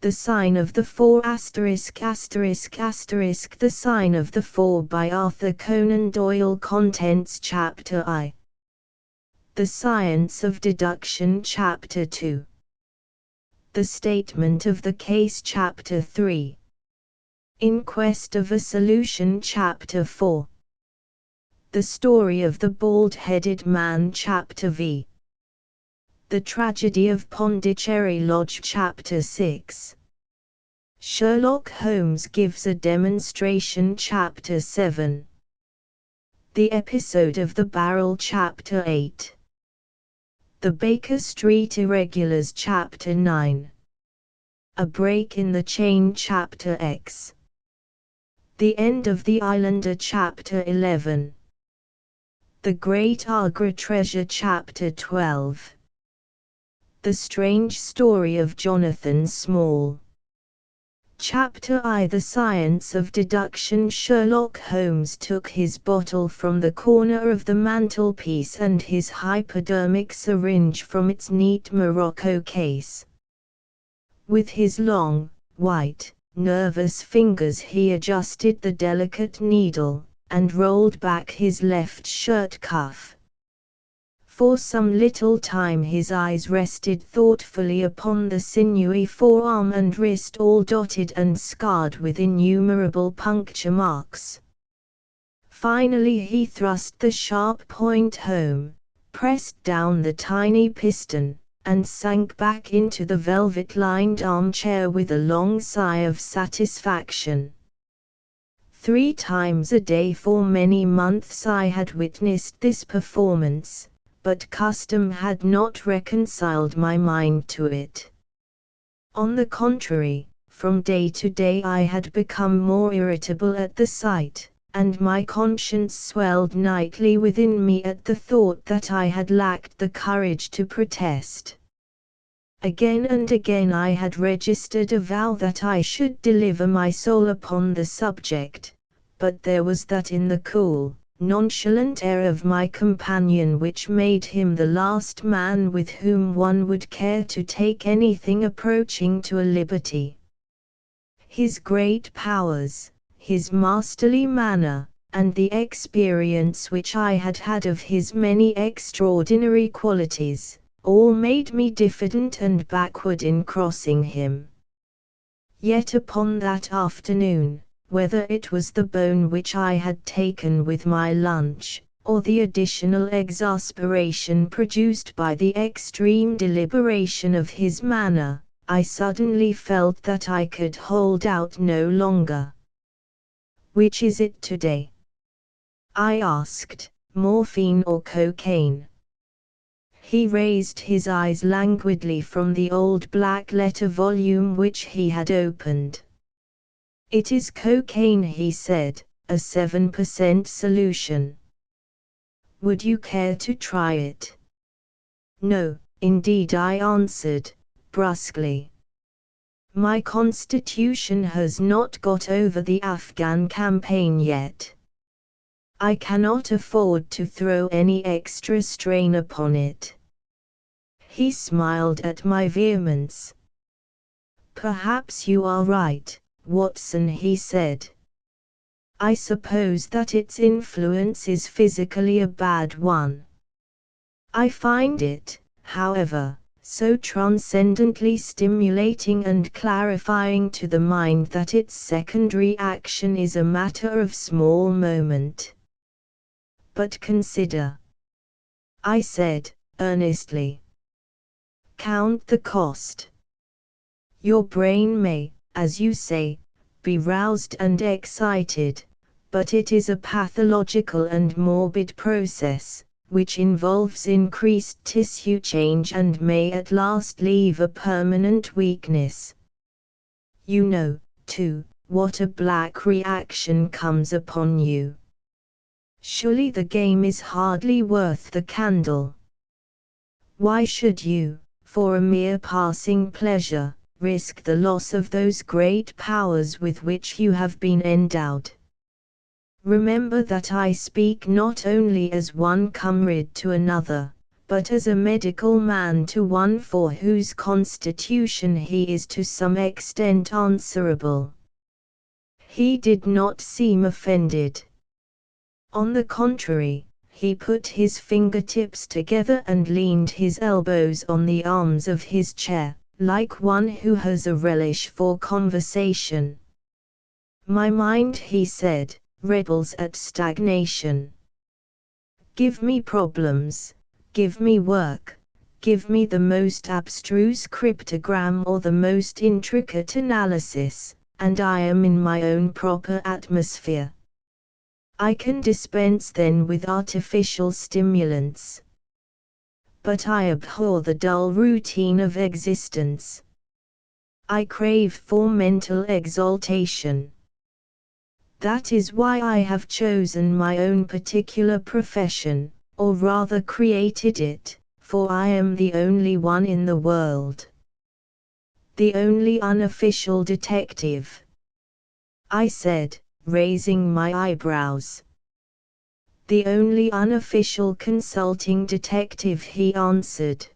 The Sign of the Four ******** The Sign of the Four by Arthur Conan Doyle. Contents Chapter I. The Science of Deduction Chapter 2. The Statement of the Case Chapter 3. In Quest of a Solution Chapter 4. The Story of the Bald-Headed Man Chapter V. The Tragedy of Pondicherry Lodge Chapter 6. Sherlock Holmes gives a demonstration Chapter 7. The Episode of the Barrel Chapter 8. The Baker Street Irregulars Chapter 9. A Break in the Chain Chapter X. The End of the Islander Chapter 11. The Great Agra Treasure Chapter 12. The Strange Story of Jonathan Small. Chapter I. The Science of Deduction. Sherlock Holmes took his bottle from the corner of the mantelpiece and his hypodermic syringe from its neat morocco case. With his long, white, nervous fingers he adjusted the delicate needle, and rolled back his left shirt cuff. For some little time his eyes rested thoughtfully upon the sinewy forearm and wrist all dotted and scarred with innumerable puncture marks. Finally he thrust the sharp point home, pressed down the tiny piston, and sank back into the velvet-lined armchair with a long sigh of satisfaction. 3 times a day for many months I had witnessed this performance, but custom had not reconciled my mind to it. On the contrary, from day to day I had become more irritable at the sight, and my conscience swelled nightly within me at the thought that I had lacked the courage to protest. Again and again I had registered a vow that I should deliver my soul upon the subject, but there was that in the cool, nonchalant air of my companion which made him the last man with whom one would care to take anything approaching to a liberty. His great powers, his masterly manner, and the experience which I had had of his many extraordinary qualities, all made me diffident and backward in crossing him. Yet upon that afternoon, whether it was the bone which I had taken with my lunch, or the additional exasperation produced by the extreme deliberation of his manner, I suddenly felt that I could hold out no longer. "Which is it today?" I asked, "morphine or cocaine?" He raised his eyes languidly from the old black-letter volume which he had opened. "It is cocaine," he said, "a 7% solution. Would you care to try it?" "No, indeed," I answered, brusquely. "My constitution has not got over the Afghan campaign yet. I cannot afford to throw any extra strain upon it." He smiled at my vehemence. "Perhaps you are right, Watson," he said. "I suppose that its influence is physically a bad one. I find it, however, so transcendently stimulating and clarifying to the mind that its secondary action is a matter of small moment. But consider," I said, earnestly. "Count the cost. Your brain may, as you say, be roused and excited, but it is a pathological and morbid process, which involves increased tissue change and may at last leave a permanent weakness. You know, too, what a black reaction comes upon you. Surely the game is hardly worth the candle. Why should you, for a mere passing pleasure, risk the loss of those great powers with which you have been endowed? Remember that I speak not only as one comrade to another, but as a medical man to one for whose constitution he is to some extent answerable. He did not seem offended. On the contrary, he put his fingertips together and leaned his elbows on the arms of his chair, like one who has a relish for conversation. "My mind," he said, "rebels at stagnation. Give me problems, give me work, give me the most abstruse cryptogram or the most intricate analysis, and I am in my own proper atmosphere. I can dispense then with artificial stimulants. But I abhor the dull routine of existence. I crave for mental exaltation. That is why I have chosen my own particular profession, or rather created it, for I am the only one in the world. The only unofficial detective," I said, raising my eyebrows. "The only unofficial consulting detective," he answered.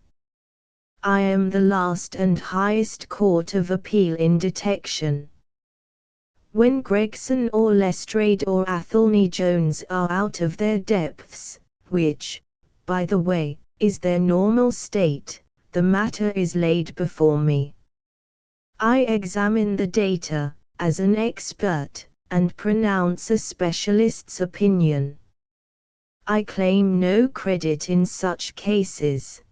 "I am the last and highest court of appeal in detection. When Gregson or Lestrade or Athelney Jones are out of their depths, which, by the way, is their normal state, the matter is laid before me. I examine the data, as an expert, and pronounce a specialist's opinion. I claim no credit in such cases.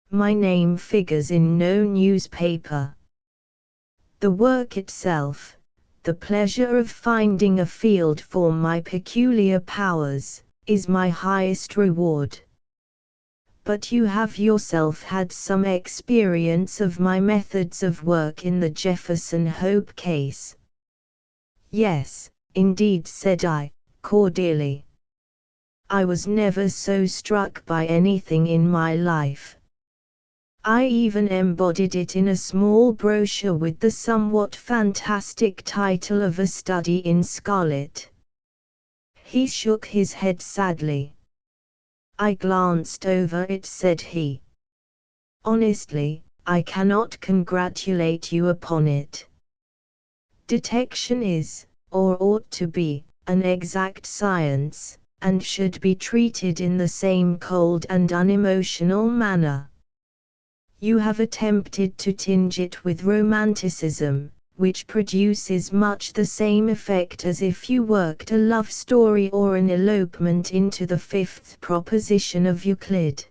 My name figures in no newspaper. The work itself, the pleasure of finding a field for my peculiar powers, is my highest reward. But you have yourself had some experience of my methods of work in the Jefferson Hope case." "Yes, indeed," said I, cordially. "I was never so struck by anything in my life. I even embodied it in a small brochure with the somewhat fantastic title of A Study in Scarlet." He shook his head sadly. "I glanced over it," said he. "Honestly, I cannot congratulate you upon it. Detection is, or ought to be, an exact science, and should be treated in the same cold and unemotional manner. You have attempted to tinge it with romanticism, which produces much the same effect as if you worked a love story or an elopement into the fifth proposition of Euclid."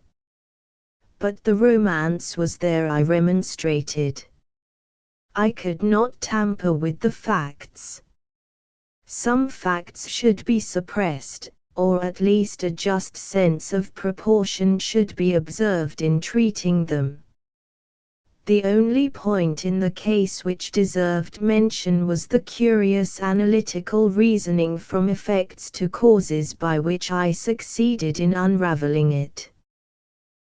"But the romance was there," I remonstrated. "I could not tamper with the facts. Some facts should be suppressed, or at least a just sense of proportion should be observed in treating them. The only point in the case which deserved mention was the curious analytical reasoning from effects to causes by which I succeeded in unraveling it."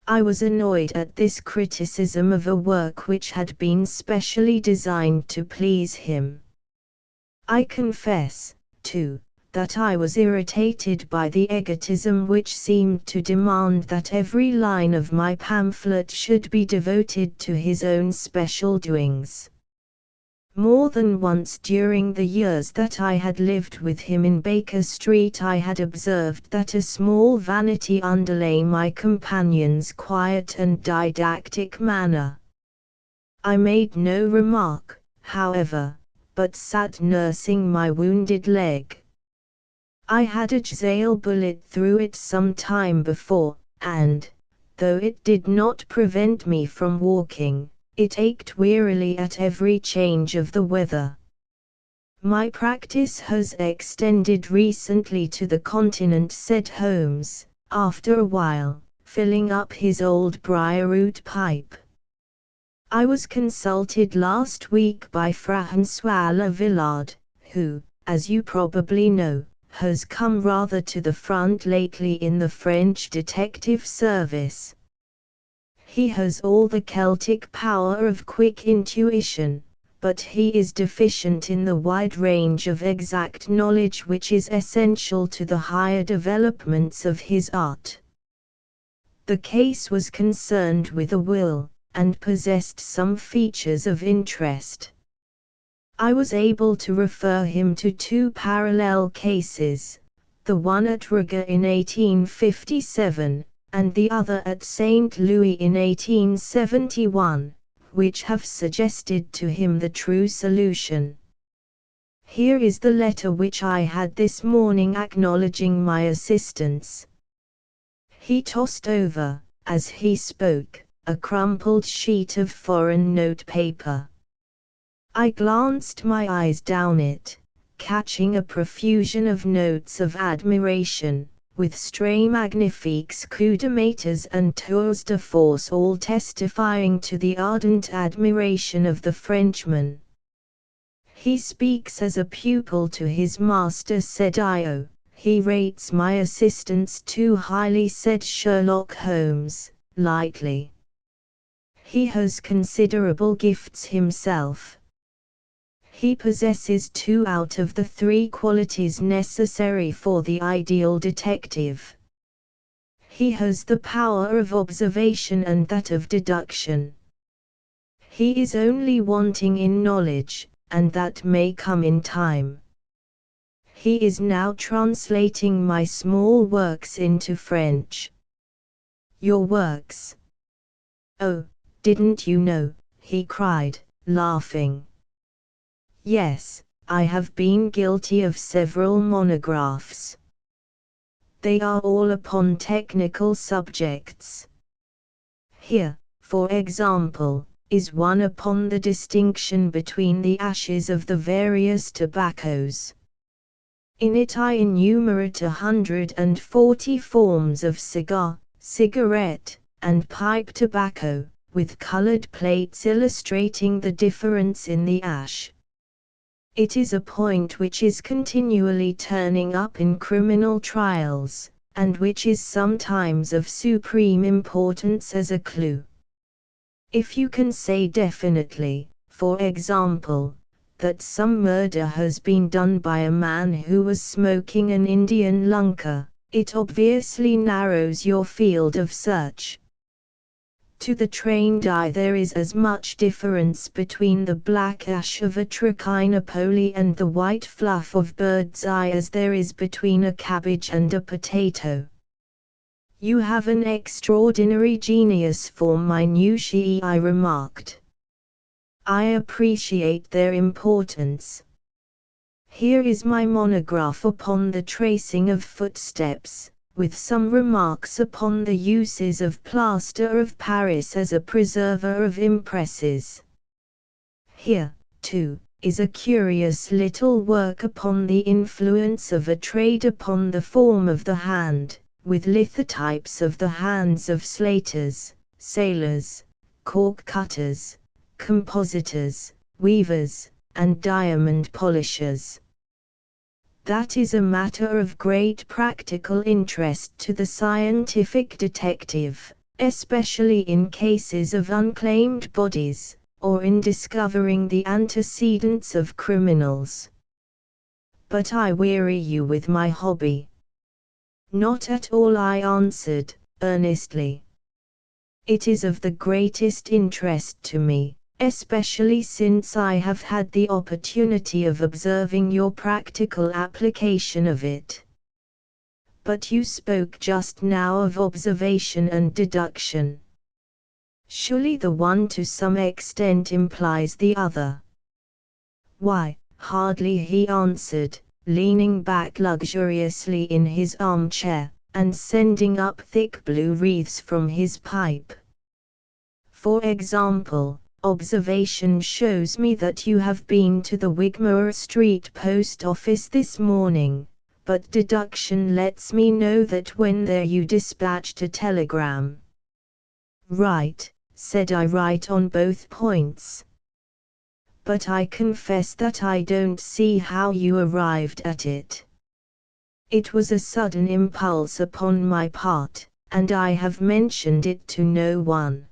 I was annoyed at this criticism of a work which had been specially designed to please him. I confess, too, that I was irritated by the egotism which seemed to demand that every line of my pamphlet should be devoted to his own special doings. More than once during the years that I had lived with him in Baker Street I had observed that a small vanity underlay my companion's quiet and didactic manner. I made no remark, however, but sat nursing my wounded leg. I had a jail bullet through it some time before, and, though it did not prevent me from walking, it ached wearily at every change of the weather. My practice has extended recently to the continent," said Holmes, after a while, filling up his old briarroot pipe. "I was consulted last week by François Le Villard, who, as you probably know, has come rather to the front lately in the French detective service. He has all the Celtic power of quick intuition, but he is deficient in the wide range of exact knowledge which is essential to the higher developments of his art. The case was concerned with a will, and possessed some features of interest. I was able to refer him to two parallel cases, the one at Riga in 1857, and the other at St. Louis in 1871, which have suggested to him the true solution. Here is the letter which I had this morning acknowledging my assistance. He tossed over, as he spoke, a crumpled sheet of foreign note paper. I glanced my eyes down it, catching a profusion of notes of admiration, with stray magnifiques, coups de maîtres and tours de force, all testifying to the ardent admiration of the Frenchman. "He speaks as a pupil to his master," said I. "Oh, he rates my assistance too highly," said Sherlock Holmes, lightly. "He has considerable gifts himself. He possesses 2 out of the 3 qualities necessary for the ideal detective. He has the power of observation and that of deduction. He is only wanting in knowledge, and that may come in time. He is now translating my small works into French." "Your works? Oh, didn't you know?" he cried, laughing. "Yes, I have been guilty of several monographs. They are all upon technical subjects. Here, for example, is one upon the distinction between the ashes of the various tobaccos. In it I enumerate 140 forms of cigar, cigarette, and pipe tobacco, with colored plates illustrating the difference in the ash. It is a point which is continually turning up in criminal trials, and which is sometimes of supreme importance as a clue. If you can say definitely, for example, that some murder has been done by a man who was smoking an Indian lunka, it obviously narrows your field of search. To the trained eye there is as much difference between the black ash of a trichinopoli and the white fluff of bird's eye as there is between a cabbage and a potato. You have an extraordinary genius for minutiae," I remarked. "I appreciate their importance. Here is my monograph upon the tracing of footsteps, with some remarks upon the uses of plaster of Paris as a preserver of impresses. Here, too, is a curious little work upon the influence of a trade upon the form of the hand, with lithotypes of the hands of slaters, sailors, cork cutters, compositors, weavers, and diamond polishers. That is a matter of great practical interest to the scientific detective, especially in cases of unclaimed bodies, or in discovering the antecedents of criminals. But I weary you with my hobby." "Not at all," I answered, earnestly. "It is of the greatest interest to me, especially since I have had the opportunity of observing your practical application of it. But you spoke just now of observation and deduction. Surely the one to some extent implies the other." "Why, hardly," he answered, leaning back luxuriously in his armchair, and sending up thick blue wreaths from his pipe. "For example, observation shows me that you have been to the Wigmore Street post office this morning, but deduction lets me know that when there you dispatched a telegram." "Right," said I, "right on both points. But I confess that I don't see how you arrived at it. It was a sudden impulse upon my part, and I have mentioned it to no one."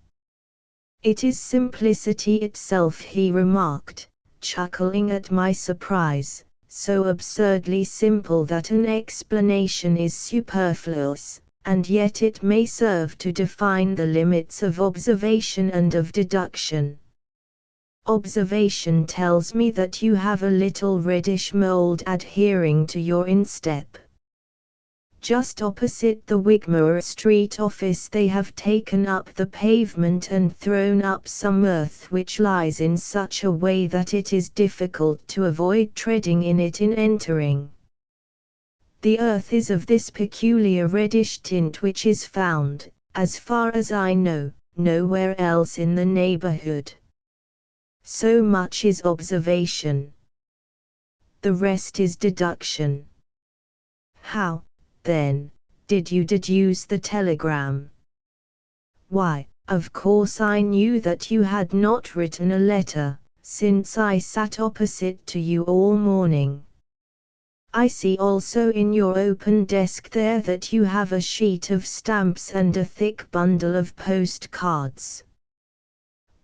"It is simplicity itself," he remarked, chuckling at my surprise, "so absurdly simple that an explanation is superfluous, and yet it may serve to define the limits of observation and of deduction. Observation tells me that you have a little reddish mold adhering to your instep. Just opposite the Wigmore Street office they have taken up the pavement and thrown up some earth which lies in such a way that it is difficult to avoid treading in it in entering. The earth is of this peculiar reddish tint which is found, as far as I know, nowhere else in the neighborhood. So much is observation. The rest is deduction. How, then, did you deduce the telegram? Why, of course I knew that you had not written a letter, since I sat opposite to you all morning. I see also in your open desk there that you have a sheet of stamps and a thick bundle of postcards.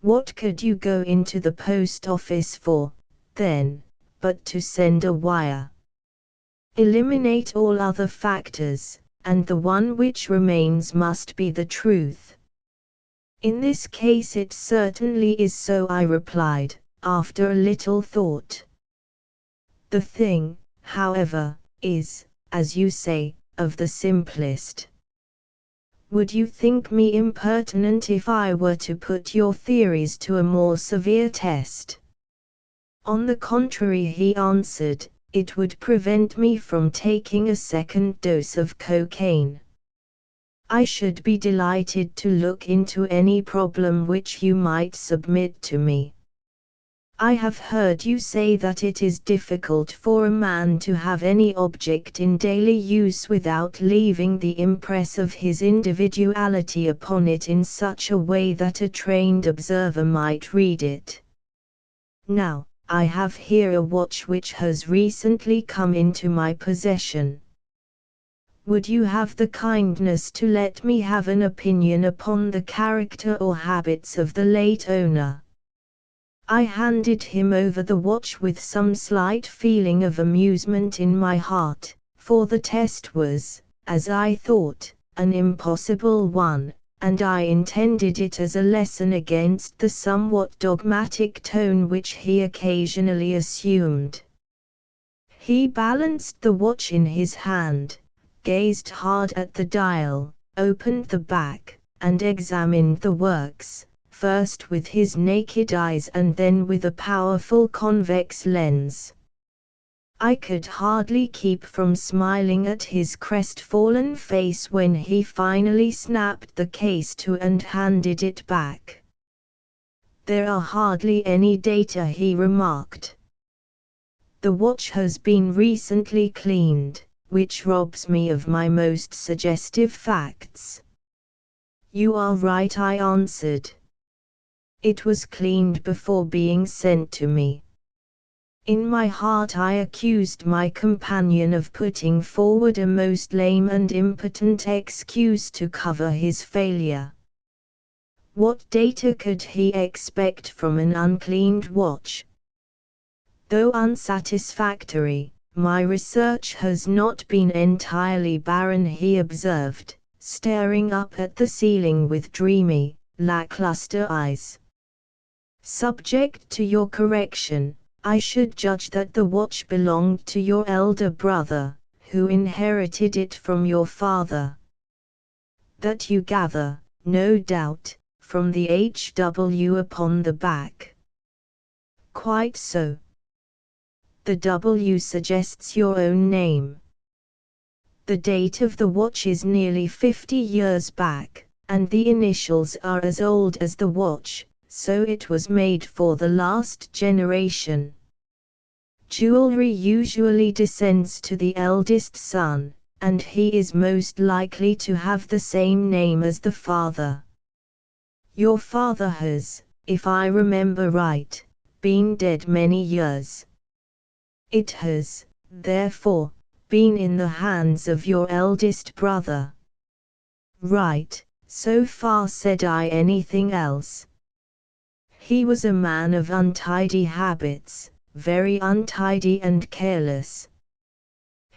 What could you go into the post office for, then, but to send a wire? Eliminate all other factors, and the one which remains must be the truth. In this case it certainly is so, I replied, after a little thought. The thing, however, is, as you say, of the simplest. Would you think me impertinent if I were to put your theories to a more severe test? On the contrary, he answered, it would prevent me from taking a second dose of cocaine. I should be delighted to look into any problem which you might submit to me. I have heard you say that it is difficult for a man to have any object in daily use without leaving the impress of his individuality upon it in such a way that a trained observer might read it. Now, I have here a watch which has recently come into my possession. Would you have the kindness to let me have an opinion upon the character or habits of the late owner? I handed him over the watch with some slight feeling of amusement in my heart, for the test was, as I thought, an impossible one, and I intended it as a lesson against the somewhat dogmatic tone which he occasionally assumed. He balanced the watch in his hand, gazed hard at the dial, opened the back, and examined the works, first with his naked eyes and then with a powerful convex lens. I could hardly keep from smiling at his crestfallen face when he finally snapped the case to and handed it back. There are hardly any data, he remarked. The watch has been recently cleaned, which robs me of my most suggestive facts. You are right, I answered. It was cleaned before being sent to me. In my heart I accused my companion of putting forward a most lame and impotent excuse to cover his failure. What data could he expect from an uncleaned watch? Though unsatisfactory, my research has not been entirely barren, he observed, staring up at the ceiling with dreamy, lackluster eyes. Subject to your correction, I should judge that the watch belonged to your elder brother, who inherited it from your father. That you gather, no doubt, from the HW upon the back. Quite so. The W suggests your own name. The date of the watch is nearly 50 years back, and the initials are as old as the watch, so it was made for the last generation. Jewelry usually descends to the eldest son, and he is most likely to have the same name as the father. Your father has, if I remember right, been dead many years. It has, therefore, been in the hands of your eldest brother. Right, so far said I. Anything else? He was a man of untidy habits, very untidy and careless.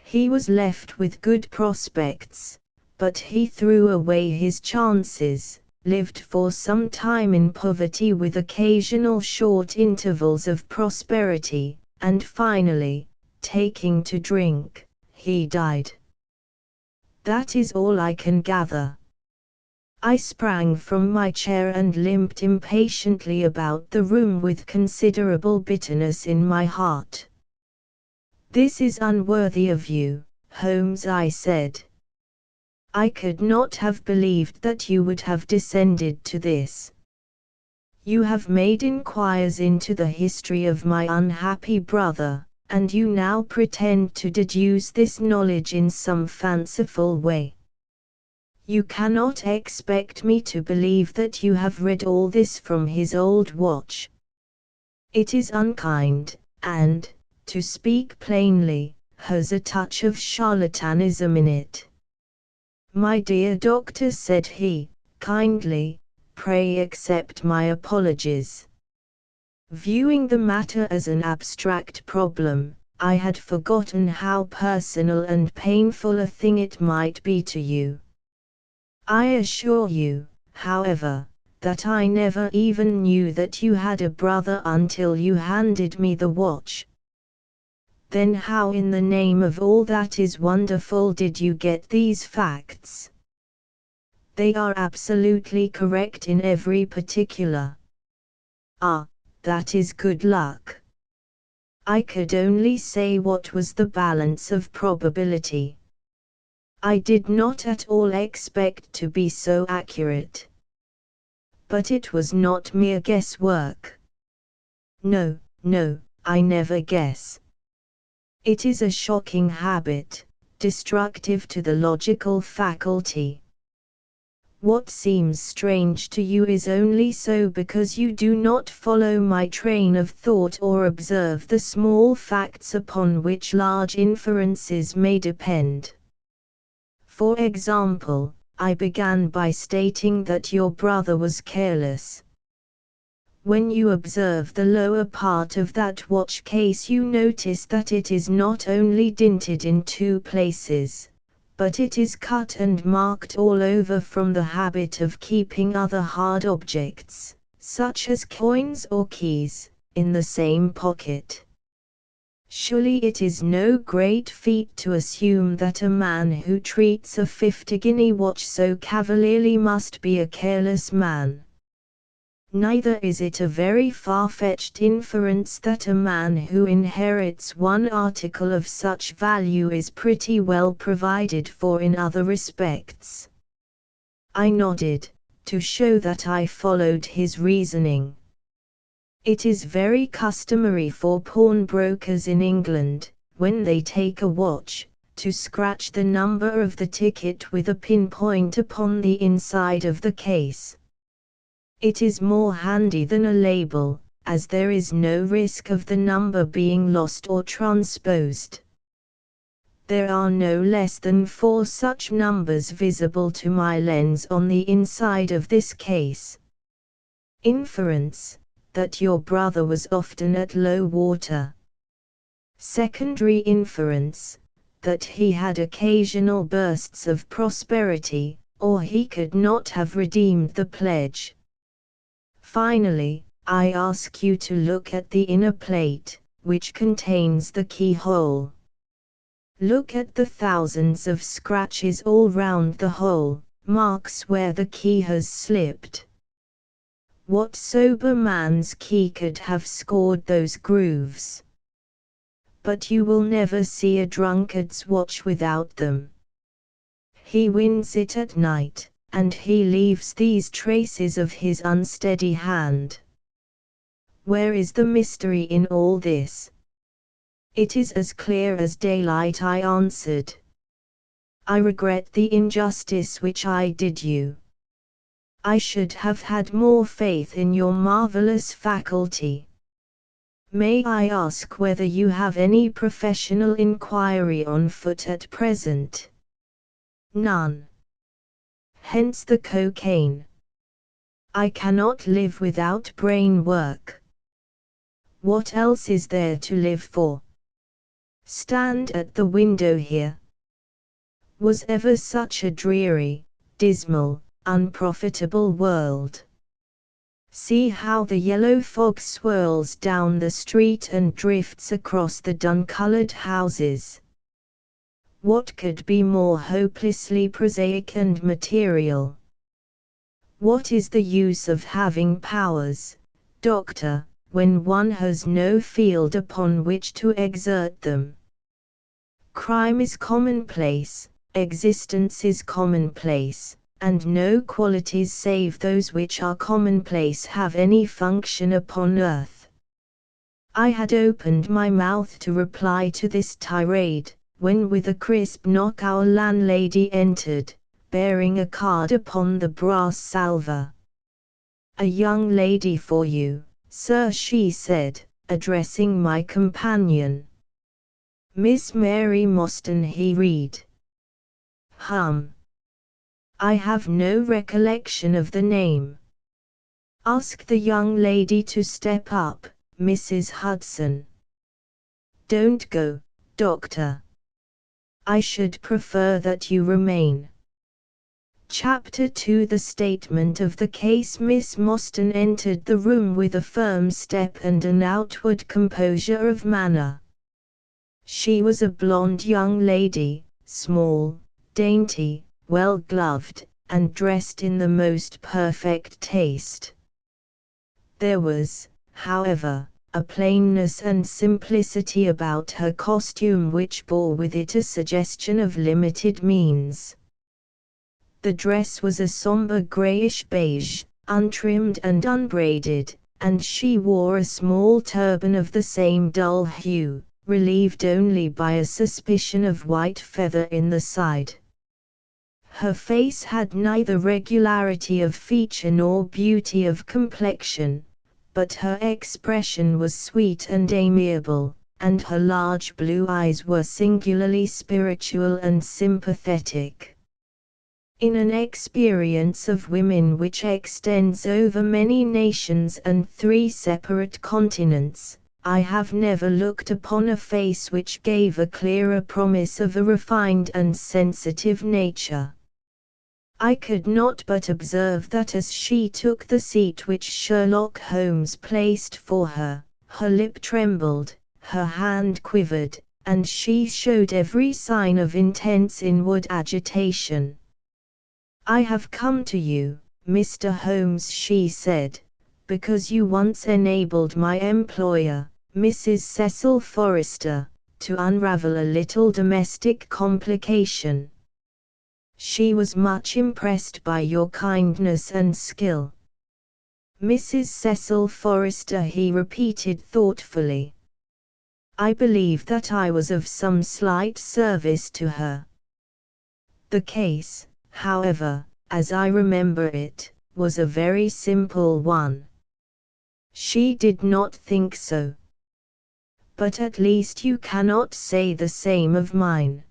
He was left with good prospects, but he threw away his chances, lived for some time in poverty with occasional short intervals of prosperity, and finally, taking to drink, he died. That is all I can gather. I sprang from my chair and limped impatiently about the room with considerable bitterness in my heart. "This is unworthy of you, Holmes," I said. "I could not have believed that you would have descended to this. You have made inquiries into the history of my unhappy brother, and you now pretend to deduce this knowledge in some fanciful way. You cannot expect me to believe that you have read all this from his old watch. It is unkind, and, to speak plainly, has a touch of charlatanism in it." "My dear doctor," said he, kindly, "pray accept my apologies. Viewing the matter as an abstract problem, I had forgotten how personal and painful a thing it might be to you. I assure you, however, that I never even knew that you had a brother until you handed me the watch." "Then how in the name of all that is wonderful did you get these facts?" "They are absolutely correct in every particular." "Ah, that is good luck." I could only say what was the balance of probability. I did not at all expect to be so accurate. But it was not mere guesswork. No, no, I never guess. It is a shocking habit, destructive to the logical faculty. What seems strange to you is only so because you do not follow my train of thought or observe the small facts upon which large inferences may depend. For example, I began by stating that your brother was careless. When you observe the lower part of that watch case, you notice that it is not only dinted in 2 places, but it is cut and marked all over from the habit of keeping other hard objects, such as coins or keys, in the same pocket. Surely it is no great feat to assume that a man who treats a 50-guinea watch so cavalierly must be a careless man. Neither is it a very far-fetched inference that a man who inherits one article of such value is pretty well provided for in other respects. I nodded, to show that I followed his reasoning. It is very customary for pawnbrokers in England, when they take a watch, to scratch the number of the ticket with a pinpoint upon the inside of the case. It is more handy than a label, as there is no risk of the number being lost or transposed. There are no less than 4 such numbers visible to my lens on the inside of this case. Inference: that your brother was often at low water. Secondary inference: that he had occasional bursts of prosperity, or he could not have redeemed the pledge. Finally, I ask you to look at the inner plate, which contains the keyhole. Look at the thousands of scratches all round the hole, marks where the key has slipped. What sober man's key could have scored those grooves? But you will never see a drunkard's watch without them. He wins it at night, and he leaves these traces of his unsteady hand. Where is the mystery in all this? It is as clear as daylight, I answered. I regret the injustice which I did you. I should have had more faith in your marvelous faculty. May I ask whether you have any professional inquiry on foot at present? None. Hence the cocaine. I cannot live without brain work. What else is there to live for? Stand at the window here. Was ever such a dreary, dismal, unprofitable world? See how the yellow fog swirls down the street and drifts across the dun-colored houses. What could be more hopelessly prosaic and material? What is the use of having powers, Doctor, when one has no field upon which to exert them? Crime is commonplace, existence is commonplace, and no qualities save those which are commonplace have any function upon earth. I had opened my mouth to reply to this tirade, when with a crisp knock our landlady entered, bearing a card upon the brass salver. "A young lady for you, sir," she said, addressing my companion. "Miss Mary Mostyn," he read. I have no recollection of the name. "Ask the young lady to step up, Mrs. Hudson." "Don't go, Doctor. I should prefer that you remain." Chapter 2. The statement of the case. Miss Mostyn entered the room with a firm step and an outward composure of manner. She was a blonde young lady, small, dainty, well-gloved, and dressed in the most perfect taste. There was, however, a plainness and simplicity about her costume which bore with it a suggestion of limited means. The dress was a somber grayish beige, untrimmed and unbraided, and she wore a small turban of the same dull hue, relieved only by a suspicion of white feather in the side. Her face had neither regularity of feature nor beauty of complexion, but her expression was sweet and amiable, and her large blue eyes were singularly spiritual and sympathetic. In an experience of women which extends over many nations and 3 separate continents, I have never looked upon a face which gave a clearer promise of a refined and sensitive nature. I could not but observe that as she took the seat which Sherlock Holmes placed for her, her lip trembled, her hand quivered, and she showed every sign of intense inward agitation. "I have come to you, Mr. Holmes," she said, "because you once enabled my employer, Mrs. Cecil Forrester, to unravel a little domestic complication. She was much impressed by your kindness and skill." "Mrs. Cecil Forrester," he repeated thoughtfully. "I believe that I was of some slight service to her." The case, however, as I remember it, was a very simple one. She did not think so. But at least you cannot say the same of mine.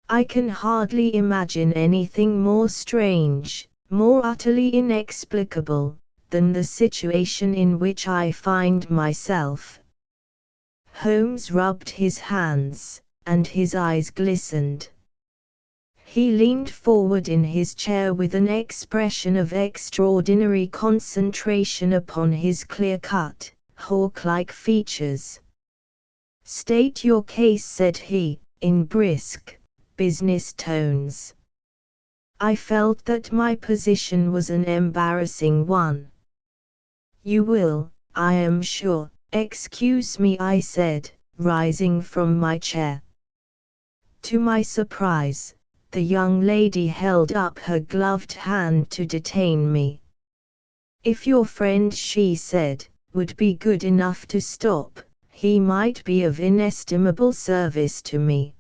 I can hardly imagine anything more strange, more utterly inexplicable, than the situation in which I find myself. Holmes rubbed his hands, and his eyes glistened. He leaned forward in his chair with an expression of extraordinary concentration upon his clear-cut, hawk-like features. "State your case," said he, in brisk, business tones. I felt that my position was an embarrassing one. "You will, I am sure, excuse me," I said, rising from my chair. To my surprise, the young lady held up her gloved hand to detain me. "If your friend," she said, "would be good enough to stop, he might be of inestimable service to me."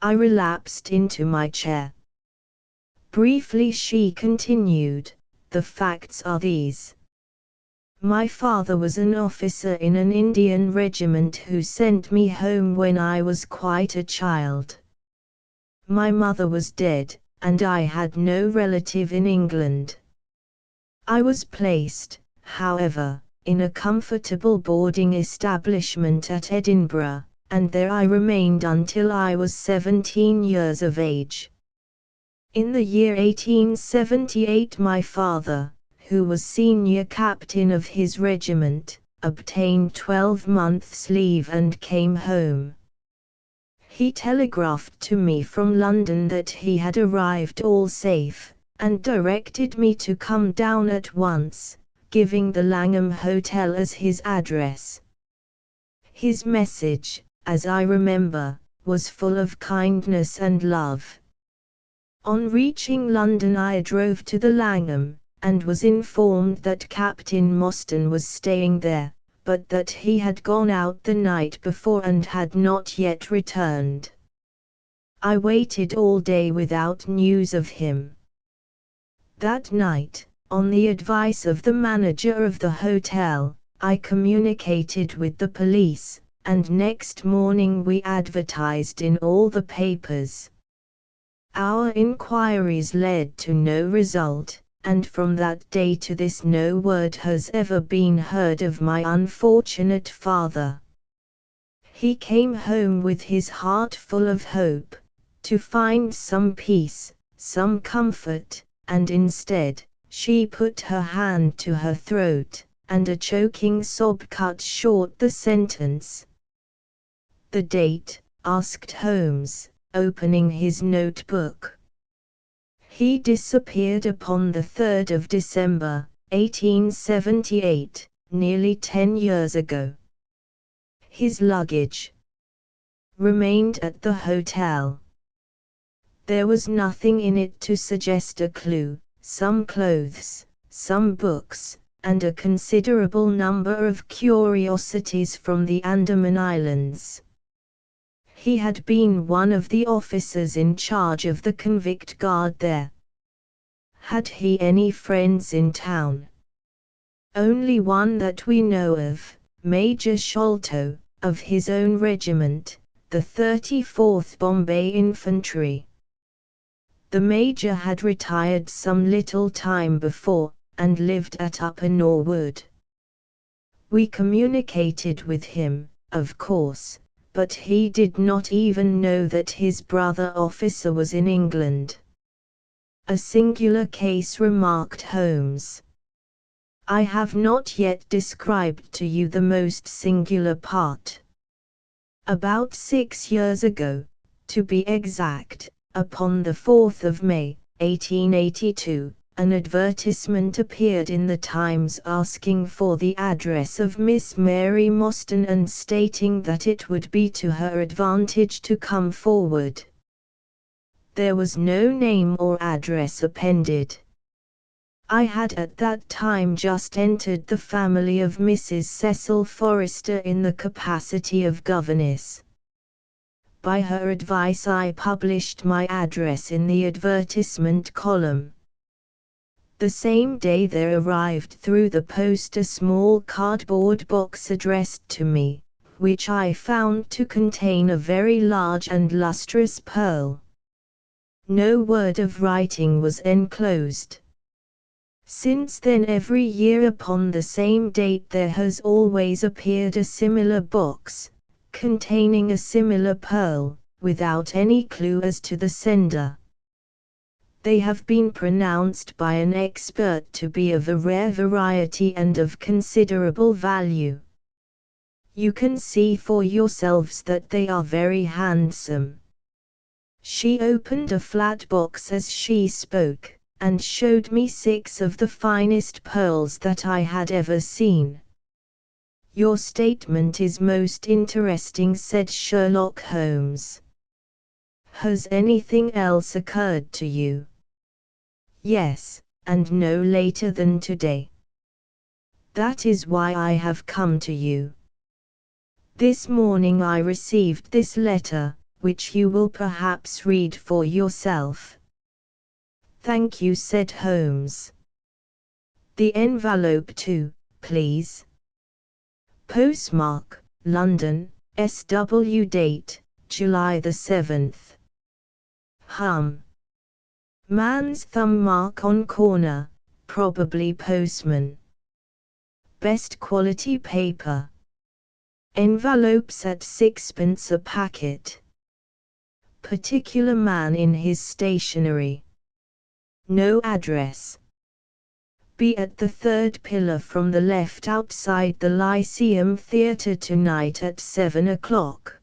I relapsed into my chair. Briefly she continued, "The facts are these. My father was an officer in an Indian regiment who sent me home when I was quite a child. My mother was dead, and I had no relative in England. I was placed, however, in a comfortable boarding establishment at Edinburgh, and there I remained until I was 17 years of age. In the year 1878 my father, who was senior captain of his regiment, obtained 12 months' leave and came home. He telegraphed to me from London that he had arrived all safe, and directed me to come down at once, giving the Langham Hotel as his address. His message, as I remember, was full of kindness and love. On reaching London I drove to the Langham, and was informed that Captain Mostyn was staying there, but that he had gone out the night before and had not yet returned. I waited all day without news of him. That night, on the advice of the manager of the hotel, I communicated with the police, and next morning we advertised in all the papers. Our inquiries led to no result, and from that day to this no word has ever been heard of my unfortunate father. He came home with his heart full of hope, to find some peace, some comfort, and instead, she put her hand to her throat, and a choking sob cut short the sentence. "The date?" asked Holmes, opening his notebook. "He disappeared upon the 3rd of December, 1878, nearly 10 years ago. His luggage remained at the hotel. There was nothing in it to suggest a clue, some clothes, some books, and a considerable number of curiosities from the Andaman Islands. He had been one of the officers in charge of the convict guard there. Had he any friends in town? Only one that we know of, Major Sholto, of his own regiment, the 34th Bombay Infantry. The Major had retired some little time before, and lived at Upper Norwood. We communicated with him, of course, but he did not even know that his brother officer was in England. A singular case," remarked Holmes. "I have not yet described to you the most singular part. About 6 years ago, to be exact, upon the 4th of May, 1882, an advertisement appeared in the Times asking for the address of Miss Mary Mostyn and stating that it would be to her advantage to come forward. There was no name or address appended. I had at that time just entered the family of Mrs. Cecil Forrester in the capacity of governess. By her advice I published my address in the advertisement column. The same day there arrived through the post a small cardboard box addressed to me, which I found to contain a very large and lustrous pearl. No word of writing was enclosed. Since then every year upon the same date there has always appeared a similar box, containing a similar pearl, without any clue as to the sender. They have been pronounced by an expert to be of a rare variety and of considerable value. You can see for yourselves that they are very handsome." She opened a flat box as she spoke, and showed me 6 of the finest pearls that I had ever seen. "Your statement is most interesting," said Sherlock Holmes. "Has anything else occurred to you?" "Yes, and no later than today. That is why I have come to you. This morning I received this letter, which you will perhaps read for yourself." "Thank you," said Holmes. "The envelope too, please." Postmark, London, S.W. Date, July the 7th. Man's thumb mark on corner, probably postman. Best quality paper. Envelopes at 6p a packet. Particular man in his stationery. No address. Be at the third pillar from the left outside the Lyceum Theatre tonight at 7 o'clock.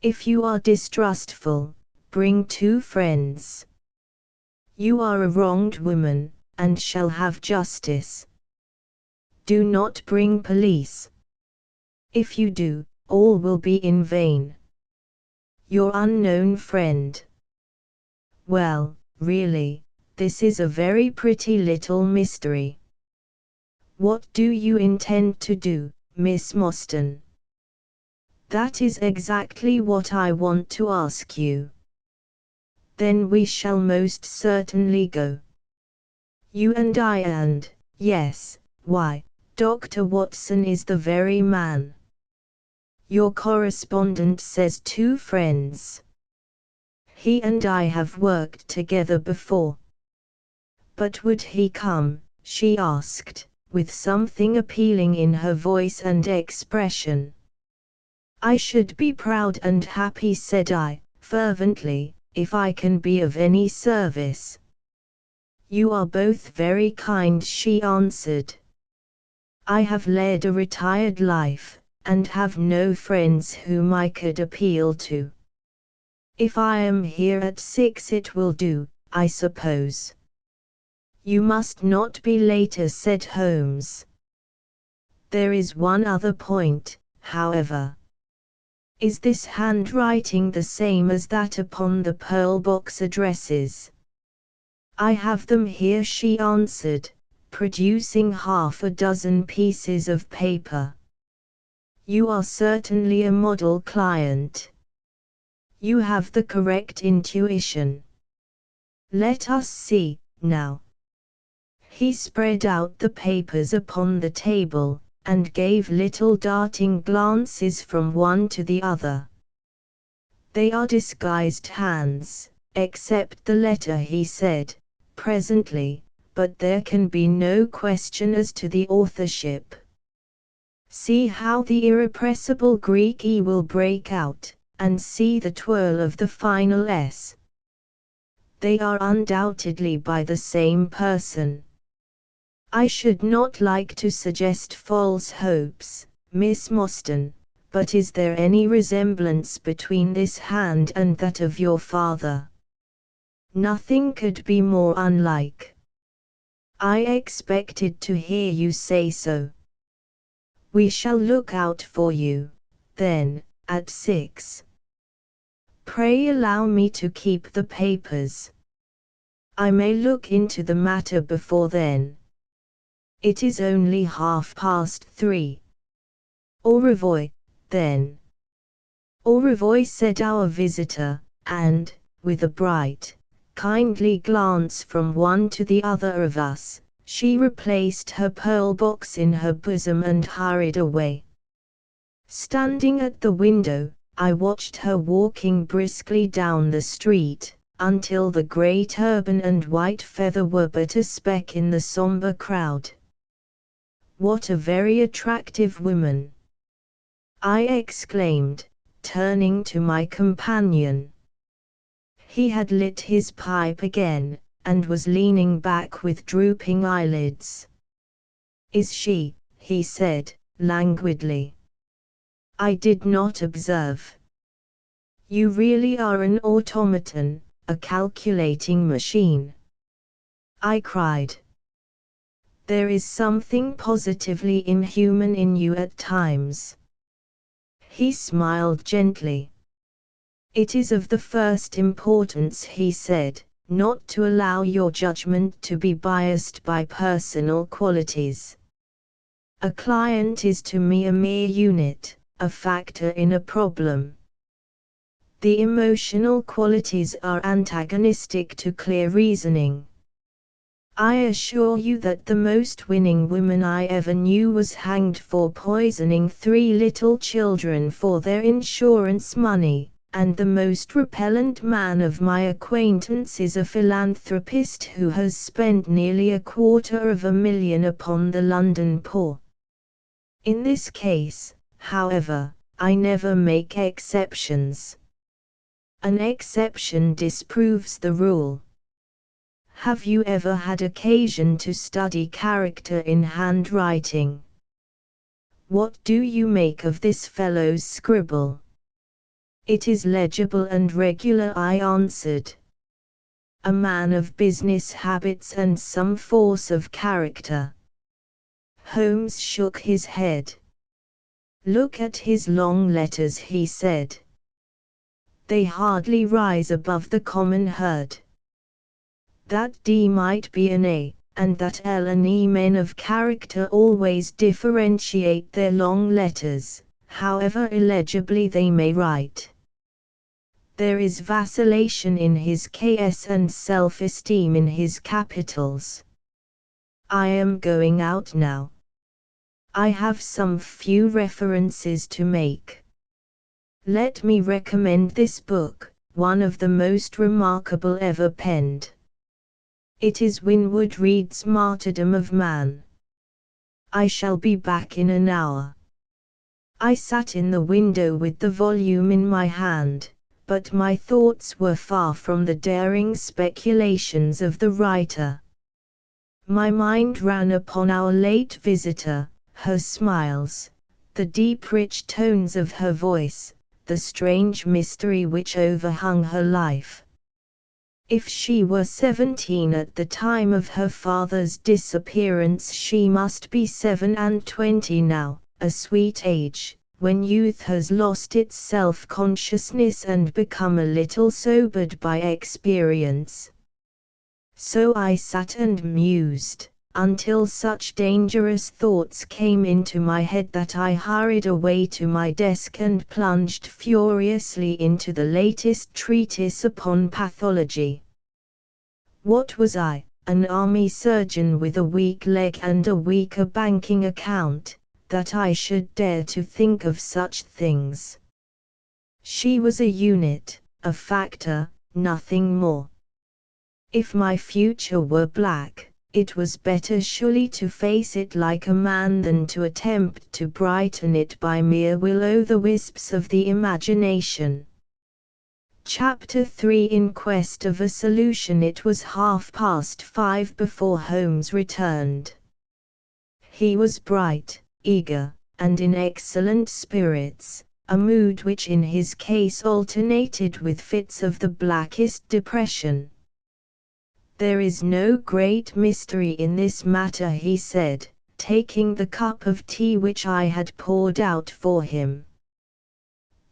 If you are distrustful, bring 2 friends. You are a wronged woman, and shall have justice. Do not bring police. If you do, all will be in vain. Your unknown friend. Well, really, this is a very pretty little mystery. What do you intend to do, Miss Mostyn? That is exactly what I want to ask you. Then we shall most certainly go. You and I and, yes, why, Dr. Watson is the very man. Your correspondent says 2 friends. He and I have worked together before. But would he come, she asked, with something appealing in her voice and expression. I should be proud and happy, said I, fervently, if I can be of any service. You are both very kind, she answered. I have led a retired life, and have no friends whom I could appeal to. If I am here at 6 it will do, I suppose. You must not be later, said Holmes. There is one other point, however. Is this handwriting the same as that upon the pearl box addresses? I have them here, she answered, producing half a dozen pieces of paper. You are certainly a model client. You have the correct intuition. Let us see, now. He spread out the papers upon the table, and gave little darting glances from one to the other. They are disguised hands, except the letter, he said, presently, but there can be no question as to the authorship. See how the irrepressible Greek E will break out, and see the twirl of the final S. They are undoubtedly by the same person. I should not like to suggest false hopes, Miss Mostyn, but is there any resemblance between this hand and that of your father? Nothing could be more unlike. I expected to hear you say so. We shall look out for you, then, at 6. Pray allow me to keep the papers. I may look into the matter before then. It is only 3:30. Au revoir, then. Au revoir, said our visitor, and, with a bright, kindly glance from one to the other of us, she replaced her pearl box in her bosom and hurried away. Standing at the window, I watched her walking briskly down the street, until the grey turban and white feather were but a speck in the sombre crowd. What a very attractive woman! I exclaimed, turning to my companion. He had lit his pipe again, and was leaning back with drooping eyelids. Is she? He said, languidly. I did not observe. You really are an automaton, a calculating machine, I cried. There is something positively inhuman in you at times. He smiled gently. It is of the first importance, he said, not to allow your judgment to be biased by personal qualities. A client is to me a mere unit, a factor in a problem. The emotional qualities are antagonistic to clear reasoning. I assure you that the most winning woman I ever knew was hanged for poisoning 3 little children for their insurance money, and the most repellent man of my acquaintance is a philanthropist who has spent nearly $250,000 upon the London poor. In this case, However, I never make exceptions. An exception disproves the rule. Have you ever had occasion to study character in handwriting? What do you make of this fellow's scribble? It is legible and regular, I answered. A man of business habits and some force of character. Holmes shook his head. Look at his long letters, he said. They hardly rise above the common herd. That D might be an A, and that L and E. Men of character always differentiate their long letters, however illegibly they may write. There is vacillation in his Ks and self-esteem in his capitals. I am going out now. I have some few references to make. Let me recommend this book, one of the most remarkable ever penned. It is Winwood Reade's Martyrdom of Man. I shall be back in an hour. I sat in the window with the volume in my hand, but my thoughts were far from the daring speculations of the writer. My mind ran upon our late visitor, her smiles, the deep rich tones of her voice, the strange mystery which overhung her life. If she were 17 at the time of her father's disappearance, she must be 27 now, a sweet age, when youth has lost its self-consciousness and become a little sobered by experience. So I sat and mused, until such dangerous thoughts came into my head that I hurried away to my desk and plunged furiously into the latest treatise upon pathology. What was I, an army surgeon with a weak leg and a weaker banking account, that I should dare to think of such things? She was a unit, a factor, nothing more. If my future were black, it was better surely to face it like a man than to attempt to brighten it by mere will-o'-the-wisps of the imagination. Chapter 3. In quest of a solution. It was 5:30 before Holmes returned. He was bright, eager, and in excellent spirits, a mood which in his case alternated with fits of the blackest depression. There is no great mystery in this matter, he said, taking the cup of tea which I had poured out for him.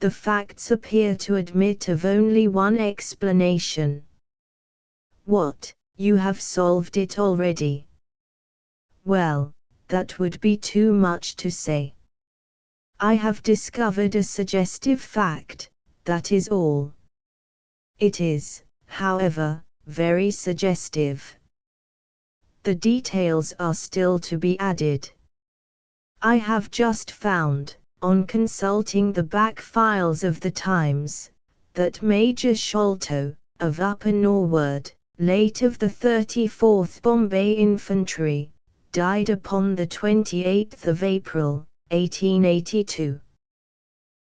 The facts appear to admit of only one explanation. What, you have solved it already? Well, that would be too much to say. I have discovered a suggestive fact, that is all. It is, however, very suggestive. The details are still to be added. I have just found, on consulting the back files of the Times, that Major Sholto, of Upper Norwood, late of the 34th Bombay Infantry, died upon the 28th of April, 1882.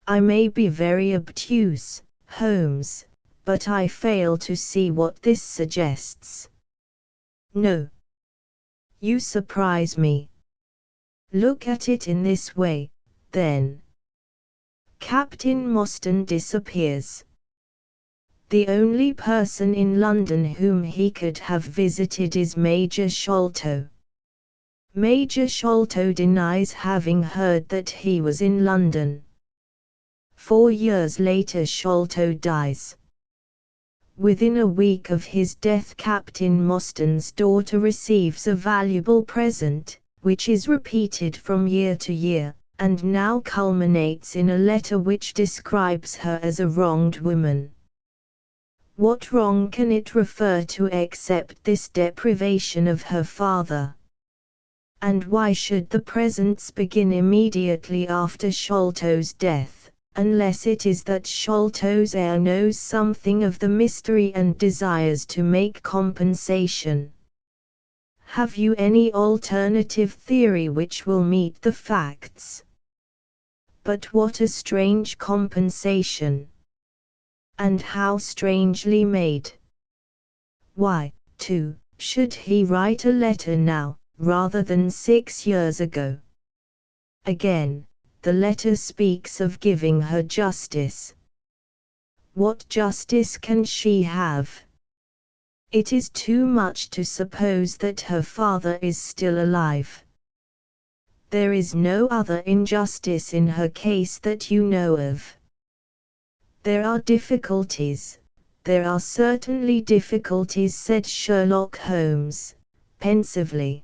I may be very obtuse, Holmes, but I fail to see what this suggests. No. You surprise me. Look at it in this way, then. Captain Mostyn disappears. The only person in London whom he could have visited is Major Sholto. Major Sholto denies having heard that he was in London. 4 years later Sholto dies. Within a week of his death Captain Mostyn's daughter receives a valuable present, which is repeated from year to year, and now culminates in a letter which describes her as a wronged woman. What wrong can it refer to except this deprivation of her father? And why should the presents begin immediately after Sholto's death? Unless it is that Sholto's heir knows something of the mystery and desires to make compensation. Have you any alternative theory which will meet the facts? But what a strange compensation! And how strangely made! Why, too, should he write a letter now, rather than 6 years ago? Again, the letter speaks of giving her justice. What justice can she have? It is too much to suppose that her father is still alive. There is no other injustice in her case that you know of. There are difficulties. There are certainly difficulties, said Sherlock Holmes, pensively.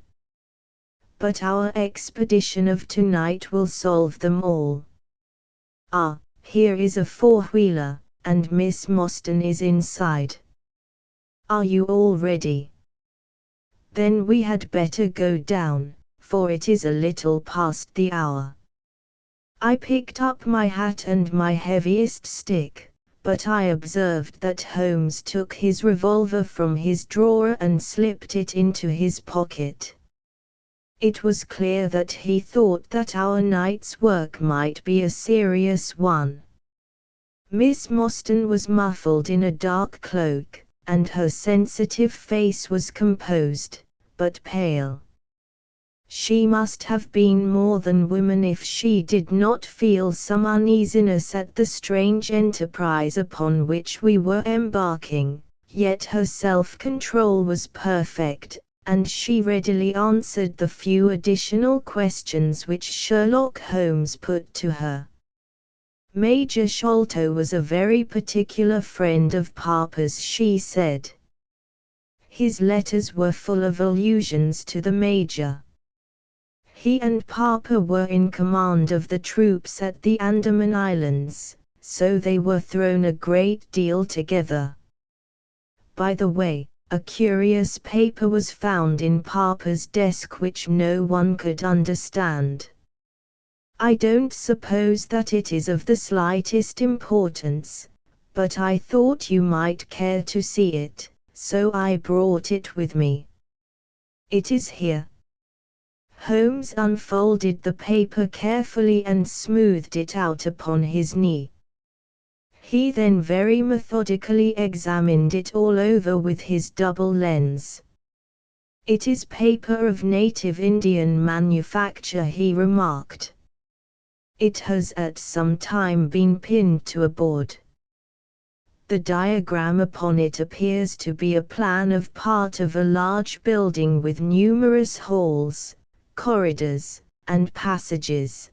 But our expedition of tonight will solve them all. Ah, here is a four-wheeler, and Miss Mostyn is inside. Are you all ready? Then we had better go down, for it is a little past the hour. I picked up my hat and my heaviest stick, but I observed that Holmes took his revolver from his drawer and slipped it into his pocket. It was clear that he thought that our night's work might be a serious one. Miss Mostyn was muffled in a dark cloak, and her sensitive face was composed, but pale. She must have been more than woman if she did not feel some uneasiness at the strange enterprise upon which we were embarking, yet her self-control was perfect, and she readily answered the few additional questions which Sherlock Holmes put to her. Major Sholto was a very particular friend of Papa's, she said. His letters were full of allusions to the Major. He and Papa were in command of the troops at the Andaman Islands, so they were thrown a great deal together. By the way, a curious paper was found in Papa's desk which no one could understand. I don't suppose that it is of the slightest importance, but I thought you might care to see it, so I brought it with me. It is here. Holmes unfolded the paper carefully and smoothed it out upon his knee. He then very methodically examined it all over with his double lens. It is paper of native Indian manufacture, he remarked. It has at some time been pinned to a board. The diagram upon it appears to be a plan of part of a large building with numerous halls, corridors, and passages.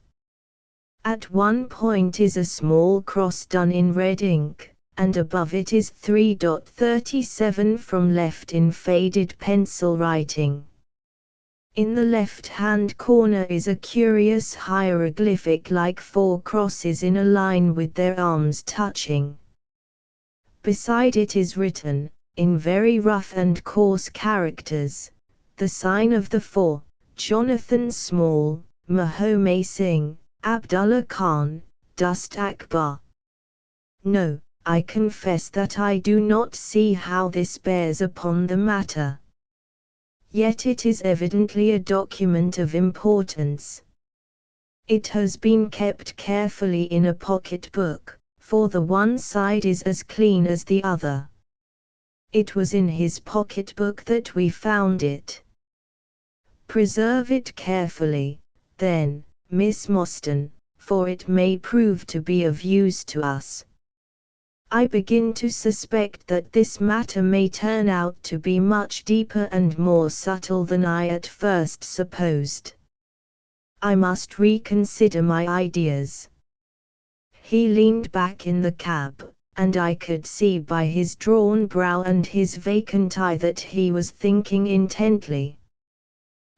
At one point is a small cross done in red ink, and above it is 3.37 from left in faded pencil writing. In the left-hand corner is a curious hieroglyphic like 4 crosses in a line with their arms touching. Beside it is written, in very rough and coarse characters, the sign of the 4, Jonathan Small, Mahome Singh, Abdullah Khan, Dust Akbar. No, I confess that I do not see how this bears upon the matter. Yet it is evidently a document of importance. It has been kept carefully in a pocket-book, for the one side is as clean as the other. It was in his pocket-book that we found it. Preserve it carefully, then, Miss Mostyn, for it may prove to be of use to us. I begin to suspect that this matter may turn out to be much deeper and more subtle than I at first supposed. I must reconsider my ideas. He leaned back in the cab, and I could see by his drawn brow and his vacant eye that he was thinking intently.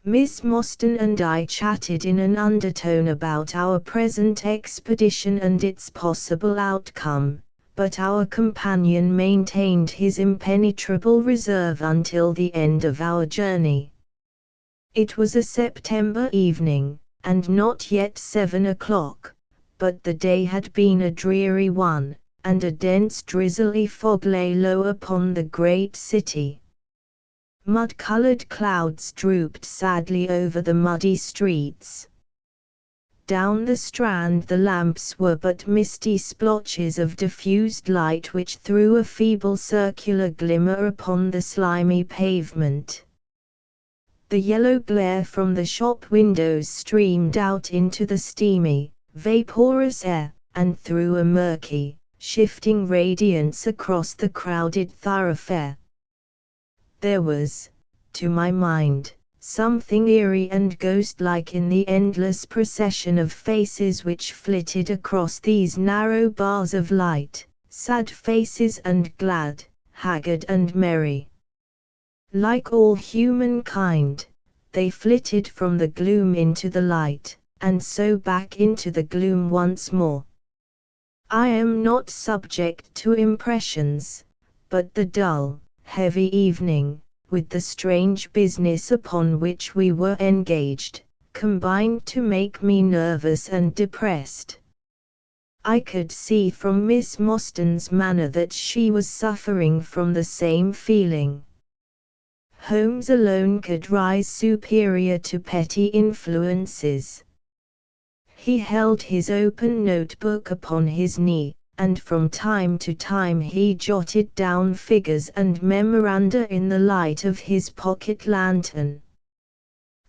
Miss Mostyn and I chatted in an undertone about our present expedition and its possible outcome, but our companion maintained his impenetrable reserve until the end of our journey. It was a September evening, and not yet 7 o'clock, but the day had been a dreary one, and a dense drizzly fog lay low upon the great city. Mud-colored clouds drooped sadly over the muddy streets. Down the Strand the lamps were but misty splotches of diffused light which threw a feeble circular glimmer upon the slimy pavement. The yellow glare from the shop windows streamed out into the steamy, vaporous air, and threw a murky, shifting radiance across the crowded thoroughfare. There was, to my mind, something eerie and ghost-like in the endless procession of faces which flitted across these narrow bars of light, sad faces and glad, haggard and merry. Like all humankind, they flitted from the gloom into the light, and so back into the gloom once more. I am not subject to impressions, but the dull, heavy evening, with the strange business upon which we were engaged, combined to make me nervous and depressed. I could see from Miss Mostyn's manner that she was suffering from the same feeling. Holmes alone could rise superior to petty influences. He held his open notebook upon his knee, and from time to time he jotted down figures and memoranda in the light of his pocket lantern.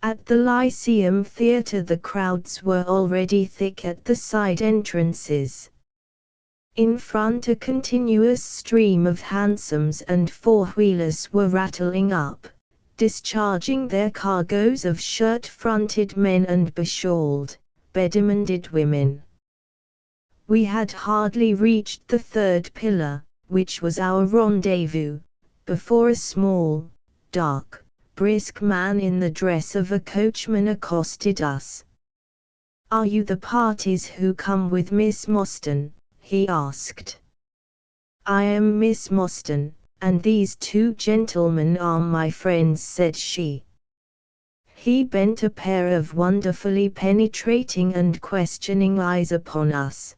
At the Lyceum Theatre the crowds were already thick at the side entrances. In front a continuous stream of hansoms and four-wheelers were rattling up, discharging their cargoes of shirt-fronted men and beshawled, bedimonded women. We had hardly reached the third pillar, which was our rendezvous, before a small, dark, brisk man in the dress of a coachman accosted us. "Are you the parties who come with Miss Mostyn?" he asked. "I am Miss Mostyn, and these two gentlemen are my friends," said she. He bent a pair of wonderfully penetrating and questioning eyes upon us.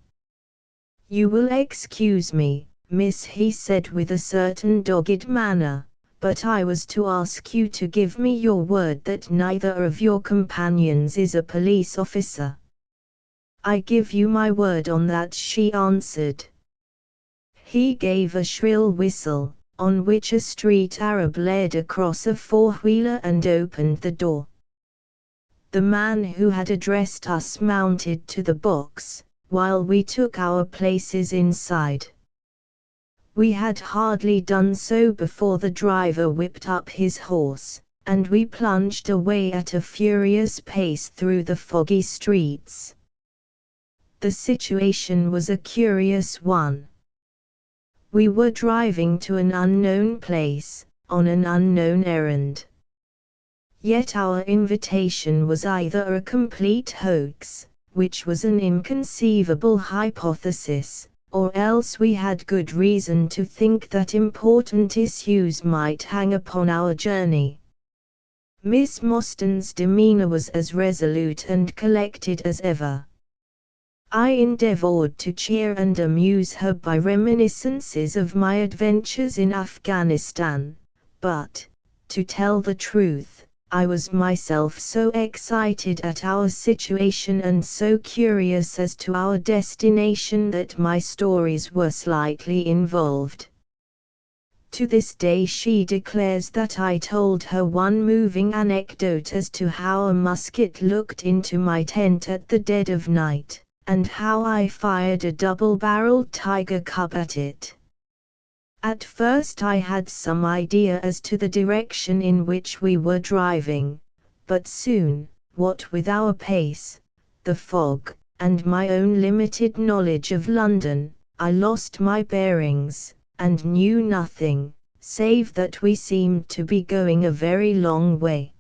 "You will excuse me, miss," he said with a certain dogged manner, "but I was to ask you to give me your word that neither of your companions is a police officer." "I give you my word on that," she answered. He gave a shrill whistle, on which a street Arab led across a four-wheeler and opened the door. The man who had addressed us mounted to the box, while we took our places inside. We had hardly done so before the driver whipped up his horse, and we plunged away at a furious pace through the foggy streets. The situation was a curious one. We were driving to an unknown place, on an unknown errand. Yet our invitation was either a complete hoax, which was an inconceivable hypothesis, or else we had good reason to think that important issues might hang upon our journey. Miss Mostyn's demeanor was as resolute and collected as ever. I endeavored to cheer and amuse her by reminiscences of my adventures in Afghanistan, but, to tell the truth, I was myself so excited at our situation and so curious as to our destination that my stories were slightly involved. To this day she declares that I told her one moving anecdote as to how a musket looked into my tent at the dead of night, and how I fired a double-barreled tiger cub at it. At first I had some idea as to the direction in which we were driving, but soon, what with our pace, the fog, and my own limited knowledge of London, I lost my bearings, and knew nothing, save that we seemed to be going a very long way.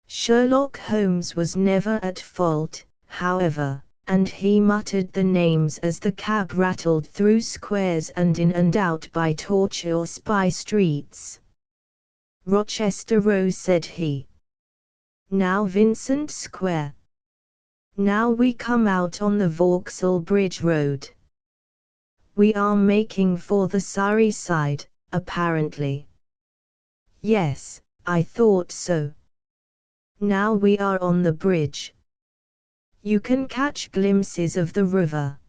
Sherlock Holmes was never at fault, however, and he muttered the names as the cab rattled through squares and in and out by torch or spy streets. "Rochester Row," said he. "Now Vincent Square. Now we come out on the Vauxhall Bridge Road. We are making for the Surrey side, apparently." "Yes, I thought so. Now we are on the bridge." You can catch glimpses of the river.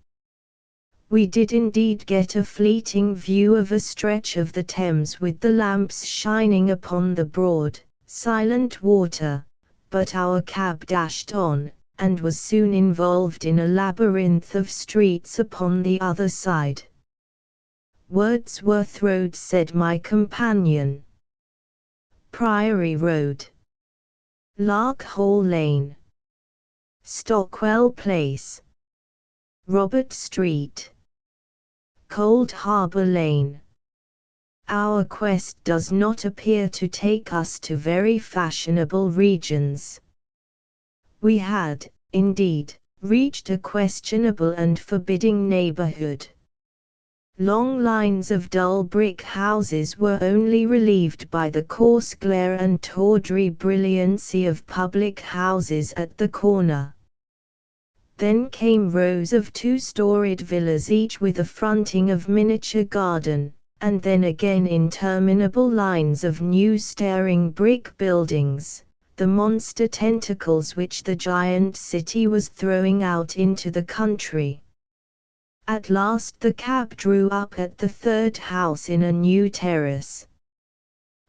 We did indeed get a fleeting view of a stretch of the Thames with the lamps shining upon the broad, silent water, but our cab dashed on, and was soon involved in a labyrinth of streets upon the other side. Wordsworth Road, said my companion. Priory Road. Larkhall Lane. Stockwell Place. Robert Street. Cold Harbour Lane. Our quest does not appear to take us to very fashionable regions. We had, indeed, reached a questionable and forbidding neighbourhood. Long lines of dull brick houses were only relieved by the coarse glare and tawdry brilliancy of public houses at the corner. Then came rows of two-storied villas, each with a fronting of miniature garden, and then again interminable lines of new staring brick buildings, the monster tentacles which the giant city was throwing out into the country. At last the cab drew up at the third house in a new terrace.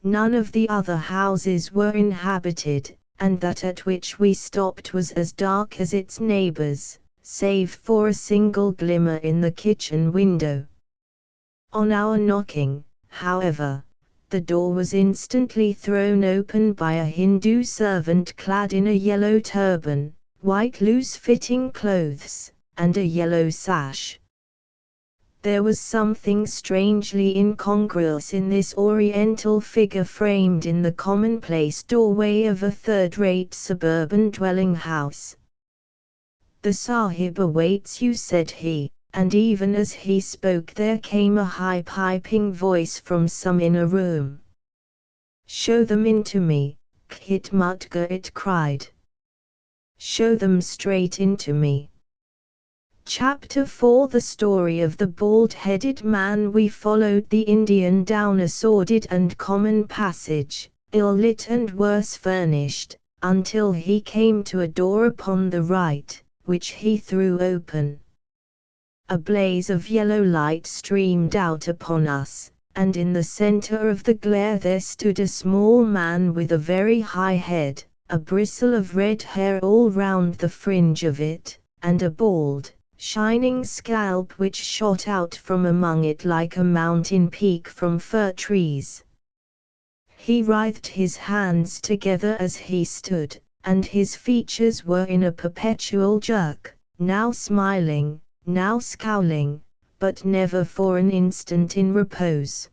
None of the other houses were inhabited, and that at which we stopped was as dark as its neighbors, save for a single glimmer in the kitchen window. On our knocking, however, the door was instantly thrown open by a Hindu servant clad in a yellow turban, white loose-fitting clothes, and a yellow sash. There was something strangely incongruous in this oriental figure framed in the commonplace doorway of a third-rate suburban dwelling house. "The Sahib awaits you," said he, and even as he spoke there came a high piping voice from some inner room. "Show them in to me, Khitmutgar," it cried. "Show them straight into me." Chapter 4. The story of the bald-headed man. We followed the Indian down a sordid and common passage, ill-lit and worse furnished, until he came to a door upon the right, which he threw open. A blaze of yellow light streamed out upon us, and in the center of the glare there stood a small man with a very high head, a bristle of red hair all round the fringe of it, and a bald, shining scalp which shot out from among it like a mountain peak from fir trees. He writhed his hands together as he stood, and his features were in a perpetual jerk, now smiling, now scowling, but never for an instant in repose.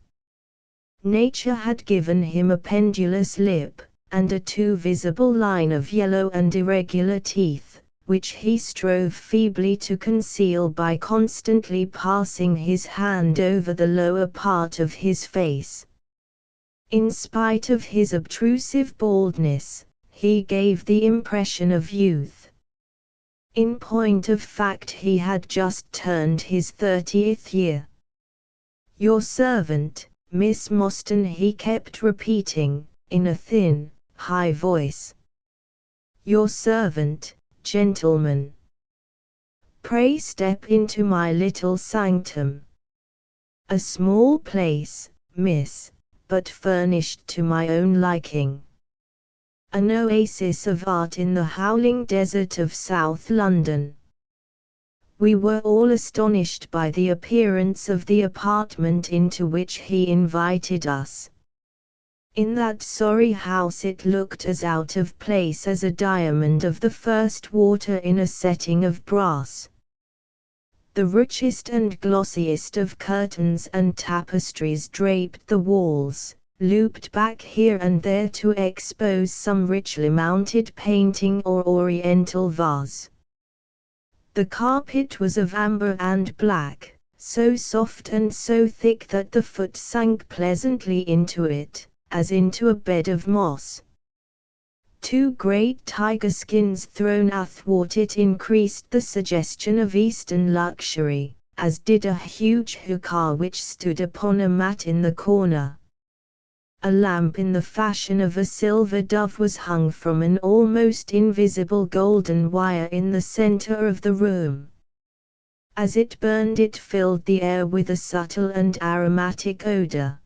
Nature had given him a pendulous lip, and a too visible line of yellow and irregular teeth, which he strove feebly to conceal by constantly passing his hand over the lower part of his face. In spite of his obtrusive baldness, he gave the impression of youth. In point of fact, he had just turned his 30th year. "Your servant, Miss Mostyn," he kept repeating, in a thin, high voice. "Your servant, gentlemen. Pray step into my little sanctum. A small place, miss, but furnished to my own liking. An oasis of art in the howling desert of South London." We were all astonished by the appearance of the apartment into which he invited us. In that sorry house it looked as out of place as a diamond of the first water in a setting of brass. The richest and glossiest of curtains and tapestries draped the walls, looped back here and there to expose some richly mounted painting or oriental vase. The carpet was of amber and black, so soft and so thick that the foot sank pleasantly into it, as into a bed of moss. Two great tiger skins thrown athwart it increased the suggestion of Eastern luxury, as did a huge hookah which stood upon a mat in the corner. a lamp in the fashion of a silver dove was hung from an almost invisible golden wire in the center of the room. As it burned, it filled the air with a subtle and aromatic odor.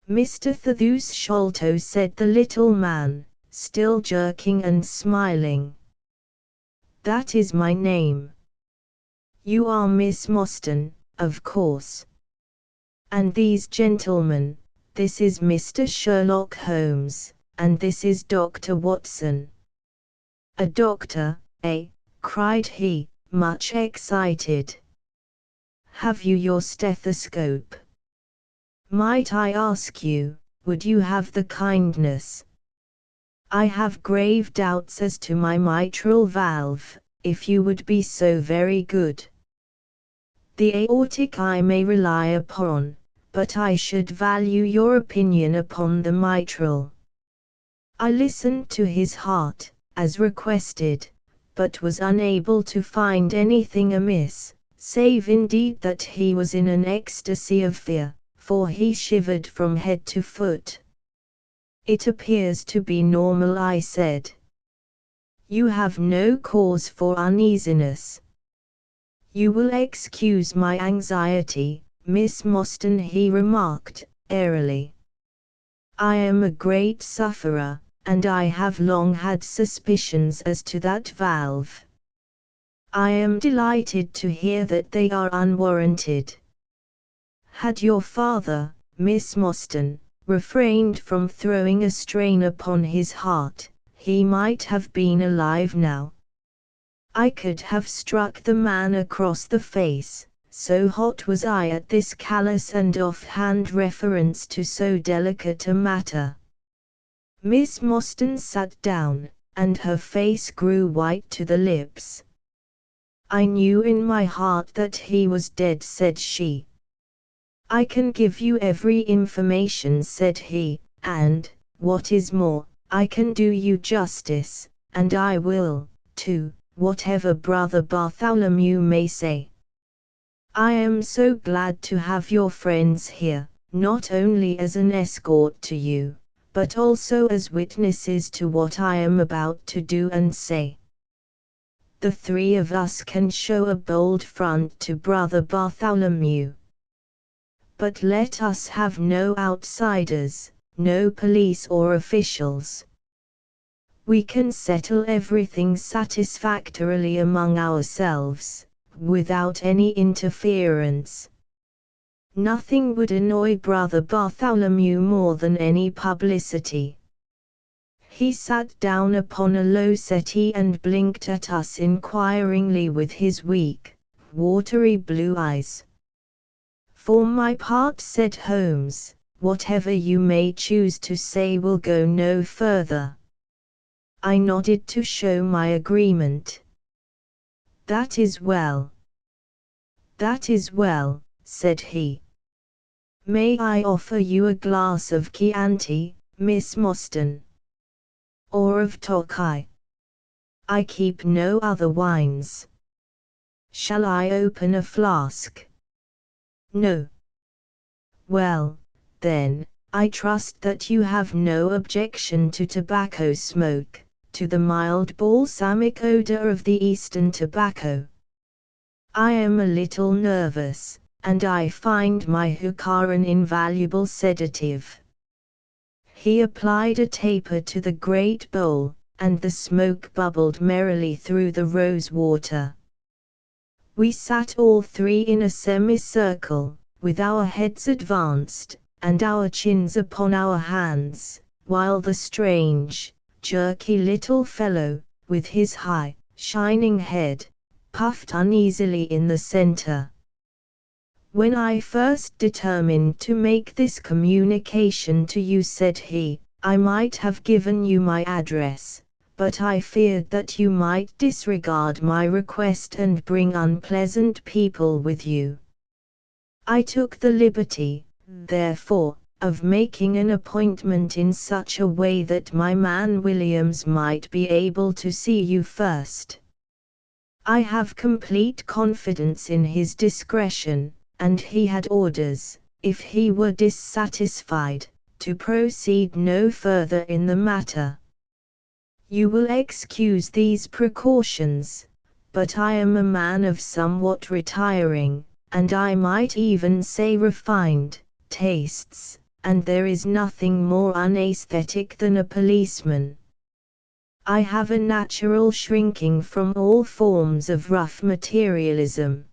"Mr. Thaddeus Sholto," said the little man, still jerking and smiling. "That is my name. You are Miss Mostyn, of course. And these gentlemen, this is Mr. Sherlock Holmes, and this is Dr. Watson." "A doctor, eh?" cried he, much excited. "Have you your stethoscope? Might I ask you, would you have the kindness? I have grave doubts as to my mitral valve, if you would be so very good. The aortic I may rely upon, but I should value your opinion upon the mitral." I listened to his heart, as requested, but was unable to find anything amiss, save indeed that he was in an ecstasy of fear, for he shivered from head to foot. "It appears to be normal," I said. "You have no cause for uneasiness." "You will excuse my anxiety, Miss Mostyn," he remarked, airily. "I am a great sufferer, and I have long had suspicions as to that valve. I am delighted to hear that they are unwarranted. Had your father, Miss Mostyn, refrained from throwing a strain upon his heart, he might have been alive now. I could have struck the man across the face, so hot was I at this callous and off-hand reference to so delicate a matter." Miss Mostyn sat down, and her face grew white to the lips. "I knew in my heart that he was dead," said she. "I can give you every information," said he, "and, what is more, I can do you justice, and I will, too, whatever Brother Bartholomew may say. I am so glad to have your friends here, not only as an escort to you, but also as witnesses to what I am about to do and say. The three of us can show a bold front to Brother Bartholomew. But let us have no outsiders, no police or officials. We can settle everything satisfactorily among ourselves, without any interference. Nothing would annoy Brother Bartholomew more than any publicity." He sat down upon a low settee and blinked at us inquiringly with his weak, watery blue eyes. "For my part," said Holmes, "whatever you may choose to say will go no further." I nodded to show my agreement. "That is well. That is well," said he. "May I offer you a glass of Chianti, Miss Mostyn? Or of Tokay? I keep no other wines. Shall I open a flask?" "No." "Well, then, I trust that you have no objection to tobacco smoke, to the mild balsamic odor of the Eastern tobacco. I am a little nervous, and I find my hookah an invaluable sedative." He applied a taper to the great bowl, and the smoke bubbled merrily through the rose water. We sat all three in a semicircle, with our heads advanced, and our chins upon our hands, while the strange, jerky little fellow, with his high, shining head, puffed uneasily in the center. "When I first determined to make this communication to you," said he, "I might have given you my address, but I feared that you might disregard my request and bring unpleasant people with you. I took the liberty, therefore, of making an appointment in such a way that my man Williams might be able to see you first. I have complete confidence in his discretion, and he had orders, if he were dissatisfied, to proceed no further in the matter. You will excuse these precautions, but I am a man of somewhat retiring, and I might even say refined, tastes, and there is nothing more unaesthetic than a policeman. I have a natural shrinking from all forms of rough materialism.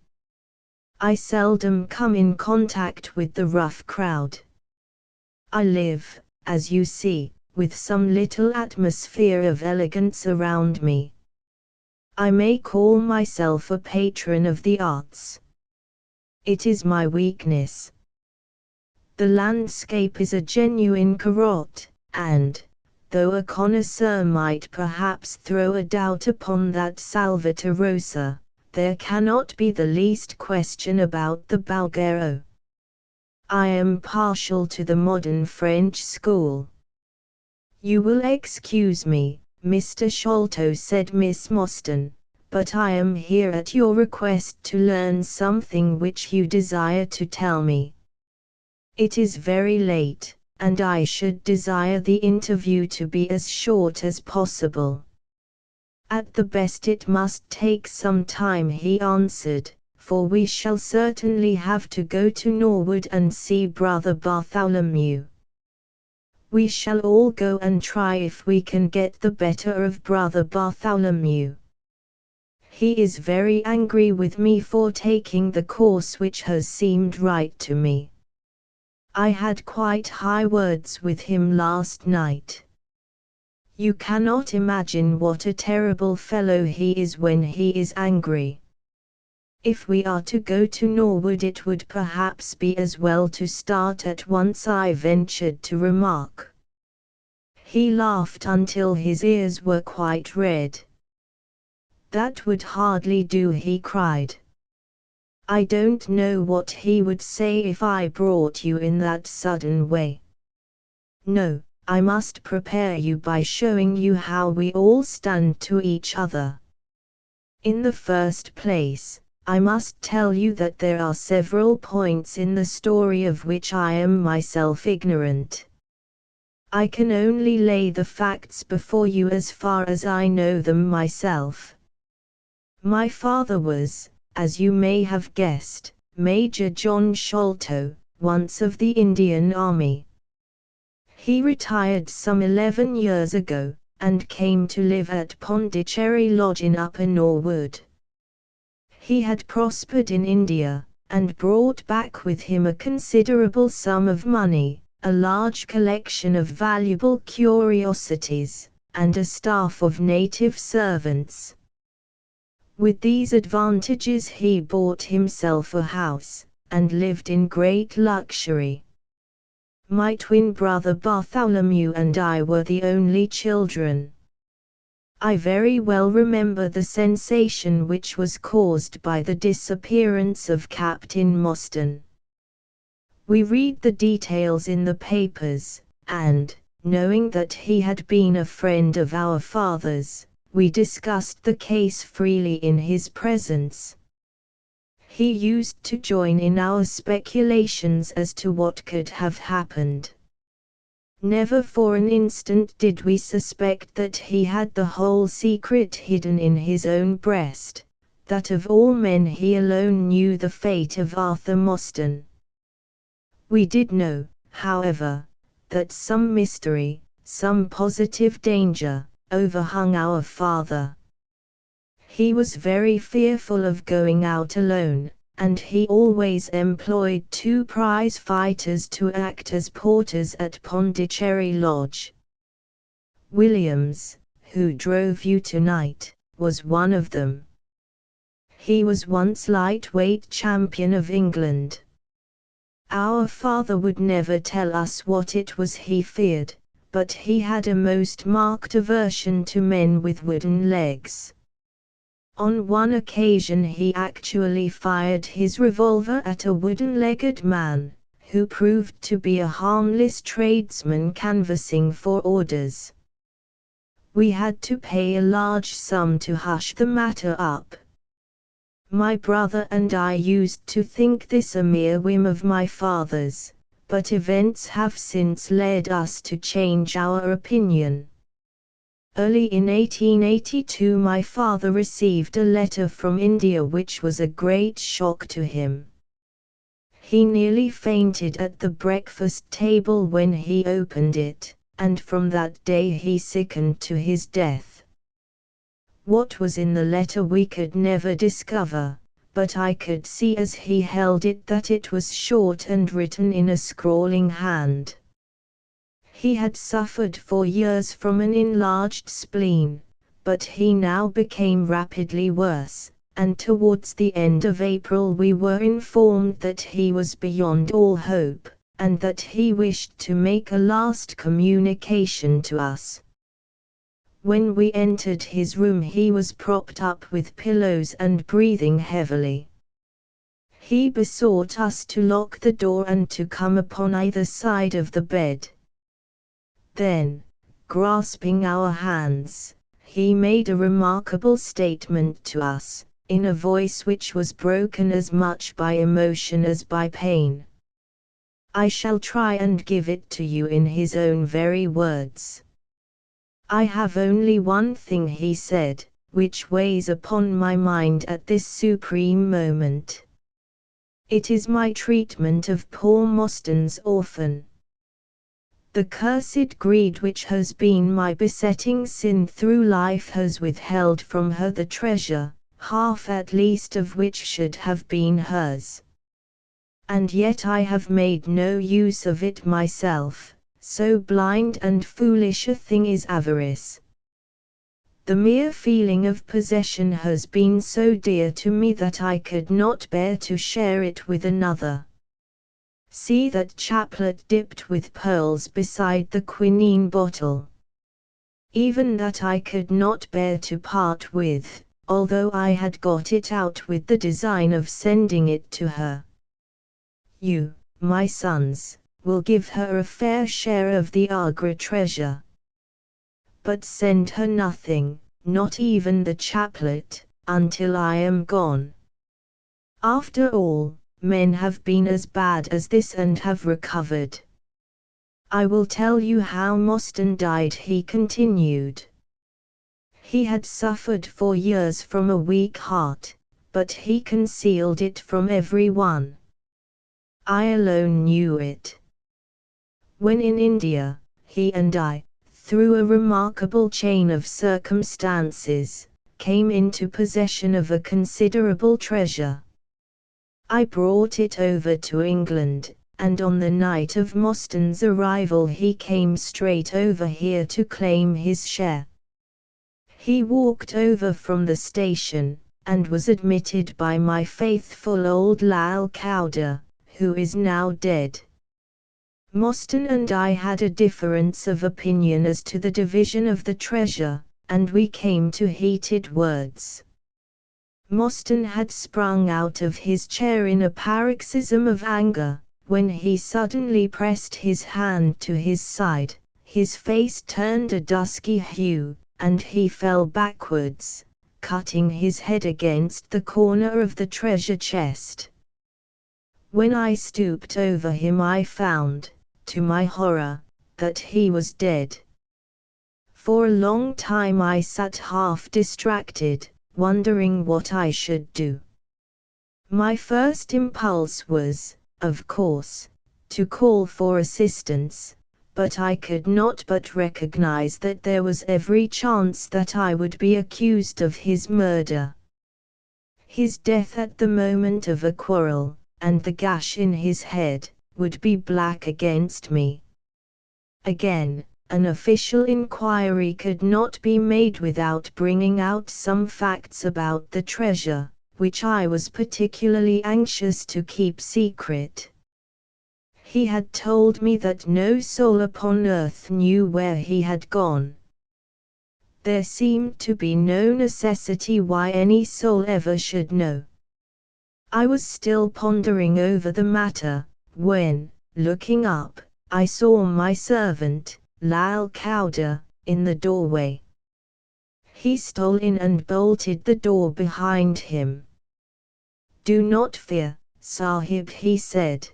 I seldom come in contact with the rough crowd. I live, as you see, with some little atmosphere of elegance around me. I may call myself a patron of the arts. It is my weakness. The landscape is a genuine carotte, and, though a connoisseur might perhaps throw a doubt upon that Salvator Rosa, there cannot be the least question about the Bulgaro. I am partial to the modern French school. You will excuse me, Mr. Sholto, said Miss Mostyn, but I am here at your request to learn something which you desire to tell me. It is very late, and I should desire the interview to be as short as possible. At the best it must take some time, he answered, for we shall certainly have to go to Norwood and see Brother Bartholomew. We shall all go and try if we can get the better of Brother Bartholomew. He is very angry with me for taking the course which has seemed right to me. I had quite high words with him last night. You cannot imagine what a terrible fellow he is when he is angry. If we are to go to Norwood, it would perhaps be as well to start at once, I ventured to remark. He laughed until his ears were quite red. That would hardly do, he cried. I don't know what he would say if I brought you in that sudden way. No, I must prepare you by showing you how we all stand to each other. In the first place, I must tell you that there are several points in the story of which I am myself ignorant. I can only lay the facts before you as far as I know them myself. My father was, as you may have guessed, Major John Sholto, once of the Indian Army. He retired some 11 years ago, and came to live at Pondicherry Lodge in Upper Norwood. He had prospered in India, and brought back with him a considerable sum of money, a large collection of valuable curiosities, and a staff of native servants. With these advantages he bought himself a house, and lived in great luxury. My twin brother Bartholomew and I were the only children. I very well remember the sensation which was caused by the disappearance of Captain Mostyn. We read the details in the papers, and, knowing that he had been a friend of our father's, we discussed the case freely in his presence. He used to join in our speculations as to what could have happened. Never for an instant did we suspect that he had the whole secret hidden in his own breast, that of all men he alone knew the fate of Arthur Mostyn. We did know, however, that some mystery, some positive danger, overhung our father. He was very fearful of going out alone, and he always employed 2 prize fighters to act as porters at Pondicherry Lodge. Williams, who drove you tonight, was one of them. He was once lightweight champion of England. Our father would never tell us what it was he feared, but he had a most marked aversion to men with wooden legs. On one occasion he actually fired his revolver at a wooden-legged man, who proved to be a harmless tradesman canvassing for orders. We had to pay a large sum to hush the matter up. My brother and I used to think this a mere whim of my father's, but events have since led us to change our opinion. Early in 1882 my father received a letter from India which was a great shock to him. He nearly fainted at the breakfast table when he opened it, and from that day he sickened to his death. What was in the letter we could never discover, but I could see as he held it that it was short and written in a scrawling hand. He had suffered for years from an enlarged spleen, but he now became rapidly worse, and towards the end of April we were informed that he was beyond all hope, and that he wished to make a last communication to us. When we entered his room he was propped up with pillows and breathing heavily. He besought us to lock the door and to come upon either side of the bed. Then, grasping our hands, he made a remarkable statement to us, in a voice which was broken as much by emotion as by pain. I shall try and give it to you in his own very words. I have only one thing, he said, which weighs upon my mind at this supreme moment. It is my treatment of poor Mostyn's orphan. The cursed greed which has been my besetting sin through life has withheld from her the treasure, half at least of which should have been hers. And yet I have made no use of it myself, so blind and foolish a thing is avarice. The mere feeling of possession has been so dear to me that I could not bear to share it with another. See that chaplet dipped with pearls beside the quinine bottle. Even that I could not bear to part with, although I had got it out with the design of sending it to her. You, my sons, will give her a fair share of the Agra treasure. But send her nothing, not even the chaplet, until I am gone. After all, men have been as bad as this and have recovered. I will tell you how Mostyn died, he continued. He had suffered for years from a weak heart, but he concealed it from everyone. I alone knew it. When in India, he and I, through a remarkable chain of circumstances, came into possession of a considerable treasure. I brought it over to England, and on the night of Mostyn's arrival he came straight over here to claim his share. He walked over from the station, and was admitted by my faithful old Lal Chowder, who is now dead. Mostyn and I had a difference of opinion as to the division of the treasure, and we came to heated words. Mostyn had sprung out of his chair in a paroxysm of anger, when he suddenly pressed his hand to his side, his face turned a dusky hue, and he fell backwards, cutting his head against the corner of the treasure chest. When I stooped over him I found, to my horror, that he was dead. For a long time I sat half distracted, wondering what I should do. My first impulse was, of course, to call for assistance, but I could not but recognize that there was every chance that I would be accused of his murder. His death at the moment of a quarrel, and the gash in his head, would be black against me. Again, an official inquiry could not be made without bringing out some facts about the treasure, which I was particularly anxious to keep secret. He had told me that no soul upon earth knew where he had gone. There seemed to be no necessity why any soul ever should know. I was still pondering over the matter, when, looking up, I saw my servant, Lal Chowder, in the doorway. He stole in and bolted the door behind him. "Do not fear, Sahib," he said.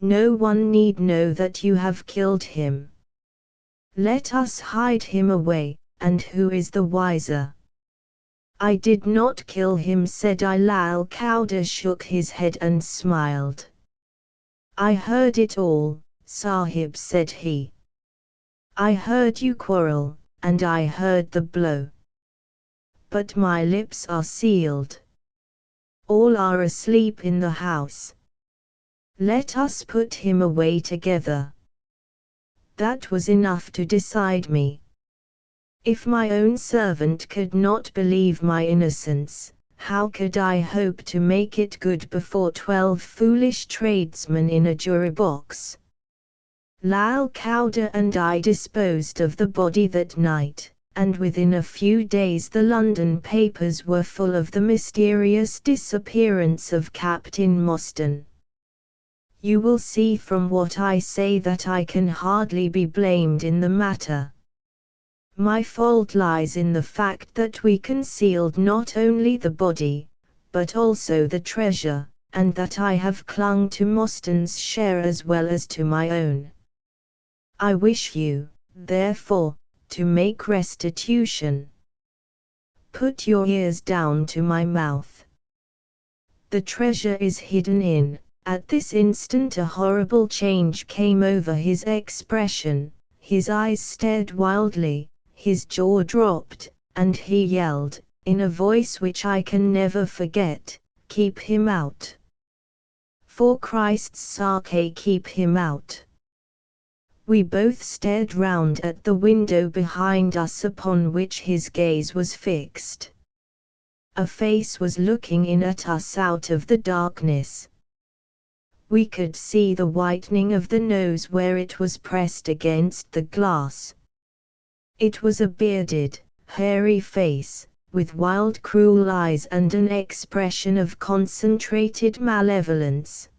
No one need know that you have killed him. Let us hide him away, and who is the wiser? I did not kill him, said I. Lal Kauda shook his head and smiled. I heard it all, Sahib, said he. I heard you quarrel, and I heard the blow. But my lips are sealed. All are asleep in the house. Let us put him away together. That was enough to decide me. If my own servant could not believe my innocence, how could I hope to make it good before 12 foolish tradesmen in a jury box? Lal Kauda and I disposed of the body that night, and within a few days the London papers were full of the mysterious disappearance of Captain Mostyn. You will see from what I say that I can hardly be blamed in the matter. My fault lies in the fact that we concealed not only the body, but also the treasure, and that I have clung to Mostyn's share as well as to my own. I wish you, therefore, to make restitution. Put your ears down to my mouth. The treasure is hidden in. At this instant a horrible change came over his expression, his eyes stared wildly, his jaw dropped, and he yelled, in a voice which I can never forget, "Keep him out! For Christ's sake, keep him out!" We both stared round at the window behind us upon which his gaze was fixed. A face was looking in at us out of the darkness. We could see the whitening of the nose where it was pressed against the glass. It was a bearded, hairy face, with wild cruel eyes and an expression of concentrated malevolence.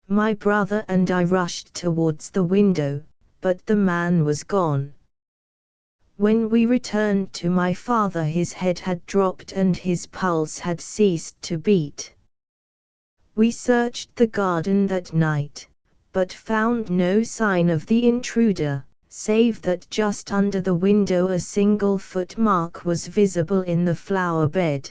My brother and I rushed towards the window, but the man was gone. When we returned to my father, his head had dropped and his pulse had ceased to beat. We searched the garden that night, but found no sign of the intruder, save that just under the window a single footmark was visible in the flower bed.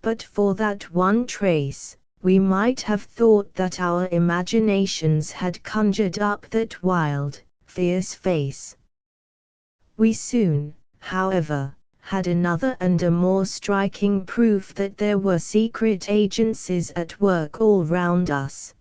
But for that one trace, we might have thought that our imaginations had conjured up that wild, fierce face. We soon, however, had another and a more striking proof that there were secret agencies at work all round us.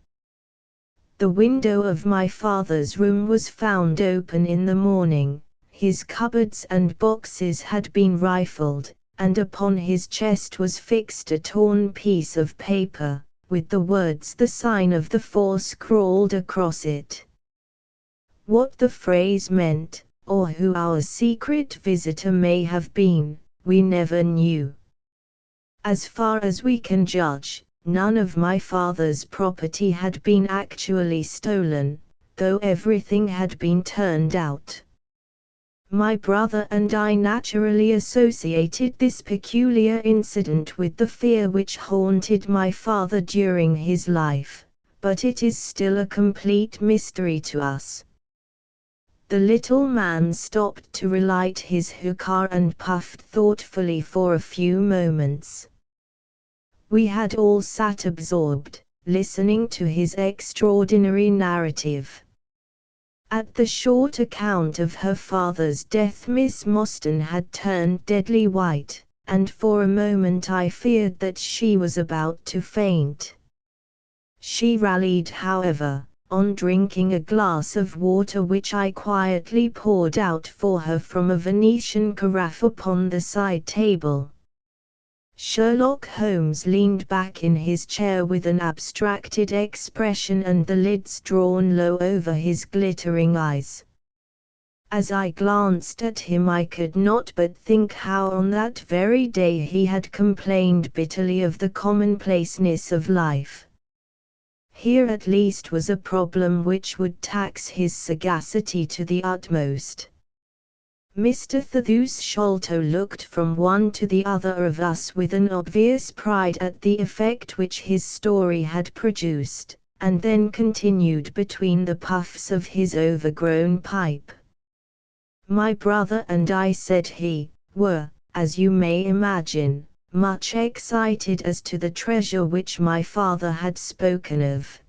The window of my father's room was found open in the morning, his cupboards and boxes had been rifled, and upon his chest was fixed a torn piece of paper, with the words "The Sign of the Four" scrawled across it. What the phrase meant, or who our secret visitor may have been, we never knew. As far as we can judge, none of my father's property had been actually stolen, though everything had been turned out. My brother and I naturally associated this peculiar incident with the fear which haunted my father during his life, but it is still a complete mystery to us. The little man stopped to relight his hookah and puffed thoughtfully for a few moments. We had all sat absorbed, listening to his extraordinary narrative. At the short account of her father's death, Miss Mostyn had turned deadly white, and for a moment I feared that she was about to faint. She rallied, however, on drinking a glass of water which I quietly poured out for her from a Venetian carafe upon the side table. Sherlock Holmes leaned back in his chair with an abstracted expression and the lids drawn low over his glittering eyes. As I glanced at him I could not but think how on that very day he had complained bitterly of the commonplaceness of life. Here at least was a problem which would tax his sagacity to the utmost. Mr. Thaddeus Sholto looked from one to the other of us with an obvious pride at the effect which his story had produced, and then continued between the puffs of his overgrown pipe. My brother and I, said he, were, as you may imagine, much excited as to the treasure which my father had spoken of.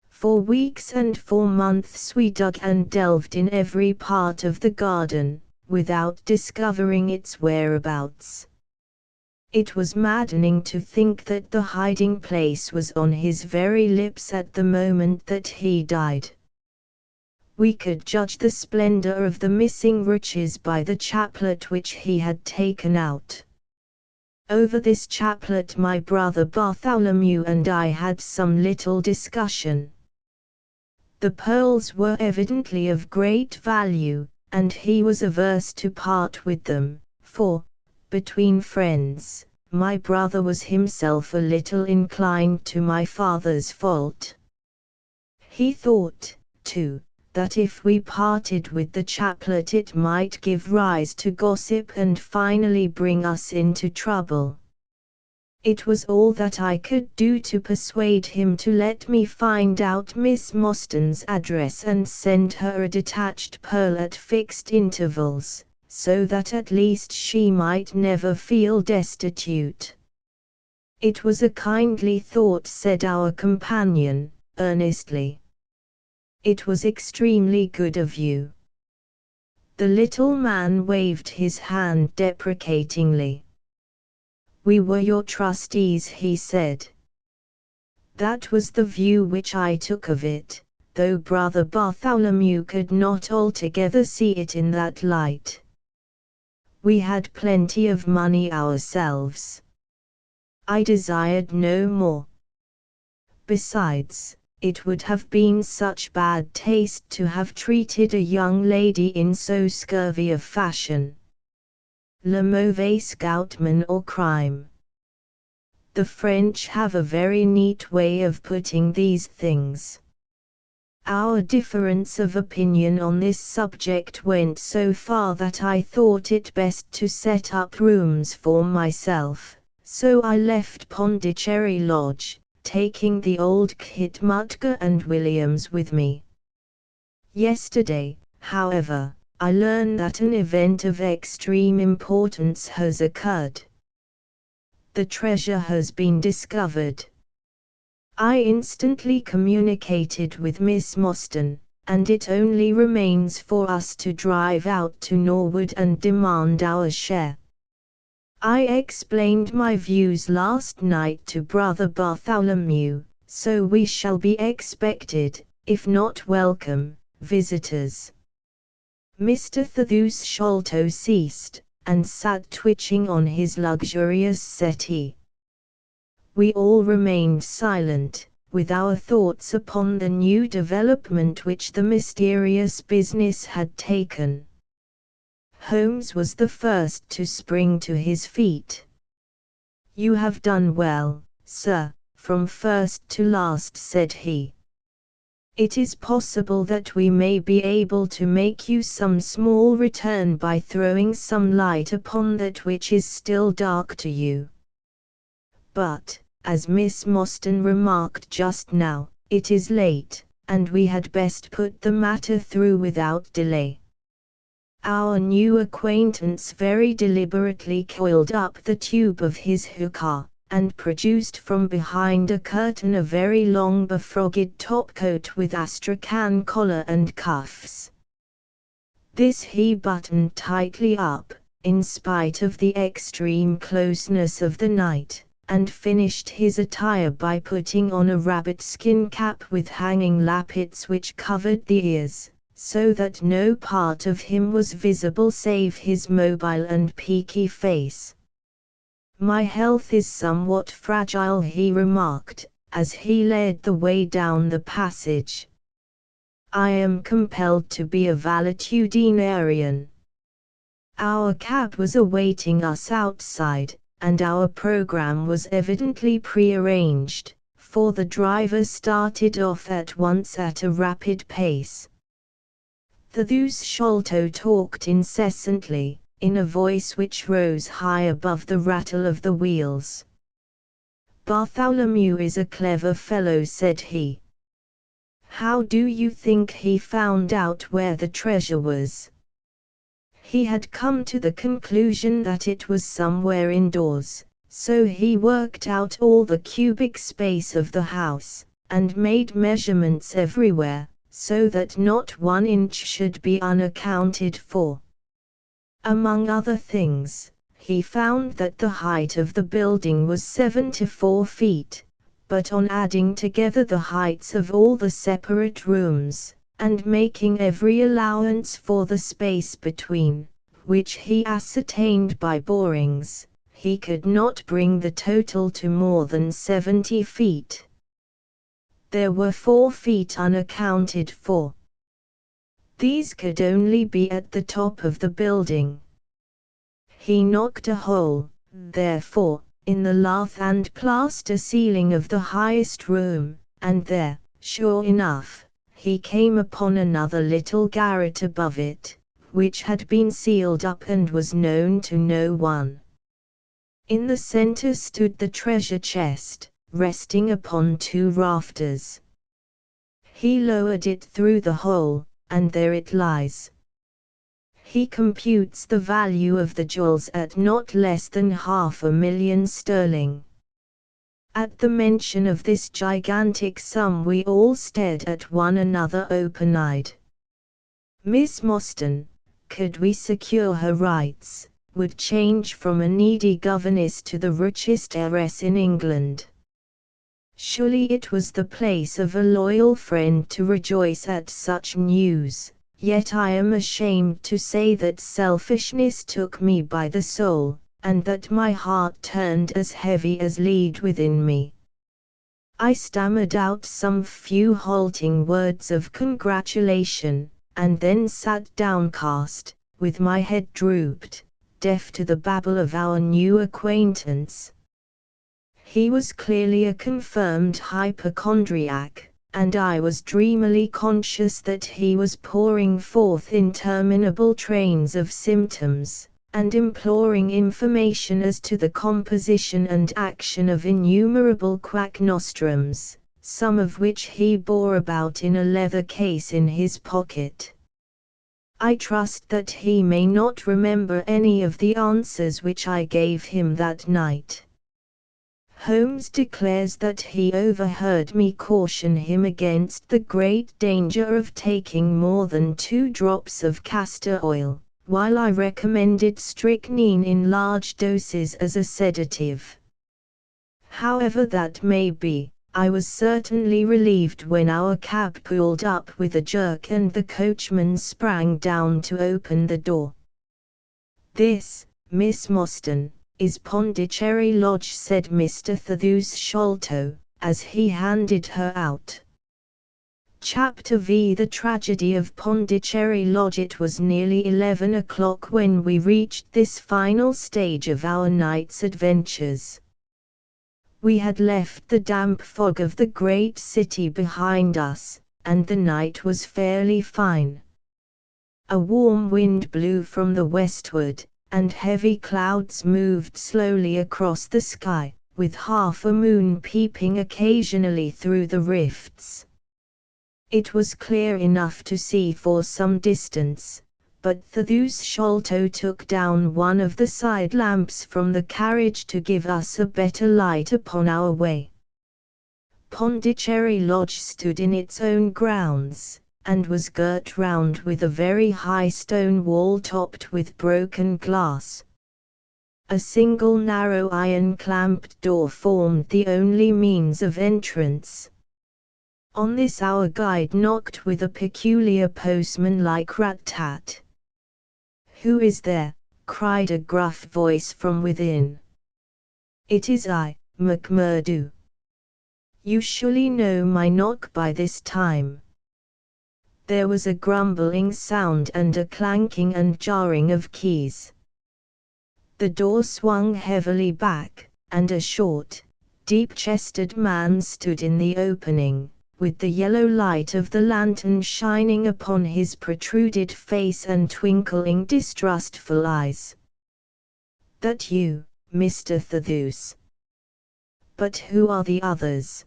For weeks and for months we dug and delved in every part of the garden, without discovering its whereabouts. It was maddening to think that the hiding place was on his very lips at the moment that he died. We could judge the splendor of the missing riches by the chaplet which he had taken out. Over this chaplet my brother Bartholomew and I had some little discussion. The pearls were evidently of great value, and he was averse to part with them, for, between friends, my brother was himself a little inclined to my father's fault. He thought, too, that if we parted with the chaplet it might give rise to gossip and finally bring us into trouble. It was all that I could do to persuade him to let me find out Miss Mostyn's address and send her a detached pearl at fixed intervals, so that at least she might never feel destitute. It was a kindly thought, said our companion, earnestly. It was extremely good of you. The little man waved his hand deprecatingly. We were your trustees, he said. That was the view which I took of it, though Brother Bartholomew could not altogether see it in that light. We had plenty of money ourselves. I desired no more. Besides, it would have been such bad taste to have treated a young lady in so scurvy a fashion. Le mauvais scoutman or crime. The French have a very neat way of putting these things. Our difference of opinion on this subject went so far that I thought it best to set up rooms for myself, so I left Pondicherry Lodge, taking the old Kit Mutger and Williams with me. Yesterday, however, I learn that an event of extreme importance has occurred. The treasure has been discovered. I instantly communicated with Miss Mostyn, and it only remains for us to drive out to Norwood and demand our share. I explained my views last night to Brother Bartholomew, so we shall be expected, if not welcome, visitors. Mr. Thaddeus Sholto ceased, and sat twitching on his luxurious settee. We all remained silent, with our thoughts upon the new development which the mysterious business had taken. Holmes was the first to spring to his feet. You have done well, sir, from first to last, said he. It is possible that we may be able to make you some small return by throwing some light upon that which is still dark to you. But, as Miss Mostyn remarked just now, it is late, and we had best put the matter through without delay. Our new acquaintance very deliberately coiled up the tube of his hookah, and produced from behind a curtain a very long befrogged topcoat with astrakhan collar and cuffs. This he buttoned tightly up, in spite of the extreme closeness of the night, and finished his attire by putting on a rabbit-skin cap with hanging lappets which covered the ears, so that no part of him was visible save his mobile and peaky face. My health is somewhat fragile, he remarked, as he led the way down the passage. I am compelled to be a valetudinarian. Our cab was awaiting us outside, and our program was evidently prearranged, for the driver started off at once at a rapid pace. Thaddeus Sholto talked incessantly, in a voice which rose high above the rattle of the wheels. "Bartholomew is a clever fellow," said he. "How do you think he found out where the treasure was?" He had come to the conclusion that it was somewhere indoors, so he worked out all the cubic space of the house, and made measurements everywhere, so that not 1 inch should be unaccounted for. Among other things, he found that the height of the building was 74 feet, but on adding together the heights of all the separate rooms, and making every allowance for the space between, which he ascertained by borings, he could not bring the total to more than 70 feet. There were 4 feet unaccounted for. These could only be at the top of the building. He knocked a hole, therefore, in the lath and plaster ceiling of the highest room, and there, sure enough, he came upon another little garret above it, which had been sealed up and was known to no one. In the center stood the treasure chest, resting upon 2 rafters. He lowered it through the hole, and there it lies. He computes the value of the jewels at not less than £500,000 sterling. At the mention of this gigantic sum we all stared at one another open-eyed. Miss Mostyn, could we secure her rights, would change from a needy governess to the richest heiress in England. Surely it was the place of a loyal friend to rejoice at such news, yet I am ashamed to say that selfishness took me by the soul, and that my heart turned as heavy as lead within me. I stammered out some few halting words of congratulation, and then sat downcast, with my head drooped, deaf to the babble of our new acquaintance. He was clearly a confirmed hypochondriac, and I was dreamily conscious that he was pouring forth interminable trains of symptoms, and imploring information as to the composition and action of innumerable quack nostrums, some of which he bore about in a leather case in his pocket. I trust that he may not remember any of the answers which I gave him that night. Holmes declares that he overheard me caution him against the great danger of taking more than 2 drops of castor oil, while I recommended strychnine in large doses as a sedative. However that may be, I was certainly relieved when our cab pulled up with a jerk and the coachman sprang down to open the door. "This, Miss Mostyn, is Pondicherry Lodge," said Mr. Thaddeus Sholto, as he handed her out. Chapter V. The Tragedy of Pondicherry Lodge. It was nearly 11 o'clock when we reached this final stage of our night's adventures. We had left the damp fog of the great city behind us, and the night was fairly fine. A warm wind blew from the westward, and heavy clouds moved slowly across the sky, with half a moon peeping occasionally through the rifts. It was clear enough to see for some distance, but Thaddeus Sholto took down one of the side lamps from the carriage to give us a better light upon our way. Pondicherry Lodge stood in its own grounds, and was girt round with a very high stone wall topped with broken glass. A single narrow iron-clamped door formed the only means of entrance. On this our guide knocked with a peculiar postman-like rat-tat. "Who is there?" cried a gruff voice from within. "It is I, McMurdo. You surely know my knock by this time." There was a grumbling sound and a clanking and jarring of keys. The door swung heavily back, and a short, deep-chested man stood in the opening, with the yellow light of the lantern shining upon his protruded face and twinkling distrustful eyes. "That you, Mr. Thaddeus?" But who are the others?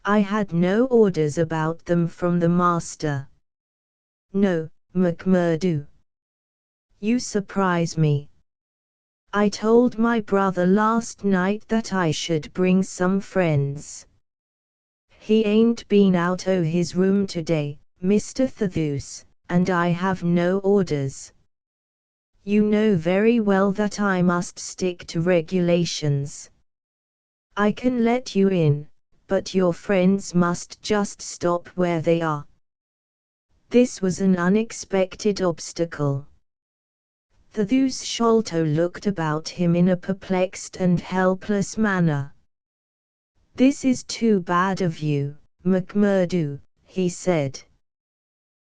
I had no orders about them from the master. No, McMurdo. You surprise me. I told my brother last night that I should bring some friends. He ain't been out o' his room today, Mr. Thaddeus, and I have no orders. You know very well that I must stick to regulations. I can let you in, but your friends must just stop where they are. This was an unexpected obstacle. Thaddeus Sholto looked about him in a perplexed and helpless manner. This is too bad of you, McMurdo, he said.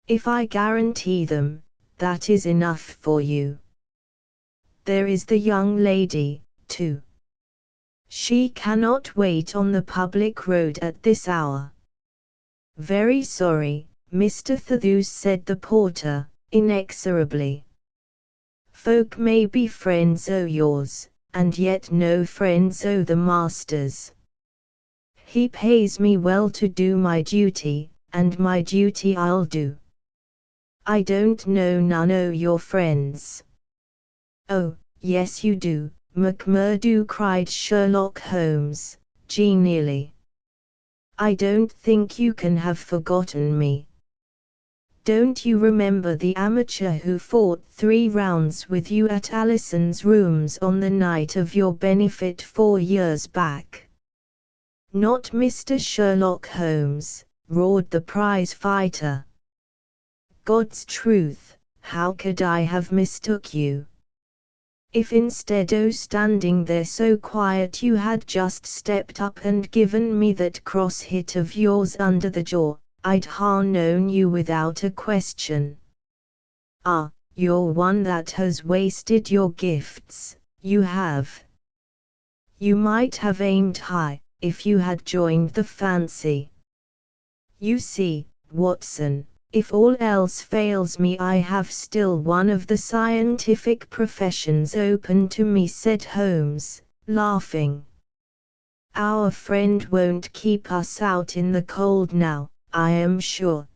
If I guarantee them, that is enough for you. There is the young lady, too. She cannot wait on the public road at this hour. Very sorry, Mr. Thaddeus, said the porter, inexorably. Folk may be friends o' yours, and yet no friends o' the master's. He pays me well to do my duty, and my duty I'll do. I don't know none o' your friends. Oh, yes you do, McMurdo, cried Sherlock Holmes, genially. I don't think you can have forgotten me. Don't you remember the amateur who fought 3 rounds with you at Allison's rooms on the night of your benefit 4 years back? Not Mr. Sherlock Holmes, roared the prize fighter. God's truth, how could I have mistook you? If instead o' standing there so quiet you had just stepped up and given me that cross hit of yours under the jaw, I'd ha' known you without a question. Ah, you're one that has wasted your gifts, you have. You might have aimed high, if you had joined the fancy. You see, Watson, if all else fails me I have still one of the scientific professions open to me, said Holmes, laughing. Our friend won't keep us out in the cold now, I am sure.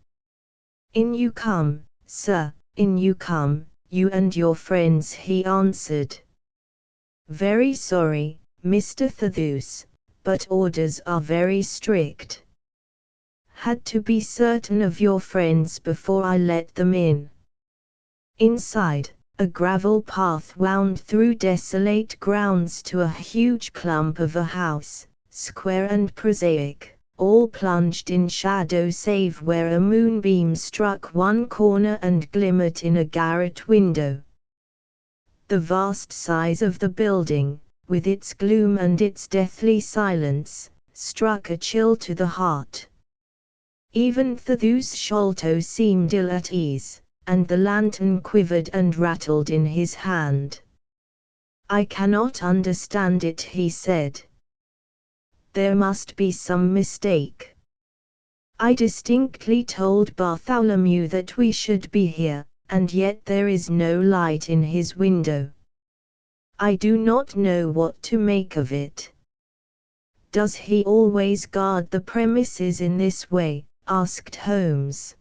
In you come, sir, in you come, you and your friends, he answered. Very sorry, Mr. Thaddeus, but orders are very strict. Had to be certain of your friends before I let them in. Inside, a gravel path wound through desolate grounds to a huge clump of a house, square and prosaic, all plunged in shadow save where a moonbeam struck one corner and glimmered in a garret window. The vast size of the building, with its gloom and its deathly silence, struck a chill to the heart. Even Thaddeus Sholto seemed ill at ease, and the lantern quivered and rattled in his hand. I cannot understand it, he said. There must be some mistake. I distinctly told Bartholomew that we should be here, and yet there is no light in his window. I do not know what to make of it. Does he always guard the premises in this way? Asked Holmes.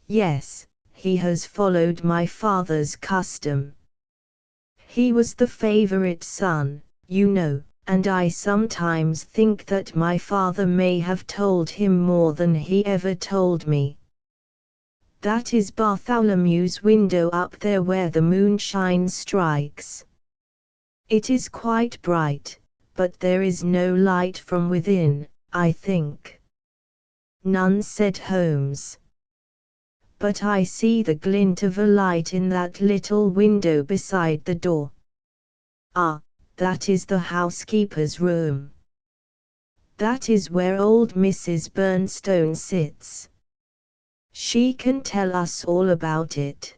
Yes, he has followed my father's custom. He was the favorite son, you know, and I sometimes think that my father may have told him more than he ever told me. That is Bartholomew's window up there where the moonshine strikes. It is quite bright, but there is no light from within, I think. None, said Holmes. But I see the glint of a light in that little window beside the door. Ah, that is the housekeeper's room. That is where old Mrs. Bernstone sits. She can tell us all about it.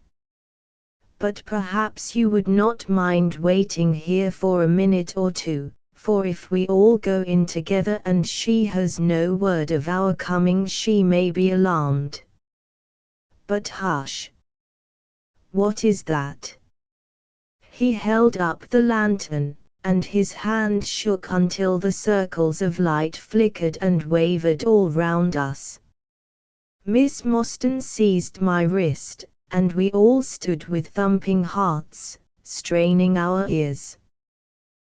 But perhaps you would not mind waiting here for a minute or two, for if we all go in together and she has no word of our coming she may be alarmed. But hush! What is that? He held up the lantern, and his hand shook until the circles of light flickered and wavered all round us. Miss Mostyn seized my wrist, and we all stood with thumping hearts, straining our ears.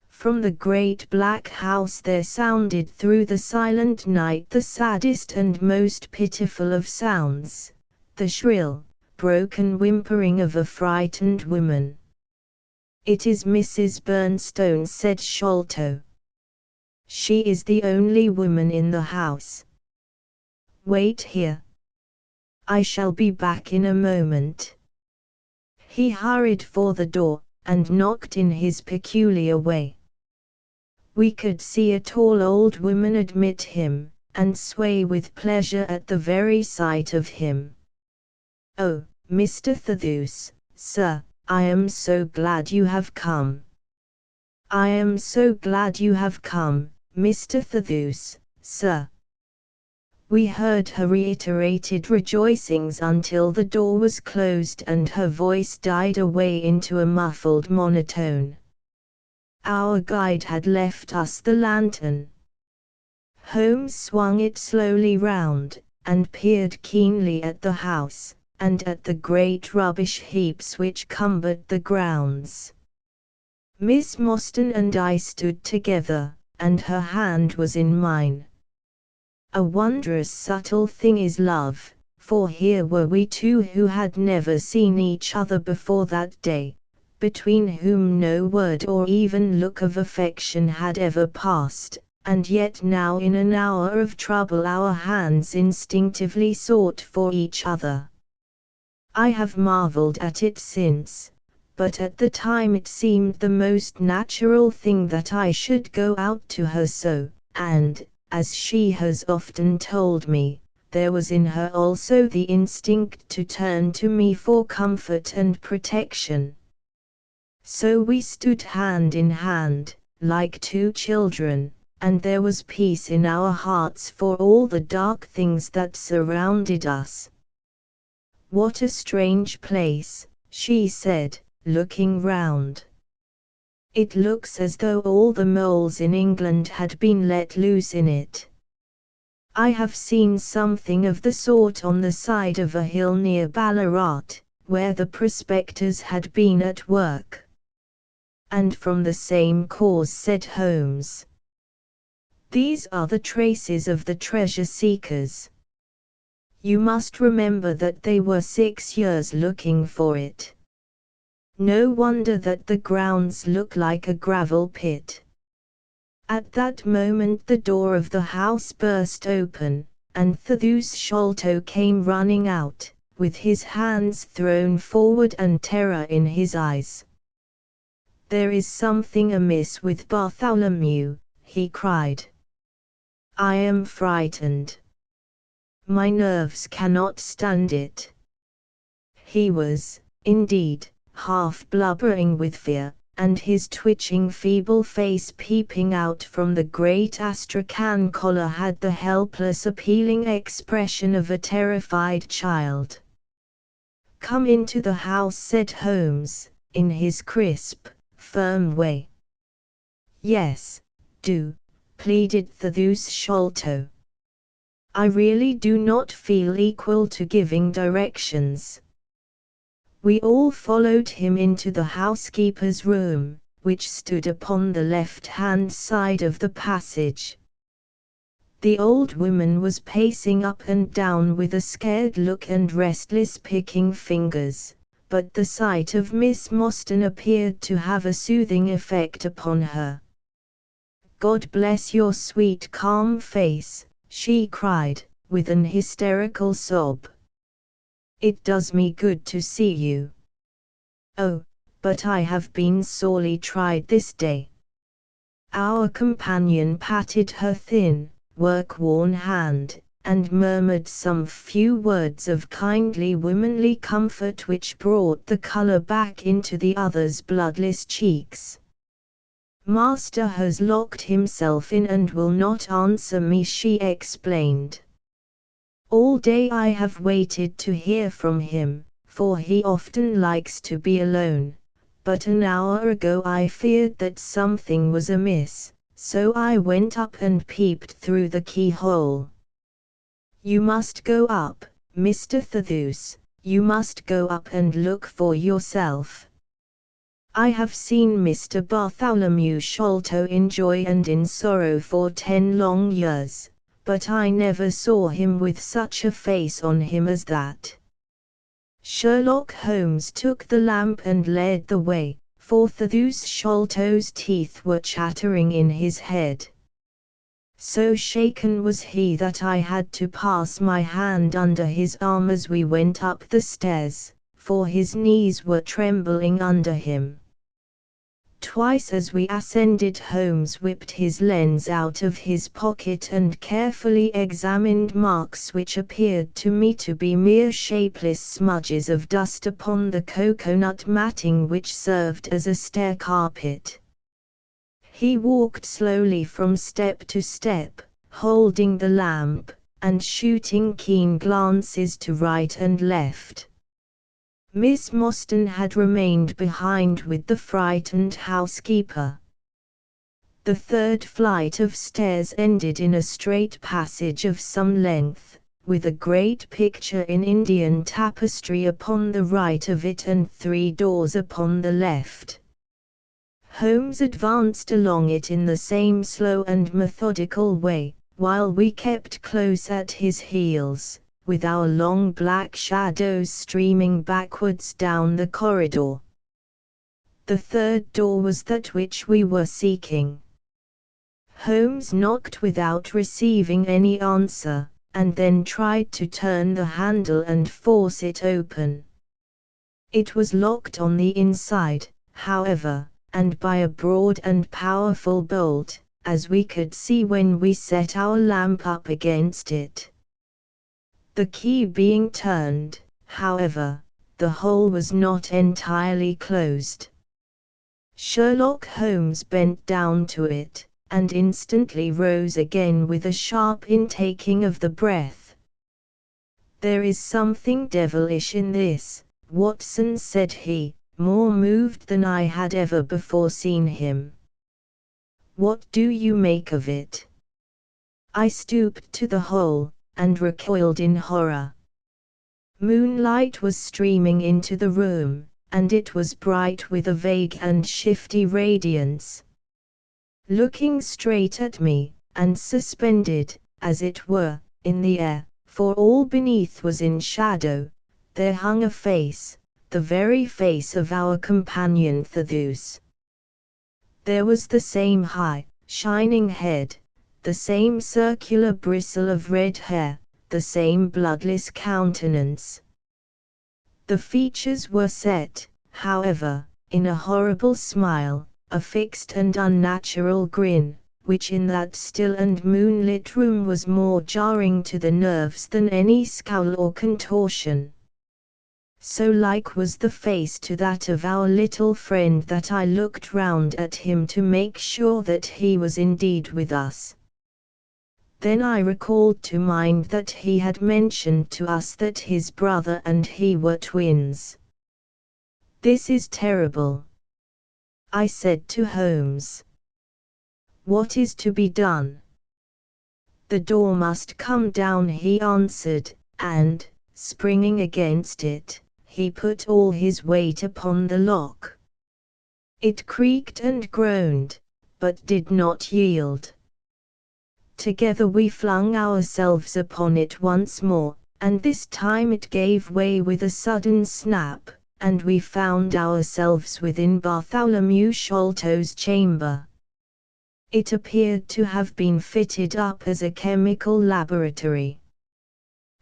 From the great black house there sounded through the silent night the saddest and most pitiful of sounds, the shrill, broken whimpering of a frightened woman. "It is Mrs. Bernstone," said Sholto. "She is the only woman in the house. Wait here. I shall be back in a moment." He hurried for the door, and knocked in his peculiar way. We could see a tall old woman admit him, and sway with pleasure at the very sight of him. "Oh, Mr. Thaddeus, sir, I am so glad you have come." "I am so glad you have come, Mr. Thaddeus, sir." We heard her reiterated rejoicings until the door was closed and her voice died away into a muffled monotone. Our guide had left us the lantern. Holmes swung it slowly round, and peered keenly at the house, and at the great rubbish heaps which cumbered the grounds. Miss Mostyn and I stood together, and her hand was in mine. A wondrous subtle thing is love, for here were we two who had never seen each other before that day, between whom no word or even look of affection had ever passed, and yet now in an hour of trouble our hands instinctively sought for each other. I have marveled at it since, but at the time it seemed the most natural thing that I should go out to her so, and, as she has often told me, there was in her also the instinct to turn to me for comfort and protection. So we stood hand in hand, like two children, and there was peace in our hearts for all the dark things that surrounded us. "What a strange place," she said, looking round. "It looks as though all the moles in England had been let loose in it. I have seen something of the sort on the side of a hill near Ballarat, where the prospectors had been at work." "And from the same cause," said Holmes. "These are the traces of the treasure seekers. You must remember that they were 6 years looking for it. No wonder that the grounds look like a gravel pit." At that moment the door of the house burst open, and Thaddeus Sholto came running out, with his hands thrown forward and terror in his eyes. "There is something amiss with Bartholomew," he cried. "I am frightened. My nerves cannot stand it." He was, indeed, half blubbering with fear, and his twitching feeble face peeping out from the great astrakhan collar had the helpless appealing expression of a terrified child. "Come into the house," said Holmes, in his crisp, firm way. "Yes, do," pleaded Thaddeus Sholto. "I really do not feel equal to giving directions." We all followed him into the housekeeper's room, which stood upon the left-hand side of the passage. The old woman was pacing up and down with a scared look and restless picking fingers, but the sight of Miss Mostyn appeared to have a soothing effect upon her. "God bless your sweet calm face," she cried, with an hysterical sob. "It does me good to see you. Oh, but I have been sorely tried this day." Our companion patted her thin, work-worn hand, and murmured some few words of kindly womanly comfort which brought the color back into the other's bloodless cheeks. "Master has locked himself in and will not answer me," she explained. "All day I have waited to hear from him, for he often likes to be alone, but an hour ago I feared that something was amiss, so I went up and peeped through the keyhole. You must go up, Mr. Thathus, you must go up and look for yourself. I have seen Mr. Bartholomew Sholto in joy and in sorrow for 10 long years, but I never saw him with such a face on him as that. Sherlock Holmes took the lamp and led the way, for Thathus Sholto's teeth were chattering in his head. So shaken was he that I had to pass my hand under his arm as we went up the stairs, for his knees were trembling under him. Twice as we ascended, Holmes whipped his lens out of his pocket and carefully examined marks which appeared to me to be mere shapeless smudges of dust upon the coconut matting which served as a stair carpet. He walked slowly from step to step, holding the lamp, and shooting keen glances to right and left. Miss Mostyn had remained behind with the frightened housekeeper. The third flight of stairs ended in a straight passage of some length, with a great picture in Indian tapestry upon the right of it and 3 doors upon the left. Holmes advanced along it in the same slow and methodical way, while we kept close at his heels, with our long black shadows streaming backwards down the corridor. The third door was that which we were seeking. Holmes knocked without receiving any answer, and then tried to turn the handle and force it open. It was locked on the inside, however, and by a broad and powerful bolt, as we could see when we set our lamp up against it. The key being turned, however, the hole was not entirely closed. Sherlock Holmes bent down to it, and instantly rose again with a sharp intaking of the breath. "There is something devilish in this, Watson," said he, more moved than I had ever before seen him. "What do you make of it?" I stooped to the hole, and recoiled in horror. Moonlight was streaming into the room, and it was bright with a vague and shifty radiance. Looking straight at me, and suspended, as it were, in the air, for all beneath was in shadow, there hung a face, the very face of our companion Thathus. There was the same high, shining head, the same circular bristle of red hair, the same bloodless countenance. The features were set, however, in a horrible smile, a fixed and unnatural grin, which in that still and moonlit room was more jarring to the nerves than any scowl or contortion. So like was the face to that of our little friend that I looked round at him to make sure that he was indeed with us. Then I recalled to mind that he had mentioned to us that his brother and he were twins. "This is terrible," I said to Holmes. "What is to be done?" "The door must come down," he answered, and, springing against it, he put all his weight upon the lock. It creaked and groaned, but did not yield. Together we flung ourselves upon it once more, and this time it gave way with a sudden snap, and we found ourselves within Bartholomew Sholto's chamber. It appeared to have been fitted up as a chemical laboratory.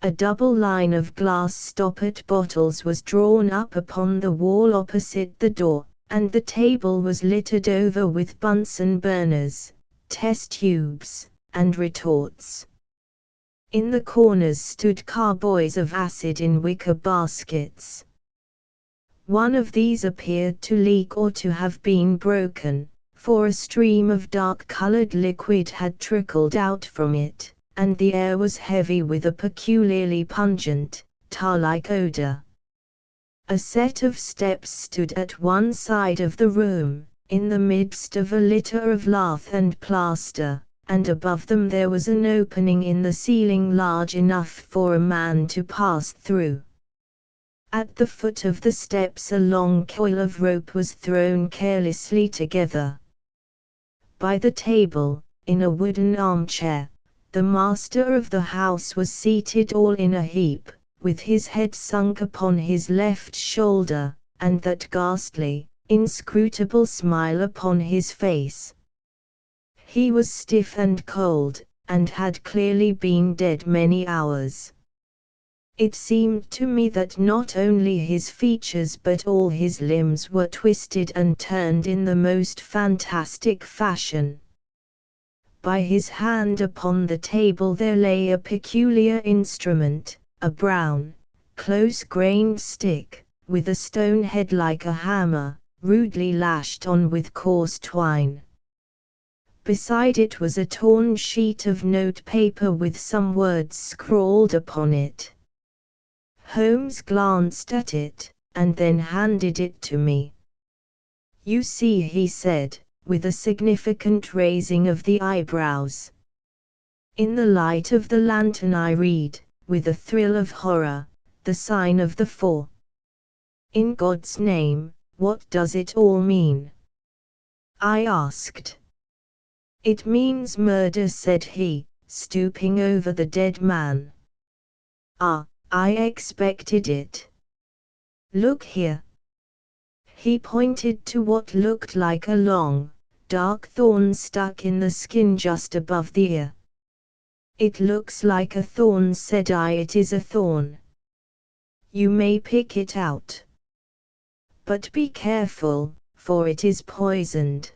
A double line of glass stoppered bottles was drawn up upon the wall opposite the door, and the table was littered over with Bunsen burners, test tubes, and retorts. In the corners stood carboys of acid in wicker baskets. One of these appeared to leak or to have been broken, for a stream of dark-colored liquid had trickled out from it, and the air was heavy with a peculiarly pungent, tar-like odor. A set of steps stood at one side of the room, in the midst of a litter of lath and plaster, and above them there was an opening in the ceiling large enough for a man to pass through. At the foot of the steps a long coil of rope was thrown carelessly together. By the table, in a wooden armchair, the master of the house was seated all in a heap, with his head sunk upon his left shoulder, and that ghastly, inscrutable smile upon his face. He was stiff and cold, and had clearly been dead many hours. It seemed to me that not only his features but all his limbs were twisted and turned in the most fantastic fashion. By his hand upon the table there lay a peculiar instrument, a brown, close-grained stick, with a stone head like a hammer, rudely lashed on with coarse twine. Beside it was a torn sheet of note-paper with some words scrawled upon it. Holmes glanced at it, and then handed it to me. "You see," he said, with a significant raising of the eyebrows. "In the light of the lantern I read, with a thrill of horror, the sign of the 4. In God's name, what does it all mean?" I asked. "It means murder," said he, stooping over the dead man. "Ah, I expected it. Look here." He pointed to what looked like a long, dark thorn stuck in the skin just above the ear. "It looks like a thorn," said I. "It is a thorn. You may pick it out. But be careful, for it is poisoned."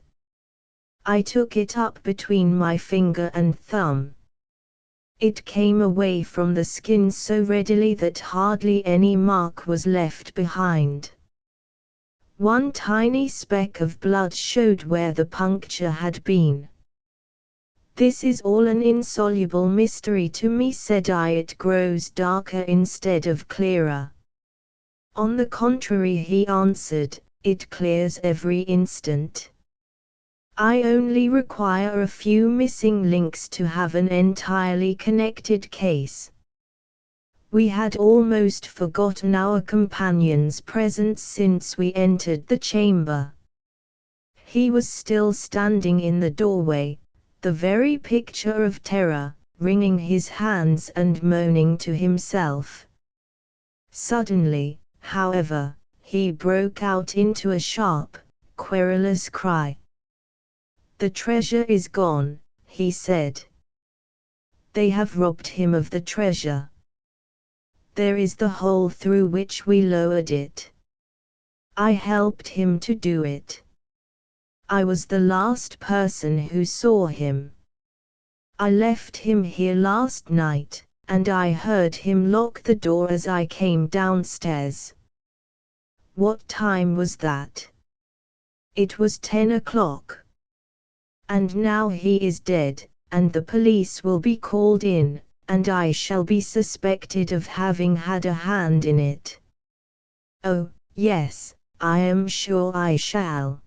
I took it up between my finger and thumb. It came away from the skin so readily that hardly any mark was left behind. One tiny speck of blood showed where the puncture had been. "This is all an insoluble mystery to me," said I. "It grows darker instead of clearer." "On the contrary," he answered, "it clears every instant. I only require a few missing links to have an entirely connected case." We had almost forgotten our companion's presence since we entered the chamber. He was still standing in the doorway, the very picture of terror, wringing his hands and moaning to himself. Suddenly, however, he broke out into a sharp, querulous cry. "The treasure is gone," he said. "They have robbed him of the treasure. There is the hole through which we lowered it. I helped him to do it. I was the last person who saw him. I left him here last night, and I heard him lock the door as I came downstairs." "What time was that?" "It was 10 o'clock. And now he is dead, and the police will be called in, and I shall be suspected of having had a hand in it." "Oh, yes, I am sure I shall."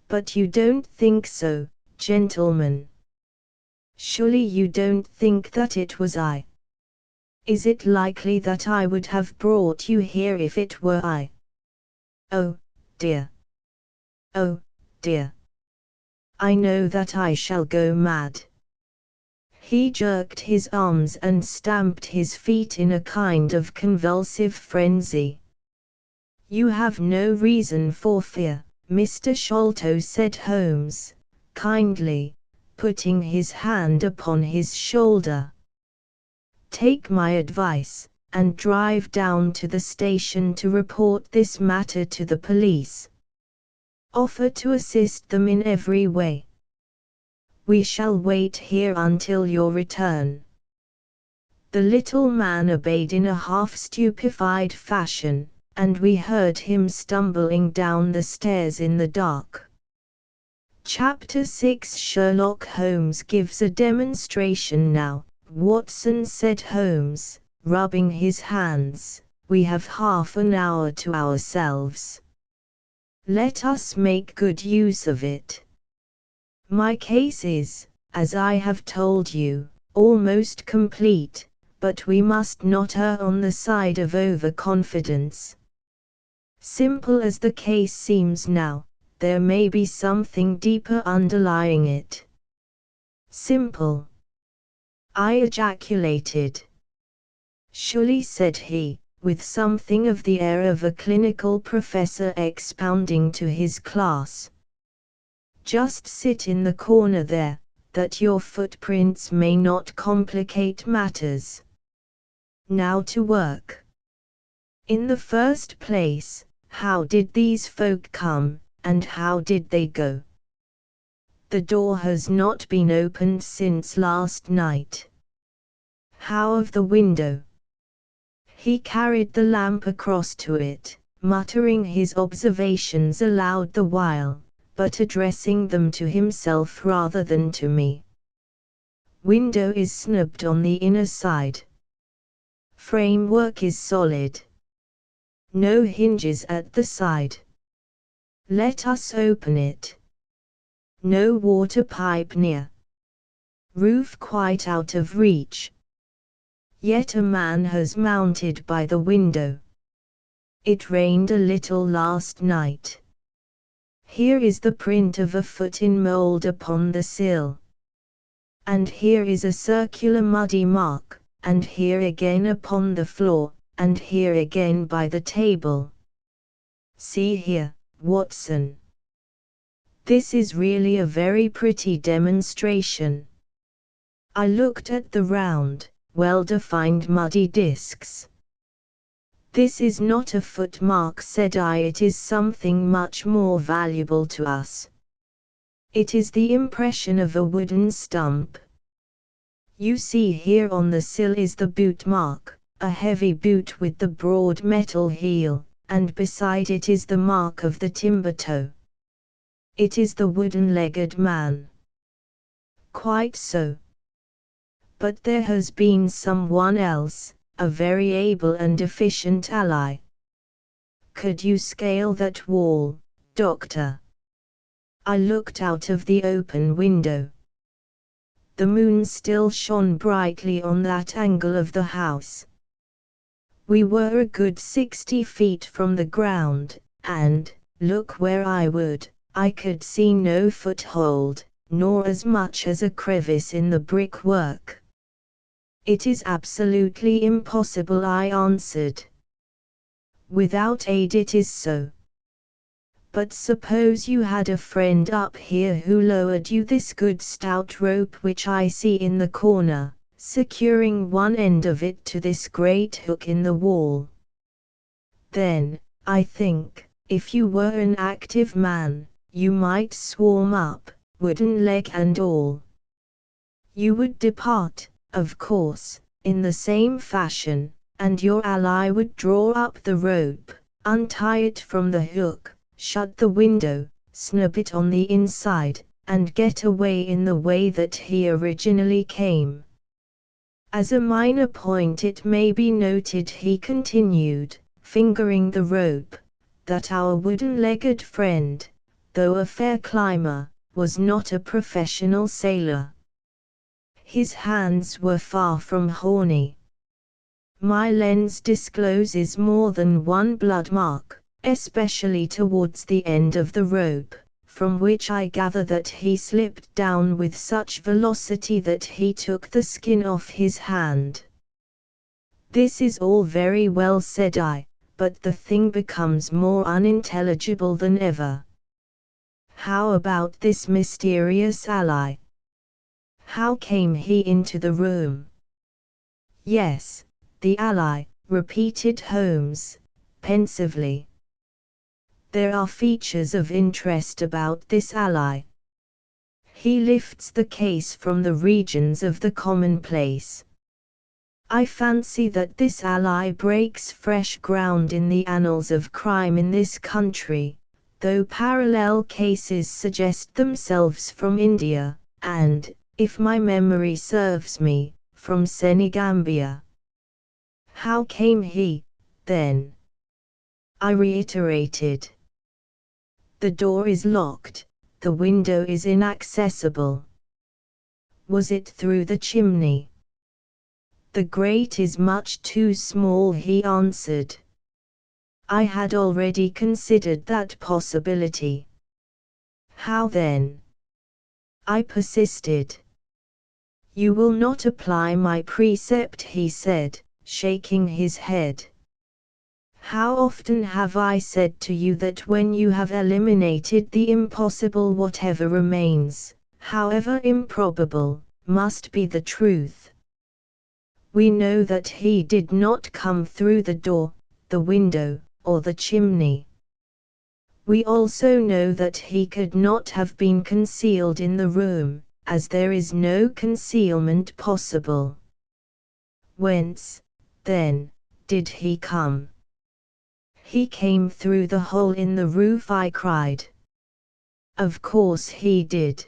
"But you don't think so, gentlemen? Surely you don't think that it was I? Is it likely that I would have brought you here if it were I? Oh, dear. Oh, dear. I know that I shall go mad." He jerked his arms and stamped his feet in a kind of convulsive frenzy. "You have no reason for fear, Mr. Sholto," said Holmes, kindly, putting his hand upon his shoulder. "Take my advice, and drive down to the station to report this matter to the police. Offer to assist them in every way. We shall wait here until your return." The little man obeyed in a half-stupefied fashion, and we heard him stumbling down the stairs in the dark. Chapter 6 Sherlock Holmes gives a demonstration now, Watson, said Holmes, rubbing his hands. we have half an hour to ourselves. Let us make good use of it. My case is, as I have told you, almost complete, but we must not err on the side of overconfidence. Simple as the case seems now, there may be something deeper underlying it. Simple, I ejaculated. Surely, said he, with something of the air of a clinical professor expounding to his class. Just sit in the corner there, that your footprints may not complicate matters. Now to work. In the first place, how did these folk come, and how did they go? The door has not been opened since last night. How of the window? He carried the lamp across to it, muttering his observations aloud the while, but addressing them to himself rather than to me. Window is snubbed on the inner side. Framework is solid. No hinges at the side. Let us open it. No water pipe near. Roof quite out of reach. Yet a man has mounted by the window. It rained a little last night. Here is the print of a foot in mould upon the sill. And here is a circular muddy mark, and here again upon the floor, and here again by the table. See here, Watson. This is really a very pretty demonstration. I looked at the round, well-defined muddy discs. This is not a footmark, said I, it is something much more valuable to us. It is the impression of a wooden stump. You see here on the sill is the boot mark, a heavy boot with the broad metal heel, and beside it is the mark of the timber toe. It is the wooden-legged man. Quite so. But there has been someone else, a very able and efficient ally. Could you scale that wall, Doctor? I looked out of the open window. The moon still shone brightly on that angle of the house. We were a good 60 feet from the ground, and, look where I would, I could see no foothold, nor as much as a crevice in the brickwork. It is absolutely impossible, I answered. Without aid it is so. But suppose you had a friend up here who lowered you this good stout rope which I see in the corner, securing one end of it to this great hook in the wall. Then, I think, if you were an active man, you might swarm up, wooden leg and all. You would depart, of course, in the same fashion, and your ally would draw up the rope, untie it from the hook, shut the window, snub it on the inside, and get away in the way that he originally came. As a minor point it may be noted, he continued, fingering the rope, that our wooden-legged friend, though a fair climber, was not a professional sailor. His hands were far from horny. My lens discloses more than one blood mark, especially towards the end of the rope, from which I gather that he slipped down with such velocity that he took the skin off his hand. This is all very well, said I, but the thing becomes more unintelligible than ever. How about this mysterious ally? How came he into the room? Yes, the ally, repeated Holmes, pensively. There are features of interest about this ally. He lifts the case from the regions of the commonplace. I fancy that this ally breaks fresh ground in the annals of crime in this country, though parallel cases suggest themselves from India, and, if my memory serves me, from Senegambia. How came he, then," I reiterated. "The door is locked, the window is inaccessible." "Was it through the chimney?" "The grate is much too small," he answered. I had already considered that possibility. "How then?" I persisted. "You will not apply my precept," he said, shaking his head. "How often have I said to you that when you have eliminated the impossible, whatever remains, however improbable, must be the truth? We know that he did not come through the door, the window, or the chimney. We also know that he could not have been concealed in the room, as there is no concealment possible. Whence, then, did he come?" "He came through the hole in the roof," I cried. "Of course he did.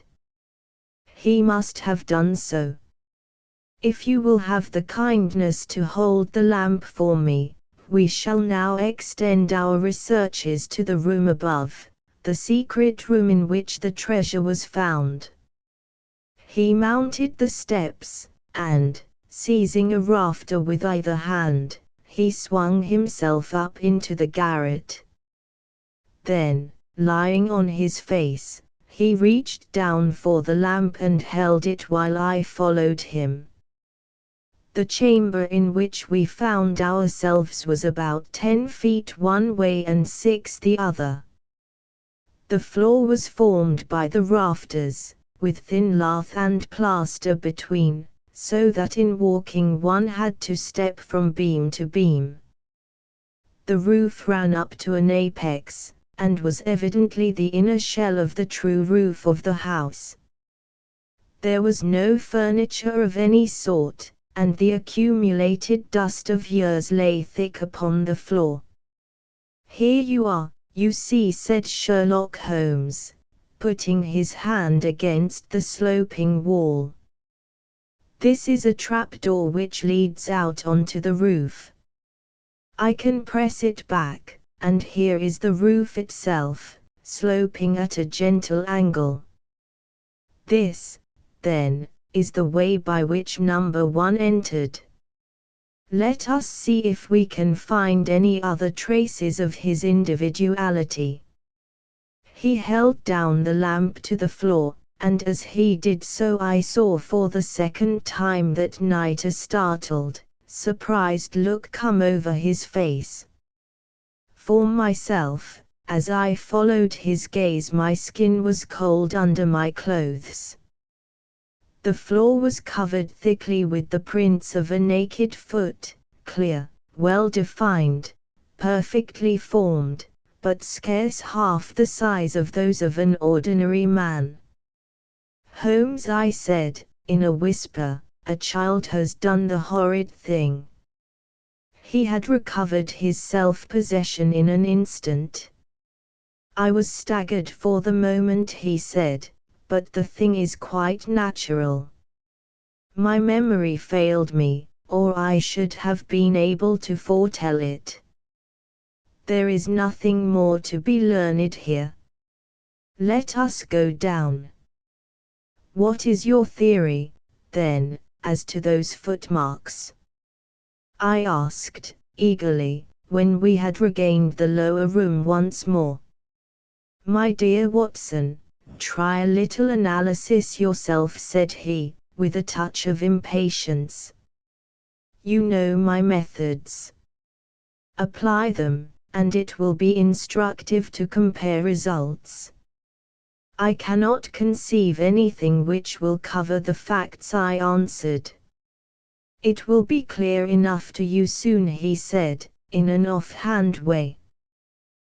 He must have done so. If you will have the kindness to hold the lamp for me, we shall now extend our researches to the room above, the secret room in which the treasure was found." He mounted the steps, and, seizing a rafter with either hand, he swung himself up into the garret. Then, lying on his face, he reached down for the lamp and held it while I followed him. The chamber in which we found ourselves was about 10 feet one way and 6 the other. The floor was formed by the rafters, with thin lath and plaster between, so that in walking one had to step from beam to beam. The roof ran up to an apex, and was evidently the inner shell of the true roof of the house. There was no furniture of any sort, and the accumulated dust of years lay thick upon the floor. "Here you are, you see," said Sherlock Holmes, putting his hand against the sloping wall. "This is a trapdoor which leads out onto the roof. I can press it back, and here is the roof itself, sloping at a gentle angle. This, then, is the way by which number 1 entered. Let us see if we can find any other traces of his individuality." He held down the lamp to the floor, and as he did so I saw for the second time that night a startled, surprised look come over his face. For myself, as I followed his gaze, my skin was cold under my clothes. The floor was covered thickly with the prints of a naked foot, clear, well defined, perfectly formed, but scarce half the size of those of an ordinary man. "Holmes," I said, in a whisper, "a child has done the horrid thing." He had recovered his self-possession in an instant. "I was staggered for the moment," he said, "but the thing is quite natural. My memory failed me, or I should have been able to foretell it. There is nothing more to be learned here. Let us go down." "What is your theory, then, as to those footmarks?" I asked, eagerly, when we had regained the lower room once more. "My dear Watson, try a little analysis yourself," said he, with a touch of impatience. "You know my methods. Apply them, and it will be instructive to compare results." "I cannot conceive anything which will cover the facts," I answered. "It will be clear enough to you soon," he said, in an off-hand way.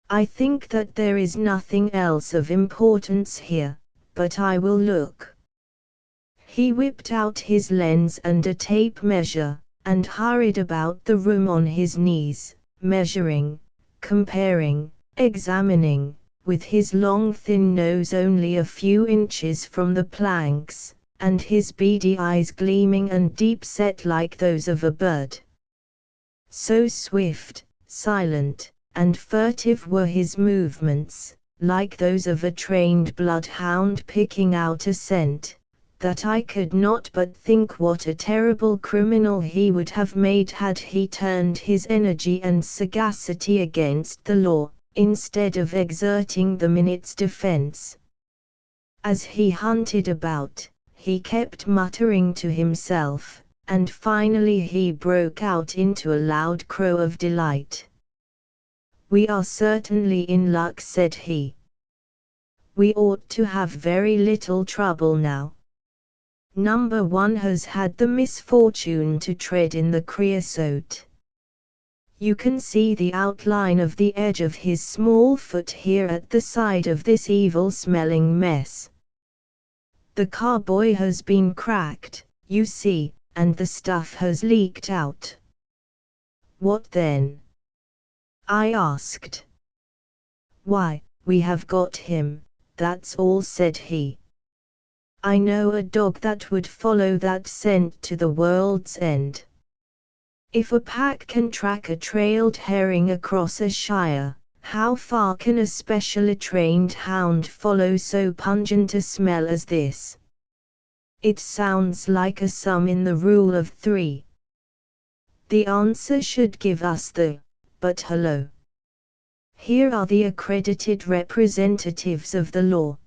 "I think that there is nothing else of importance here, but I will look." He whipped out his lens and a tape measure, and hurried about the room on his knees, measuring, comparing, examining, with his long thin nose only a few inches from the planks, and his beady eyes gleaming and deep-set like those of a bird. So swift, silent, and furtive were his movements, like those of a trained bloodhound picking out a scent, that I could not but think what a terrible criminal he would have made had he turned his energy and sagacity against the law, instead of exerting them in its defense. As he hunted about, he kept muttering to himself, and finally he broke out into a loud crow of delight. "We are certainly in luck," said he. "We ought to have very little trouble now. Number 1 has had the misfortune to tread in the creosote. You can see the outline of the edge of his small foot here at the side of this evil-smelling mess. The carboy has been cracked, you see, and the stuff has leaked out." "What then?" I asked. "Why, we have got him, that's all," said he. "I know a dog that would follow that scent to the world's end. If a pack can track a trailed herring across a shire, how far can a specially trained hound follow so pungent a smell as this? It sounds like a sum in the rule of 3. The answer should give us but hello! Here are the accredited representatives of the law."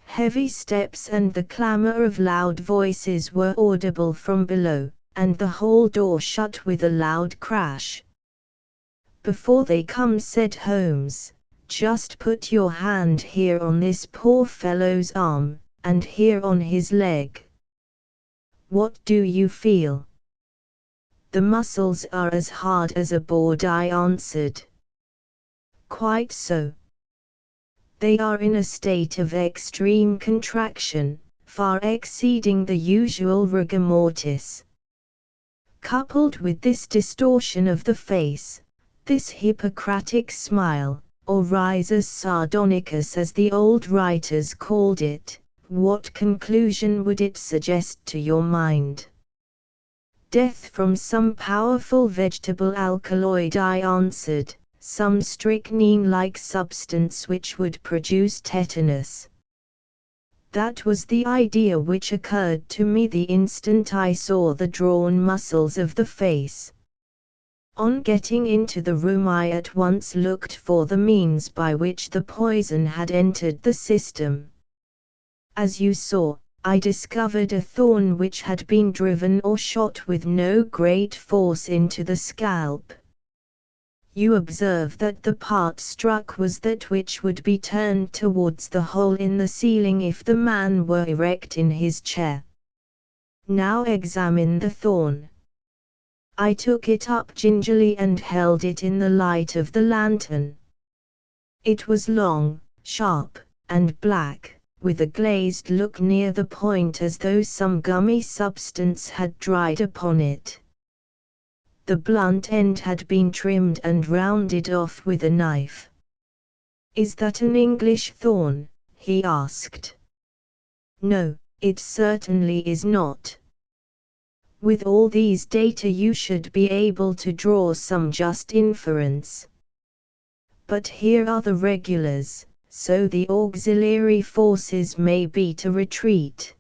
Heavy steps and the clamor of loud voices were audible from below, and the hall door shut with a loud crash. "Before they come," said Holmes, "just put your hand here on this poor fellow's arm, and here on his leg. What do you feel?" "The muscles are as hard as a board," I answered. "Quite so. They are in a state of extreme contraction, far exceeding the usual rigor mortis. Coupled with this distortion of the face, this Hippocratic smile, or risus sardonicus as the old writers called it, what conclusion would it suggest to your mind?" "Death from some powerful vegetable alkaloid," I answered, "some strychnine-like substance which would produce tetanus." That was the idea which occurred to me the instant I saw the drawn muscles of the face. On getting into the room I at once looked for the means by which the poison had entered the system. As you saw, I discovered a thorn which had been driven or shot with no great force into the scalp. You observe that the part struck was that which would be turned towards the hole in the ceiling if the man were erect in his chair. Now examine the thorn." I took it up gingerly and held it in the light of the lantern. It was long, sharp, and black, with a glazed look near the point as though some gummy substance had dried upon it. The blunt end had been trimmed and rounded off with a knife. "Is that an English thorn?" he asked. "No, it certainly is not. With all these data you should be able to draw some just inference. But here are the regulars, so the auxiliary forces may be to retreat."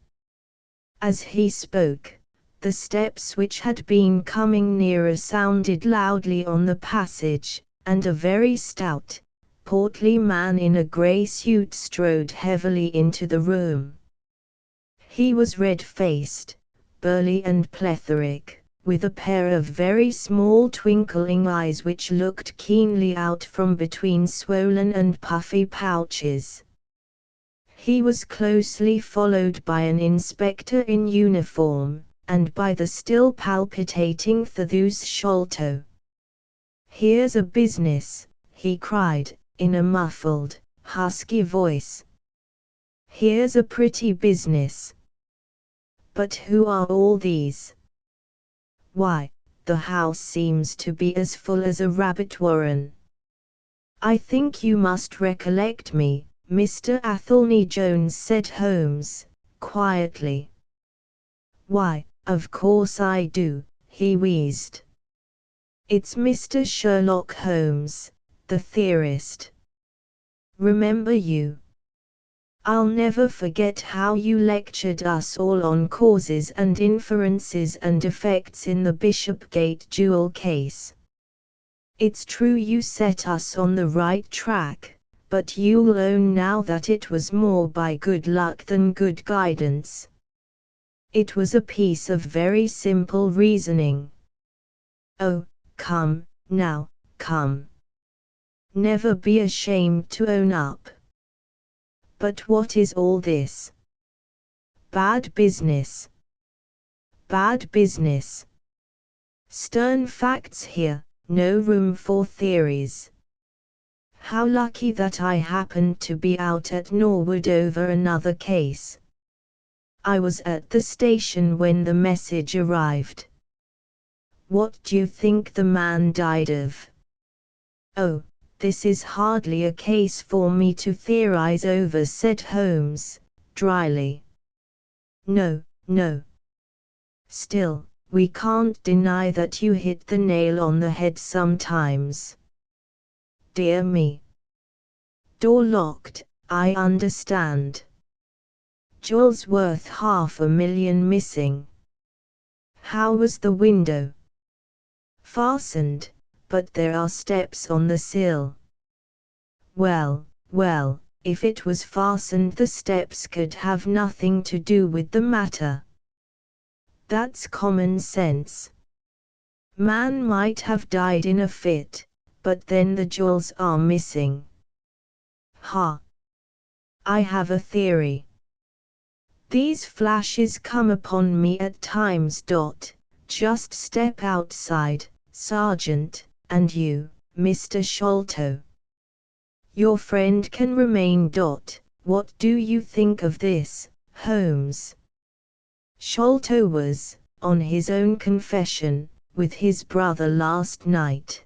As he spoke, the steps which had been coming nearer sounded loudly on the passage, and a very stout, portly man in a grey suit strode heavily into the room. He was red-faced, burly and plethoric, with a pair of very small twinkling eyes which looked keenly out from between swollen and puffy pouches. He was closely followed by an inspector in uniform, and by the still palpitating Thaddeus Sholto. "Here's a business," he cried, in a muffled, husky voice. "Here's a pretty business. But who are all these? Why, the house seems to be as full as a rabbit warren. I think you must recollect me, Mr. Athelney Jones," said Holmes, quietly. "Why, of course I do," he wheezed. It's Mr. Sherlock Holmes, the theorist. Remember you? I'll never forget how you lectured us all on causes and inferences and effects in the Bishopgate jewel case. It's true you set us on the right track, but you'll own now that it was more by good luck than good guidance. It was a piece of very simple reasoning. Oh, come, now, come. Never be ashamed to own up. But what is all this? Bad business. Bad business. Stern facts here, no room for theories. How lucky that I happened to be out at Norwood over another case. I was at the station when the message arrived. What do you think the man died of? Oh, this is hardly a case for me to theorize over, said Holmes, dryly. No, no. Still, we can't deny that you hit the nail on the head sometimes. Dear me. Door locked, I understand. Jewels worth $500,000 missing. How was the window? Fastened, but there are steps on the sill. Well, well, if it was fastened, the steps could have nothing to do with the matter. That's common sense. Man might have died in a fit, but then the jewels are missing. Ha! I have a theory. These flashes come upon me at times. Just step outside, Sergeant, and you, Mr. Sholto. Your friend can remain. What do you think of this, Holmes? Sholto was, on his own confession, with his brother last night.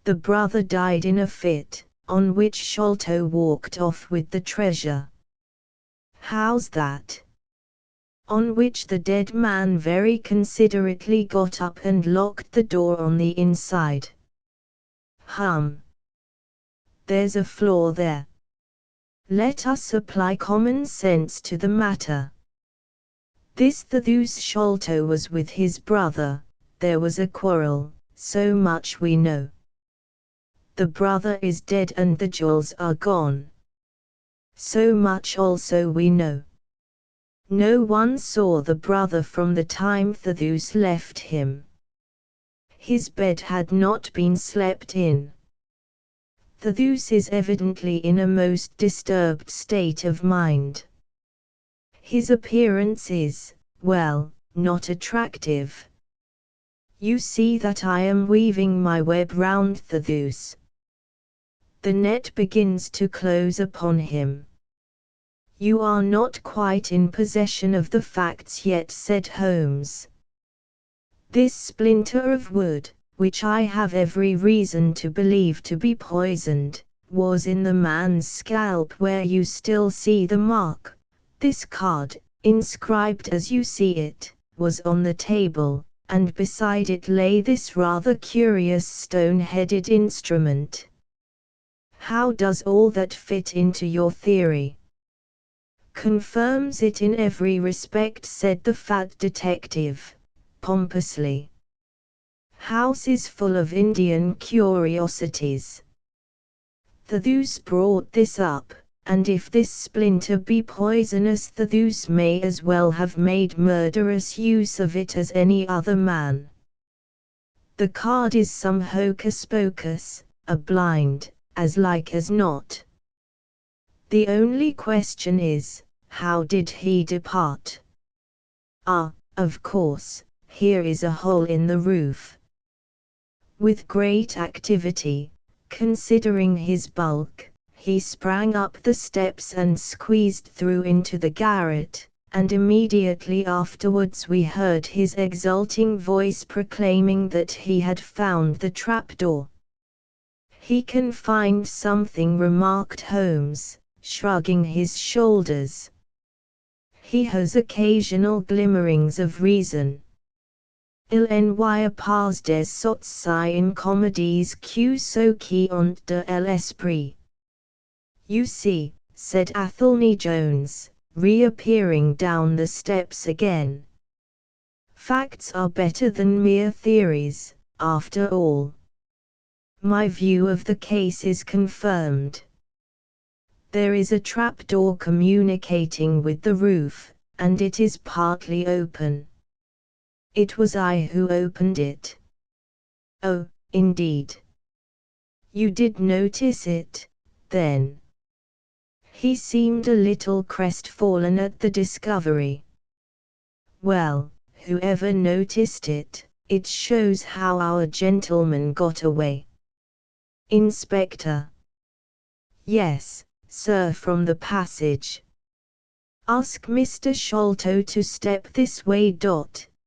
The brother died in a fit, on which Sholto walked off with the treasure. How's that? On which the dead man very considerately got up and locked the door on the inside. There's a flaw there. Let us apply common sense to the matter. This Sholto was with his brother, there was a quarrel, so much we know. The brother is dead and the jewels are gone. So much also we know. No one saw the brother from the time left him. His bed had not been slept in. Is evidently in a most disturbed state of mind. His appearance is, well, not attractive. You see that I am weaving my web round The net begins to close upon him. You are not quite in possession of the facts yet, said Holmes. This splinter of wood, which I have every reason to believe to be poisoned, was in the man's scalp where you still see the mark. This card, inscribed as you see it, was on the table, and beside it lay this rather curious stone-headed instrument. How does all that fit into your theory? Confirms it in every respect, said the fat detective, pompously. House is full of Indian curiosities. The brought this up, and if this splinter be poisonous, the may as well have made murderous use of it as any other man. The card is some hocus pocus, a blind, as like as not. The only question is, how did he depart? Of course, here is a hole in the roof. With great activity, considering his bulk, he sprang up the steps and squeezed through into the garret, and immediately afterwards we heard his exulting voice proclaiming that he had found the trapdoor. He can find something, remarked Holmes, shrugging his shoulders. He has occasional glimmerings of reason. Il n'y a pas des sots in comedies qui so qui ont de l'esprit. You see, said Athelney Jones, reappearing down the steps again. Facts are better than mere theories, after all. My view of the case is confirmed. There is a trapdoor communicating with the roof, and it is partly open. It was I who opened it. Oh, indeed. You did notice it, then? He seemed a little crestfallen at the discovery. Well, whoever noticed it, it shows how our gentleman got away. Inspector. Yes, sir, from the passage. Ask Mr. Sholto to step this way.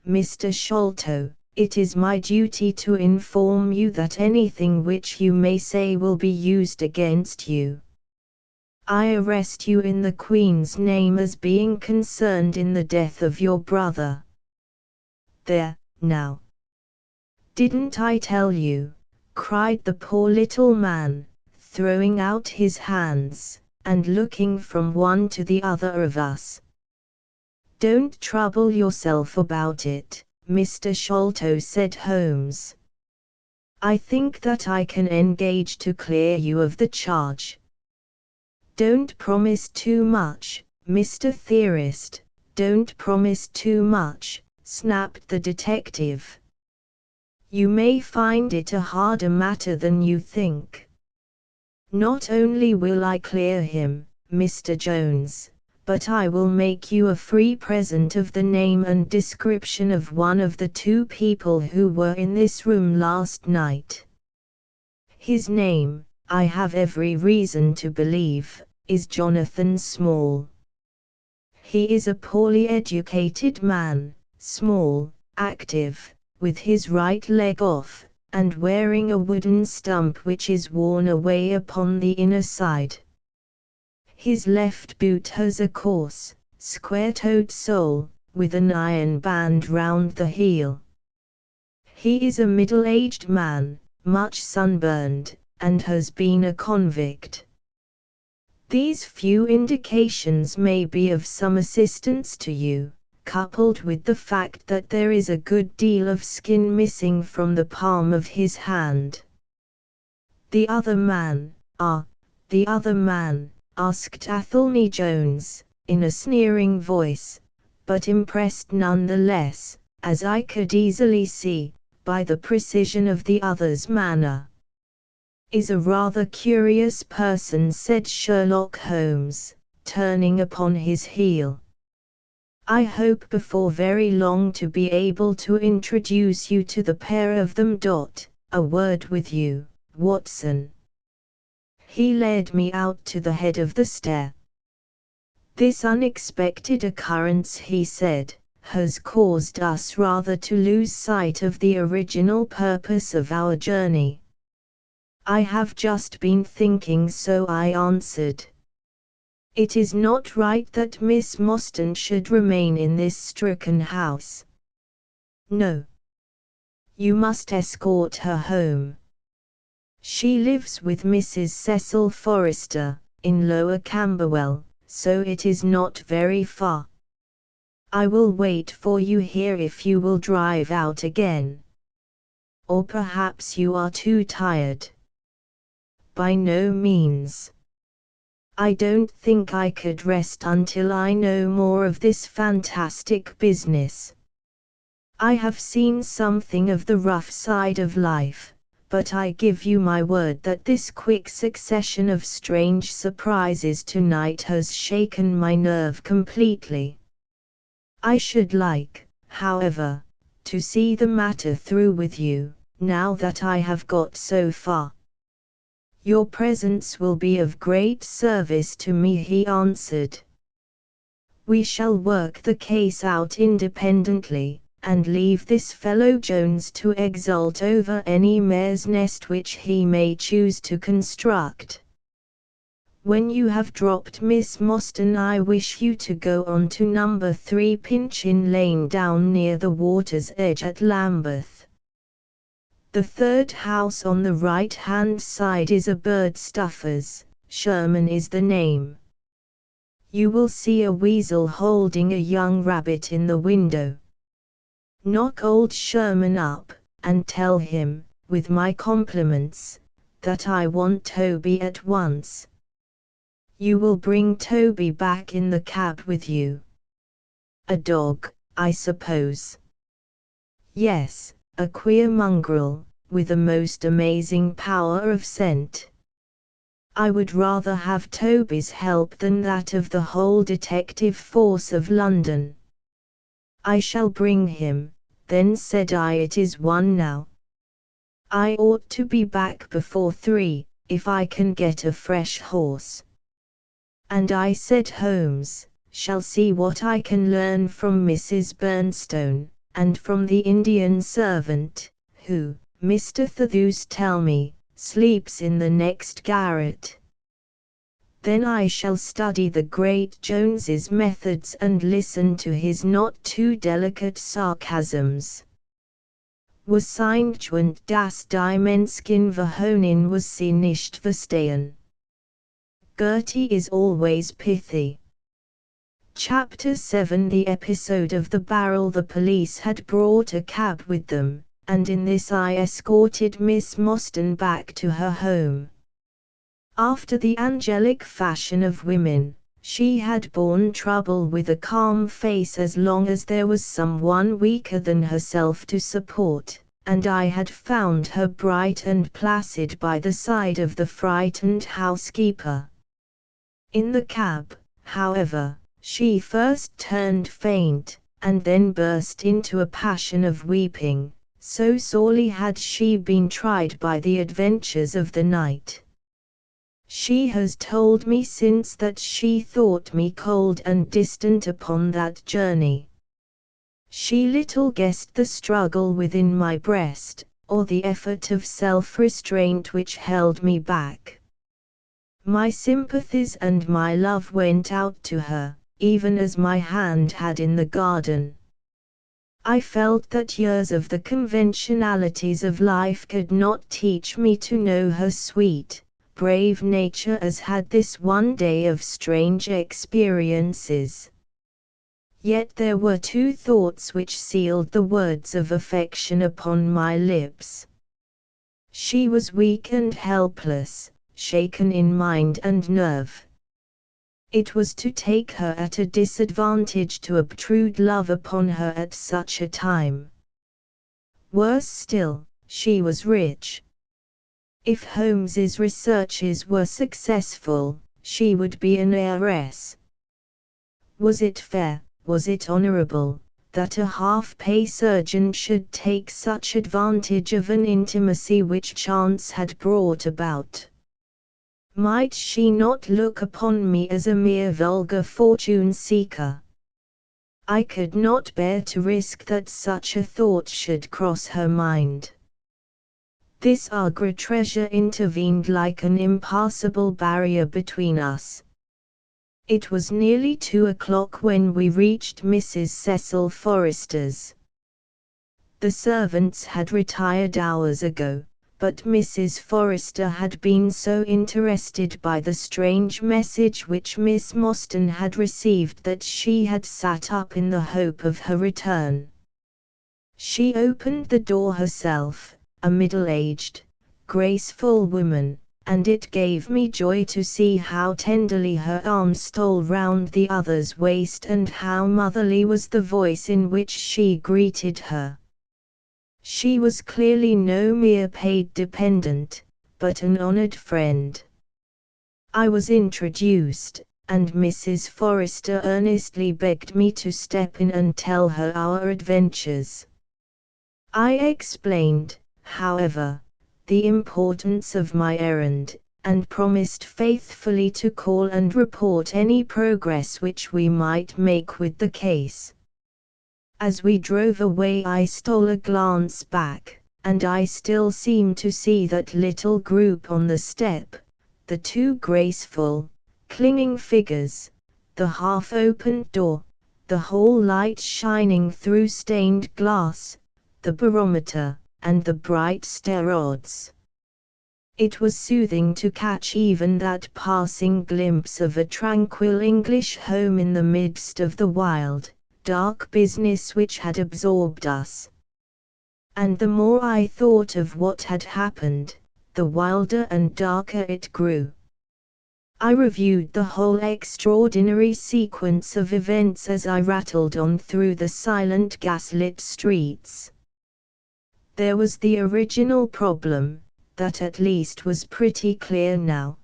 Mr. Sholto, it is my duty to inform you that anything which you may say will be used against you. I arrest you in the Queen's name as being concerned in the death of your brother. There, now. Didn't I tell you? Cried the poor little man, throwing out his hands, and looking from one to the other of us. Don't trouble yourself about it, Mr. Sholto, said Holmes. I think that I can engage to clear you of the charge. Don't promise too much, Mr. Theorist, don't promise too much, snapped the detective. You may find it a harder matter than you think. Not only will I clear him, Mr. Jones, but I will make you a free present of the name and description of one of the two people who were in this room last night. His name, I have every reason to believe, is Jonathan Small. He is a poorly educated man, small, active, with his right leg off, and wearing a wooden stump which is worn away upon the inner side. His left boot has a coarse, square-toed sole, with an iron band round the heel. He is a middle-aged man, much sunburned, and has been a convict. These few indications may be of some assistance to you, coupled with the fact that there is a good deal of skin missing from the palm of his hand. The other man, asked Athelney Jones, in a sneering voice, but impressed none the less, as I could easily see, by the precision of the other's manner. Is a rather curious person, said Sherlock Holmes, turning upon his heel. I hope before very long to be able to introduce you to the pair of them. A word with you, Watson. He led me out to the head of the stair. This unexpected occurrence, he said, has caused us rather to lose sight of the original purpose of our journey. I have just been thinking so, I answered. It is not right that Miss Mostyn should remain in this stricken house. No. You must escort her home. She lives with Mrs. Cecil Forrester, in Lower Camberwell, so it is not very far. I will wait for you here if you will drive out again. Or perhaps you are too tired. By no means. I don't think I could rest until I know more of this fantastic business. I have seen something of the rough side of life, but I give you my word that this quick succession of strange surprises tonight has shaken my nerve completely. I should like, however, to see the matter through with you, now that I have got so far. Your presence will be of great service to me, he answered. We shall work the case out independently, and leave this fellow Jones to exult over any mare's nest which he may choose to construct. When you have dropped Miss Mostyn, I wish you to go on to number 3 Pinchin Lane down near the water's edge at Lambeth. The third house on the right-hand side is a bird stuffer's. Sherman is the name. You will see a weasel holding a young rabbit in the window. Knock old Sherman up, and tell him, with my compliments, that I want Toby at once. You will bring Toby back in the cab with you. A dog, I suppose. Yes, a queer mongrel, with a most amazing power of scent. I would rather have Toby's help than that of the whole detective force of London. I shall bring him, then said I. It is 1 now. I ought to be back before 3, if I can get a fresh horse. And I said Holmes, shall see what I can learn from Mrs. Bernstone, and from the Indian servant, who, Mr. Thaddeus tell me, sleeps in the next garret. Then I shall study the great Jones's methods and listen to his not too delicate sarcasms. Was signed das die Menschen verhohnen was sie nicht verstehen. Gertie is always pithy. Chapter 7. The episode of the barrel. The police had brought a cab with them, and in this I escorted Miss Mostyn back to her home. After the angelic fashion of women, she had borne trouble with a calm face as long as there was someone weaker than herself to support, and I had found her bright and placid by the side of the frightened housekeeper. In the cab, however, she first turned faint, and then burst into a passion of weeping, so sorely had she been tried by the adventures of the night. She has told me since that she thought me cold and distant upon that journey. She little guessed the struggle within my breast, or the effort of self-restraint which held me back. My sympathies and my love went out to her, even as my hand had in the garden. I felt that years of the conventionalities of life could not teach me to know her sweet, brave nature as had this one day of strange experiences. Yet there were 2 thoughts which sealed the words of affection upon my lips. She was weak and helpless, shaken in mind and nerve. It was to take her at a disadvantage to obtrude love upon her at such a time. Worse still, she was rich. If Holmes's researches were successful, she would be an heiress. Was it fair, was it honorable, that a half-pay surgeon should take such advantage of an intimacy which chance had brought about? Might she not look upon me as a mere vulgar fortune-seeker? I could not bear to risk that such a thought should cross her mind. This Agra treasure intervened like an impassable barrier between us. It was nearly 2 o'clock when we reached Mrs. Cecil Forrester's. The servants had retired hours ago, but Mrs. Forrester had been so interested by the strange message which Miss Mostyn had received that she had sat up in the hope of her return. She opened the door herself, a middle-aged, graceful woman, and it gave me joy to see how tenderly her arm stole round the other's waist and how motherly was the voice in which she greeted her. She was clearly no mere paid dependent, but an honored friend. I was introduced, and Mrs. Forrester earnestly begged me to step in and tell her our adventures. I explained, however, the importance of my errand, and promised faithfully to call and report any progress which we might make with the case. As we drove away I stole a glance back, and I still seemed to see that little group on the step, the two graceful, clinging figures, the half-opened door, the hall light shining through stained glass, the barometer, and the bright stair rods. It was soothing to catch even that passing glimpse of a tranquil English home in the midst of the wild, dark business which had absorbed us. And the more I thought of what had happened, the wilder and darker it grew. I reviewed the whole extraordinary sequence of events as I rattled on through the silent gaslit streets. There was the original problem, that at least was pretty clear now.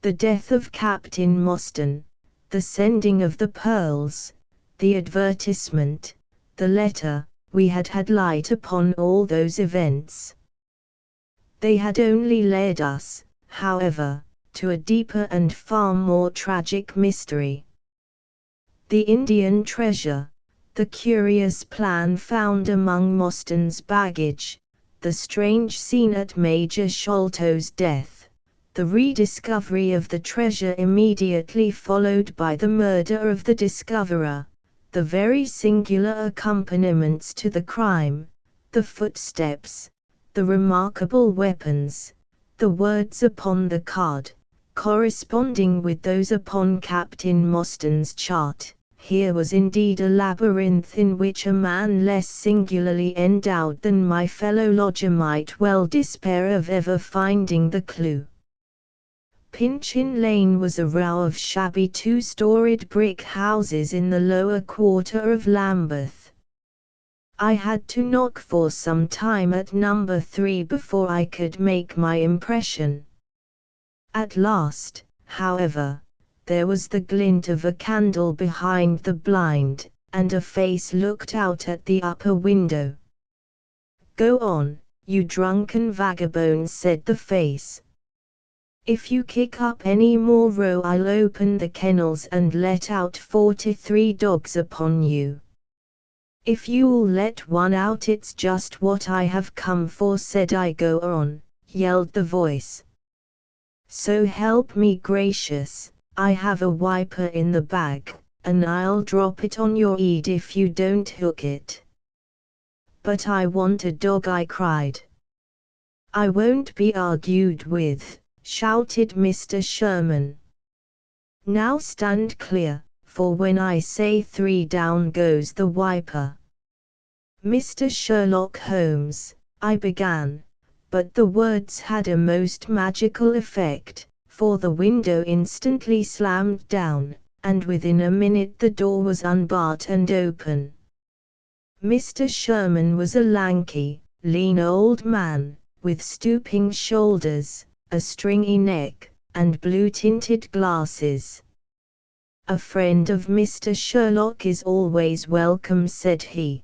The death of Captain Mostyn, the sending of the pearls, the advertisement, the letter, we had had light upon all those events. They had only led us, however, to a deeper and far more tragic mystery. The Indian treasure, the curious plan found among Mostyn's baggage, the strange scene at Major Sholto's death, the rediscovery of the treasure immediately followed by the murder of the discoverer, the very singular accompaniments to the crime, the footsteps, the remarkable weapons, the words upon the card, corresponding with those upon Captain Mostyn's chart. Here was indeed a labyrinth in which a man less singularly endowed than my fellow lodger might well despair of ever finding the clue. Pinchin Lane was a row of shabby two-storied brick houses in the lower quarter of Lambeth. I had to knock for some time at number 3 before I could make my impression. At last, however, there was the glint of a candle behind the blind, and a face looked out at the upper window. "Go on, you drunken vagabond," said the face. "If you kick up any more row I'll open the kennels and let out 43 dogs upon you." "If you'll let one out it's just what I have come for," said I. "Go on," yelled the voice. "So help me gracious, I have a wiper in the bag, and I'll drop it on your head if you don't hook it." "But I want a dog," I cried. "I won't be argued with," shouted Mr. Sherman. "Now stand clear, for when I say 3 down goes the wiper." "Mr. Sherlock Holmes," I began, but the words had a most magical effect, for the window instantly slammed down, and within a minute the door was unbarred and open. Mr. Sherman was a lanky, lean old man, with stooping shoulders, a stringy neck, and blue-tinted glasses. "A friend of Mr. Sherlock is always welcome," said he.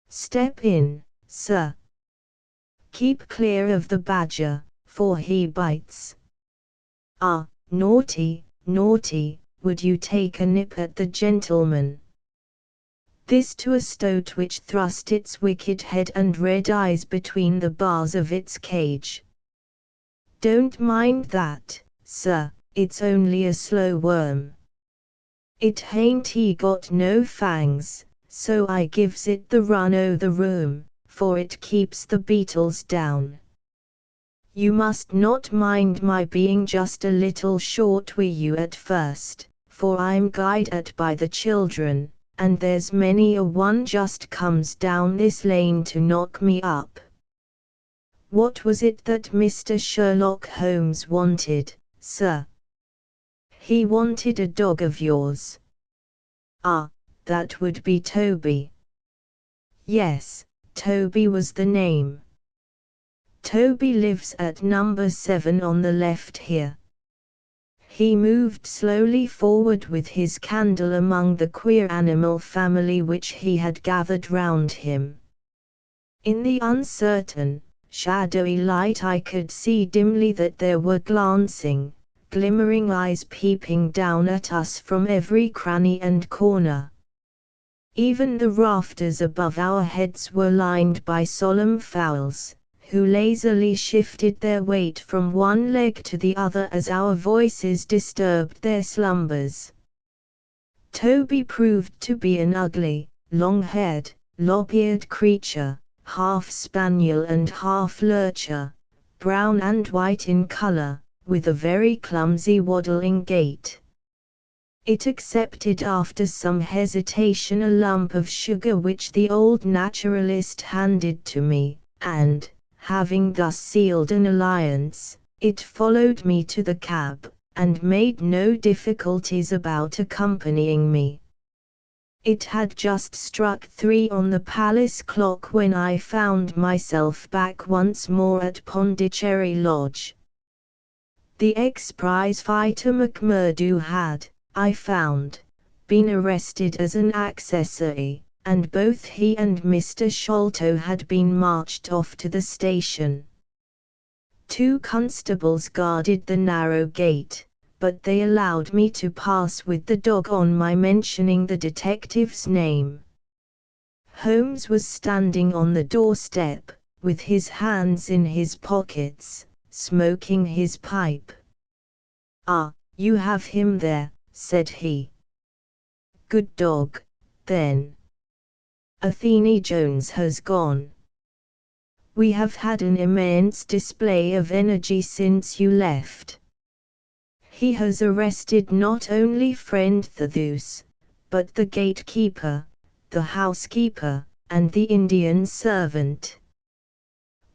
"Step in, sir. Keep clear of the badger, for he bites. Ah, naughty, naughty, would you take a nip at the gentleman?" This to a stoat which thrust its wicked head and red eyes between the bars of its cage. "Don't mind that, sir, it's only a slow worm. It hain't he got no fangs, so I gives it the run o' the room, for it keeps the beetles down. You must not mind my being just a little short wi' you at first, for I'm guyed at by the children, and there's many a one just comes down this lane to knock me up." "What was it that Mr. Sherlock Holmes wanted, sir?" "He wanted a dog of yours." "Ah, that would be Toby." "Yes, Toby was the name. Toby lives at number 7 on the left here." He moved slowly forward with his candle among the queer animal family which he had gathered round him. In the uncertain, shadowy light I could see dimly that there were glancing, glimmering eyes peeping down at us from every cranny and corner. Even the rafters above our heads were lined by solemn fowls, who lazily shifted their weight from one leg to the other as our voices disturbed their slumbers. Toby proved to be an ugly, long-haired, lop-eared creature, half spaniel and half lurcher, brown and white in color, with a very clumsy waddling gait. It accepted after some hesitation a lump of sugar which the old naturalist handed to me, and, having thus sealed an alliance, it followed me to the cab, and made no difficulties about accompanying me. It had just struck 3 on the palace clock when I found myself back once more at Pondicherry Lodge. The ex-prize fighter McMurdo had, I found, been arrested as an accessory, and both he and Mr. Sholto had been marched off to the station. 2 constables guarded the narrow gate, but they allowed me to pass with the dog on my mentioning the detective's name. Holmes was standing on the doorstep, with his hands in his pockets, smoking his pipe. "Ah, you have him there," said he. "Good dog, then. Athene Jones has gone. We have had an immense display of energy since you left. He has arrested not only friend Thaddeus, but the gatekeeper, the housekeeper, and the Indian servant.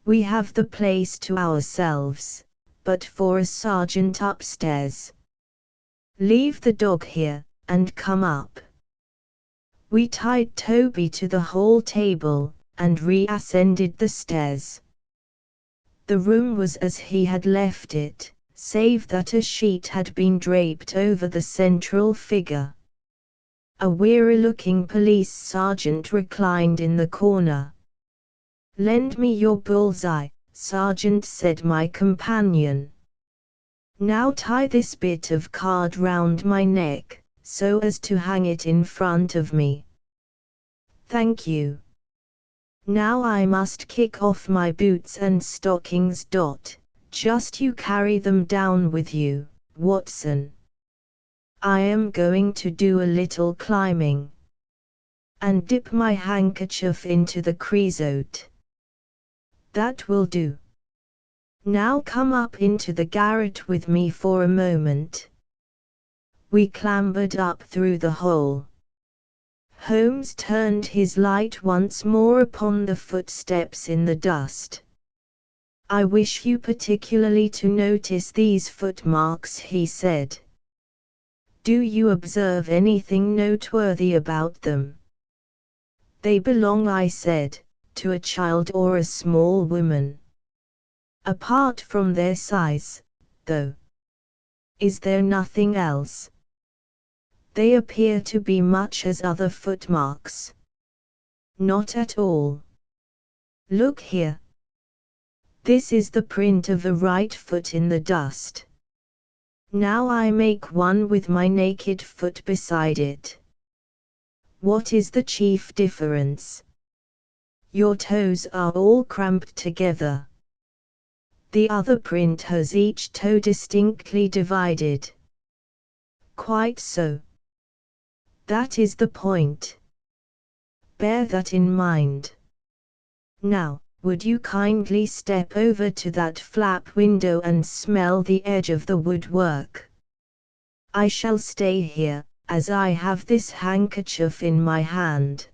We have the place to ourselves, but for a sergeant upstairs. Leave the dog here, and come up." We tied Toby to the hall table, and reascended the stairs. The room was as he had left it, save that a sheet had been draped over the central figure. A weary-looking police sergeant reclined in the corner. "Lend me your bullseye, sergeant," said my companion. "Now tie this bit of card round my neck, so as to hang it in front of me." "Thank you. Now I must kick off my boots and stockings. Just you carry them down with you, Watson. I am going to do a little climbing. And dip my handkerchief into the creosote. That will do. Now come up into the garret with me for a moment." We clambered up through the hole. Holmes turned his light once more upon the footsteps in the dust. "I wish you particularly to notice these footmarks," he said. "Do you observe anything noteworthy about them?" "They belong," I said, "to a child or a small woman. Apart from their size, though. Is there nothing else?" "They appear to be much as other footmarks." "Not at all. Look here. This is the print of the right foot in the dust. Now I make one with my naked foot beside it. What is the chief difference? Your toes are all cramped together. The other print has each toe distinctly divided." "Quite so. That is the point. Bear that in mind. Now, would you kindly step over to that flap window and smell the edge of the woodwork? I shall stay here, as I have this handkerchief in my hand."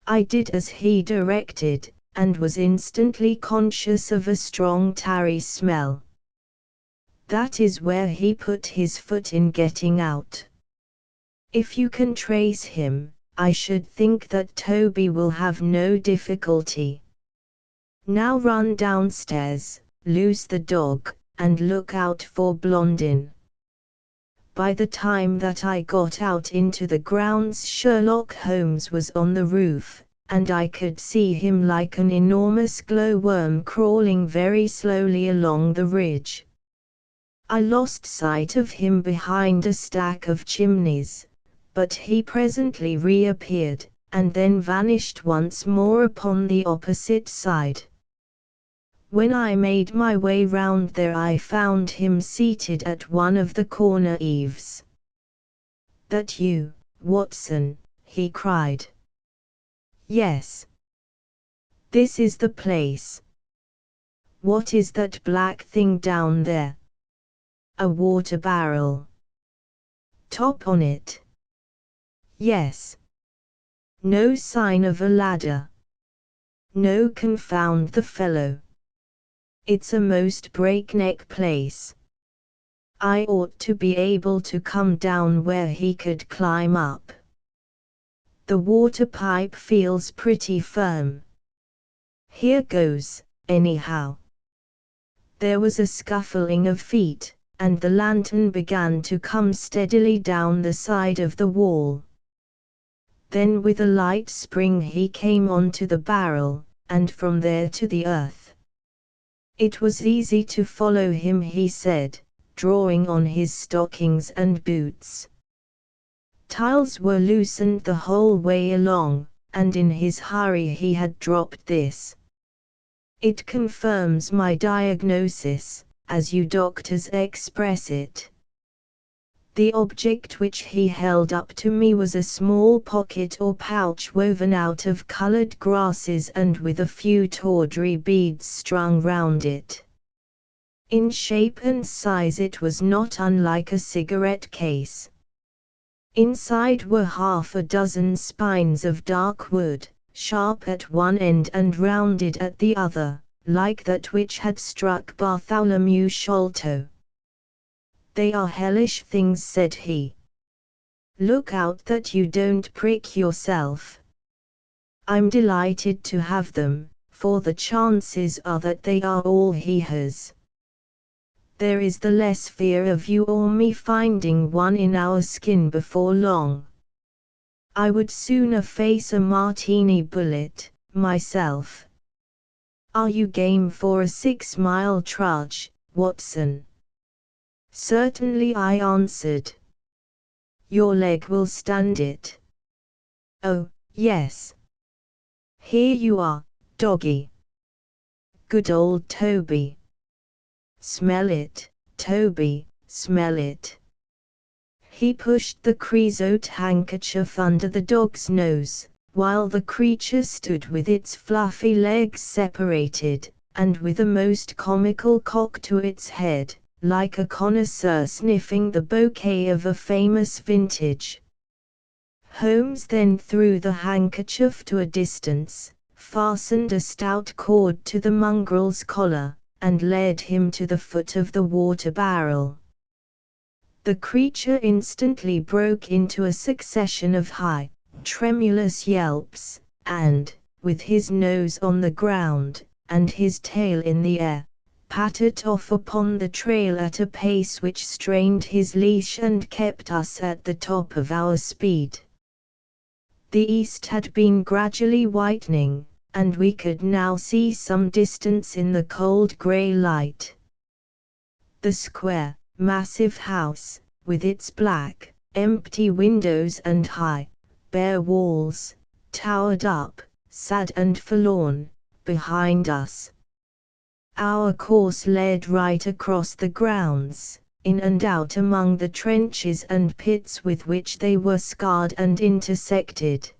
I did as he directed, and was instantly conscious of a strong tarry smell. That is where he put his foot in getting out. If you can trace him, I should think that Toby will have no difficulty. Now run downstairs, loose the dog, and look out for Blondin. By the time that I got out into the grounds, Sherlock Holmes was on the roof, and I could see him like an enormous glowworm crawling very slowly along the ridge. I lost sight of him behind a stack of chimneys, but he presently reappeared, and then vanished once more upon the opposite side. When I made my way round there I found him seated at one of the corner eaves. "That you, Watson?" he cried. "Yes. This is the place." "What is that black thing down there?" "A water barrel." "Top on it?" "Yes." "No sign of a ladder?" "No, confound the fellow. It's a most breakneck place. I ought to be able to come down where he could climb up. The water pipe feels pretty firm. Here goes, anyhow." There was a scuffling of feet, and the lantern began to come steadily down the side of the wall. Then with a light spring he came onto the barrel, and from there to the earth. It was easy to follow him, he said, drawing on his stockings and boots. Tiles were loosened the whole way along, and in his hurry he had dropped this. "It confirms my diagnosis, as you doctors express it." The object which he held up to me was a small pocket or pouch woven out of colored grasses and with a few tawdry beads strung round it. In shape and size it was not unlike a cigarette case. Inside were half a dozen spines of dark wood, sharp at one end and rounded at the other, like that which had struck Bartholomew Sholto. "They are hellish things," said he. "Look out that you don't prick yourself." "I'm delighted to have them, for the chances are that they are all he has. There is the less fear of you or me finding one in our skin before long. I would sooner face a martini bullet, myself. Are you game for a 6-mile trudge, Watson?" "Certainly," I answered. "Your leg will stand it." "Oh, yes. Here you are, doggy. Good old Toby. Smell it, Toby, smell it." He pushed the creosote handkerchief under the dog's nose, while the creature stood with its fluffy legs separated, and with a most comical cock to its head, like a connoisseur sniffing the bouquet of a famous vintage. Holmes then threw the handkerchief to a distance, fastened a stout cord to the mongrel's collar, and led him to the foot of the water barrel. The creature instantly broke into a succession of high, tremulous yelps, and, with his nose on the ground, and his tail in the air, pattered off upon the trail at a pace which strained his leash and kept us at the top of our speed. The east had been gradually whitening, and we could now see some distance in the cold grey light. The square, massive house, with its black, empty windows and high, bare walls, towered up, sad and forlorn, behind us. Our course led right across the grounds, in and out among the trenches and pits with which they were scarred and intersected.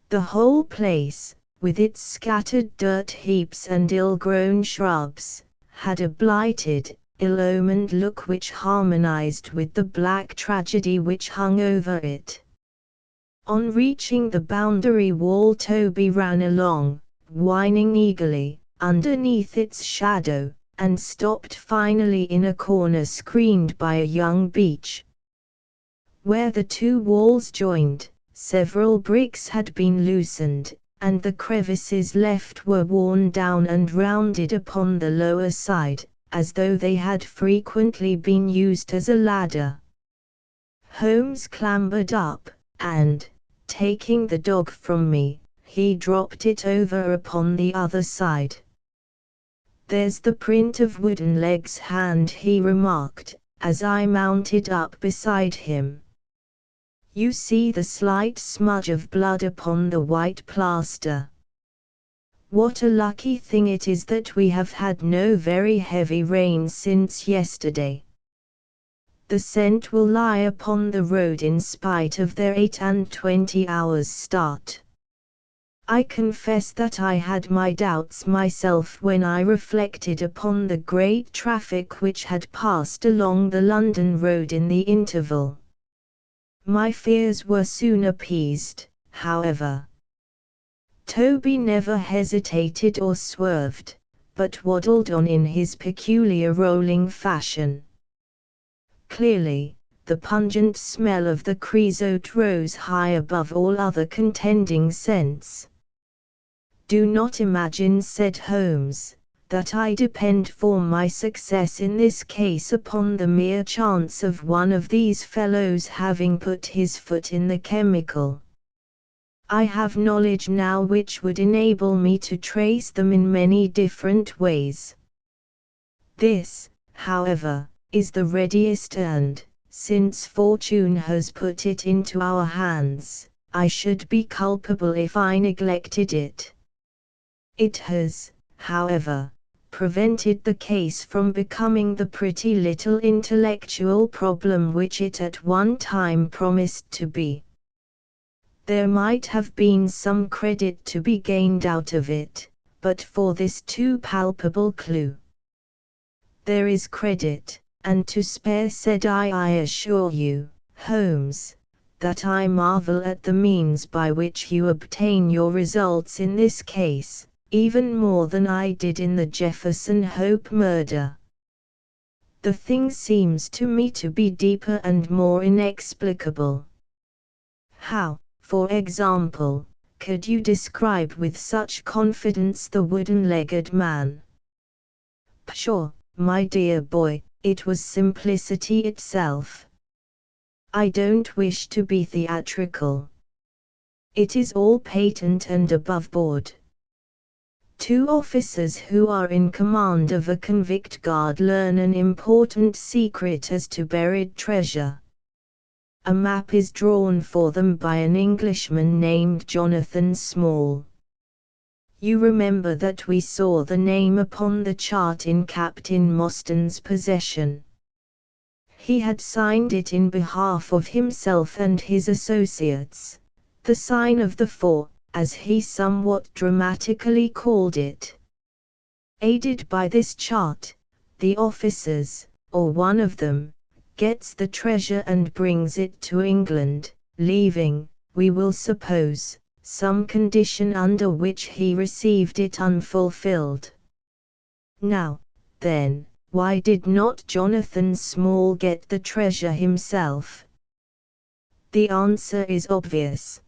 The whole place, with its scattered dirt heaps and ill-grown shrubs, had a blighted, ill-omened look which harmonized with the black tragedy which hung over it. On reaching the boundary wall Toby ran along, whining eagerly, underneath its shadow, and stopped finally in a corner screened by a young beech. Where the two walls joined, several bricks had been loosened, and the crevices left were worn down and rounded upon the lower side, as though they had frequently been used as a ladder. Holmes clambered up, and, taking the dog from me, he dropped it over upon the other side. "There's the print of Woodenleg's hand," he remarked, as I mounted up beside him. "You see the slight smudge of blood upon the white plaster. What a lucky thing it is that we have had no very heavy rain since yesterday. The scent will lie upon the road in spite of their 8-and-20 hours start. I confess that I had my doubts myself when I reflected upon the great traffic which had passed along the London road in the interval. My fears were soon appeased, however. Toby never hesitated or swerved, but waddled on in his peculiar rolling fashion. Clearly, the pungent smell of the creosote rose high above all other contending scents. "Do not imagine," said Holmes, "that I depend for my success in this case upon the mere chance of one of these fellows having put his foot in the chemical. I have knowledge now which would enable me to trace them in many different ways. This, however, is the readiest and, since fortune has put it into our hands, I should be culpable if I neglected it. It has, however, prevented the case from becoming the pretty little intellectual problem which it at one time promised to be. There might have been some credit to be gained out of it, but for this too palpable clue. There is credit, and to spare, said I assure you, Holmes, that I marvel at the means by which you obtain your results in this case, even more than I did in the Jefferson Hope murder. The thing seems to me to be deeper and more inexplicable. How, for example, could you describe with such confidence the wooden-legged man? Pshaw, my dear boy, it was simplicity itself. I don't wish to be theatrical. It is all patent and above board. Two officers who are in command of a convict guard learn an important secret as to buried treasure. A map is drawn for them by an Englishman named Jonathan Small. You remember that we saw the name upon the chart in Captain Mostyn's possession. He had signed it in behalf of himself and his associates, the sign of the four, as he somewhat dramatically called it. Aided by this chart, the officers, or one of them, gets the treasure and brings it to England, leaving, we will suppose, some condition under which he received it unfulfilled. Now, then, why did not Jonathan Small get the treasure himself? The answer is obvious.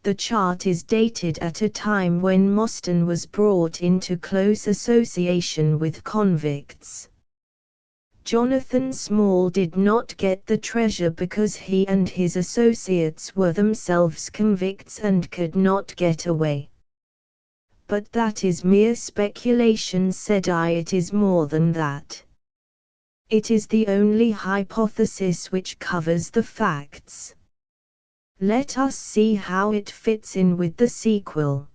The chart is dated at a time when Mostyn was brought into close association with convicts. Jonathan Small did not get the treasure because he and his associates were themselves convicts and could not get away. But that is mere speculation, said I. It is more than that. It is the only hypothesis which covers the facts. Let us see how it fits in with the sequel.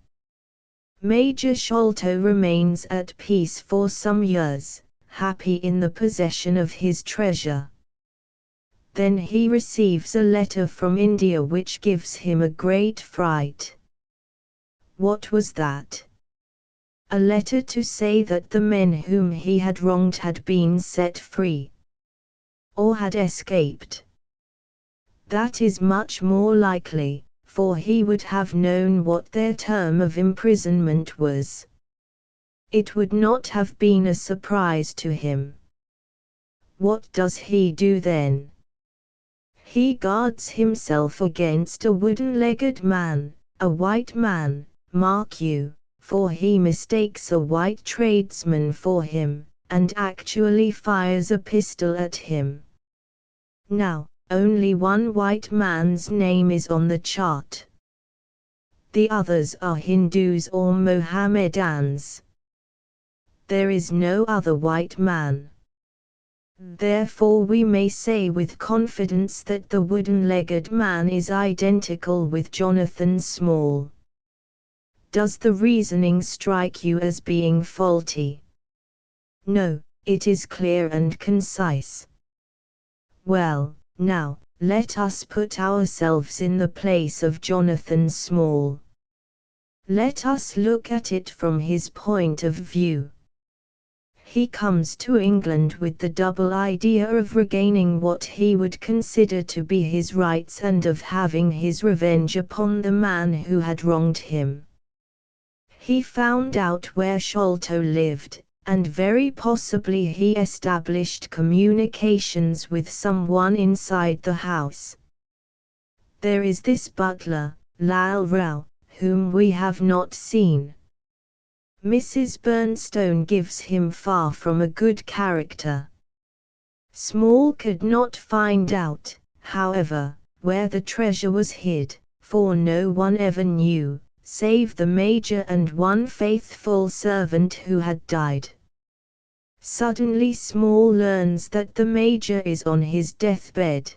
Major Sholto remains at peace for some years, happy in the possession of his treasure. Then he receives a letter from India which gives him a great fright. What was that? A letter to say that the men whom he had wronged had been set free, or had escaped. That is much more likely, for he would have known what their term of imprisonment was. It would not have been a surprise to him. What does he do then? He guards himself against a wooden-legged man, a white man, mark you, for he mistakes a white tradesman for him, and actually fires a pistol at him. Now, only one white man's name is on the chart. The others are Hindus or Mohammedans. There is no other white man. Therefore we may say with confidence that the wooden-legged man is identical with Jonathan Small. Does the reasoning strike you as being faulty? No, it is clear and concise. Well, now, let us put ourselves in the place of Jonathan Small. Let us look at it from his point of view. He comes to England with the double idea of regaining what he would consider to be his rights and of having his revenge upon the man who had wronged him. He found out where Sholto lived, and very possibly he established communications with someone inside the house. There is this butler, Lal Rao, whom we have not seen. Mrs. Bernstone gives him far from a good character. Small could not find out, however, where the treasure was hid, for no one ever knew, save the Major and one faithful servant who had died. Suddenly Small learns that the Major is on his deathbed.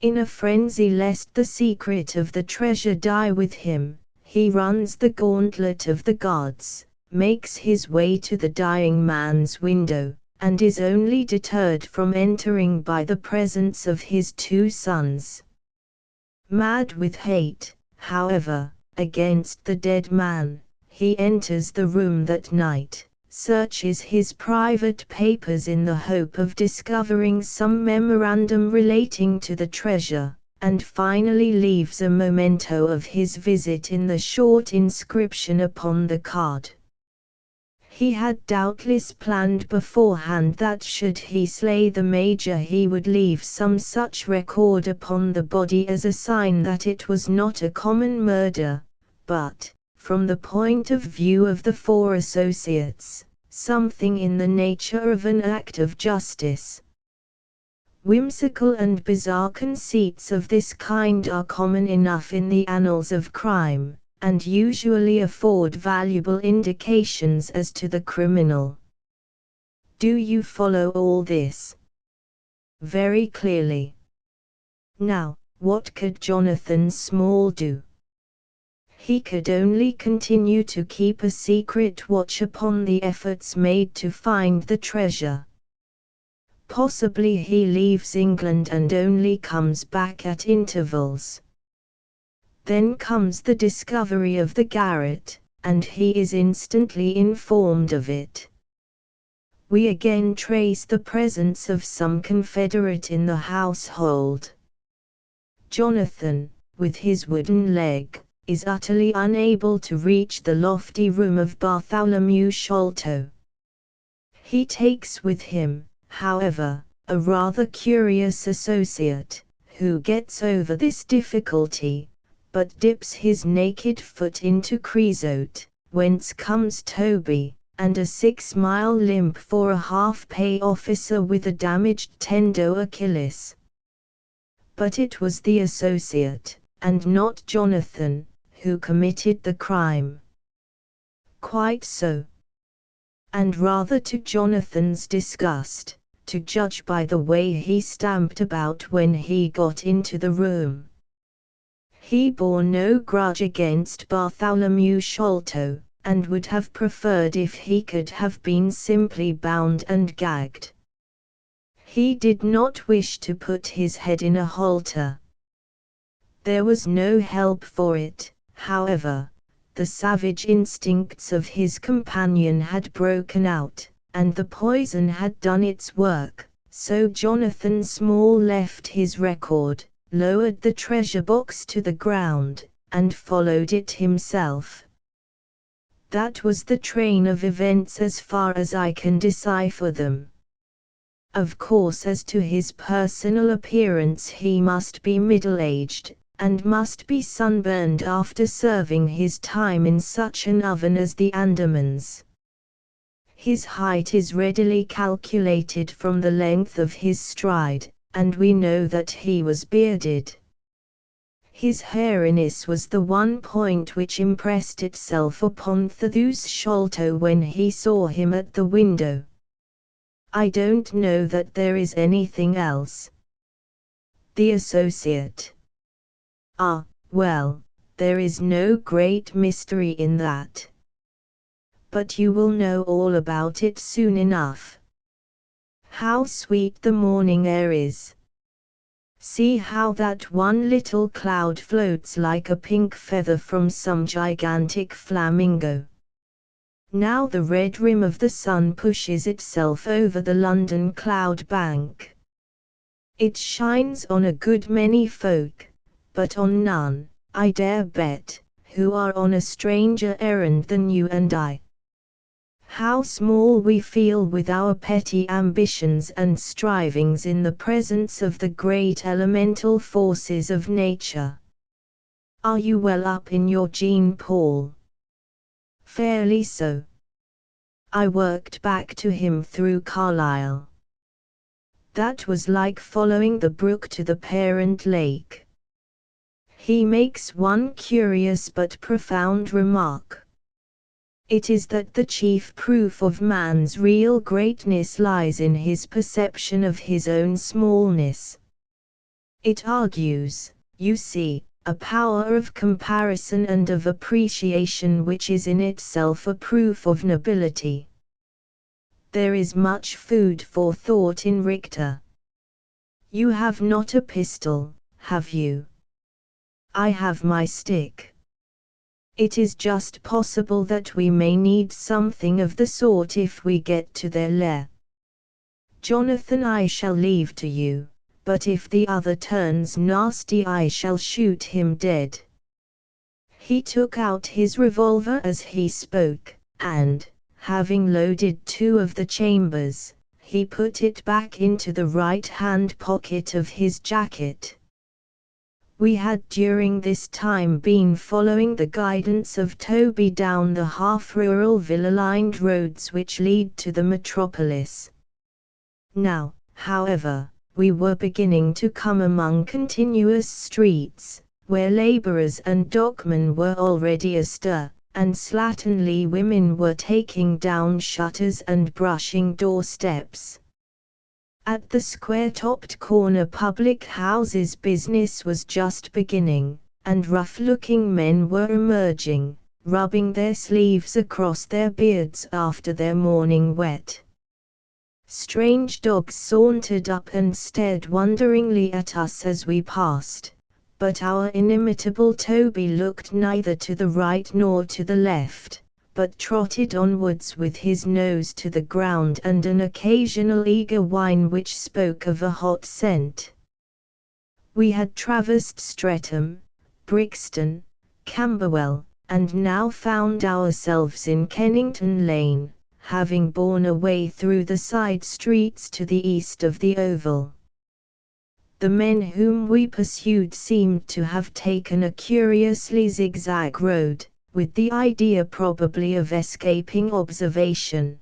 In a frenzy lest the secret of the treasure die with him, he runs the gauntlet of the gods, makes his way to the dying man's window, and is only deterred from entering by the presence of his 2 sons. Mad with hate, however, against the dead man, he enters the room that night, searches his private papers in the hope of discovering some memorandum relating to the treasure, and finally leaves a memento of his visit in the short inscription upon the card. He had doubtless planned beforehand that should he slay the Major he would leave some such record upon the body as a sign that it was not a common murder, but, from the point of view of the 4 associates, something in the nature of an act of justice. Whimsical and bizarre conceits of this kind are common enough in the annals of crime, and usually afford valuable indications as to the criminal. Do you follow all this? Very clearly. Now, what could Jonathan Small do? He could only continue to keep a secret watch upon the efforts made to find the treasure. Possibly he leaves England and only comes back at intervals. Then comes the discovery of the garret, and he is instantly informed of it. We again trace the presence of some confederate in the household. Jonathan, with his wooden leg, is utterly unable to reach the lofty room of Bartholomew Sholto. He takes with him, however, a rather curious associate, who gets over this difficulty, but dips his naked foot into creosote, whence comes Toby, and a 6-mile limp for a half-pay officer with a damaged tendo Achilles. But it was the associate, and not Jonathan, who committed the crime. Quite so. And rather to Jonathan's disgust, to judge by the way he stamped about when he got into the room. He bore no grudge against Bartholomew Sholto, and would have preferred if he could have been simply bound and gagged. He did not wish to put his head in a halter. There was no help for it, however. The savage instincts of his companion had broken out, and the poison had done its work, so Jonathan Small left his record, lowered the treasure box to the ground, and followed it himself. That was the train of events as far as I can decipher them. Of course, as to his personal appearance, he must be middle-aged, and must be sunburned after serving his time in such an oven as the Andamans. His height is readily calculated from the length of his stride, and we know that he was bearded. His hairiness was the one point which impressed itself upon Thaddeus Sholto when he saw him at the window. I don't know that there is anything else. The associate. Ah, well, there is no great mystery in that. But you will know all about it soon enough. How sweet the morning air is! See how that one little cloud floats like a pink feather from some gigantic flamingo. Now the red rim of the sun pushes itself over the London cloud bank. It shines on a good many folk, but on none, I dare bet, who are on a stranger errand than you and I. How small we feel with our petty ambitions and strivings in the presence of the great elemental forces of nature. Are you well up in your Jean Paul? Fairly so. I worked back to him through Carlisle. That was like following the brook to the parent lake. He makes one curious but profound remark. It is that the chief proof of man's real greatness lies in his perception of his own smallness. It argues, you see, a power of comparison and of appreciation which is in itself a proof of nobility. There is much food for thought in Richter. You have not a pistol, have you? I have my stick. It is just possible that we may need something of the sort if we get to their lair. Jonathan, I shall leave to you, but if the other turns nasty I shall shoot him dead. He took out his revolver as he spoke, and, having loaded 2 of the chambers, he put it back into the right-hand pocket of his jacket. We had during this time been following the guidance of Toby down the half-rural villa-lined roads which lead to the metropolis. Now, however, we were beginning to come among continuous streets, where labourers and dockmen were already astir, and slatternly women were taking down shutters and brushing doorsteps. At the square-topped corner public houses business was just beginning, and rough-looking men were emerging, rubbing their sleeves across their beards after their morning wet. Strange dogs sauntered up and stared wonderingly at us as we passed, but our inimitable Toby looked neither to the right nor to the left, but trotted onwards with his nose to the ground and an occasional eager whine which spoke of a hot scent. We had traversed Streatham, Brixton, Camberwell, and now found ourselves in Kennington Lane, having borne away through the side streets to the east of the Oval. The men whom we pursued seemed to have taken a curiously zigzag road, with the idea probably of escaping observation.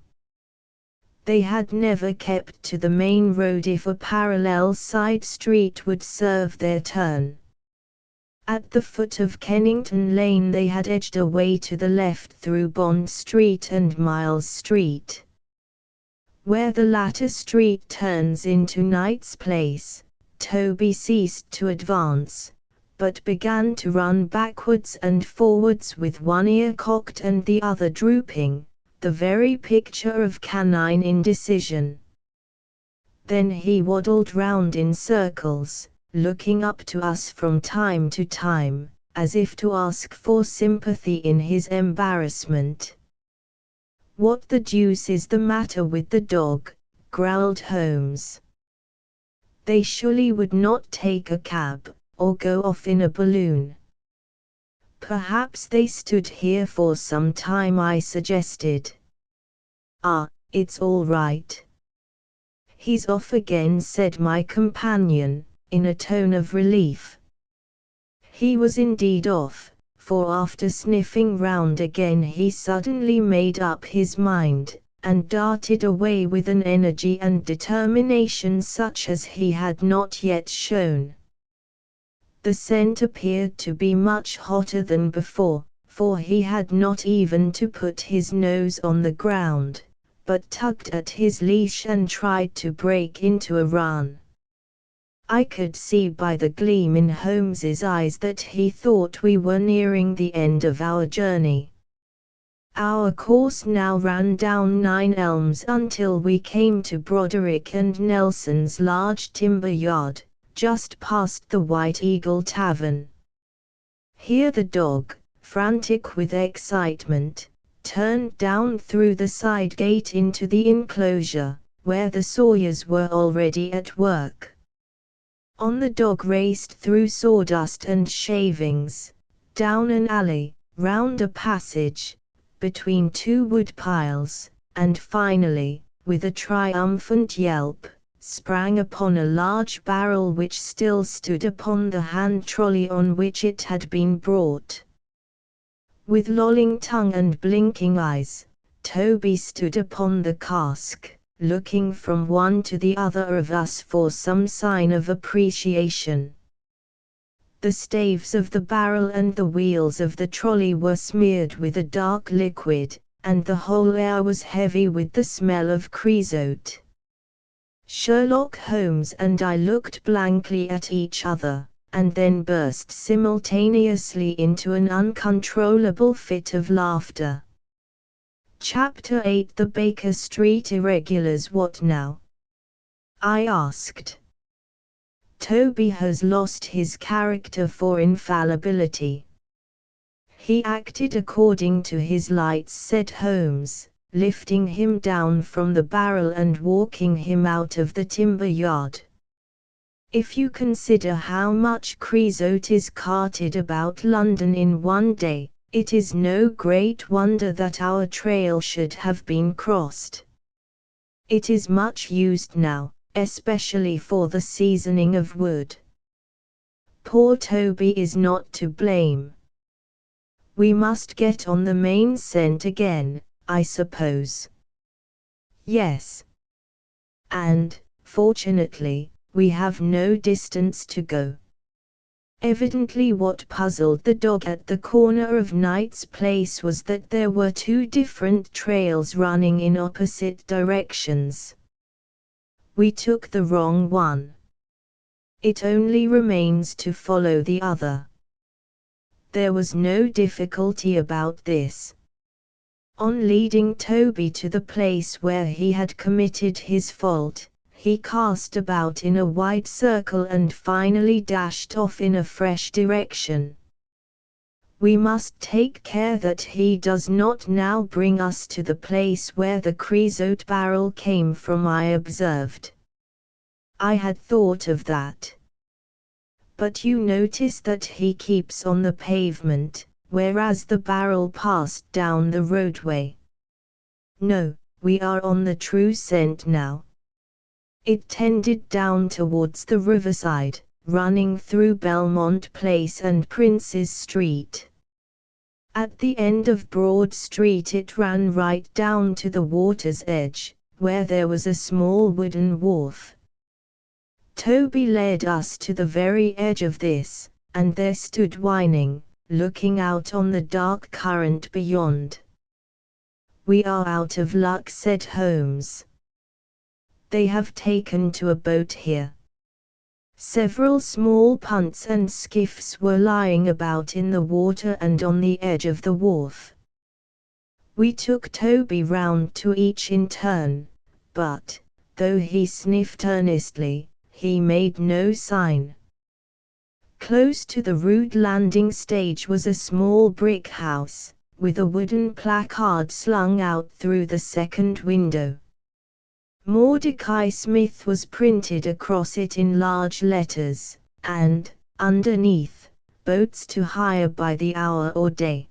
They had never kept to the main road if a parallel side street would serve their turn. At the foot of Kennington Lane they had edged away to the left through Bond Street and Miles Street. Where the latter street turns into Knight's Place, Toby ceased to advance, but began to run backwards and forwards with one ear cocked and the other drooping, the very picture of canine indecision. Then he waddled round in circles, looking up to us from time to time, as if to ask for sympathy in his embarrassment. "What the deuce is the matter with the dog?" growled Holmes. "They surely would not take a cab, or go off in a balloon." "Perhaps they stood here for some time," I suggested. "Ah, it's all right. He's off again," said my companion, in a tone of relief. He was indeed off, for after sniffing round again he suddenly made up his mind, and darted away with an energy and determination such as he had not yet shown. The scent appeared to be much hotter than before, for he had not even to put his nose on the ground, but tugged at his leash and tried to break into a run. I could see by the gleam in Holmes's eyes that he thought we were nearing the end of our journey. Our course now ran down 9 Elms until we came to Broderick and Nelson's large timber yard, just past the White Eagle Tavern. Here the dog, frantic with excitement, turned down through the side gate into the enclosure, where the sawyers were already at work. On the dog raced through sawdust and shavings, down an alley, round a passage, between 2 wood piles, and finally, with a triumphant yelp, sprang upon a large barrel which still stood upon the hand trolley on which it had been brought. With lolling tongue and blinking eyes, Toby stood upon the cask, looking from one to the other of us for some sign of appreciation. The staves of the barrel and the wheels of the trolley were smeared with a dark liquid, and the whole air was heavy with the smell of creosote. Sherlock Holmes and I looked blankly at each other, and then burst simultaneously into an uncontrollable fit of laughter. Chapter 8 The Baker Street Irregulars. What now? I asked. Toby has lost his character for infallibility. He acted according to his lights, said Holmes, lifting him down from the barrel and walking him out of the timber yard. If you consider how much creosote is carted about London in one day, it is no great wonder that our trail should have been crossed. It is much used now, especially for the seasoning of wood. Poor Toby is not to blame. We must get on the main scent again, I suppose. Yes. And, fortunately, we have no distance to go. Evidently what puzzled the dog at the corner of Knight's Place was that there were 2 different trails running in opposite directions. We took the wrong one. It only remains to follow the other. There was no difficulty about this. On leading Toby to the place where he had committed his fault, he cast about in a wide circle and finally dashed off in a fresh direction. We must take care that he does not now bring us to the place where the creosote barrel came from, I observed. I had thought of that. But you notice that he keeps on the pavement, whereas the barrel passed down the roadway. No, we are on the true scent now. It tended down towards the riverside, running through Belmont Place and Prince's Street. At the end of Broad Street it ran right down to the water's edge, where there was a small wooden wharf. Toby led us to the very edge of this, and there stood whining, looking out on the dark current beyond. "We are out of luck," said Holmes. "They have taken to a boat here." Several small punts and skiffs were lying about in the water and on the edge of the wharf. We took Toby round to each in turn, but, though he sniffed earnestly, he made no sign. Close to the rude landing stage was a small brick house, with a wooden placard slung out through the second window. Mordecai Smith was printed across it in large letters, and, underneath, boats to hire by the hour or day.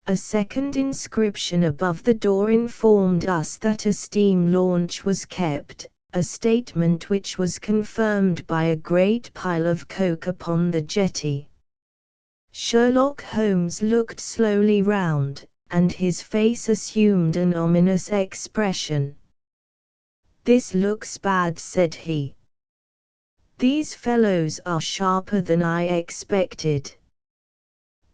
A second inscription above the door informed us that a steam launch was kept, a statement which was confirmed by a great pile of coke upon the jetty. Sherlock Holmes looked slowly round, and his face assumed an ominous expression. "This looks bad," said he. "These fellows are sharper than I expected.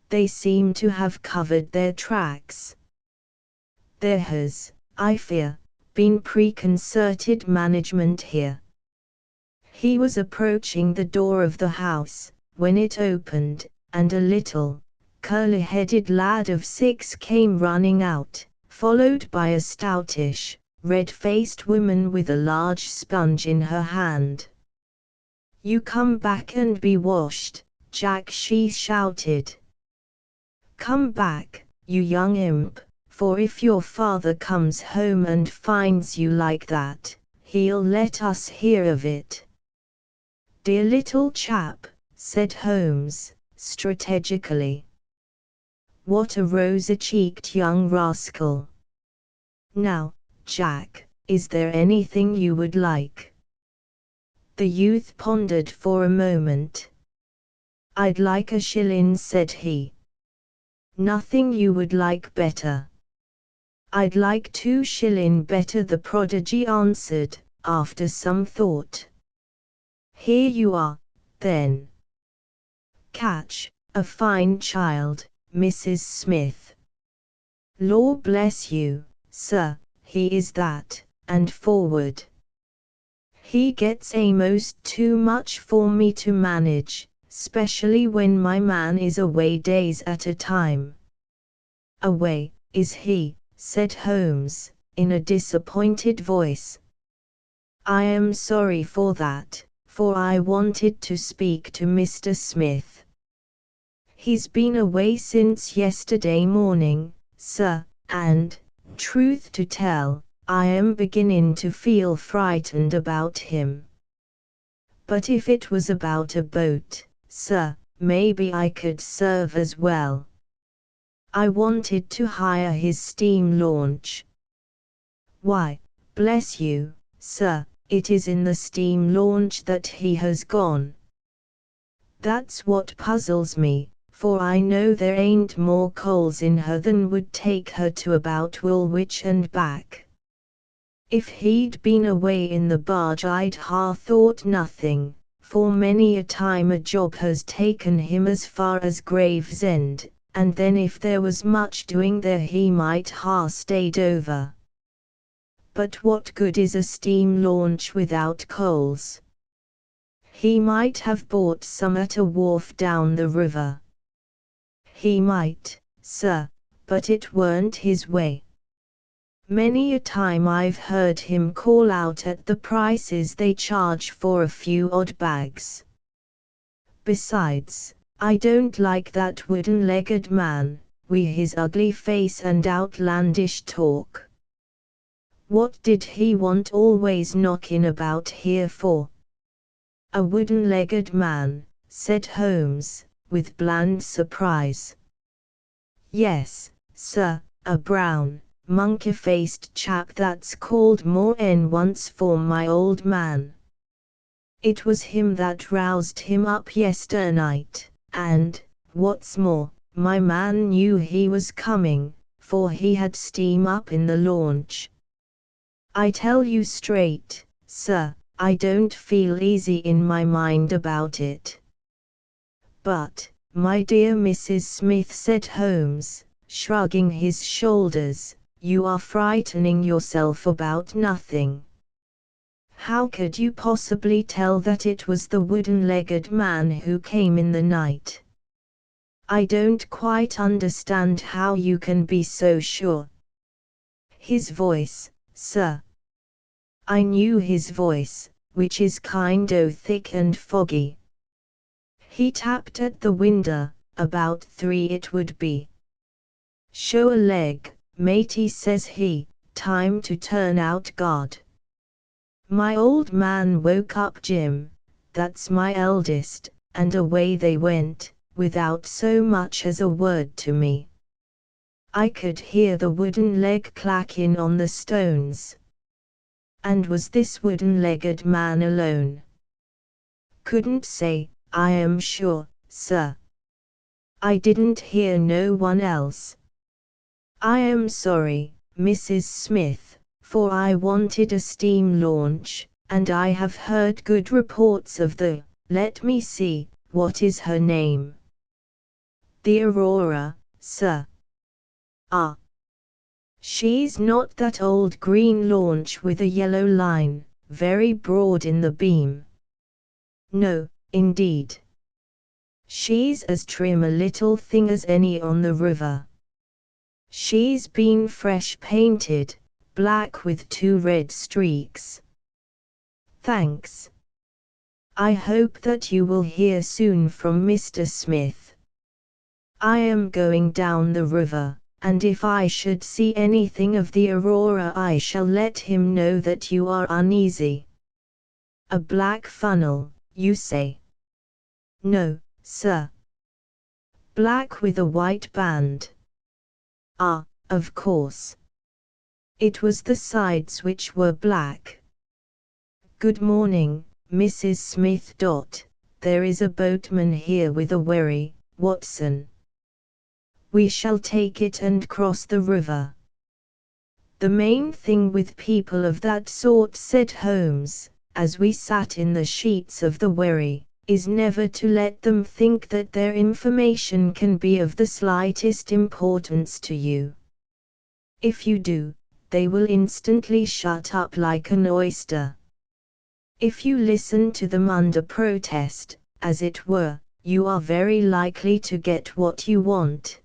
They seem to have covered their tracks. There has, I fear, been preconcerted management here." He was approaching the door of the house, when it opened, and a little, curly-headed lad of 6 came running out, followed by a stoutish, red-faced woman with a large sponge in her hand. "You come back and be washed, Jack," she shouted. "Come back, you young imp, for if your father comes home and finds you like that, he'll let us hear of it." "Dear little chap," said Holmes, strategically. "What a rosy-cheeked young rascal. Now, Jack, is there anything you would like?" The youth pondered for a moment. "I'd like a shillin'," said he. "Nothing you would like better?" "I'd like 2 shillin' better," the prodigy answered, after some thought. "Here you are, then. Catch, a fine child, Mrs. Smith." "Lor bless you, sir, he is that, and forward. He gets a'most too much for me to manage, specially when my man is away days at a time." "Away, is he?" said Holmes, in a disappointed voice. "I am sorry for that, for I wanted to speak to Mr. Smith." "He's been away since yesterday morning, sir, and, truth to tell, I am beginning to feel frightened about him. But if it was about a boat, sir, maybe I could serve as well. I wanted to hire his steam launch." "Why, bless you, sir, it is in the steam launch that he has gone." "That's what puzzles me, for I know there ain't more coals in her than would take her to about Woolwich and back. If he'd been away in the barge I'd ha' thought nothing, for many a time a job has taken him as far as Gravesend, and then if there was much doing there he might ha' stayed over. But what good is a steam launch without coals? He might have bought some at a wharf down the river." "He might, sir, but it weren't his way. Many a time I've heard him call out at the prices they charge for a few odd bags. Besides, I don't like that wooden-legged man, wi' his ugly face and outlandish talk." "What did he want always knocking about here for?" "A wooden-legged man," said Holmes, with bland surprise. "Yes, sir, a brown, monkey-faced chap that's called more 'n once for my old man. It was him that roused him up yesternight, and, what's more, my man knew he was coming, for he had steam up in the launch. I tell you straight, sir, I don't feel easy in my mind about it." "But, my dear Mrs. Smith," said Holmes, shrugging his shoulders, "you are frightening yourself about nothing. How could you possibly tell that it was the wooden-legged man who came in the night? I don't quite understand how you can be so sure." "His voice, sir. I knew his voice, which is kind o' thick and foggy. He tapped at the window, about 3 it would be. 'Show a leg, matey,' says he, 'time to turn out guard.' My old man woke up Jim, that's my eldest, and away they went, without so much as a word to me. I could hear the wooden leg clacking on the stones." "And was this wooden-legged man alone?" "Couldn't say, I am sure, sir. I didn't hear no one else." "I am sorry, Mrs. Smith, for I wanted a steam launch, and I have heard good reports of the, let me see, what is her name?" "The Aurora, sir." "Ah. She's not that old green launch with a yellow line, very broad in the beam?" No, indeed. She's as trim a little thing as any on the river. She's been fresh painted, black with 2 red streaks. Thanks. I hope that you will hear soon from Mr. Smith. I am going down the river, and if I should see anything of the Aurora I shall let him know that you are uneasy. A black funnel, you say? No, sir. Black with a white band. Ah, of course. It was the sides which were black. Good morning, Mrs. Smith. There is a boatman here with a wherry, Watson. We shall take it and cross the river. The main thing with people of that sort, said Holmes, as we sat in the sheets of the wherry, is never to let them think that their information can be of the slightest importance to you. If you do, they will instantly shut up like an oyster. If you listen to them under protest, as it were, you are very likely to get what you want.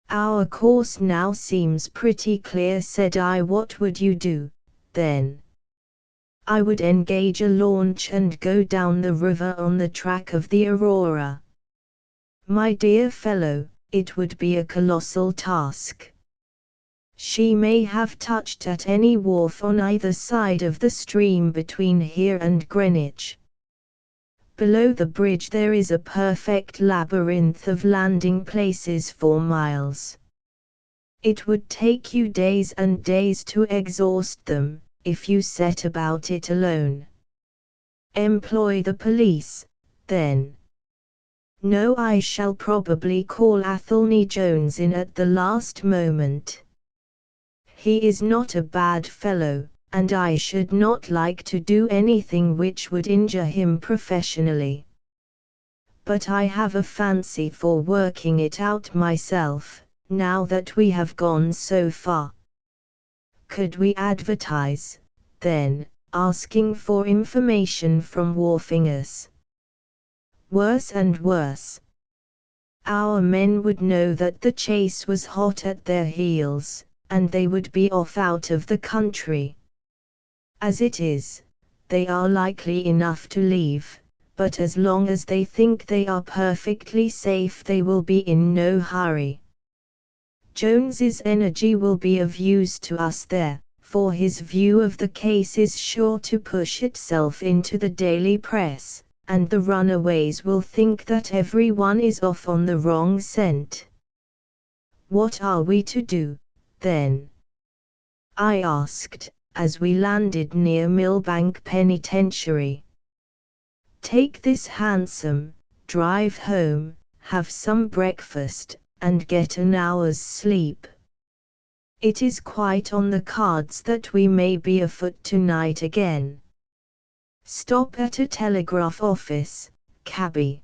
Our course now seems pretty clear, said I. What would you do, then? I would engage a launch and go down the river on the track of the Aurora. My dear fellow, it would be a colossal task. She may have touched at any wharf on either side of the stream between here and Greenwich. Below the bridge there is a perfect labyrinth of landing places for miles. It would take you days and days to exhaust them, if you set about it alone. Employ the police, then. No, I shall probably call Athelney Jones in at the last moment. He is not a bad fellow, and I should not like to do anything which would injure him professionally. But I have a fancy for working it out myself, now that we have gone so far. Could we advertise, then, asking for information from wharfingers? Worse and worse. Our men would know that the chase was hot at their heels, and they would be off out of the country. As it is, they are likely enough to leave, but as long as they think they are perfectly safe they will be in no hurry. Jones's energy will be of use to us there, for his view of the case is sure to push itself into the daily press, and the runaways will think that everyone is off on the wrong scent. What are we to do, then? I asked, as we landed near Millbank Penitentiary. Take this hansom, drive home, have some breakfast, and get an hour's sleep. It is quite on the cards that we may be afoot tonight again. Stop at a telegraph office, cabby.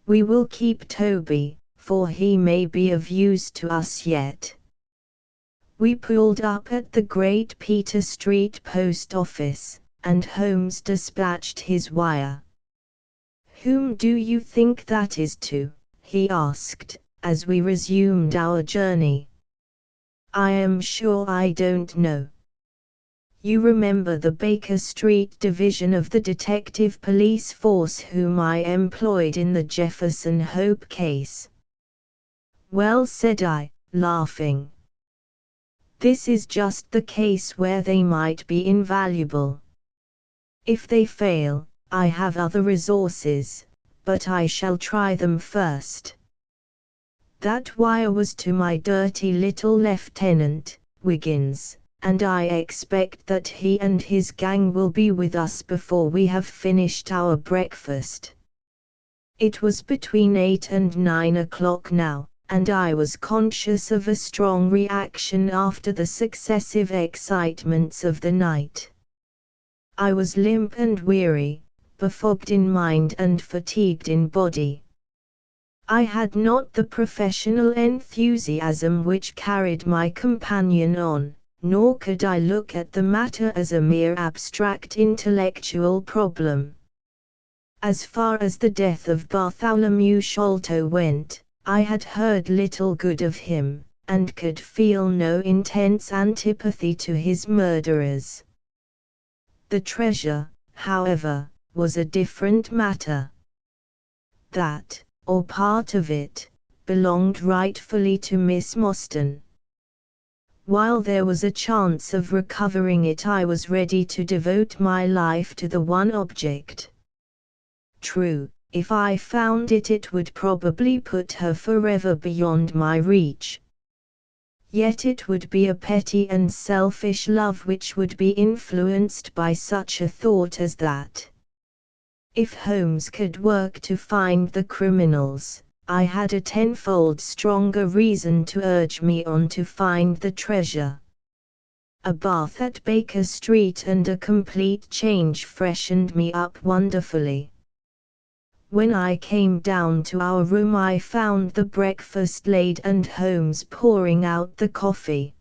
We will keep Toby, for he may be of use to us yet. We pulled up at the Great Peter Street post office, and Holmes dispatched his wire. Whom do you think that is to? He asked, as we resumed our journey. I am sure I don't know. You remember the Baker Street division of the detective police force whom I employed in the Jefferson Hope case? Well, said I, laughing. This is just the case where they might be invaluable. If they fail, I have other resources, but I shall try them first. That wire was to my dirty little lieutenant, Wiggins, and I expect that he and his gang will be with us before we have finished our breakfast. It was between 8 and 9 o'clock now, and I was conscious of a strong reaction after the successive excitements of the night. I was limp and weary, befogged in mind and fatigued in body. I had not the professional enthusiasm which carried my companion on, nor could I look at the matter as a mere abstract intellectual problem. As far as the death of Bartholomew Sholto went, I had heard little good of him, and could feel no intense antipathy to his murderers. The treasure, however, was a different matter. That, or part of it, belonged rightfully to Miss Mostyn. While there was a chance of recovering it, I was ready to devote my life to the one object. True, if I found it, it would probably put her forever beyond my reach. Yet it would be a petty and selfish love which would be influenced by such a thought as that. If Holmes could work to find the criminals, I had a tenfold stronger reason to urge me on to find the treasure. A bath at Baker Street and a complete change freshened me up wonderfully. When I came down to our room, I found the breakfast laid and Holmes pouring out the coffee.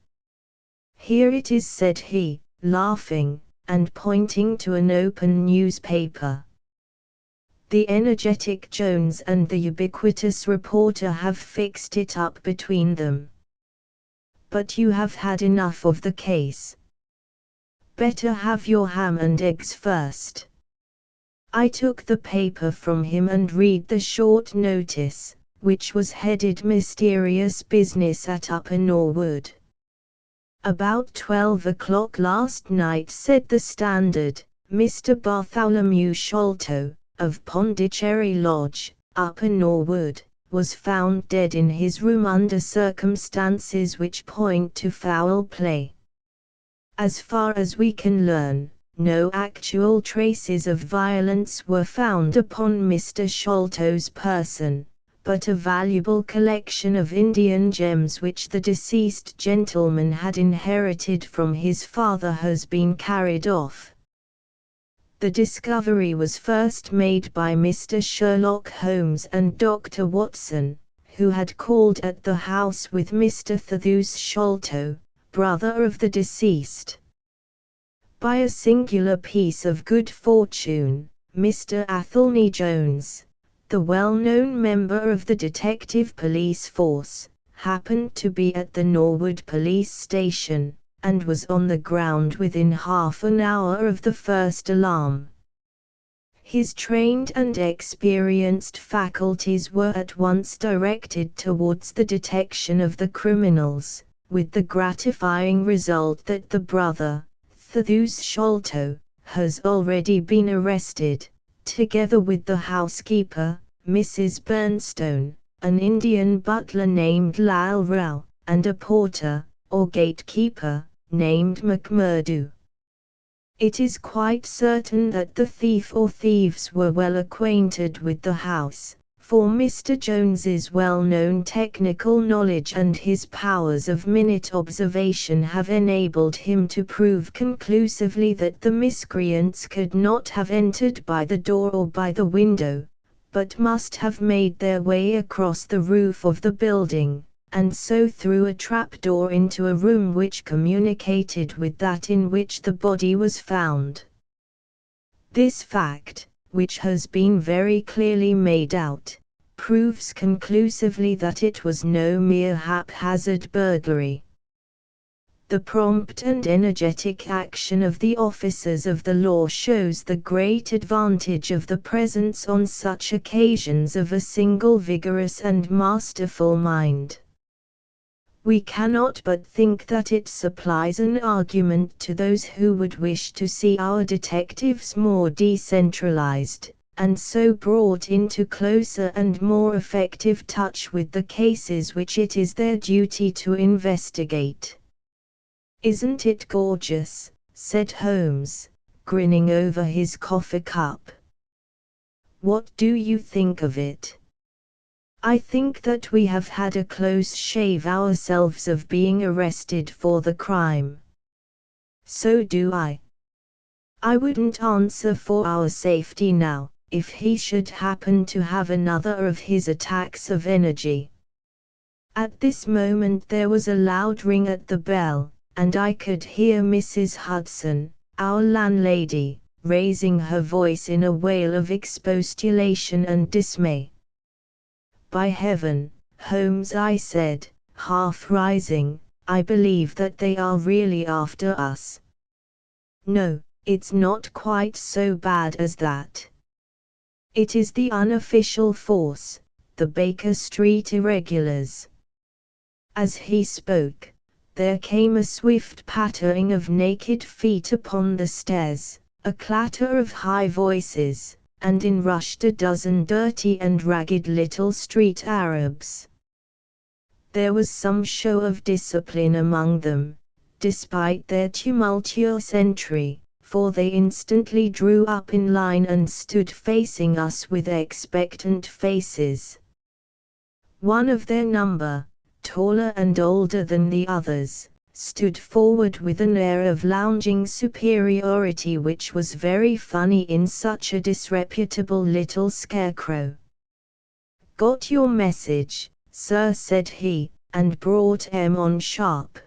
"Here it is," said he, laughing, and pointing to an open newspaper. "The energetic Jones and the ubiquitous reporter have fixed it up between them. But you have had enough of the case. Better have your ham and eggs first." I took the paper from him and read the short notice, which was headed "Mysterious Business at Upper Norwood." "About 12 o'clock last night," said the Standard, "Mr. Bartholomew Sholto, of Pondicherry Lodge, Upper Norwood, was found dead in his room under circumstances which point to foul play. As far as we can learn, no actual traces of violence were found upon Mr. Sholto's person, but a valuable collection of Indian gems which the deceased gentleman had inherited from his father has been carried off. The discovery was first made by Mr. Sherlock Holmes and Dr. Watson, who had called at the house with Mr. Thaddeus Sholto, brother of the deceased. By a singular piece of good fortune, Mr. Athelney Jones, the well-known member of the detective police force, happened to be at the Norwood police station, and was on the ground within half an hour of the first alarm. His trained and experienced faculties were at once directed towards the detection of the criminals, with the gratifying result that the brother, Thaddeus Sholto, has already been arrested, together with the housekeeper, Mrs. Bernstone, an Indian butler named Lal Rao, and a porter, or gatekeeper, named McMurdo. It is quite certain that the thief or thieves were well acquainted with the house, for Mr. Jones's well-known technical knowledge and his powers of minute observation have enabled him to prove conclusively that the miscreants could not have entered by the door or by the window, but must have made their way across the roof of the building, and so through a trapdoor into a room which communicated with that in which the body was found. This fact, which has been very clearly made out, proves conclusively that it was no mere haphazard burglary. The prompt and energetic action of the officers of the law shows the great advantage of the presence on such occasions of a single vigorous and masterful mind. We cannot but think that it supplies an argument to those who would wish to see our detectives more decentralized, and so brought into closer and more effective touch with the cases which it is their duty to investigate. "Isn't it gorgeous?" said Holmes, grinning over his coffee cup. "What do you think of it?" "I think that we have had a close shave ourselves of being arrested for the crime." "So do I. I wouldn't answer for our safety now, if he should happen to have another of his attacks of energy." At this moment there was a loud ring at the bell, and I could hear Mrs. Hudson, our landlady, raising her voice in a wail of expostulation and dismay. "By heaven, Holmes," I said, half rising, "I believe that they are really after us." "No, it's not quite so bad as that. It is the unofficial force, the Baker Street Irregulars." As he spoke, there came a swift pattering of naked feet upon the stairs, a clatter of high voices, and in rushed a dozen dirty and ragged little street Arabs. There was some show of discipline among them, despite their tumultuous entry, for they instantly drew up in line and stood facing us with expectant faces. One of their number, taller and older than the others, stood forward with an air of lounging superiority which was very funny in such a disreputable little scarecrow. "Got your message, sir," said he, and brought M on sharp.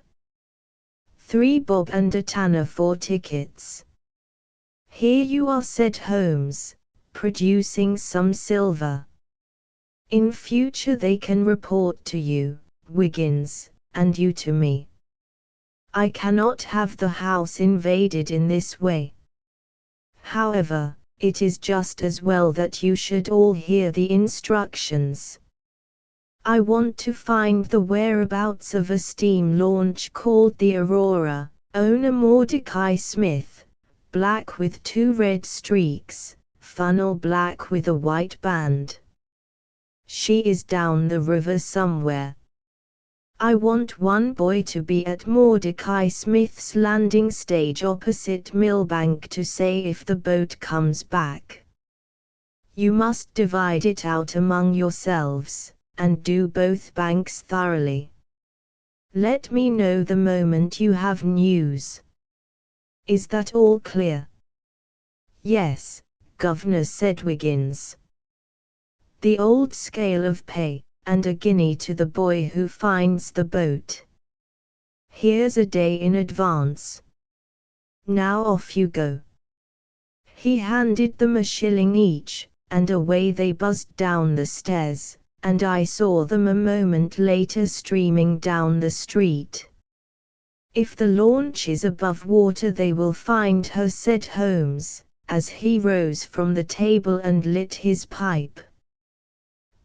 "3 bob and a tanner for tickets." "Here you are," said Holmes, producing some silver. "In future they can report to you, Wiggins, and you to me. I cannot have the house invaded in this way. However, it is just as well that you should all hear the instructions. I want to find the whereabouts of a steam launch called the Aurora, owner Mordecai Smith, black with 2 red streaks, funnel black with a white band. She is down the river somewhere. I want one boy to be at Mordecai Smith's landing stage opposite Millbank to say if the boat comes back. You must divide it out among yourselves, and do both banks thoroughly. Let me know the moment you have news. Is that all clear?" "Yes, Governor," said Wiggins. "The old scale of pay, and a guinea to the boy who finds the boat. Here's a day in advance. Now off you go." He handed them a shilling each, and away they buzzed down the stairs, and I saw them a moment later streaming down the street. "If the launch is above water they will find her," said Holmes, as he rose from the table and lit his pipe.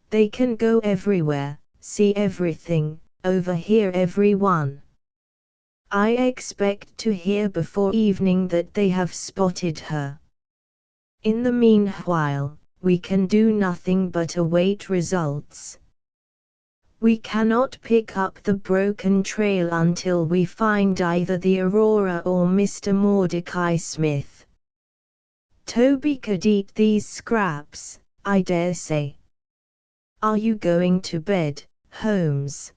"They can go everywhere, see everything, overhear everyone. I expect to hear before evening that they have spotted her. In the meanwhile, we can do nothing but await results. We cannot pick up the broken trail until we find either the Aurora or Mr. Mordecai Smith. Toby could eat these scraps, I dare say. Are you going to bed, Holmes?"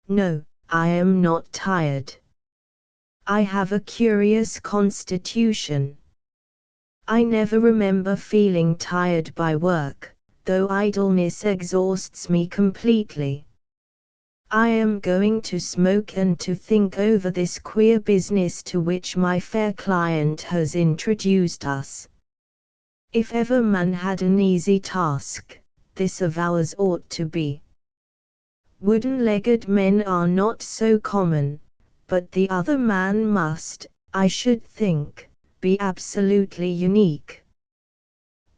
"No, I am not tired. I have a curious constitution. I never remember feeling tired by work, though idleness exhausts me completely. I am going to smoke and to think over this queer business to which my fair client has introduced us. If ever man had an easy task, this of ours ought to be. Wooden-legged men are not so common, but the other man must, I should think, be absolutely unique.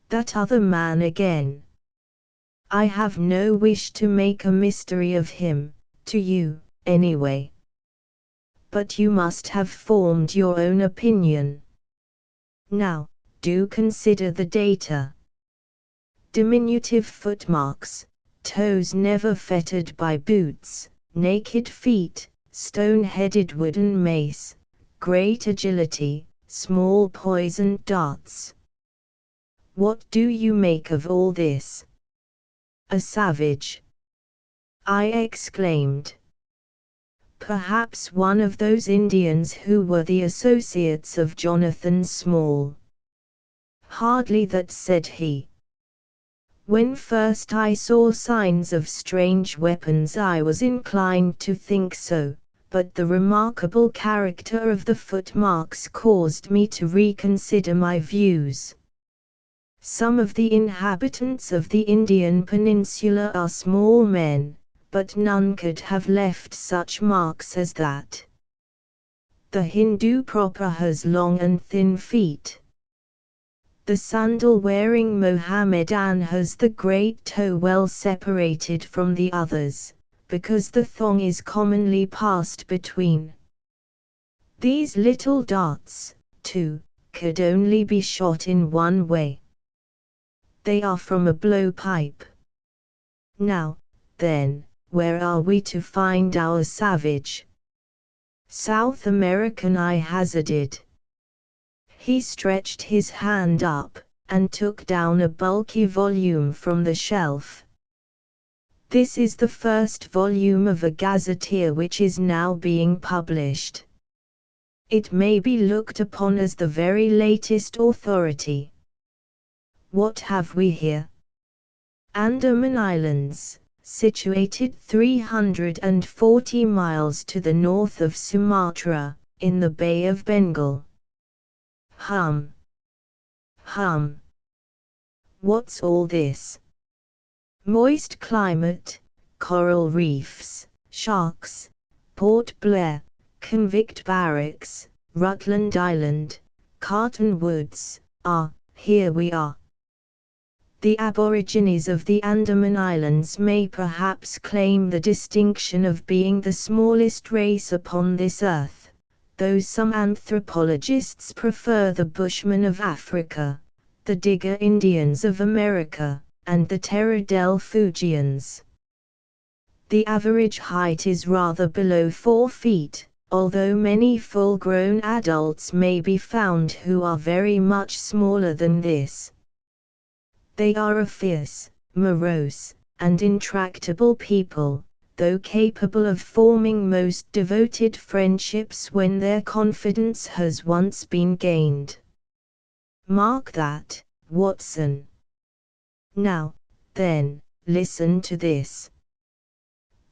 That other man again. I have no wish to make a mystery of him, to you, anyway. But you must have formed your own opinion. Now, do consider the data. Diminutive footmarks, toes never fettered by boots, naked feet, stone-headed wooden mace, great agility, small poisoned darts. What do you make of all this?" "A savage," I exclaimed. "Perhaps one of those Indians who were the associates of Jonathan Small." "Hardly that," said he. "When first I saw signs of strange weapons I was inclined to think so, but the remarkable character of the footmarks caused me to reconsider my views. Some of the inhabitants of the Indian peninsula are small men, but none could have left such marks as that. The Hindu proper has long and thin feet. The sandal-wearing Mohammedan has the great toe well separated from the others, because the thong is commonly passed between. These little darts, too, could only be shot in one way. They are from a blowpipe. Now, then, where are we to find our savage? South American, I hazarded. He stretched his hand up, and took down a bulky volume from the shelf. This is the first volume of a gazetteer which is now being published. It may be looked upon as the very latest authority. What have we here? Andaman Islands, situated 340 miles to the north of Sumatra, in the Bay of Bengal. Hum. What's all this? Moist climate, coral reefs, sharks, Port Blair, convict barracks, Rutland Island, Carton Woods. Here we are. The aborigines of the Andaman Islands may perhaps claim the distinction of being the smallest race upon this earth, though some anthropologists prefer the Bushmen of Africa, the Digger Indians of America, and the Terra del Fuegians. The average height is rather below 4 feet, although many full-grown adults may be found who are very much smaller than this. They are a fierce, morose, and intractable people, though capable of forming most devoted friendships when their confidence has once been gained. Mark that, Watson. Now, then, listen to this.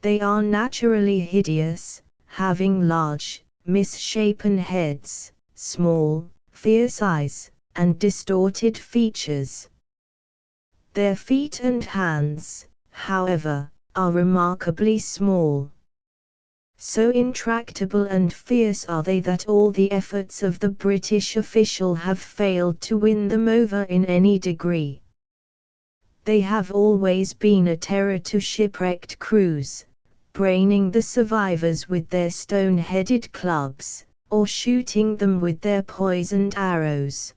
They are naturally hideous, having large, misshapen heads, small, fierce eyes, and distorted features. Their feet and hands, however, are remarkably small. So intractable and fierce are they that all the efforts of the British official have failed to win them over in any degree. They have always been a terror to shipwrecked crews, braining the survivors with their stone-headed clubs, or shooting them with their poisoned arrows.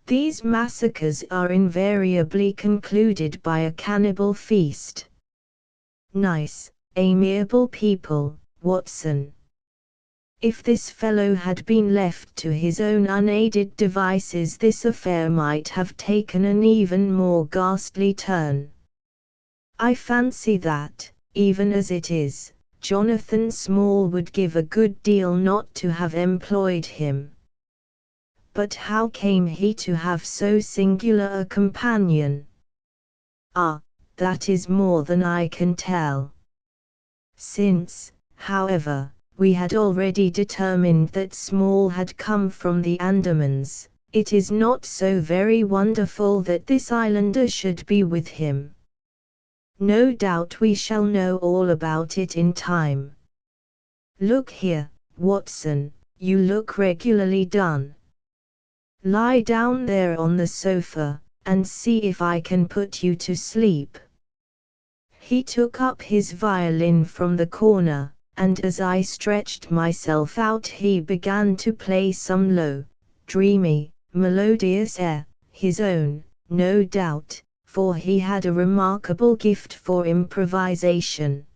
These massacres are invariably concluded by a cannibal feast. Nice, amiable people, Watson. If this fellow had been left to his own unaided devices, this affair might have taken an even more ghastly turn. I fancy that, even as it is, Jonathan Small would give a good deal not to have employed him. But how came he to have so singular a companion? That is more than I can tell. Since, however, we had already determined that Small had come from the Andamans, it is not so very wonderful that this islander should be with him. No doubt we shall know all about it in time. Look here, Watson, you look regularly done. Lie down there on the sofa, and see if I can put you to sleep. He took up his violin from the corner, and as I stretched myself out he began to play some low, dreamy, melodious air, his own, no doubt, for he had a remarkable gift for improvisation.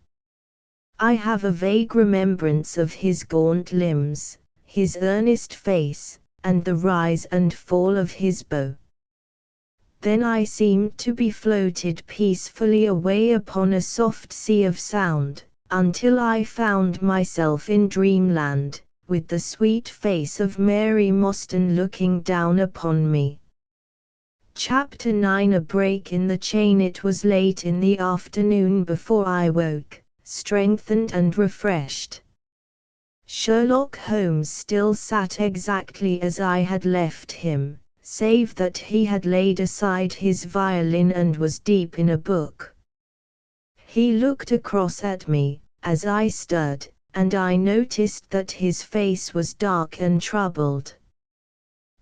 I have a vague remembrance of his gaunt limbs, his earnest face, and the rise and fall of his bow. Then I seemed to be floated peacefully away upon a soft sea of sound, until I found myself in dreamland, with the sweet face of Mary Mostyn looking down upon me. Chapter 9. A break in the chain. It was late in the afternoon before I woke, strengthened and refreshed. Sherlock Holmes still sat exactly as I had left him, save that he had laid aside his violin and was deep in a book. He looked across at me, as I stood, and I noticed that his face was dark and troubled.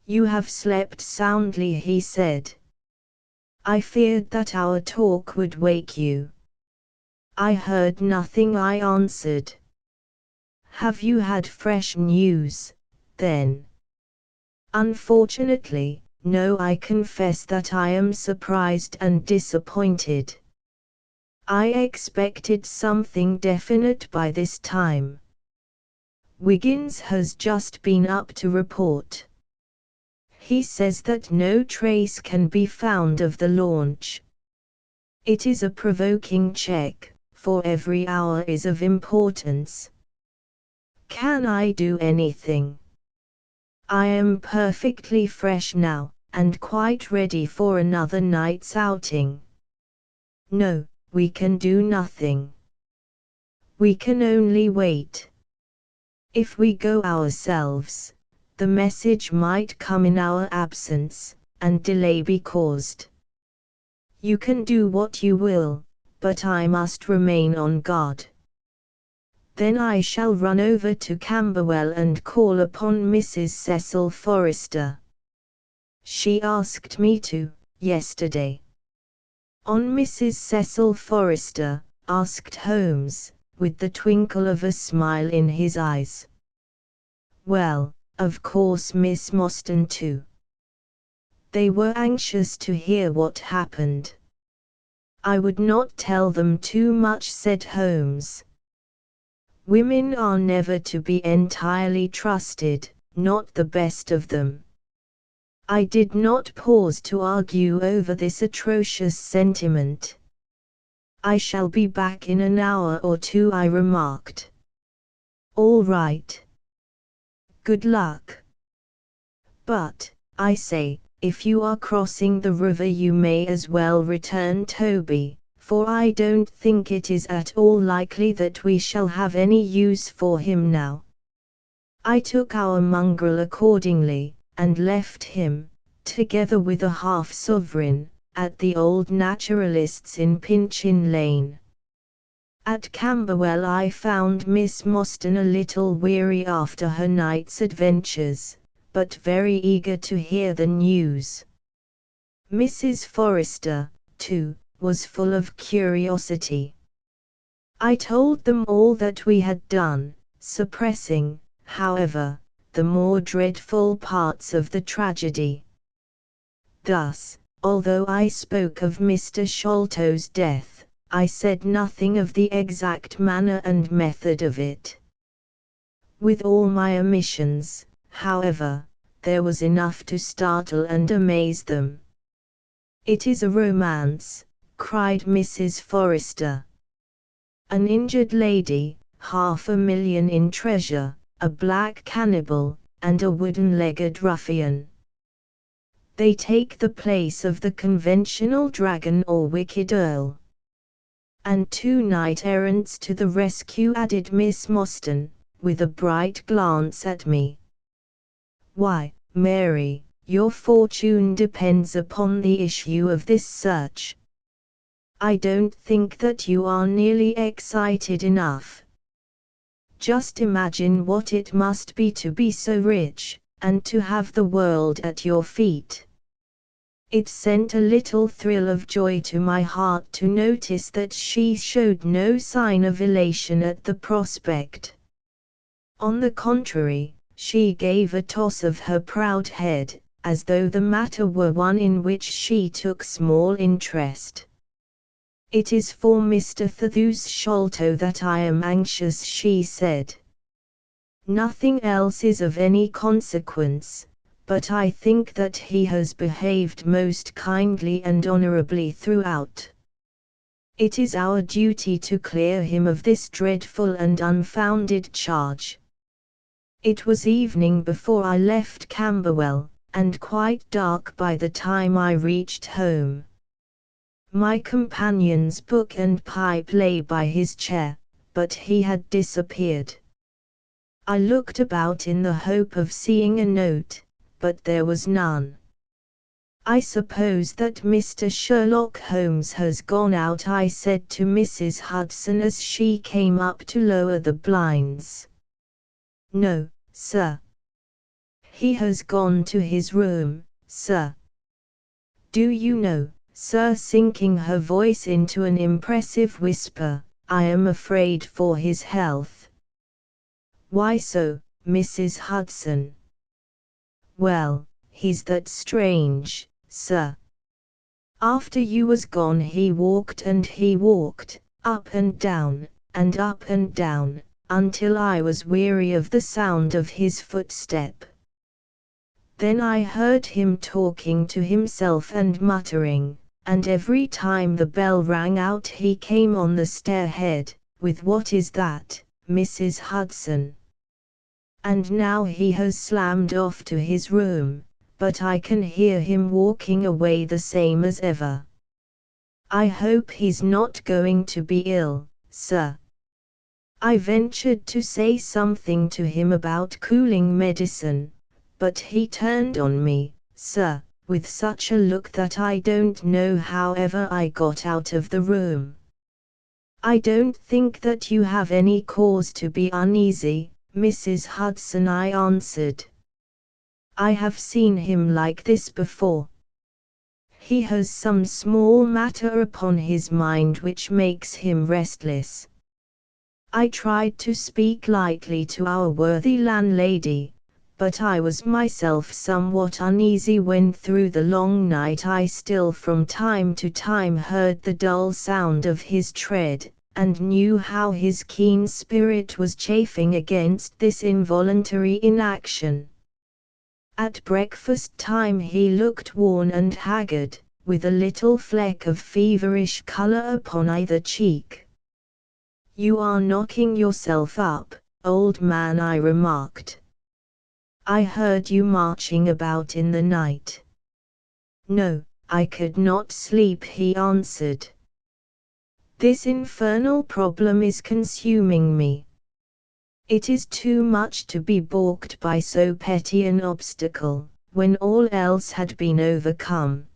"You have slept soundly," he said. "I feared that our talk would wake you." "I heard nothing," I answered. "Have you had fresh news, then?" "Unfortunately, no. I confess that I am surprised and disappointed. I expected something definite by this time. Wiggins has just been up to report. He says that no trace can be found of the launch. It is a provoking check, for every hour is of importance. Can I do anything? I am perfectly fresh now, and quite ready for another night's outing." "No, we can do nothing. We can only wait. If we go ourselves, the message might come in our absence, and delay be caused. You can do what you will, but I must remain on guard. Then I shall run over to Camberwell and call upon Mrs. Cecil Forrester. She asked me to, yesterday." "On Mrs. Cecil Forrester?" asked Holmes, with the twinkle of a smile in his eyes. "Well, of course Miss Mostyn too." They were anxious to hear what happened. "I would not tell them too much," said Holmes. "Women are never to be entirely trusted, not the best of them." I did not pause to argue over this atrocious sentiment. "I shall be back in an hour or two," I remarked. "All right. Good luck. But, I say, if you are crossing the river you may as well return Toby, for I don't think it is at all likely that we shall have any use for him now." I took our mongrel accordingly, and left him, together with a half-sovereign, at the old naturalist's in Pinchin Lane. At Camberwell I found Miss Mostyn a little weary after her night's adventures, but very eager to hear the news. Mrs. Forrester, too, was full of curiosity. I told them all that we had done, suppressing, however, the more dreadful parts of the tragedy. Thus, although I spoke of Mr. Sholto's death, I said nothing of the exact manner and method of it. With all my omissions, however, there was enough to startle and amaze them. "It is a romance," cried Mrs. Forrester. "An injured lady, $500,000 in treasure, a black cannibal, and a wooden-legged ruffian. They take the place of the conventional dragon or wicked earl. And 2 knight-errants to the rescue," added Miss Mostyn, with a bright glance at me. "Why, Mary, your fortune depends upon the issue of this search. I don't think that you are nearly excited enough. Just imagine what it must be to be so rich, and to have the world at your feet." It sent a little thrill of joy to my heart to notice that she showed no sign of elation at the prospect. On the contrary, she gave a toss of her proud head, as though the matter were one in which she took small interest. "It is for Mr. Thaddeus Sholto that I am anxious," she said. "Nothing else is of any consequence, but I think that he has behaved most kindly and honorably throughout. It is our duty to clear him of this dreadful and unfounded charge." It was evening before I left Camberwell, and quite dark by the time I reached home. My companion's book and pipe lay by his chair, but he had disappeared. I looked about in the hope of seeing a note, but there was none. "I suppose that Mr. Sherlock Holmes has gone out," I said to Mrs. Hudson as she came up to lower the blinds. "No, sir. He has gone to his room, sir." "Do you know, sir," sinking her voice into an impressive whisper, "I am afraid for his health." "Why so, Mrs. Hudson?" "Well, he's that strange, sir. After you was gone he walked, up and down, until I was weary of the sound of his footstep. Then I heard him talking to himself and muttering, and every time the bell rang out he came on the stairhead, with what is that, Mrs. Hudson? And now he has slammed off to his room, but I can hear him walking away the same as ever. I hope he's not going to be ill, sir." I ventured to say something to him about cooling medicine, but he turned on me, sir, with such a look that I don't know how ever I got out of the room. "I don't think that you have any cause to be uneasy, Mrs. Hudson," I answered. "I have seen him like this before. He has some small matter upon his mind which makes him restless." I tried to speak lightly to our worthy landlady, but I was myself somewhat uneasy when through the long night I still from time to time heard the dull sound of his tread, and knew how his keen spirit was chafing against this involuntary inaction. At breakfast time he looked worn and haggard, with a little fleck of feverish color upon either cheek. "You are knocking yourself up, old man," I remarked. "I heard you marching about in the night." "No, I could not sleep," he answered. "This infernal problem is consuming me. It is too much to be balked by so petty an obstacle, when all else had been overcome.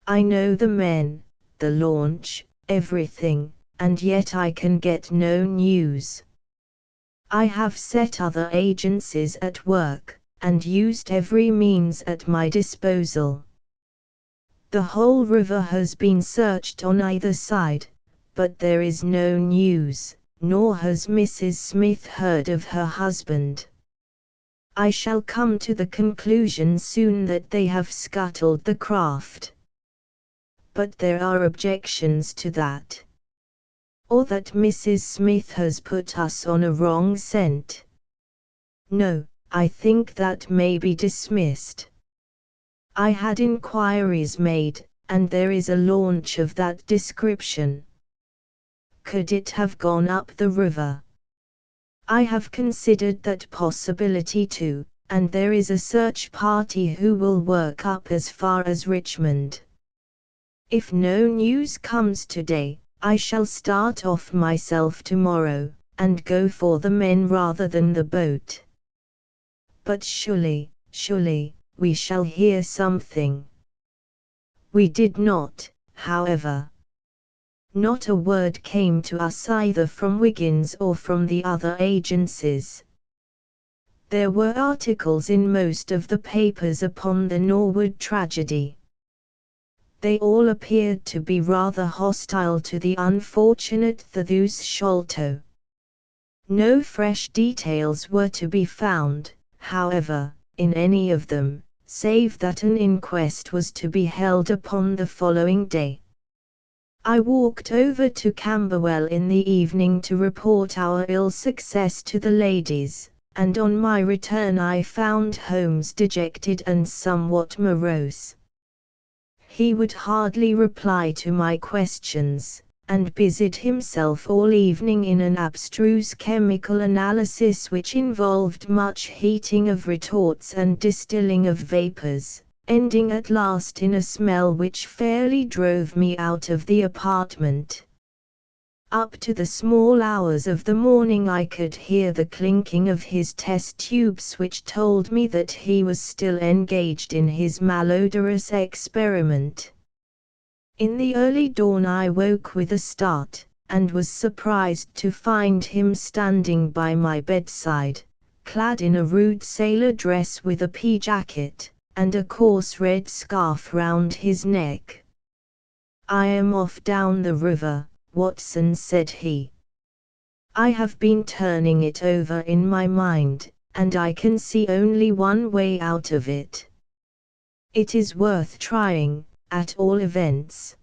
I know the men, the launch, everything, and yet I can get no news. I have set other agencies at work, and used every means at my disposal. The whole river has been searched on either side, but there is no news, nor has Mrs. Smith heard of her husband. I shall come to the conclusion soon that they have scuttled the craft. But there are objections to that. Or that Mrs. Smith has put us on a wrong scent. No, I think that may be dismissed. I had inquiries made, and there is a launch of that description. Could it have gone up the river? I have considered that possibility too, and there is a search party who will work up as far as Richmond. If no news comes today, I shall start off myself tomorrow, and go for the men rather than the boat. But surely, we shall hear something." We did not, however. Not a word came to us either from Wiggins or from the other agencies. There were articles in most of the papers upon the Norwood tragedy. They all appeared to be rather hostile to the unfortunate Thaddeus Sholto. No fresh details were to be found, however, in any of them, save that an inquest was to be held upon the following day. I walked over to Camberwell in the evening to report our ill success to the ladies, and on my return I found Holmes dejected and somewhat morose. He would hardly reply to my questions, and busied himself all evening in an abstruse chemical analysis which involved much heating of retorts and distilling of vapors, ending at last in a smell which fairly drove me out of the apartment. Up to the small hours of the morning I could hear the clinking of his test tubes, which told me that he was still engaged in his malodorous experiment. In the early dawn I woke with a start, and was surprised to find him standing by my bedside, clad in a rude sailor dress with a pea jacket, and a coarse red scarf round his neck. "I am off down the river, Watson," said he. "I have been turning it over in my mind, and I can see only one way out of it. It is worth trying, at all events."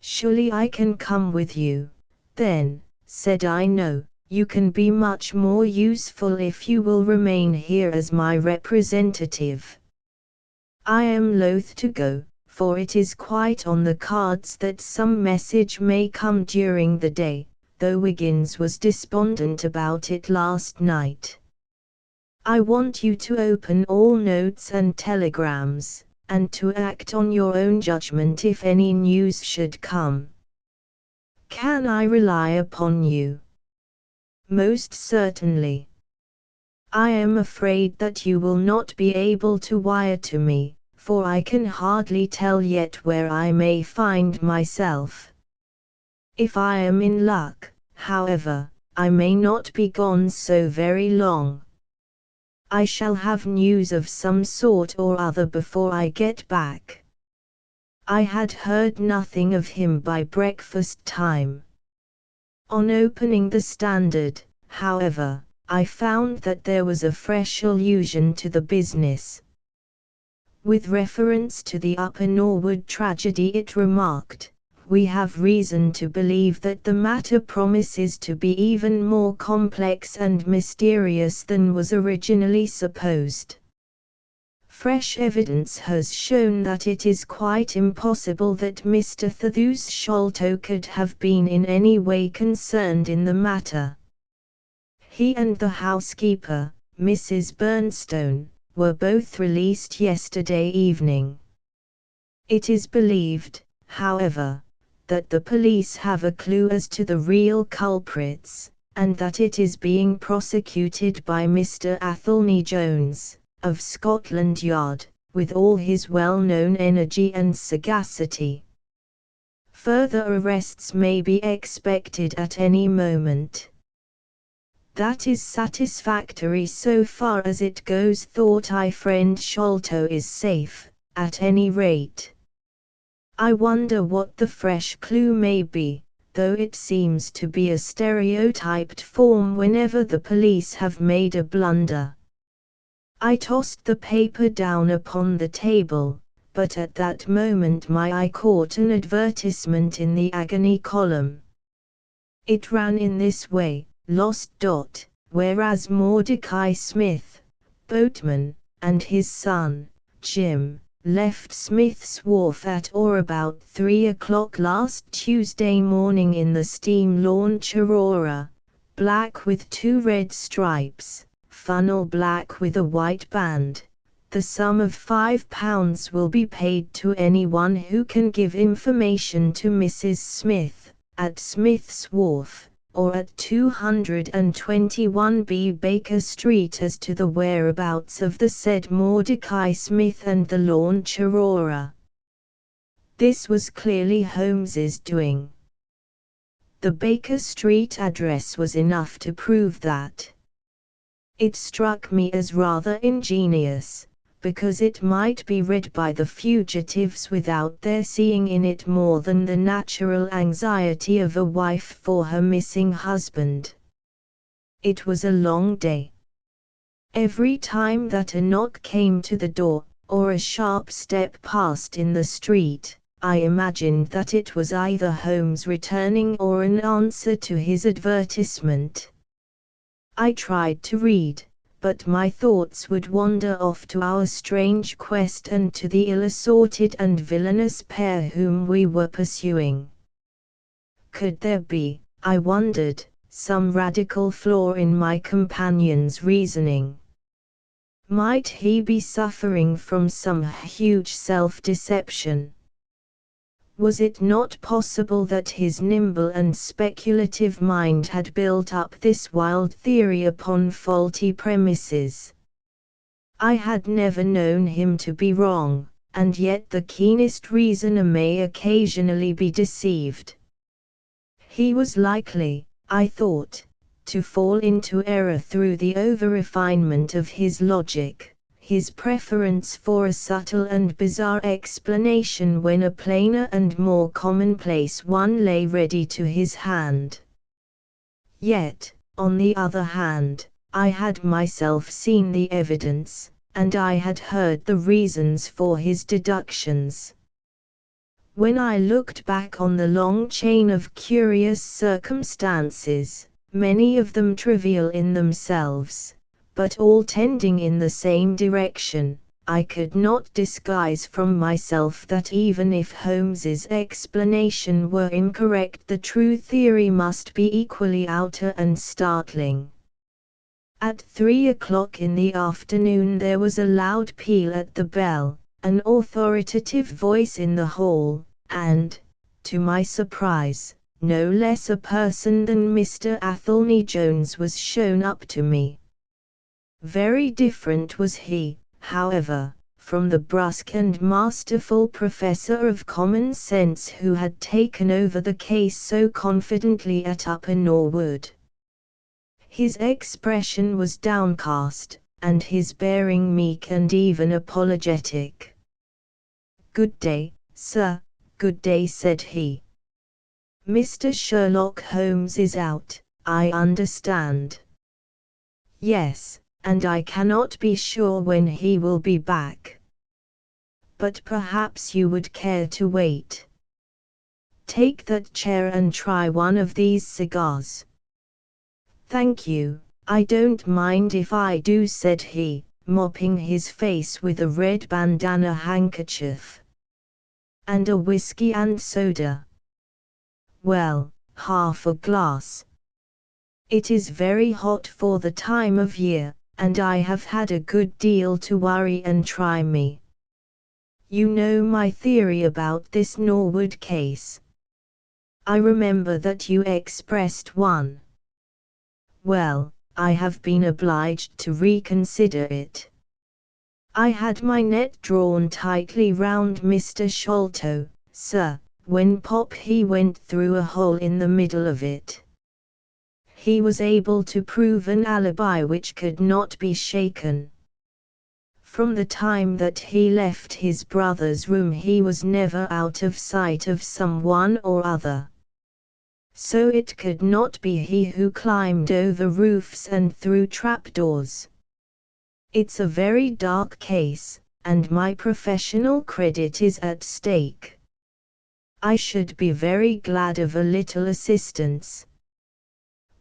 "Surely I can come with you, then," said I. "No, you can be much more useful if you will remain here as my representative." "I am loath to go, for it is quite on the cards that some message may come during the day, though Wiggins was despondent about it last night. I want you to open all notes and telegrams, and to act on your own judgment if any news should come." "Can I rely upon you?" "Most certainly." "I am afraid that you will not be able to wire to me, for I can hardly tell yet where I may find myself. If I am in luck, however, I may not be gone so very long. I shall have news of some sort or other before I get back." I had heard nothing of him by breakfast time. On opening the Standard, however, I found that there was a fresh allusion to the business. With reference to the Upper Norwood tragedy, it remarked, "We have reason to believe that the matter promises to be even more complex and mysterious than was originally supposed. Fresh evidence has shown that it is quite impossible that Mr. Thaddeus Sholto could have been in any way concerned in the matter. He and the housekeeper, Mrs. Bernstone, were both released yesterday evening. It is believed, however, that the police have a clue as to the real culprits, and that it is being prosecuted by Mr. Athelney Jones, of Scotland Yard, with all his well-known energy and sagacity. Further arrests may be expected at any moment." "That is satisfactory so far as it goes," thought I. "Friend Sholto is safe, at any rate. I wonder what the fresh clue may be, though it seems to be a stereotyped form whenever the police have made a blunder." I tossed the paper down upon the table, but at that moment my eye caught an advertisement in the agony column. It ran in this way: "Lost. Whereas Mordecai Smith, boatman, and his son, Jim, left Smith's Wharf at or about 3 o'clock last Tuesday morning in the steam launch Aurora, black with 2 red stripes, funnel black with a white band. The sum of £5 will be paid to anyone who can give information to Mrs. Smith, at Smith's Wharf, or at 221B Baker Street, as to the whereabouts of the said Mordecai Smith and the launch Aurora." This was clearly Holmes's doing. The Baker Street address was enough to prove that. It struck me as rather ingenious, because it might be read by the fugitives without their seeing in it more than the natural anxiety of a wife for her missing husband. It was a long day. Every time that a knock came to the door, or a sharp step passed in the street, I imagined that it was either Holmes returning or an answer to his advertisement. I tried to read, but my thoughts would wander off to our strange quest and to the ill-assorted and villainous pair whom we were pursuing. Could there be, I wondered, some radical flaw in my companion's reasoning? Might he be suffering from some huge self-deception? Was it not possible that his nimble and speculative mind had built up this wild theory upon faulty premises? I had never known him to be wrong, and yet the keenest reasoner may occasionally be deceived. He was likely, I thought, to fall into error through the over-refinement of his logic, his preference for a subtle and bizarre explanation when a plainer and more commonplace one lay ready to his hand. Yet, on the other hand, I had myself seen the evidence, and I had heard the reasons for his deductions. When I looked back on the long chain of curious circumstances, many of them trivial in themselves, but all tending in the same direction, I could not disguise from myself that even if Holmes's explanation were incorrect, the true theory must be equally outer and startling. At 3 o'clock in the afternoon there was a loud peal at the bell, an authoritative voice in the hall, and, to my surprise, no less a person than Mr. Athelney Jones was shown up to me. Very different was he, however, from the brusque and masterful professor of common sense who had taken over the case so confidently at Upper Norwood. His expression was downcast, and his bearing meek and even apologetic. "Good day, sir, good day," said he. "Mr. Sherlock Holmes is out, I understand." "Yes, and I cannot be sure when he will be back. But perhaps you would care to wait. Take that chair and try one of these cigars." "Thank you, I don't mind if I do," said he, mopping his face with a red bandana handkerchief. "And a whiskey and soda?" "Well, half a glass. It is very hot for the time of year, and I have had a good deal to worry and try me. You know my theory about this Norwood case. I remember that you expressed one. Well, I have been obliged to reconsider it. I had my net drawn tightly round Mr. Sholto, sir, when he went through a hole in the middle of it. He was able to prove an alibi which could not be shaken. From the time that he left his brother's room he was never out of sight of someone or other. So it could not be he who climbed over roofs and through trapdoors. It's a very dark case, and my professional credit is at stake. I should be very glad of a little assistance."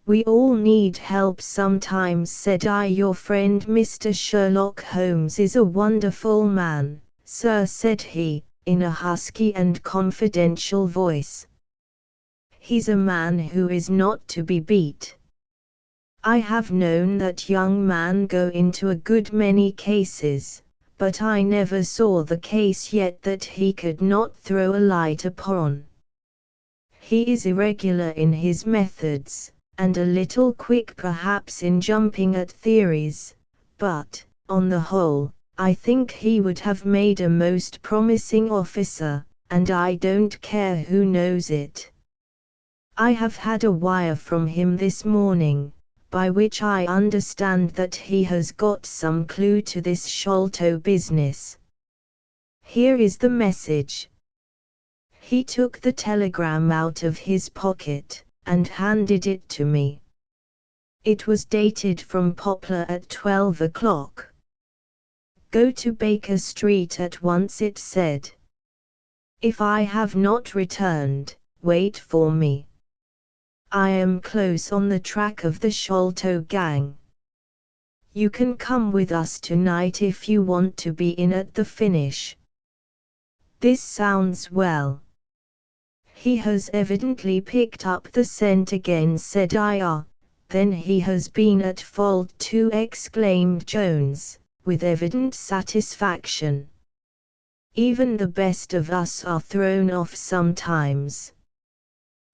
"We all need help sometimes," said I. "Your friend Mr. Sherlock Holmes is a wonderful man, sir," said he, in a husky and confidential voice. "He's a man who is not to be beat. I have known that young man go into a good many cases, but I never saw the case yet that he could not throw a light upon. He is irregular in his methods, and a little quick perhaps in jumping at theories, but, on the whole, I think he would have made a most promising officer, and I don't care who knows it. I have had a wire from him this morning, by which I understand that he has got some clue to this Sholto business. Here is the message." He took the telegram out of his pocket, and handed it to me. It was dated from Poplar at 12 o'clock. "Go to Baker Street at once," it said. "If I have not returned, wait for me. I am close on the track of the Sholto gang. You can come with us tonight if you want to be in at the finish." "This sounds well. He has evidently picked up the scent again," said I. "Ah, then he has been at fault too," exclaimed Jones, with evident satisfaction. Even the best of us are thrown off sometimes.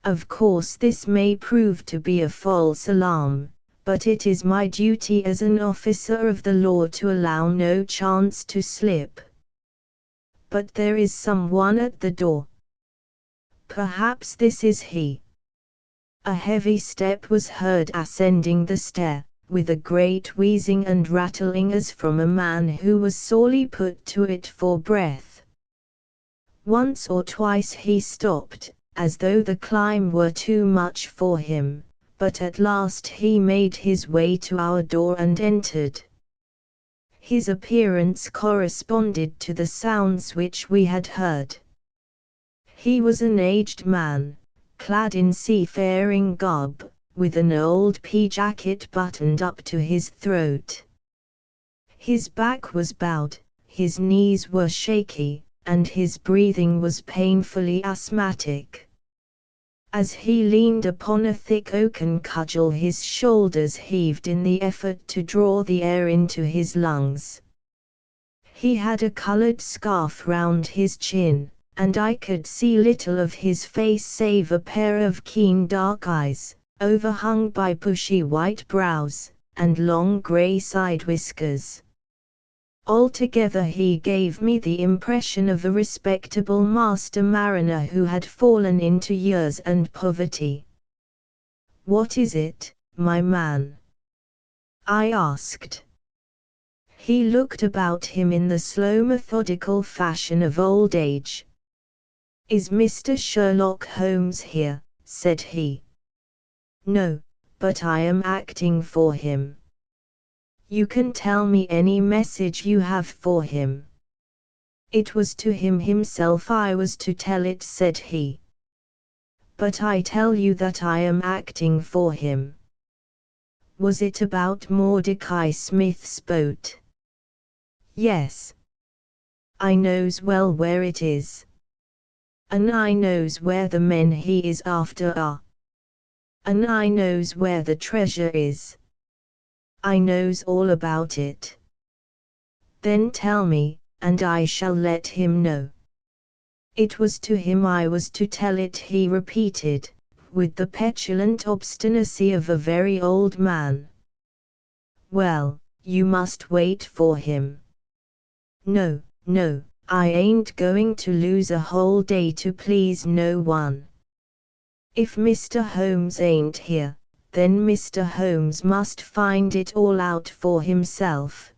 Of course this may prove to be a false alarm, but it is my duty as an officer of the law to allow no chance to slip. But there is someone at the door. Perhaps this is he. A heavy step was heard ascending the stair, with a great wheezing and rattling as from a man who was sorely put to it for breath. Once or twice he stopped, as though the climb were too much for him, but at last he made his way to our door and entered. His appearance corresponded to the sounds which we had heard. He was an aged man, clad in seafaring garb, with an old pea-jacket buttoned up to his throat. His back was bowed, his knees were shaky, and his breathing was painfully asthmatic. As he leaned upon a thick oaken cudgel, his shoulders heaved in the effort to draw the air into his lungs. He had a colored scarf round his chin, and I could see little of his face save a pair of keen dark eyes, overhung by bushy white brows, and long grey side whiskers. Altogether he gave me the impression of a respectable master mariner who had fallen into years and poverty. "What is it, my man?" I asked. He looked about him in the slow methodical fashion of old age. "Is Mr. Sherlock Holmes here?" said he. "No, but I am acting for him." "You can tell me any message you have for him." "It was to him himself I was to tell it," said he. "But I tell you that I am acting for him." "Was it about Mordecai Smith's boat?" "Yes. I knows well where it is. And I knows where the men he is after are. And I knows where the treasure is. I knows all about it." "Then tell me, and I shall let him know." "It was to him I was to tell it," he repeated, with the petulant obstinacy of a very old man. "Well, you must wait for him." "No, no, I ain't going to lose a whole day to please no one. If Mr. Holmes ain't here, then Mr. Holmes must find it all out for himself.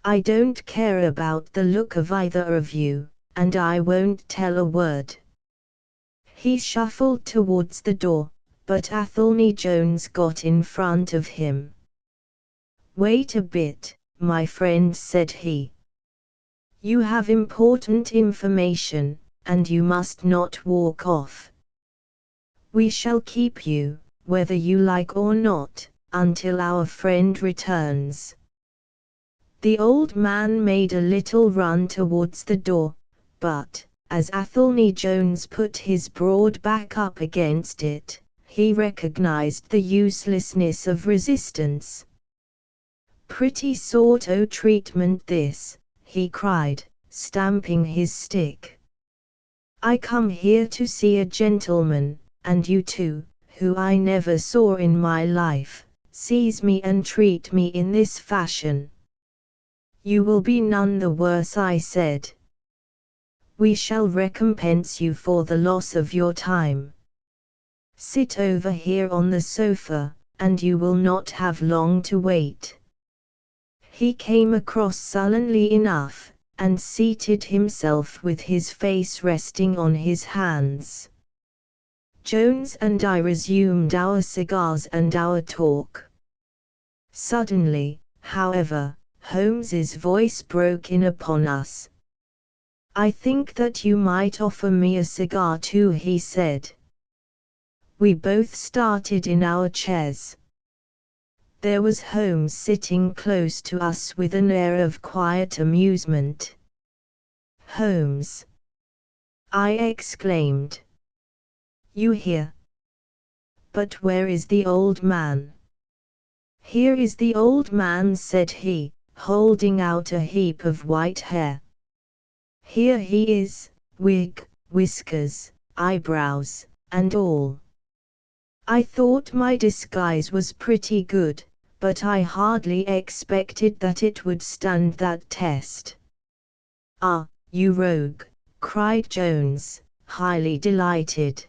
I don't care about the look of either of you, and I won't tell a word." He shuffled towards the door, but Athelney Jones got in front of him. "Wait a bit, my friend," said he. "You have important information, and you must not walk off. We shall keep you, whether you like or not, until our friend returns." The old man made a little run towards the door, but, as Athelney Jones put his broad back up against it, he recognized the uselessness of resistance. "Pretty sort o' treatment this," he cried, stamping his stick. "I come here to see a gentleman, and you two, who I never saw in my life, seize me and treat me in this fashion." "You will be none the worse," I said. "We shall recompense you for the loss of your time. Sit over here on the sofa, and you will not have long to wait." He came across sullenly enough, and seated himself with his face resting on his hands. Jones and I resumed our cigars and our talk. Suddenly, however, Holmes's voice broke in upon us. "I think that you might offer me a cigar too," he said. We both started in our chairs. There was Holmes sitting close to us with an air of quiet amusement. "Holmes!" I exclaimed. "You here? But where is the old man?" "Here is the old man," said he, holding out a heap of white hair. Here he is, wig, whiskers, eyebrows, and all. I thought my disguise was pretty good, but I hardly expected that it would stand that test. Ah, you rogue, cried Jones, highly delighted.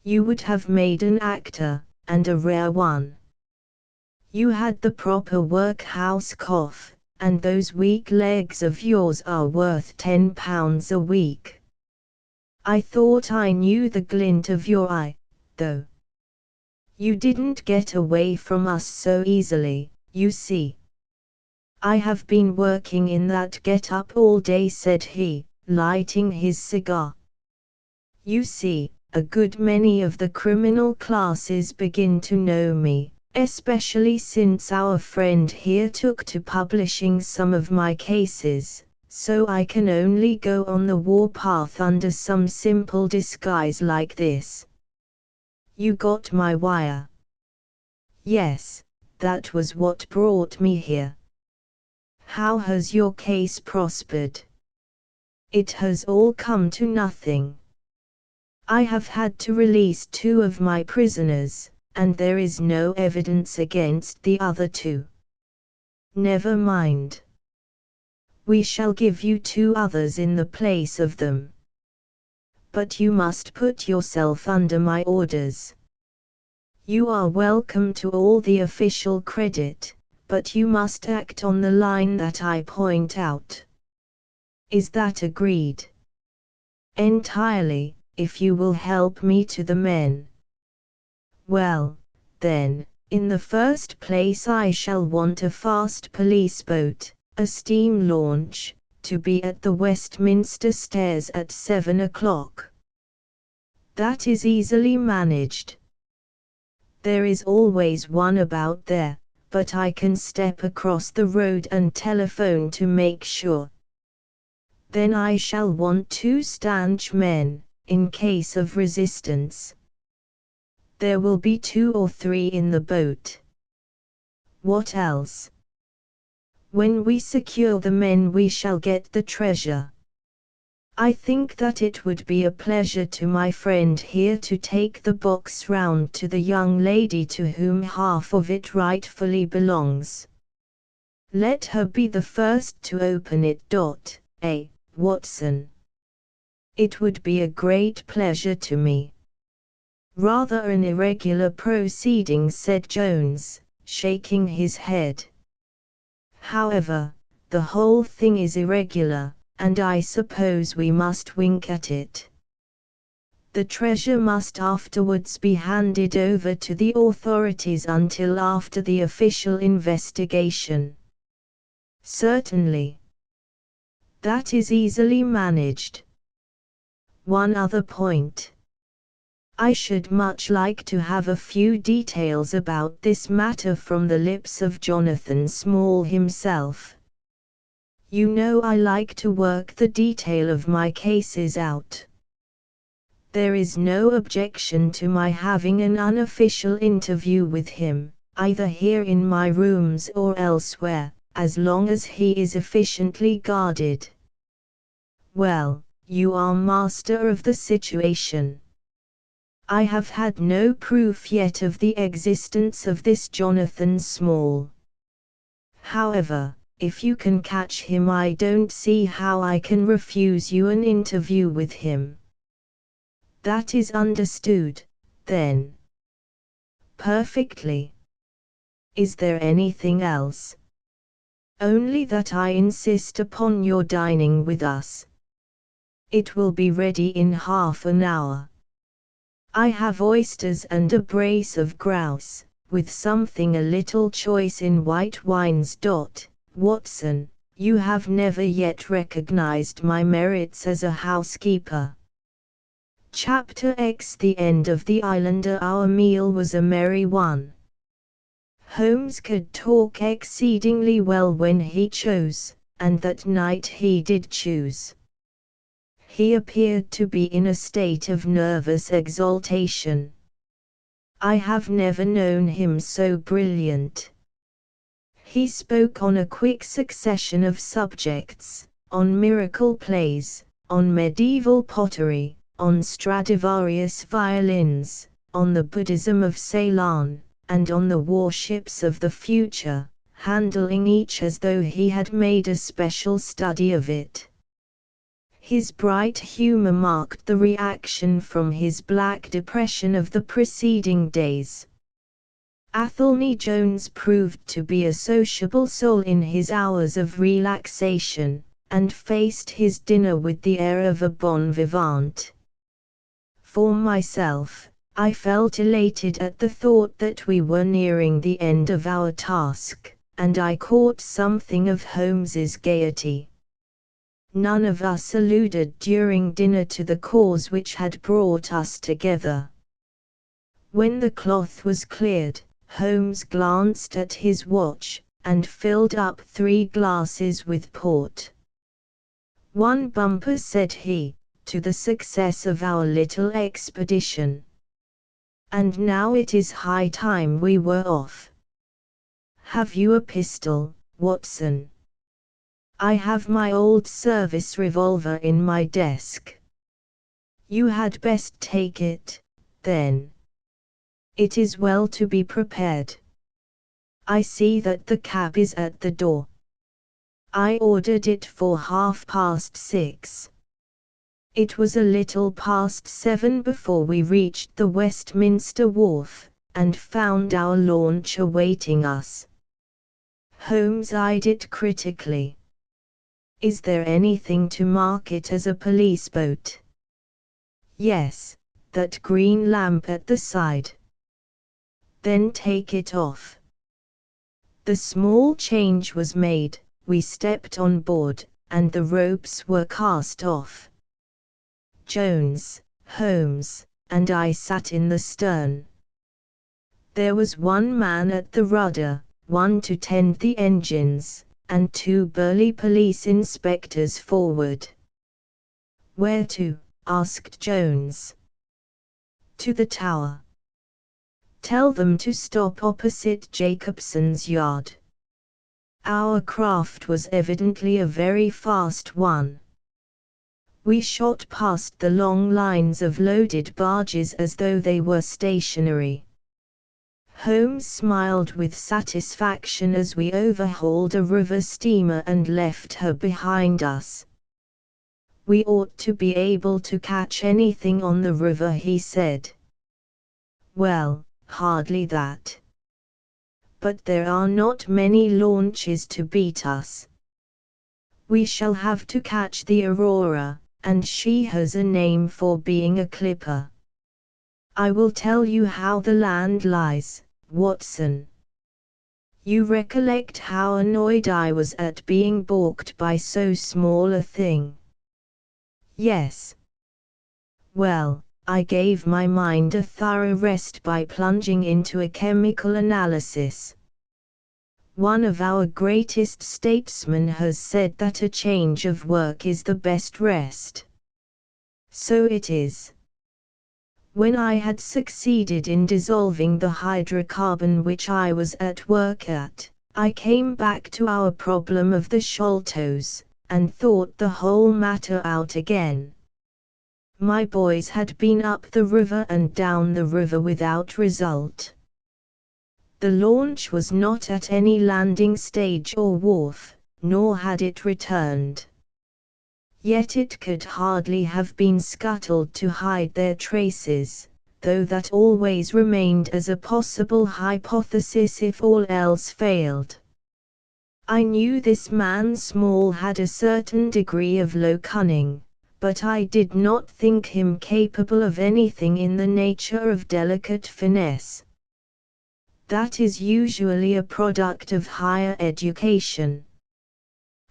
You would have made an actor, and a rare one. You had the proper workhouse cough, and those weak legs of yours are worth £10 a week. I thought I knew the glint of your eye, though. You didn't get away from us so easily, you see. I have been working in that get-up all day, said he, lighting his cigar. You see, a good many of the criminal classes begin to know me, especially since our friend here took to publishing some of my cases, so I can only go on the warpath under some simple disguise like this. You got my wire? Yes, that was what brought me here. How has your case prospered? It has all come to nothing. I have had to release 2 of my prisoners, and there is no evidence against the other 2. Never mind. We shall give you 2 others in the place of them. But you must put yourself under my orders. You are welcome to all the official credit, but you must act on the line that I point out. Is that agreed? Entirely, if you will help me to the men. Well, then, in the first place I shall want a fast police boat, a steam launch, to be at the Westminster Stairs at 7 o'clock. That is easily managed. There is always one about there, but I can step across the road and telephone to make sure. Then I shall want 2 stanch men, in case of resistance. There will be 2 or 3 in the boat. What else? When we secure the men we shall get the treasure. I think that it would be a pleasure to my friend here to take the box round to the young lady to whom half of it rightfully belongs. Let her be the first to open it. Watson? It would be a great pleasure to me. Rather an irregular proceeding, said Jones, shaking his head. However, the whole thing is irregular, and I suppose we must wink at it. The treasure must afterwards be handed over to the authorities until after the official investigation. Certainly. That is easily managed. One other point. I should much like to have a few details about this matter from the lips of Jonathan Small himself. You know I like to work the detail of my cases out. There is no objection to my having an unofficial interview with him, either here in my rooms or elsewhere, as long as he is efficiently guarded. Well, you are master of the situation. I have had no proof yet of the existence of this Jonathan Small. However, if you can catch him, I don't see how I can refuse you an interview with him. That is understood, then. Perfectly. Is there anything else? Only that I insist upon your dining with us. It will be ready in half an hour. I have oysters and a brace of grouse, with something a little choice in white wines. Watson, you have never yet recognized my merits as a housekeeper. Chapter X. The end of the Islander. Our meal was a merry one. Holmes could talk exceedingly well when he chose, and that night he did choose. He appeared to be in a state of nervous exaltation. I have never known him so brilliant. He spoke on a quick succession of subjects, on miracle plays, on medieval pottery, on Stradivarius violins, on the Buddhism of Ceylon, and on the warships of the future, handling each as though he had made a special study of it. His bright humor marked the reaction from his black depression of the preceding days. Athelney Jones proved to be a sociable soul in his hours of relaxation, and faced his dinner with the air of a bon vivant. For myself, I felt elated at the thought that we were nearing the end of our task, and I caught something of Holmes's gaiety. None of us alluded during dinner to the cause which had brought us together. When the cloth was cleared, Holmes glanced at his watch, and filled up 3 glasses with port. "One bumper," said he, "to the success of our little expedition. And now it is high time we were off. Have you a pistol, Watson?" "I have my old service revolver in my desk." "You had best take it, then. It is well to be prepared. I see that the cab is at the door. I ordered it for 6:30. It was a little past 7 before we reached the Westminster Wharf, and found our launch awaiting us." Holmes eyed it critically. "Is there anything to mark it as a police boat?" "Yes, that green lamp at the side." "Then take it off." The small change was made, we stepped on board, and the ropes were cast off. Jones, Holmes, and I sat in the stern. There was one man at the rudder, one to tend the engines, and 2 burly police inspectors forward. "Where to?" asked Jones. "To the Tower. Tell them to stop opposite Jacobson's yard." Our craft was evidently a very fast one. We shot past the long lines of loaded barges as though they were stationary. Holmes smiled with satisfaction as we overhauled a river steamer and left her behind us. "We ought to be able to catch anything on the river," he said. "Well, hardly that. But there are not many launches to beat us. We shall have to catch the Aurora, and she has a name for being a clipper. I will tell you how the land lies, Watson. You recollect how annoyed I was at being balked by so small a thing?" "Yes." "Well, I gave my mind a thorough rest by plunging into a chemical analysis. One of our greatest statesmen has said that a change of work is the best rest. So it is. When I had succeeded in dissolving the hydrocarbon which I was at work at, I came back to our problem of the Sholtos, and thought the whole matter out again. My boys had been up the river and down the river without result. The launch was not at any landing stage or wharf, nor had it returned. Yet it could hardly have been scuttled to hide their traces, though that always remained as a possible hypothesis if all else failed. I knew this man Small had a certain degree of low cunning, but I did not think him capable of anything in the nature of delicate finesse. That is usually a product of higher education.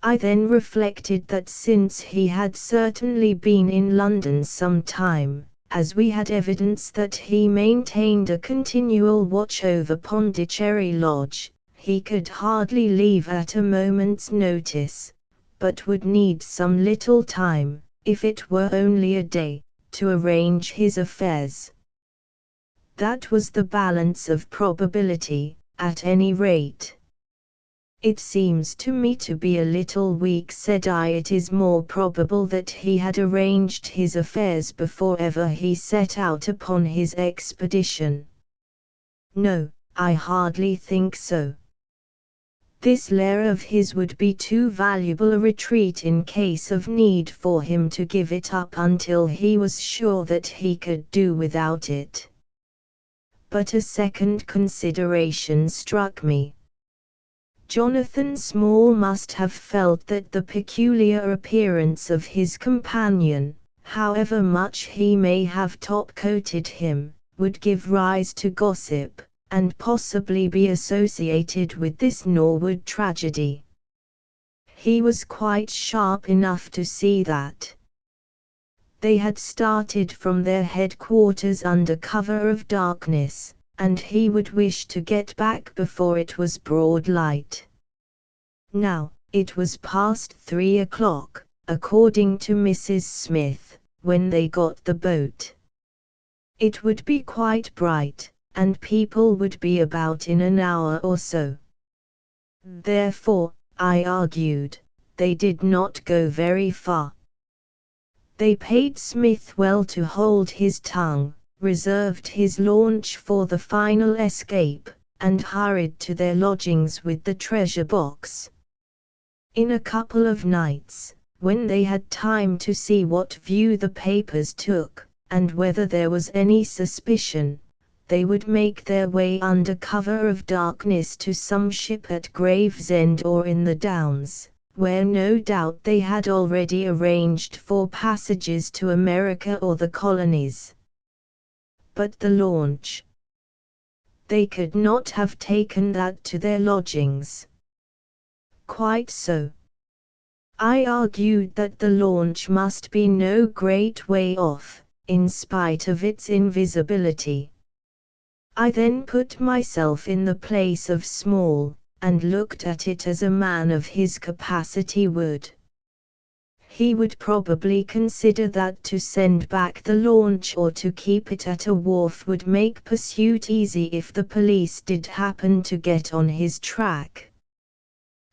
I then reflected that since he had certainly been in London some time, as we had evidence that he maintained a continual watch over Pondicherry Lodge, he could hardly leave at a moment's notice, but would need some little time, if it were only a day, to arrange his affairs. That was the balance of probability, at any rate. It seems to me to be a little weak, said I. It is more probable that he had arranged his affairs before ever he set out upon his expedition. No, I hardly think so. This lair of his would be too valuable a retreat in case of need for him to give it up until he was sure that he could do without it. But a second consideration struck me. Jonathan Small must have felt that the peculiar appearance of his companion, however much he may have top-coated him, would give rise to gossip, and possibly be associated with this Norwood tragedy. He was quite sharp enough to see that. They had started from their headquarters under cover of darkness, and he would wish to get back before it was broad light. Now, it was past 3 o'clock, according to Mrs. Smith, when they got the boat. It would be quite bright, and people would be about in an hour or so. Therefore, I argued, they did not go very far. They paid Smith well to hold his tongue, reserved his launch for the final escape, and hurried to their lodgings with the treasure box. In a couple of nights, when they had time to see what view the papers took, and whether there was any suspicion, they would make their way under cover of darkness to some ship at Gravesend or in the Downs, where no doubt they had already arranged for passages to America or the colonies. But the launch? They could not have taken that to their lodgings. Quite so. I argued that the launch must be no great way off, in spite of its invisibility. I then put myself in the place of Small, and looked at it as a man of his capacity would. He would probably consider that to send back the launch or to keep it at a wharf would make pursuit easy if the police did happen to get on his track.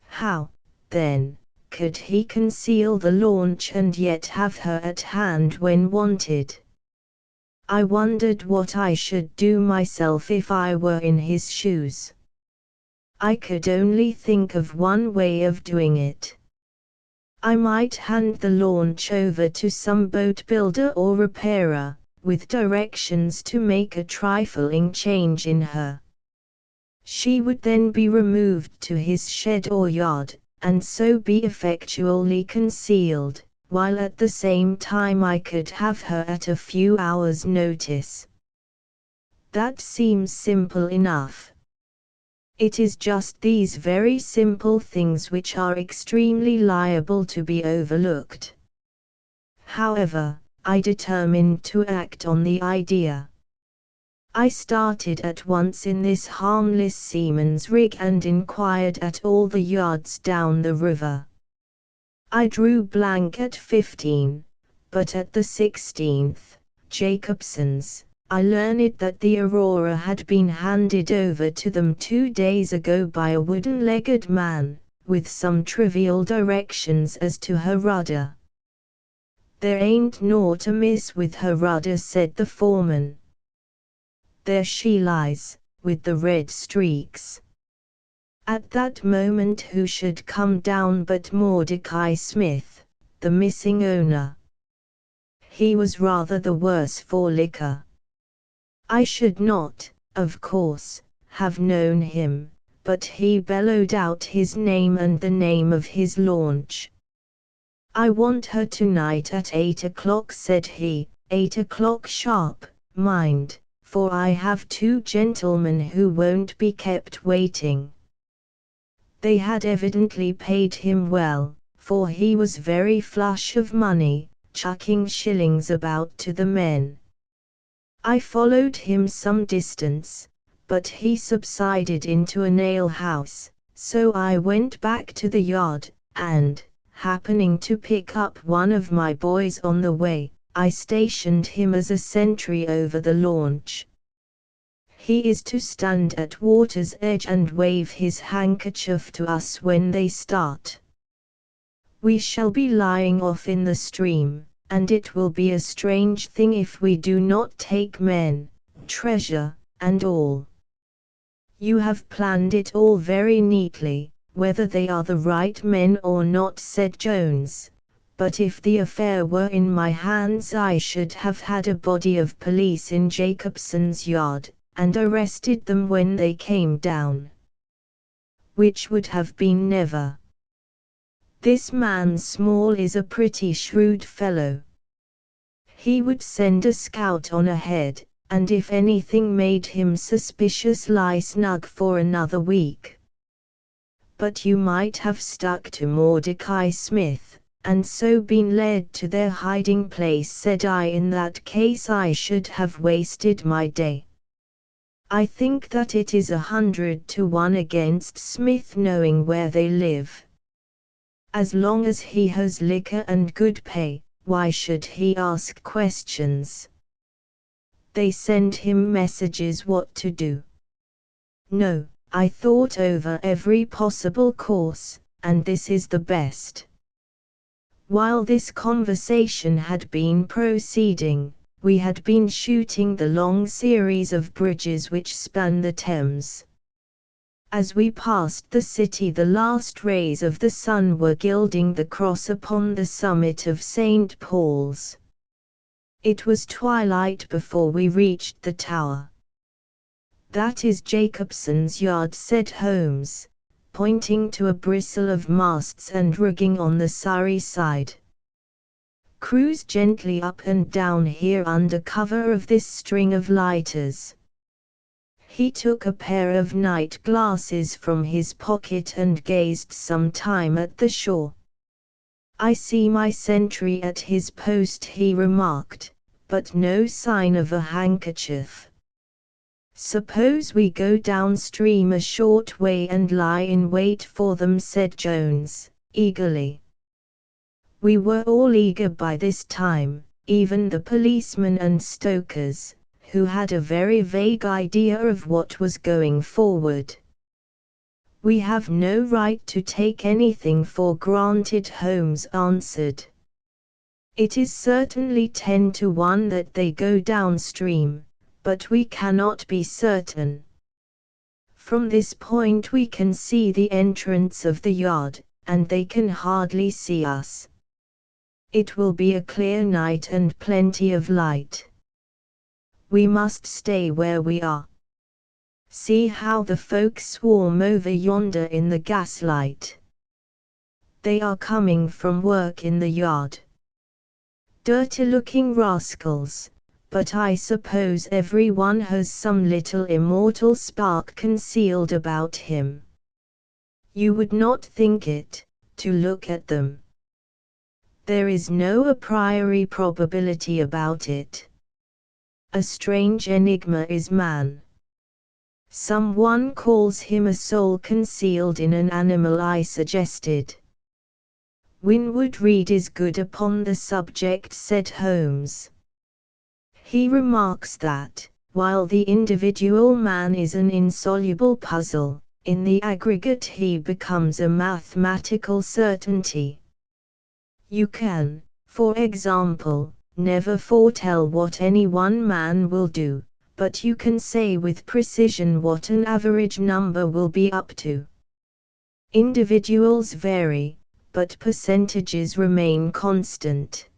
How, then, could he conceal the launch and yet have her at hand when wanted? I wondered what I should do myself if I were in his shoes. I could only think of one way of doing it. I might hand the launch over to some boat builder or repairer, with directions to make a trifling change in her. She would then be removed to his shed or yard, and so be effectually concealed, while at the same time I could have her at a few hours' notice. That seems simple enough. It is just these very simple things which are extremely liable to be overlooked. However, I determined to act on the idea. I started at once in this harmless seaman's rig and inquired at all the yards down the river. I drew blank at 15, but at the 16th, Jacobson's, I learned that the Aurora had been handed over to them 2 days ago by a wooden-legged man, with some trivial directions as to her rudder. "There ain't naught amiss with her rudder," said the foreman. "There she lies, with the red streaks." At that moment who should come down but Mordecai Smith, the missing owner. He was rather the worse for liquor. I should not, of course, have known him, but he bellowed out his name and the name of his launch. "I want her tonight at 8 o'clock," said he, 8 o'clock sharp, mind, for I have 2 gentlemen who won't be kept waiting. They had evidently paid him well, for he was very flush of money, chucking shillings about to the men. I followed him some distance, but he subsided into an ale-house, so I went back to the yard, and, happening to pick up one of my boys on the way, I stationed him as a sentry over the launch. He is to stand at water's edge and wave his handkerchief to us when they start. We shall be lying off in the stream, and it will be a strange thing if we do not take men, treasure, and all. You have planned it all very neatly, whether they are the right men or not, said Jones. But if the affair were in my hands I should have had a body of police in Jacobson's yard, and arrested them when they came down. Which would have been never. This man Small is a pretty shrewd fellow. He would send a scout on ahead, and if anything made him suspicious lie snug for another week. But you might have stuck to Mordecai Smith, and so been led to their hiding place, said I. In that case I should have wasted my day. I think that it is 100 to 1 against Smith knowing where they live. As long as he has liquor and good pay, why should he ask questions? They send him messages what to do. No, I thought over every possible course, and this is the best. While this conversation had been proceeding, we had been shooting the long series of bridges which span the Thames. As we passed the city the last rays of the sun were gilding the cross upon the summit of St. Paul's. It was twilight before we reached the tower. That is Jacobson's yard, said Holmes, pointing to a bristle of masts and rigging on the Surrey side. Cruise gently up and down here under cover of this string of lighters. He took a pair of night glasses from his pocket and gazed some time at the shore. I see my sentry at his post, he remarked, but no sign of a handkerchief. Suppose we go downstream a short way and lie in wait for them, said Jones, eagerly. We were all eager by this time, even the policemen and stokers, who had a very vague idea of what was going forward. We have no right to take anything for granted, Holmes answered. It is certainly 10 to 1 that they go downstream, but we cannot be certain. From this point we can see the entrance of the yard, and they can hardly see us. It will be a clear night and plenty of light. We must stay where we are. See how the folk swarm over yonder in the gaslight. They are coming from work in the yard. Dirty-looking rascals, but I suppose every one has some little immortal spark concealed about him. You would not think it, to look at them. There is no a priori probability about it. A strange enigma is man. Someone calls him a soul concealed in an animal, I suggested. Winwood Reade is good upon the subject, said Holmes. He remarks that, while the individual man is an insoluble puzzle, in the aggregate he becomes a mathematical certainty. You can, for example, never foretell what any one man will do, but you can say with precision what an average number will be up to. Individuals vary, but percentages remain constant.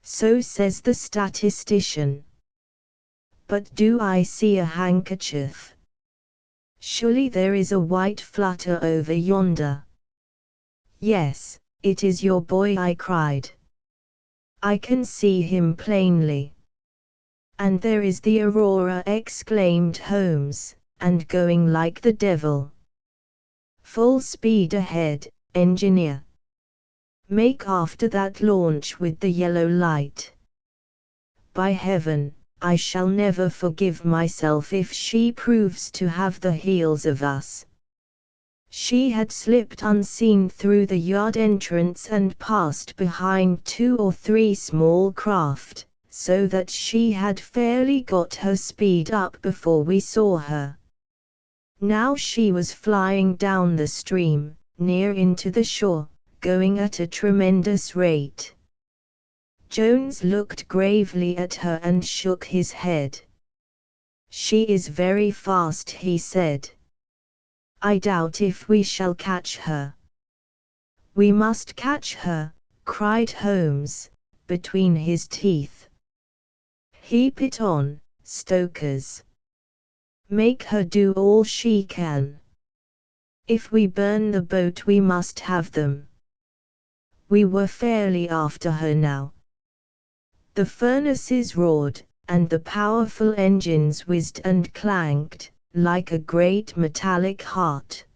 So says the statistician. But do I see a handkerchief? Surely there is a white flutter over yonder. Yes, it is your boy, I cried. I can see him plainly. And there is the Aurora, exclaimed Holmes, and going like the devil. Full speed ahead, engineer. Make after that launch with the yellow light. By heaven, I shall never forgive myself if she proves to have the heels of us. She had slipped unseen through the yard entrance and passed behind 2 or 3 small craft, so that she had fairly got her speed up before we saw her. Now she was flying down the stream, near into the shore, going at a tremendous rate. Jones looked gravely at her and shook his head. "She is very fast," he said. "I doubt if we shall catch her." "We must catch her," cried Holmes, between his teeth. "Heap it on, stokers. Make her do all she can. If we burn the boat we must have them." We were fairly after her now. The furnaces roared, and the powerful engines whizzed and clanked, like a great metallic heart.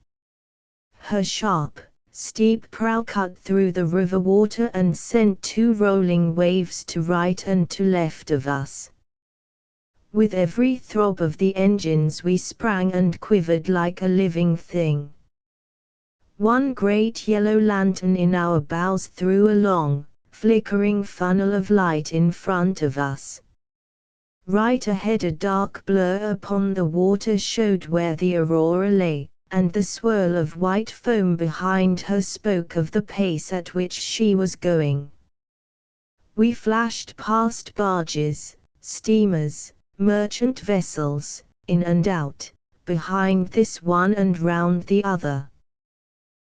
Her sharp, steep prow cut through the river water and sent two rolling waves to right and to left of us. With every throb of the engines we sprang and quivered like a living thing. One great yellow lantern in our bows threw a long, flickering funnel of light in front of us. Right ahead a dark blur upon the water showed where the Aurora lay, and the swirl of white foam behind her spoke of the pace at which she was going. We flashed past barges, steamers, merchant vessels, in and out, behind this one and round the other.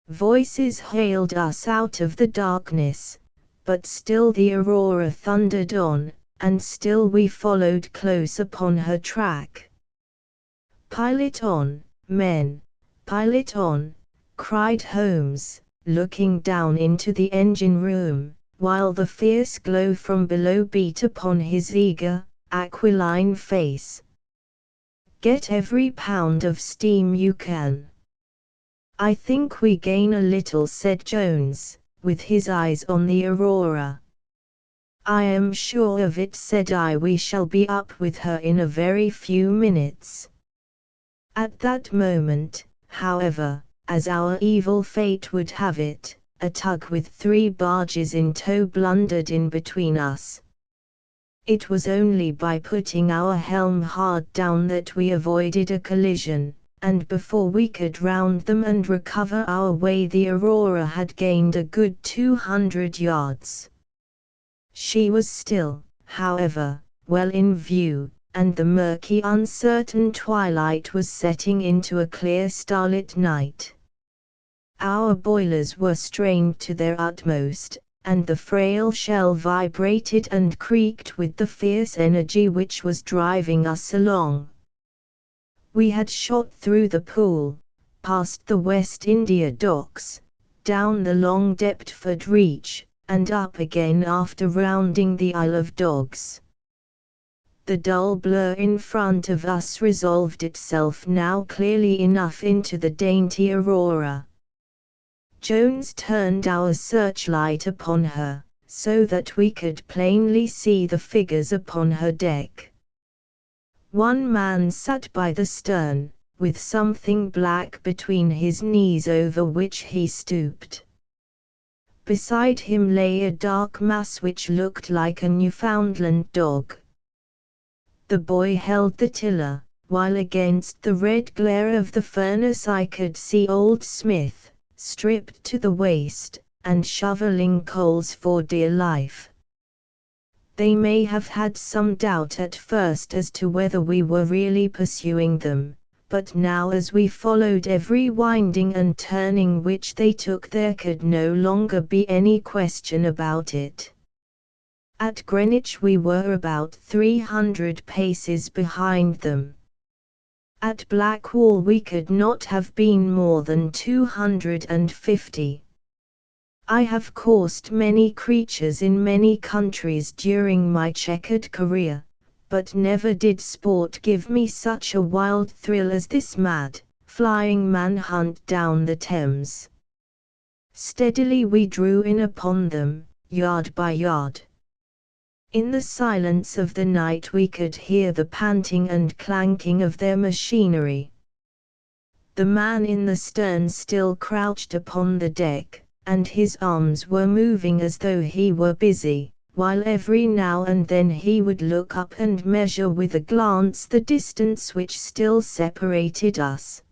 Voices hailed us out of the darkness, but still the Aurora thundered on, and still we followed close upon her track. "Pile it on, men, pile it on," cried Holmes, looking down into the engine room, while the fierce glow from below beat upon his eager, aquiline face. "Get every pound of steam you can." "I think we gain a little," said Jones, with his eyes on the Aurora. "I am sure of it," said I. "We shall be up with her in a very few minutes." At that moment, however, as our evil fate would have it, a tug with 3 barges in tow blundered in between us. It was only by putting our helm hard down that we avoided a collision, and before we could round them and recover our way the Aurora had gained a good 200 yards. She was still, however, well in view, and the murky uncertain twilight was setting into a clear starlit night. Our boilers were strained to their utmost, and the frail shell vibrated and creaked with the fierce energy which was driving us along. We had shot through the Pool, past the West India Docks, down the long Deptford Reach, and up again after rounding the Isle of Dogs. The dull blur in front of us resolved itself now clearly enough into the dainty Aurora. Jones turned our searchlight upon her, so that we could plainly see the figures upon her deck. One man sat by the stern, with something black between his knees over which he stooped. Beside him lay a dark mass which looked like a Newfoundland dog. The boy held the tiller, while against the red glare of the furnace I could see old Smith, stripped to the waist, and shoveling coals for dear life. They may have had some doubt at first as to whether we were really pursuing them, but now as we followed every winding and turning which they took there could no longer be any question about it. At Greenwich we were about 300 paces behind them. At Blackwall we could not have been more than 250. I have coursed many creatures in many countries during my checkered career, but never did sport give me such a wild thrill as this mad, flying manhunt down the Thames. Steadily we drew in upon them, yard by yard. In the silence of the night we could hear the panting and clanking of their machinery. The man in the stern still crouched upon the deck, and his arms were moving as though he were busy, while every now and then he would look up and measure with a glance the distance which still separated us.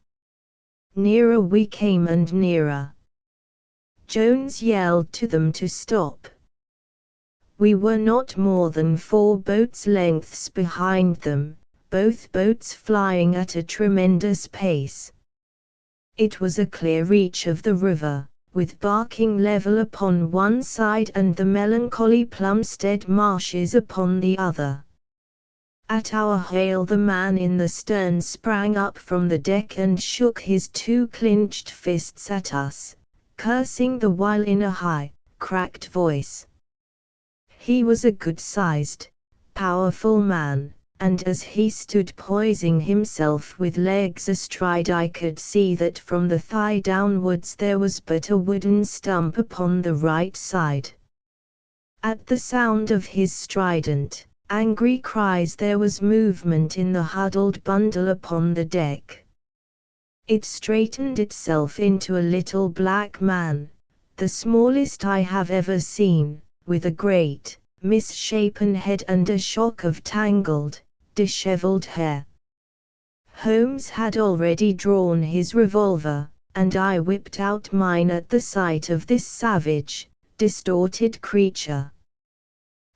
Nearer we came and nearer. Jones yelled to them to stop. We were not more than 4 boats' lengths behind them, both boats flying at a tremendous pace. It was a clear reach of the river, with Barking level upon one side and the melancholy Plumstead marshes upon the other. At our hail the man in the stern sprang up from the deck and shook his 2 clenched fists at us, cursing the while in a high, cracked voice. He was a good-sized, powerful man, and as he stood poising himself with legs astride I could see that from the thigh downwards there was but a wooden stump upon the right side. At the sound of his strident, angry cries there was movement in the huddled bundle upon the deck. It straightened itself into a little black man, the smallest I have ever seen, with a great, misshapen head and a shock of tangled, dishevelled hair. Holmes had already drawn his revolver, and I whipped out mine at the sight of this savage, distorted creature.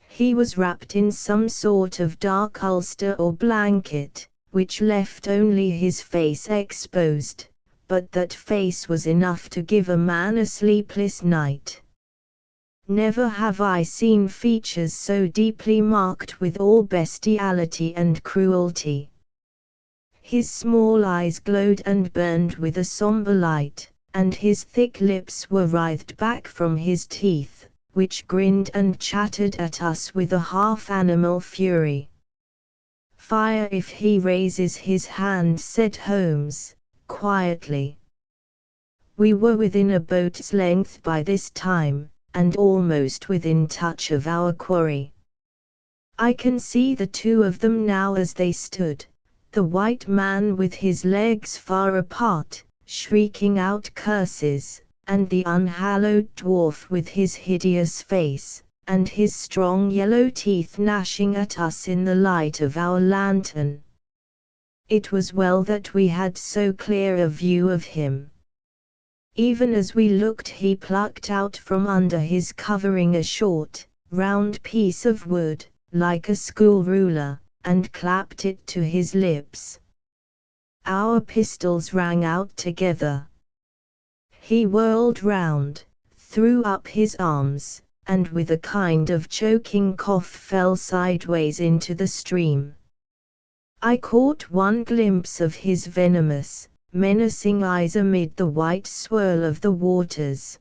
He was wrapped in some sort of dark ulster or blanket, which left only his face exposed, but that face was enough to give a man a sleepless night. Never have I seen features so deeply marked with all bestiality and cruelty. His small eyes glowed and burned with a sombre light, and his thick lips were writhed back from his teeth, which grinned and chattered at us with a half-animal fury. "Fire if he raises his hand," said Holmes, quietly. We were within a boat's length by this time, and almost within touch of our quarry. I can see the 2 of them now as they stood, the white man with his legs far apart, shrieking out curses, and the unhallowed dwarf with his hideous face, and his strong yellow teeth gnashing at us in the light of our lantern. It was well that we had so clear a view of him. Even as we looked he plucked out from under his covering a short, round piece of wood, like a school ruler, and clapped it to his lips. Our pistols rang out together. He whirled round, threw up his arms, and with a kind of choking cough fell sideways into the stream. I caught one glimpse of his venomous, menacing eyes amid the white swirl of the waters.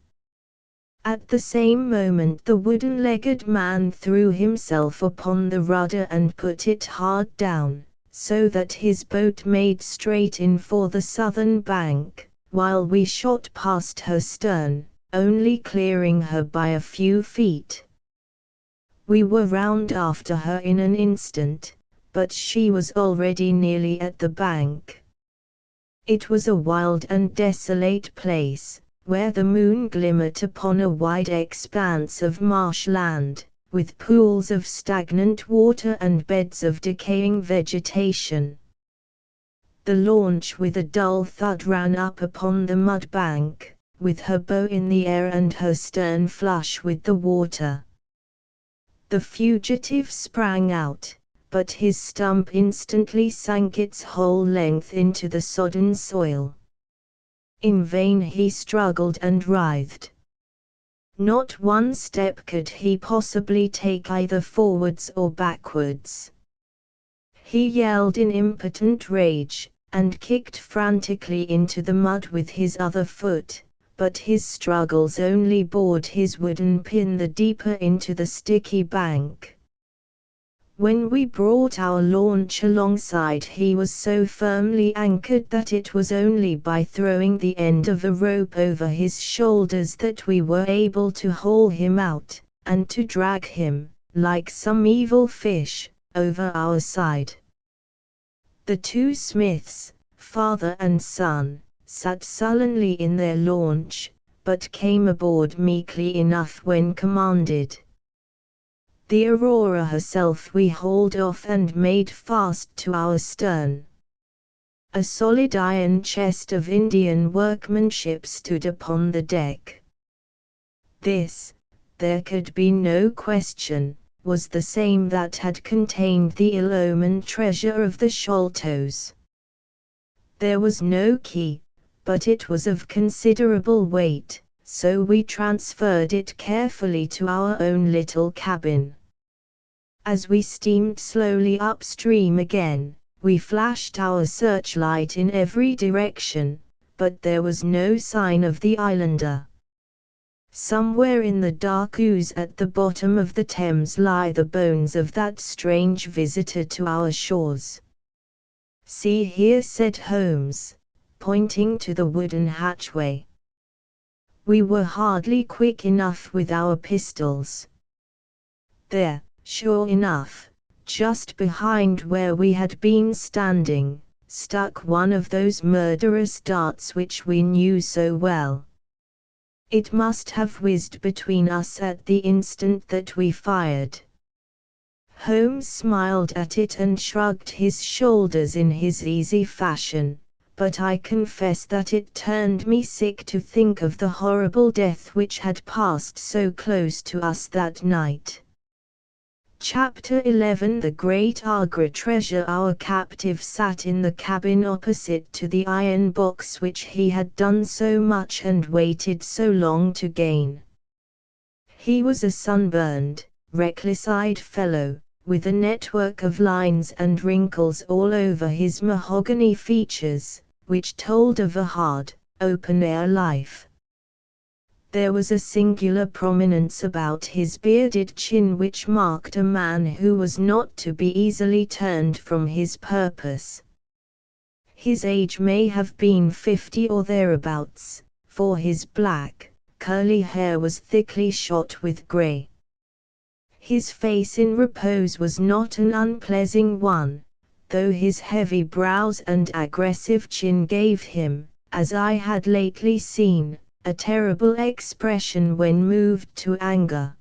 At the same moment the wooden-legged man threw himself upon the rudder and put it hard down, so that his boat made straight in for the southern bank, while we shot past her stern, only clearing her by a few feet. We were round after her in an instant, but she was already nearly at the bank. It was a wild and desolate place, where the moon glimmered upon a wide expanse of marshland, with pools of stagnant water and beds of decaying vegetation. The launch with a dull thud ran up upon the mud bank, with her bow in the air and her stern flush with the water. The fugitive sprang out, but his stump instantly sank its whole length into the sodden soil. In vain he struggled and writhed. Not one step could he possibly take either forwards or backwards. He yelled in impotent rage, and kicked frantically into the mud with his other foot, but his struggles only bored his wooden pin the deeper into the sticky bank. When we brought our launch alongside he was so firmly anchored that it was only by throwing the end of a rope over his shoulders that we were able to haul him out, and to drag him, like some evil fish, over our side. The 2 Smiths, father and son, sat sullenly in their launch, but came aboard meekly enough when commanded. The Aurora herself we hauled off and made fast to our stern. A solid iron chest of Indian workmanship stood upon the deck. This, there could be no question, was the same that had contained the ill-omened treasure of the Sholtos. There was no key, but it was of considerable weight, so we transferred it carefully to our own little cabin. As we steamed slowly upstream again, we flashed our searchlight in every direction, but there was no sign of the islander. Somewhere in the dark ooze at the bottom of the Thames lie the bones of that strange visitor to our shores. "See here," said Holmes, pointing to the wooden hatchway. We were hardly quick enough with our pistols. There, sure enough, just behind where we had been standing, stuck one of those murderous darts which we knew so well. It must have whizzed between us at the instant that we fired. Holmes smiled at it and shrugged his shoulders in his easy fashion, but I confess that it turned me sick to think of the horrible death which had passed so close to us that night. Chapter 11. The great Agra treasure. Our captive sat in the cabin opposite to the iron box which he had done so much and waited so long to gain. He was a sunburned, reckless-eyed fellow, with a network of lines and wrinkles all over his mahogany features, which told of a hard, open-air life. There was a singular prominence about his bearded chin which marked a man who was not to be easily turned from his purpose. His age may have been 50 or thereabouts, for his black, curly hair was thickly shot with grey. His face in repose was not an unpleasing one, though his heavy brows and aggressive chin gave him, as I had lately seen, a terrible expression when moved to anger.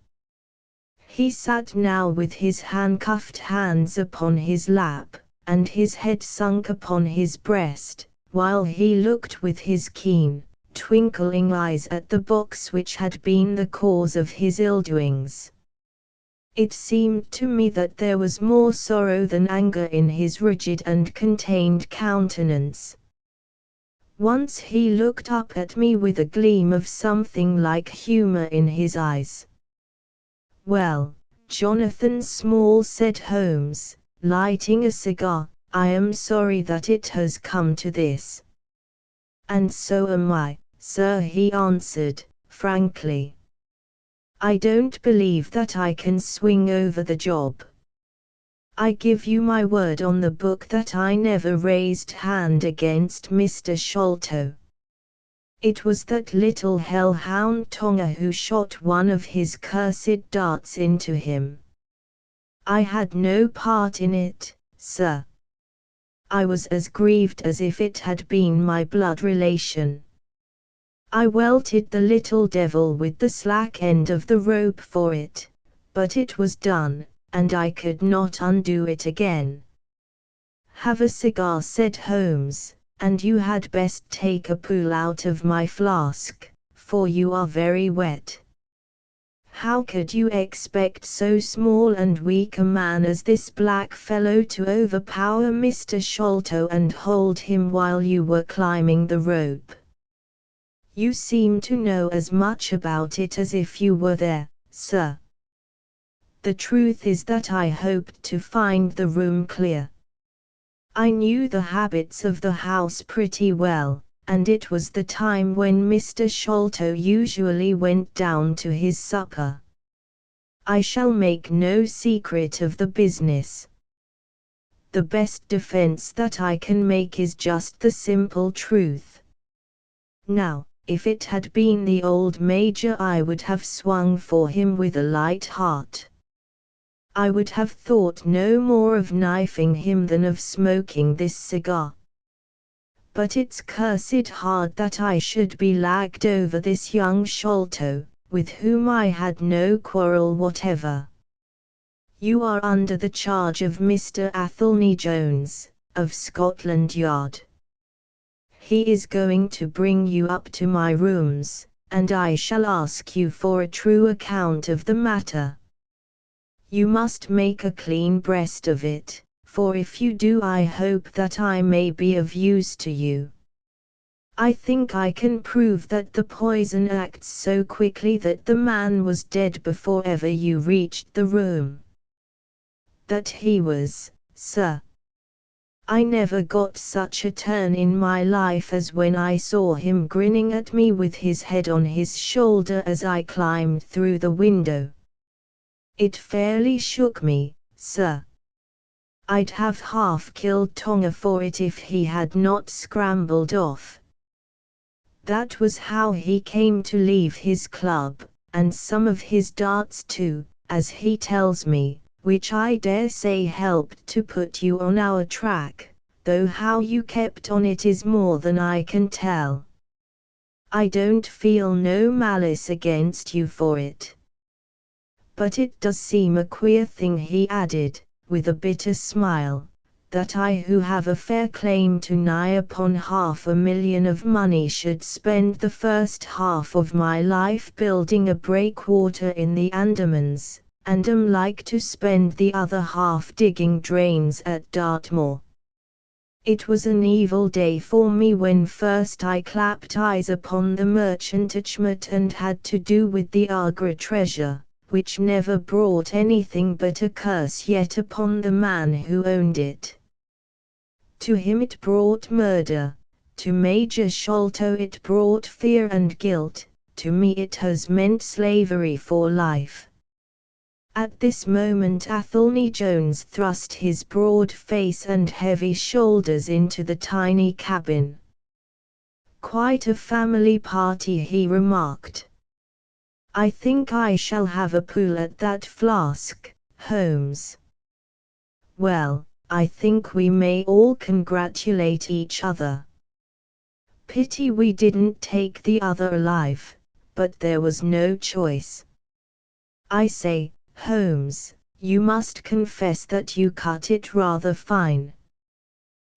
He sat now with his handcuffed hands upon his lap, and his head sunk upon his breast, while he looked with his keen, twinkling eyes at the box which had been the cause of his ill-doings. It seemed to me that there was more sorrow than anger in his rigid and contained countenance. Once he looked up at me with a gleam of something like humor in his eyes. "Well, Jonathan Small," said Holmes, lighting a cigar, "I am sorry that it has come to this." "And so am I, sir," he answered, frankly. "I don't believe that I can swing over the job. I give you my word on the book that I never raised hand against Mr. Sholto. It was that little hellhound Tonga who shot one of his cursed darts into him. I had no part in it, sir. I was as grieved as if it had been my blood relation. I welted the little devil with the slack end of the rope for it, but it was done, and I could not undo it again." "Have a cigar," said Holmes, "and you had best take a pull out of my flask, for you are very wet. How could you expect so small and weak a man as this black fellow to overpower Mr. Sholto and hold him while you were climbing the rope? You seem to know as much about it as if you were there, sir." "The truth is that I hoped to find the room clear. I knew the habits of the house pretty well, and it was the time when Mr. Sholto usually went down to his supper. I shall make no secret of the business. The best defense that I can make is just the simple truth. Now, if it had been the old Major, I would have swung for him with a light heart. I would have thought no more of knifing him than of smoking this cigar. But it's cursed hard that I should be lagged over this young Sholto, with whom I had no quarrel whatever. You are under the charge of Mr. Athelney Jones, of Scotland Yard. He is going to bring you up to my rooms, and I shall ask you for a true account of the matter. You must make a clean breast of it, for if you do I hope that I may be of use to you. I think I can prove that the poison acts so quickly that the man was dead before ever you reached the room. That he was, sir. I never got such a turn in my life as when I saw him grinning at me with his head on his shoulder as I climbed through the window. It fairly shook me, sir. I'd have half killed Tonga for it if he had not scrambled off. That was how he came to leave his club, and some of his darts too, as he tells me, which I dare say helped to put you on our track, though how you kept on it is more than I can tell. I don't feel no malice against you for it. But it does seem a queer thing, he added, with a bitter smile, that I who have a fair claim to nigh upon 500,000 of money should spend the first half of my life building a breakwater in the Andamans, and am like to spend the other half digging drains at Dartmoor. It was an evil day for me when first I clapped eyes upon the merchantachment and had to do with the Agra treasure, which never brought anything but a curse yet upon the man who owned it. To him it brought murder, to Major Sholto it brought fear and guilt, to me it has meant slavery for life. At this moment Athelney Jones thrust his broad face and heavy shoulders into the tiny cabin. Quite a family party, he remarked. I think I shall have a pull at that flask, Holmes. Well, I think we may all congratulate each other. Pity we didn't take the other alive, but there was no choice. I say, Holmes, you must confess that you cut it rather fine.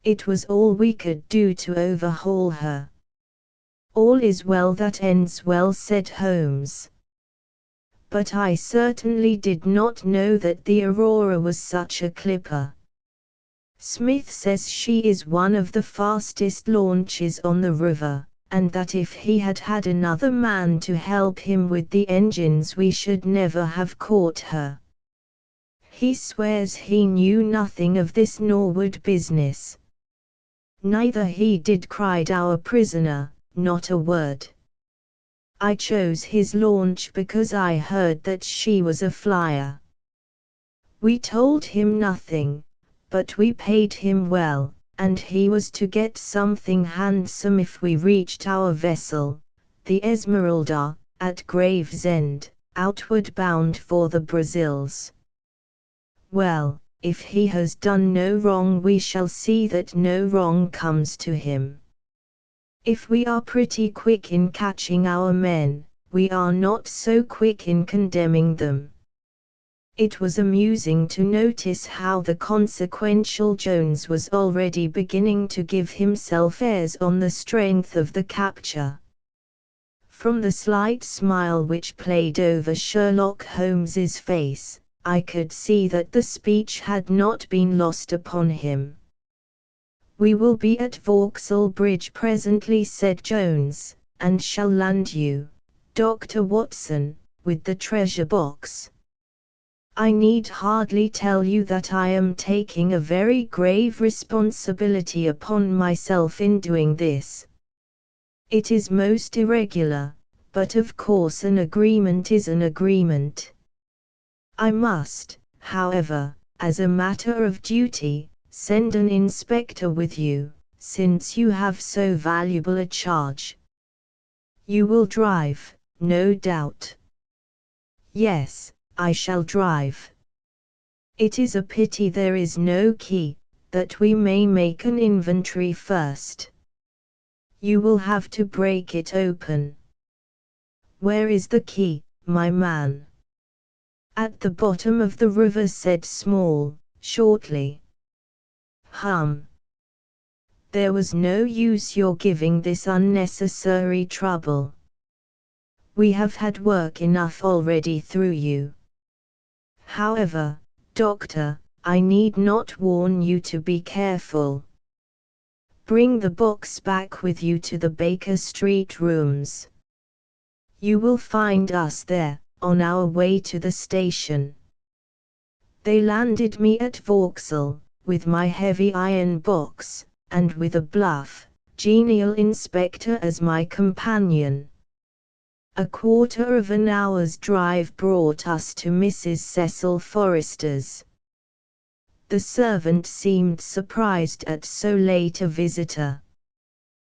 It was all we could do to overhaul her. All is well that ends well, said Holmes. But I certainly did not know that the Aurora was such a clipper. Smith says she is one of the fastest launches on the river, and that if he had had another man to help him with the engines we should never have caught her. He swears he knew nothing of this Norwood business. Neither he did, cried our prisoner, not a word. I chose his launch because I heard that she was a flyer. We told him nothing, but we paid him well, and he was to get something handsome if we reached our vessel, the Esmeralda, at Gravesend, outward bound for the Brazils. Well, if he has done no wrong we shall see that no wrong comes to him. If we are pretty quick in catching our men, we are not so quick in condemning them. It was amusing to notice how the consequential Jones was already beginning to give himself airs on the strength of the capture. From the slight smile which played over Sherlock Holmes's face, I could see that the speech had not been lost upon him. We will be at Vauxhall Bridge presently, said Jones, and shall land you, Dr. Watson, with the treasure box. I need hardly tell you that I am taking a very grave responsibility upon myself in doing this. It is most irregular, but of course an agreement is an agreement. I must, however, as a matter of duty, send an inspector with you, since you have so valuable a charge. You will drive, no doubt. Yes, I shall drive. It is a pity there is no key, that we may make an inventory first. You will have to break it open. Where is the key, my man? At the bottom of the river, said Small, shortly. There was no use your giving this unnecessary trouble. We have had work enough already through you. However, Doctor, I need not warn you to be careful. Bring the box back with you to the Baker Street rooms. You will find us there, on our way to the station. They landed me at Vauxhall, with my heavy iron box, and with a bluff, genial inspector as my companion. A quarter of an hour's drive brought us to Mrs. Cecil Forrester's. The servant seemed surprised at so late a visitor.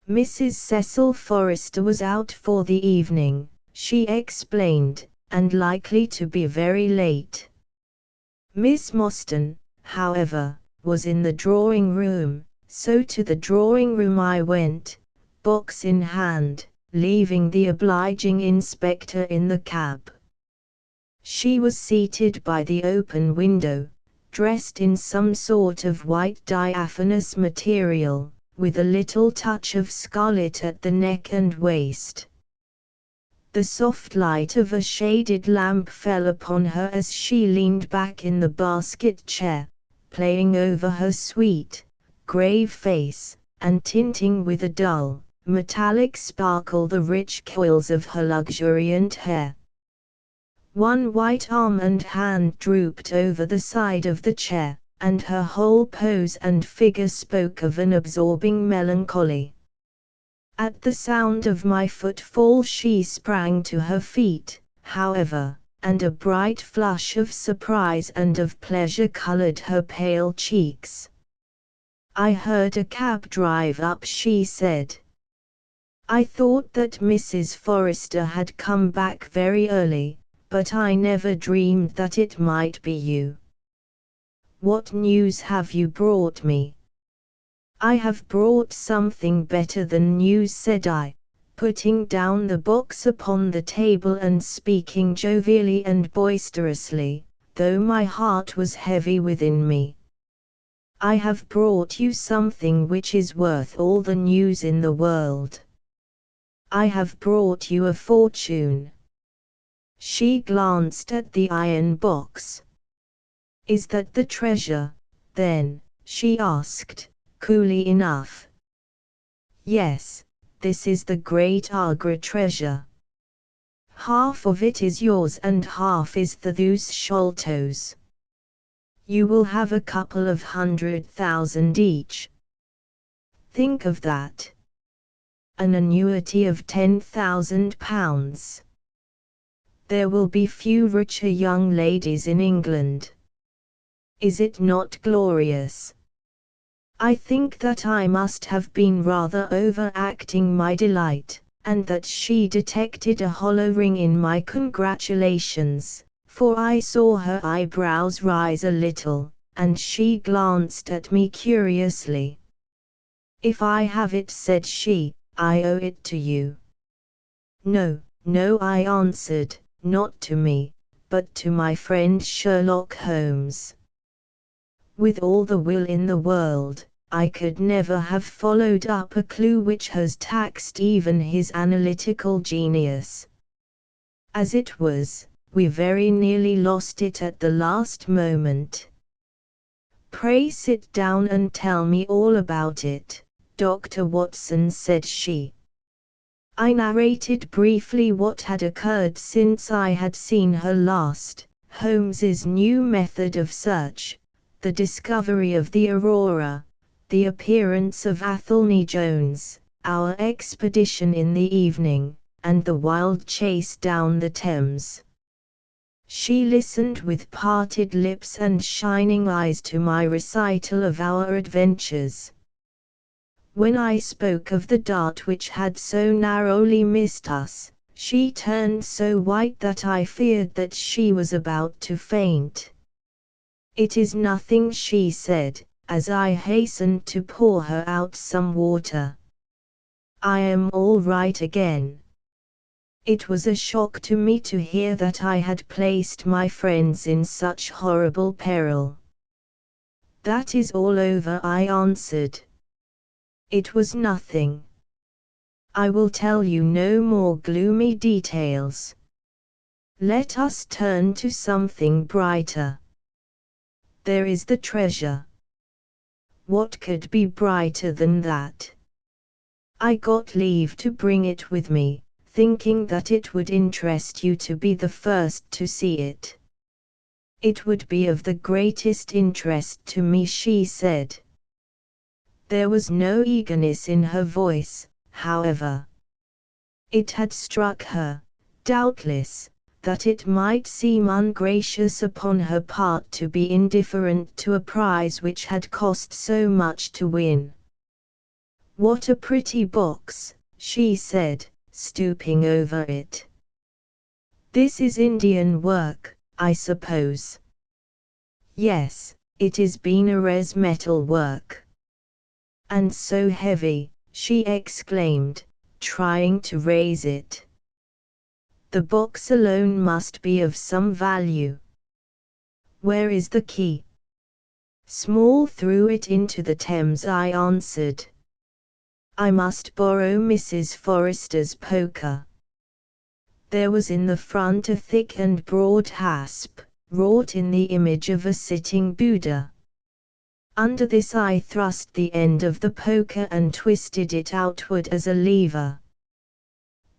Mrs. Cecil Forrester was out for the evening, she explained, and likely to be very late. Miss Mostyn, however, was in the drawing room, so to the drawing room I went, box in hand, leaving the obliging inspector in the cab. She was seated by the open window, dressed in some sort of white diaphanous material, with a little touch of scarlet at the neck and waist. The soft light of a shaded lamp fell upon her as she leaned back in the basket chair, playing over her sweet, grave face, and tinting with a dull, metallic sparkle the rich coils of her luxuriant hair. One white arm and hand drooped over the side of the chair, and her whole pose and figure spoke of an absorbing melancholy. At the sound of my footfall she sprang to her feet, however, and a bright flush of surprise and of pleasure colored her pale cheeks. "I heard a cab drive up," she said. "I thought that Mrs. Forrester had come back very early, but I never dreamed that it might be you. What news have you brought me?" "I have brought something better than news," said I, putting down the box upon the table and speaking jovially and boisterously, though my heart was heavy within me. "I have brought you something which is worth all the news in the world. I have brought you a fortune." She glanced at the iron box. "Is that the treasure, then?" she asked, coolly enough. "Yes, this is the great Agra treasure. Half of it is yours and half is those Sholtos. You will have a couple of 100,000 each. Think of that. An annuity of £10,000. There will be few richer young ladies in England. Is it not glorious?" I think that I must have been rather overacting my delight, and that she detected a hollow ring in my congratulations, for I saw her eyebrows rise a little, and she glanced at me curiously. "If I have it," said she, "I owe it to you." "No, no," I answered, "not to me, but to my friend Sherlock Holmes. With all the will in the world, I could never have followed up a clue which has taxed even his analytical genius. As it was, we very nearly lost it at the last moment." "Pray sit down and tell me all about it, Dr. Watson," said she. I narrated briefly what had occurred since I had seen her last, Holmes's new method of search, the discovery of the Aurora, the appearance of Athelney Jones, our expedition in the evening, and the wild chase down the Thames. She listened with parted lips and shining eyes to my recital of our adventures. When I spoke of the dart which had so narrowly missed us, she turned so white that I feared that she was about to faint. "It is nothing," she said, as I hastened to pour her out some water. "I am all right again." It was a shock to me to hear that I had placed my friends in such horrible peril. That is all over, I answered. It was nothing. I will tell you no more gloomy details. Let us turn to something brighter. There is the treasure. What could be brighter than that? I got leave to bring it with me, thinking that it would interest you to be the first to see it. It would be of the greatest interest to me, she said. There was no eagerness in her voice, however. It had struck her, doubtless, that it might seem ungracious upon her part to be indifferent to a prize which had cost so much to win. What a pretty box, she said, stooping over it. This is Indian work, I suppose. Yes, it is Benares metal work. And so heavy, she exclaimed, trying to raise it. The box alone must be of some value. Where is the key? Small threw it into the Thames, I answered. I must borrow Mrs. Forrester's poker. There was in the front a thick and broad hasp, wrought in the image of a sitting Buddha. Under this I thrust the end of the poker and twisted it outward as a lever.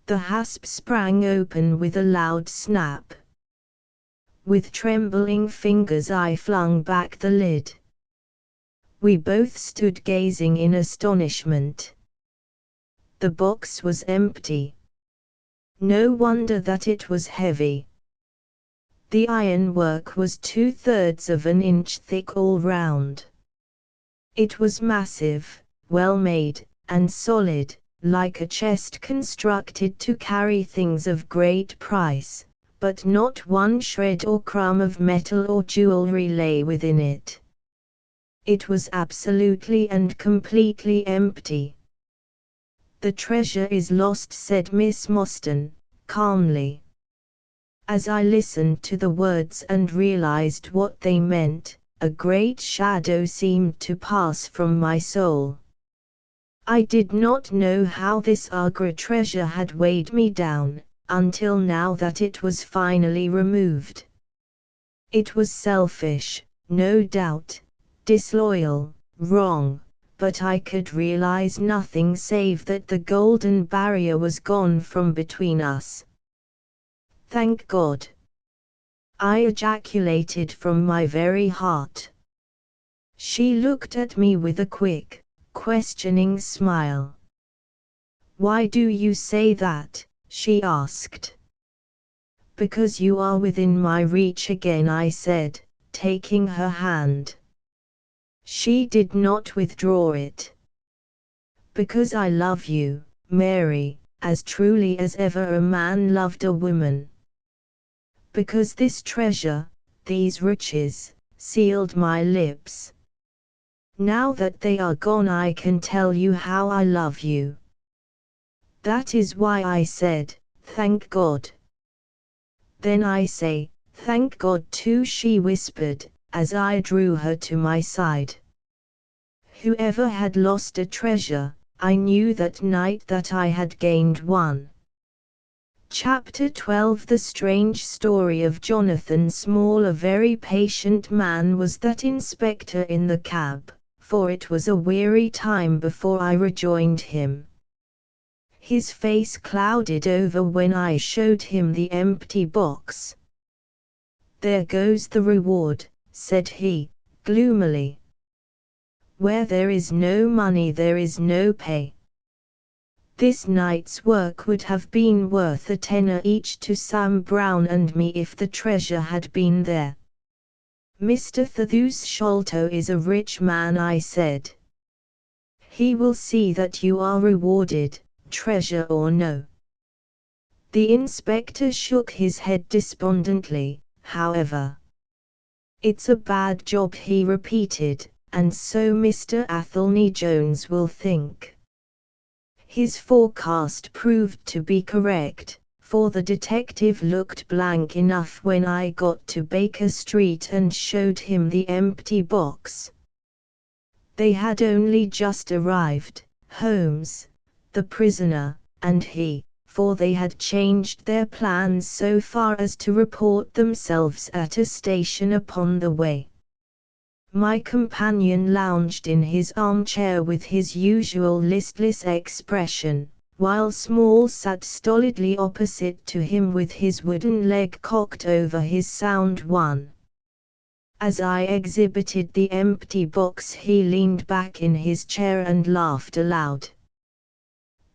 The hasp sprang open with a loud snap. With trembling fingers I flung back the lid. We both stood gazing in astonishment. The box was empty. No wonder that it was heavy. The ironwork was 2/3 of an inch thick all round. It was massive, well made, and solid, like a chest constructed to carry things of great price, but not one shred or crumb of metal or jewelry lay within it. It was absolutely and completely empty. The treasure is lost, said Miss Mostyn, calmly. As I listened to the words and realized what they meant, a great shadow seemed to pass from my soul. I did not know how this Agra treasure had weighed me down, until now that it was finally removed. It was selfish, no doubt, disloyal, wrong, but I could realize nothing save that the golden barrier was gone from between us. Thank God! I ejaculated from my very heart. She looked at me with a quick, questioning smile. Why do you say that? She asked. Because you are within my reach again, I said, taking her hand. She did not withdraw it. Because I love you, Mary, as truly as ever a man loved a woman. Because this treasure, these riches, sealed my lips. Now that they are gone, I can tell you how I love you. That is why I said, thank God. Then I say, thank God too, she whispered, as I drew her to my side. Whoever had lost a treasure, I knew that night that I had gained one. Chapter 12. The strange story of Jonathan Small. A very patient man was that inspector in the cab, for it was a weary time before I rejoined him. His face clouded over when I showed him the empty box. There goes the reward, said he, gloomily. Where there is no money there is no pay. This night's work would have been worth a tenner each to Sam Brown and me if the treasure had been there. Mr. Thaddeus Sholto is a rich man, I said. He will see that you are rewarded, treasure or no. The inspector shook his head despondently, however. It's a bad job, he repeated, and so Mr. Athelney Jones will think. His forecast proved to be correct, for the detective looked blank enough when I got to Baker Street and showed him the empty box. They had only just arrived, Holmes, the prisoner, and he, for they had changed their plans so far as to report themselves at a station upon the way. My companion lounged in his armchair with his usual listless expression, while Small sat stolidly opposite to him with his wooden leg cocked over his sound one. As I exhibited the empty box, he leaned back in his chair and laughed aloud.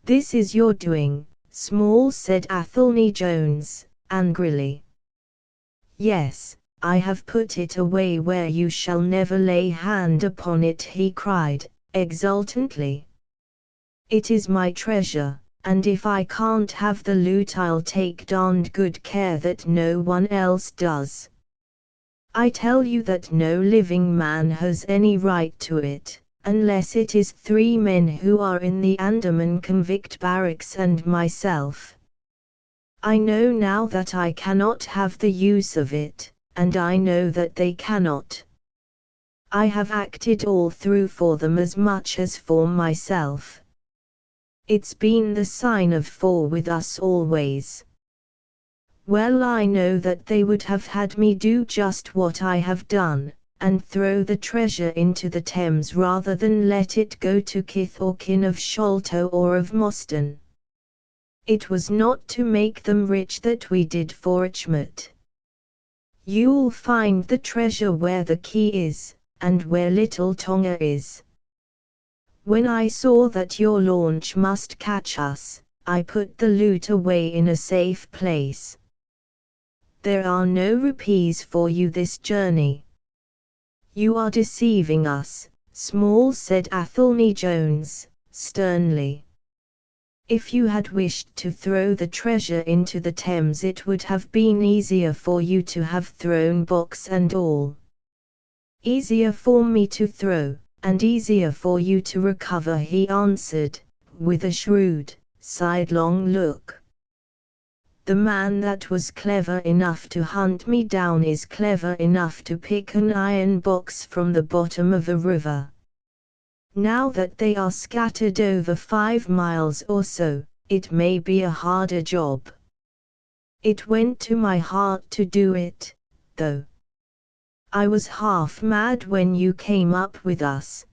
"This is your doing, Small," said Athelney Jones, angrily. "Yes, I have put it away where you shall never lay hand upon it," he cried, exultantly. "It is my treasure, and if I can't have the loot I'll take darned good care that no one else does. I tell you that no living man has any right to it, unless it is 3 men who are in the Andaman convict barracks and myself. I know now that I cannot have the use of it, and I know that they cannot. I have acted all through for them as much as for myself. It's been the sign of 4 with us always. Well, I know that they would have had me do just what I have done, and throw the treasure into the Thames rather than let it go to kith or kin of Sholto or of Mostyn. It was not to make them rich that we did Forchmut. You'll find the treasure where the key is, and where little Tonga is. When I saw that your launch must catch us, I put the loot away in a safe place. There are no rupees for you this journey." "You are deceiving us," Small said Athelney Jones, sternly. "If you had wished to throw the treasure into the Thames, it would have been easier for you to have thrown box and all." "Easier for me to throw, and easier for you to recover," he answered, with a shrewd, sidelong look. "The man that was clever enough to hunt me down is clever enough to pick an iron box from the bottom of a river. Now that they are scattered over 5 miles or so, it may be a harder job. It went to my heart to do it, though. I was half mad when you came up with us.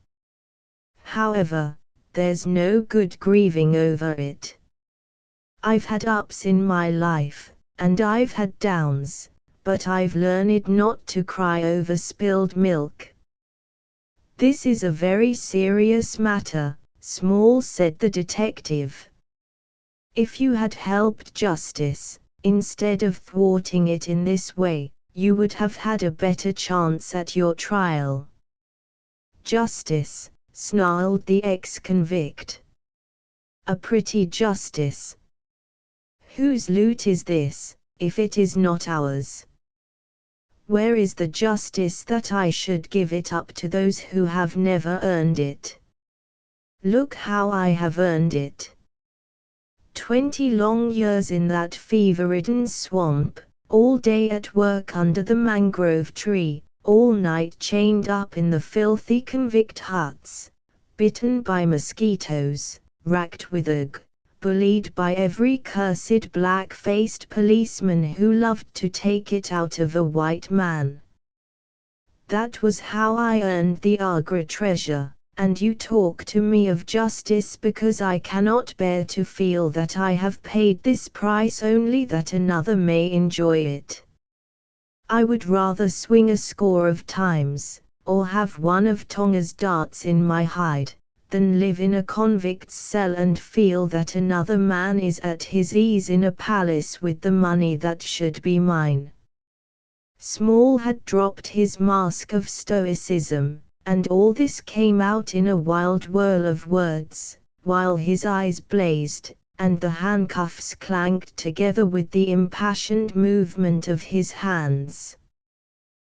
However, there's no good grieving over it. I've had ups in my life, and I've had downs, but I've learned not to cry over spilled milk." "This is a very serious matter," Small said the detective. "If you had helped justice, instead of thwarting it in this way, you would have had a better chance at your trial." "Justice," snarled the ex-convict. "A pretty justice. Whose loot is this, if it is not ours? Where is the justice that I should give it up to those who have never earned it? Look how I have earned it. 20 long years in that fever-ridden swamp, all day at work under the mangrove tree, all night chained up in the filthy convict huts, bitten by mosquitoes, racked with ague, bullied by every cursed black-faced policeman who loved to take it out of a white man. That was how I earned the Agra treasure, and you talk to me of justice because I cannot bear to feel that I have paid this price only that another may enjoy it. I would rather swing a score of times, or have one of Tonga's darts in my hide, than live in a convict's cell and feel that another man is at his ease in a palace with the money that should be mine." Small had dropped his mask of stoicism, and all this came out in a wild whirl of words, while his eyes blazed, and the handcuffs clanked together with the impassioned movement of his hands.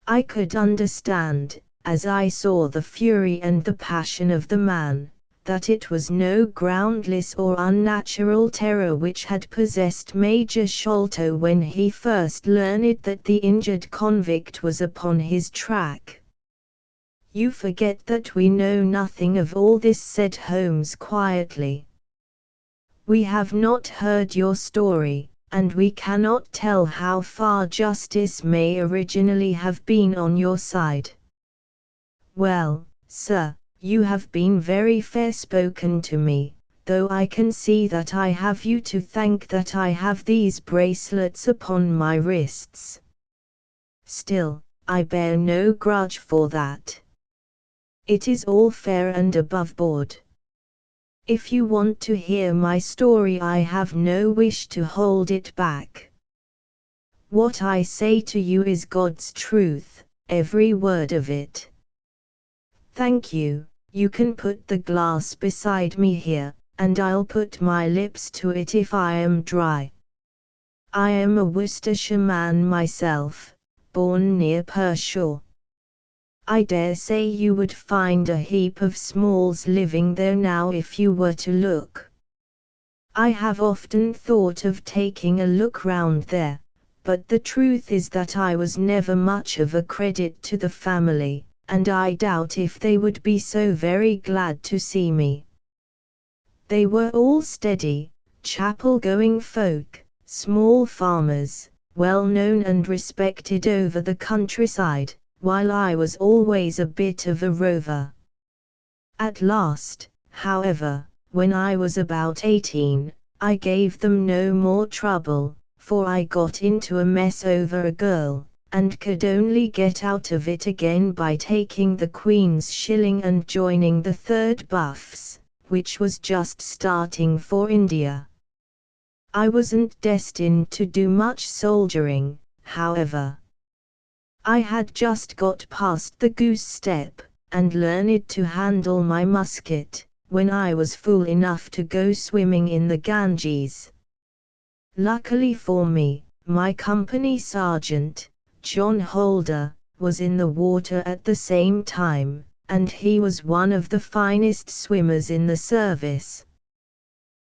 I could understand, as I saw the fury and the passion of the man, that it was no groundless or unnatural terror which had possessed Major Sholto when he first learned that the injured convict was upon his track. "You forget that we know nothing of all this," said Holmes quietly. "We have not heard your story, and we cannot tell how far justice may originally have been on your side." "Well, sir, you have been very fair-spoken to me, though I can see that I have you to thank that I have these bracelets upon my wrists. Still, I bear no grudge for that. It is all fair and above board. If you want to hear my story, I have no wish to hold it back. What I say to you is God's truth, every word of it." "Thank you. You can put the glass beside me here, and I'll put my lips to it if I am dry. I am a Worcestershire man myself, born near Pershore. I dare say you would find a heap of Smalls living there now if you were to look. I have often thought of taking a look round there, but the truth is that I was never much of a credit to the family, and I doubt if they would be so very glad to see me. They were all steady, chapel-going folk, small farmers, well known and respected over the countryside, while I was always a bit of a rover. At last, however, when I was about 18, I gave them no more trouble, for I got into a mess over a girl, and could only get out of it again by taking the Queen's shilling and joining the 3rd Buffs, which was just starting for India. I wasn't destined to do much soldiering, however. I had just got past the goose step, and learned to handle my musket, when I was fool enough to go swimming in the Ganges. Luckily for me, my company sergeant, John Holder, was in the water at the same time, and he was one of the finest swimmers in the service.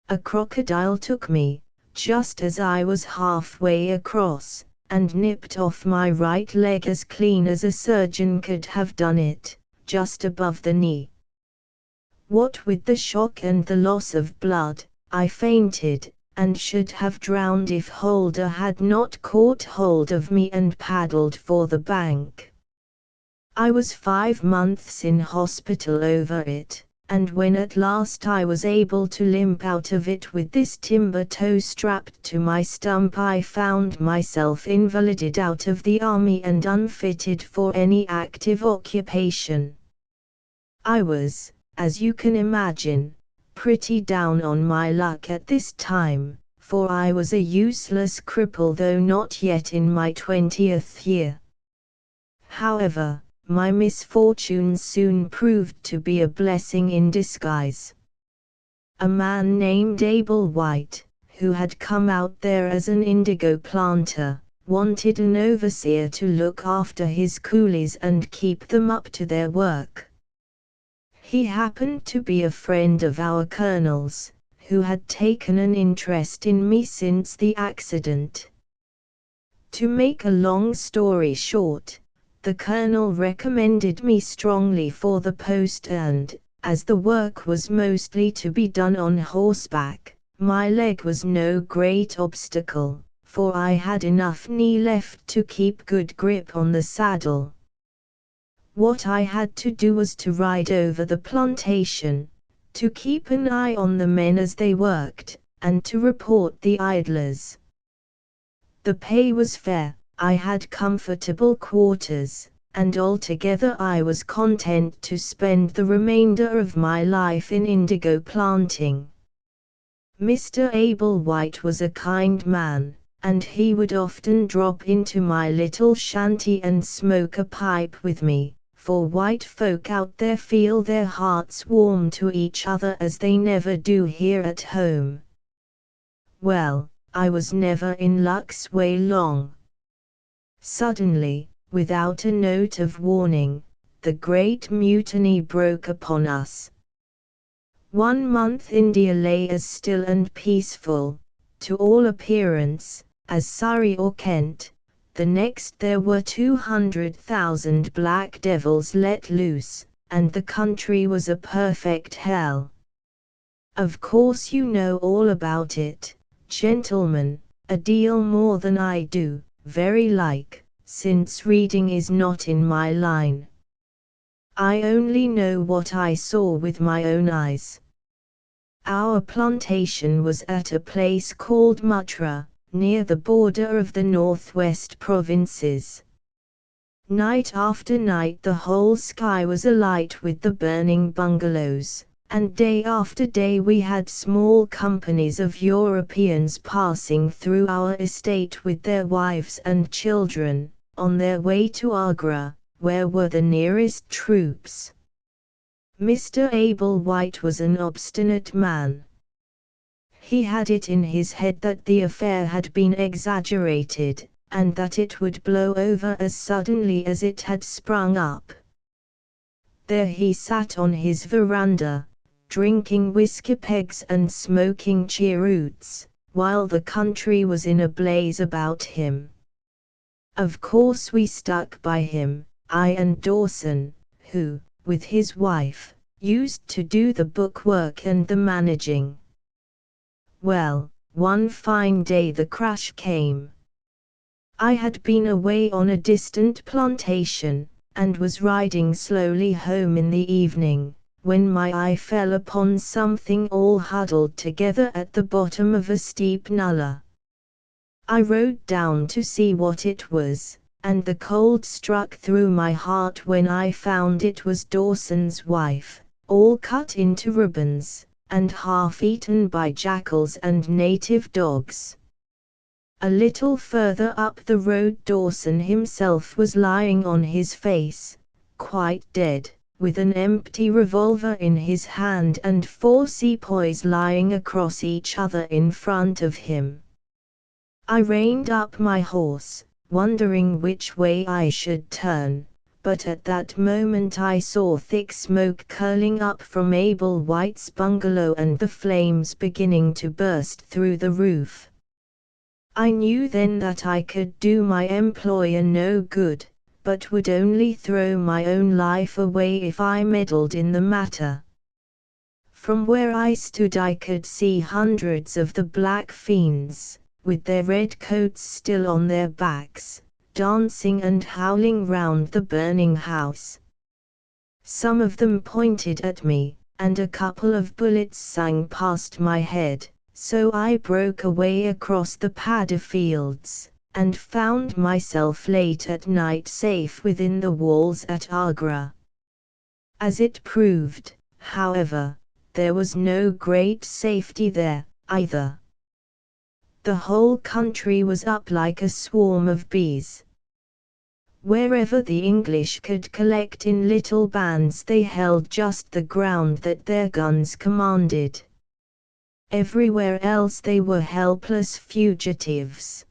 A crocodile took me, just as I was halfway across, and nipped off my right leg as clean as a surgeon could have done it, just above the knee. What with the shock and the loss of blood, I fainted, and should have drowned if Holder had not caught hold of me and paddled for the bank. I was 5 months in hospital over it, and when at last I was able to limp out of it with this timber toe strapped to my stump, I found myself invalided out of the army and unfitted for any active occupation. I was, as you can imagine, pretty down on my luck at this time, for I was a useless cripple though not yet in my 20th year. However, my misfortunes soon proved to be a blessing in disguise. A man named Abel White, who had come out there as an indigo planter, wanted an overseer to look after his coolies and keep them up to their work. He happened to be a friend of our colonel's, who had taken an interest in me since the accident. To make a long story short, the colonel recommended me strongly for the post and, as the work was mostly to be done on horseback, my leg was no great obstacle, for I had enough knee left to keep good grip on the saddle. What I had to do was to ride over the plantation, to keep an eye on the men as they worked, and to report the idlers. The pay was fair, I had comfortable quarters, and altogether I was content to spend the remainder of my life in indigo planting. Mr. Abel White was a kind man, and he would often drop into my little shanty and smoke a pipe with me, for white folk out there feel their hearts warm to each other as they never do here at home. Well, I was never in luck's way long. Suddenly, without a note of warning, the Great Mutiny broke upon us. 1 month India lay as still and peaceful, to all appearance, as Surrey or Kent. The next there were 200,000 black devils let loose, and the country was a perfect hell. Of course you know all about it, gentlemen, a deal more than I do, very like, since reading is not in my line. I only know what I saw with my own eyes. Our plantation was at a place called Mutra, near the border of the northwest provinces. Night after night the whole sky was alight with the burning bungalows, and day after day we had small companies of Europeans passing through our estate with their wives and children, on their way to Agra, where were the nearest troops. Mr. Abel White was an obstinate man. He had it in his head that the affair had been exaggerated, and that it would blow over as suddenly as it had sprung up. There he sat on his veranda, drinking whiskey pegs and smoking cheroots, while the country was in a blaze about him. Of course we stuck by him, I and Dawson, who, with his wife, used to do the bookwork and the managing. Well, one fine day the crash came. I had been away on a distant plantation, and was riding slowly home in the evening, when my eye fell upon something all huddled together at the bottom of a steep nullah. I rode down to see what it was, and the cold struck through my heart when I found it was Dawson's wife, all cut into ribbons, and half eaten by jackals and native dogs. A little further up the road Dawson himself was lying on his face, quite dead, with an empty revolver in his hand and 4 sepoys lying across each other in front of him. I reined up my horse, wondering which way I should turn, but at that moment I saw thick smoke curling up from Abel White's bungalow and the flames beginning to burst through the roof. I knew then that I could do my employer no good, but would only throw my own life away if I meddled in the matter. From where I stood I could see hundreds of the black fiends, with their red coats still on their backs, dancing and howling round the burning house. Some of them pointed at me, and a couple of bullets sang past my head, so I broke away across the paddy fields, and found myself late at night safe within the walls at Agra. As it proved, however, there was no great safety there, either. The whole country was up like a swarm of bees. Wherever the English could collect in little bands they held just the ground that their guns commanded. Everywhere else they were helpless fugitives.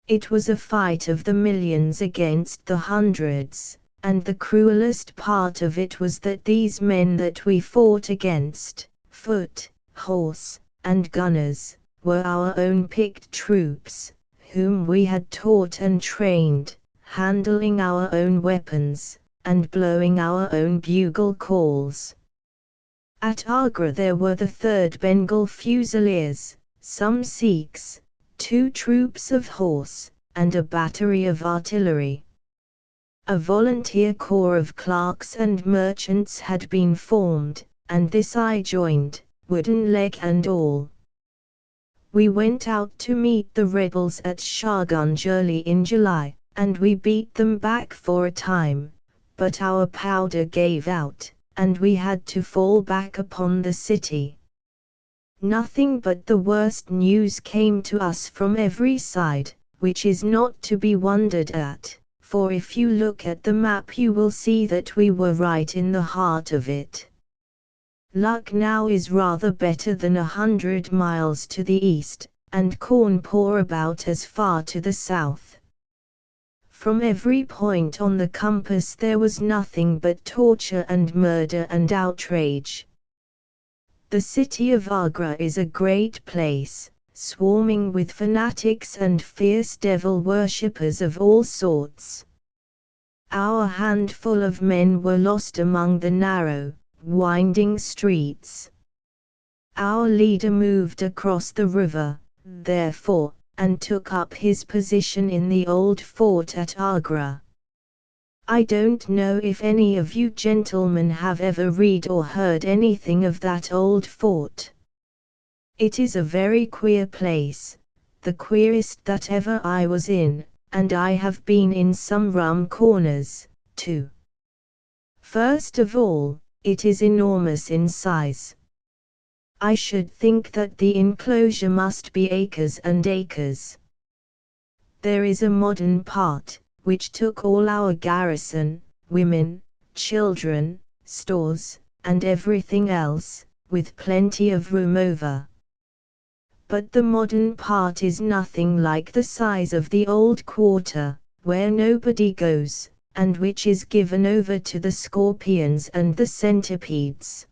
It was a fight of the millions against the hundreds, and the cruelest part of it was that these men that we fought against, foot, horse, and gunners, were our own picked troops, whom we had taught and trained, handling our own weapons, and blowing our own bugle calls. At Agra there were the 3rd Bengal Fusiliers, some Sikhs, 2 troops of horse, and a battery of artillery. A volunteer corps of clerks and merchants had been formed, and this I joined, wooden leg and all. We went out to meet the rebels at Shahgunj early in July, and we beat them back for a time, but our powder gave out, and we had to fall back upon the city. Nothing but the worst news came to us from every side, which is not to be wondered at, for if you look at the map you will see that we were right in the heart of it. Lucknow is rather better than 100 miles to the east, and Cawnpur about as far to the south. From every point on the compass there was nothing but torture and murder and outrage. The city of Agra is a great place, swarming with fanatics and fierce devil worshippers of all sorts. Our handful of men were lost among the narrow, winding streets. Our leader moved across the river, therefore, and took up his position in the old fort at Agra. I don't know if any of you gentlemen have ever read or heard anything of that old fort. It is a very queer place, the queerest that ever I was in, and I have been in some rum corners, too. First of all, it is enormous in size. I should think that the enclosure must be acres and acres. There is a modern part, which took all our garrison, women, children, stores, and everything else, with plenty of room over. But the modern part is nothing like the size of the old quarter, where nobody goes, and which is given over to the scorpions and the centipedes.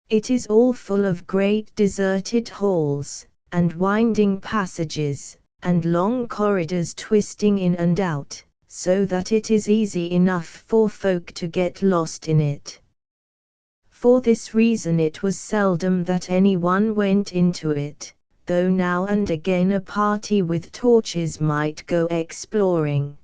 It is all full of great deserted halls, and winding passages, and long corridors twisting in and out, so that it is easy enough for folk to get lost in it. For this reason it was seldom that anyone went into it, though now and again a party with torches might go exploring.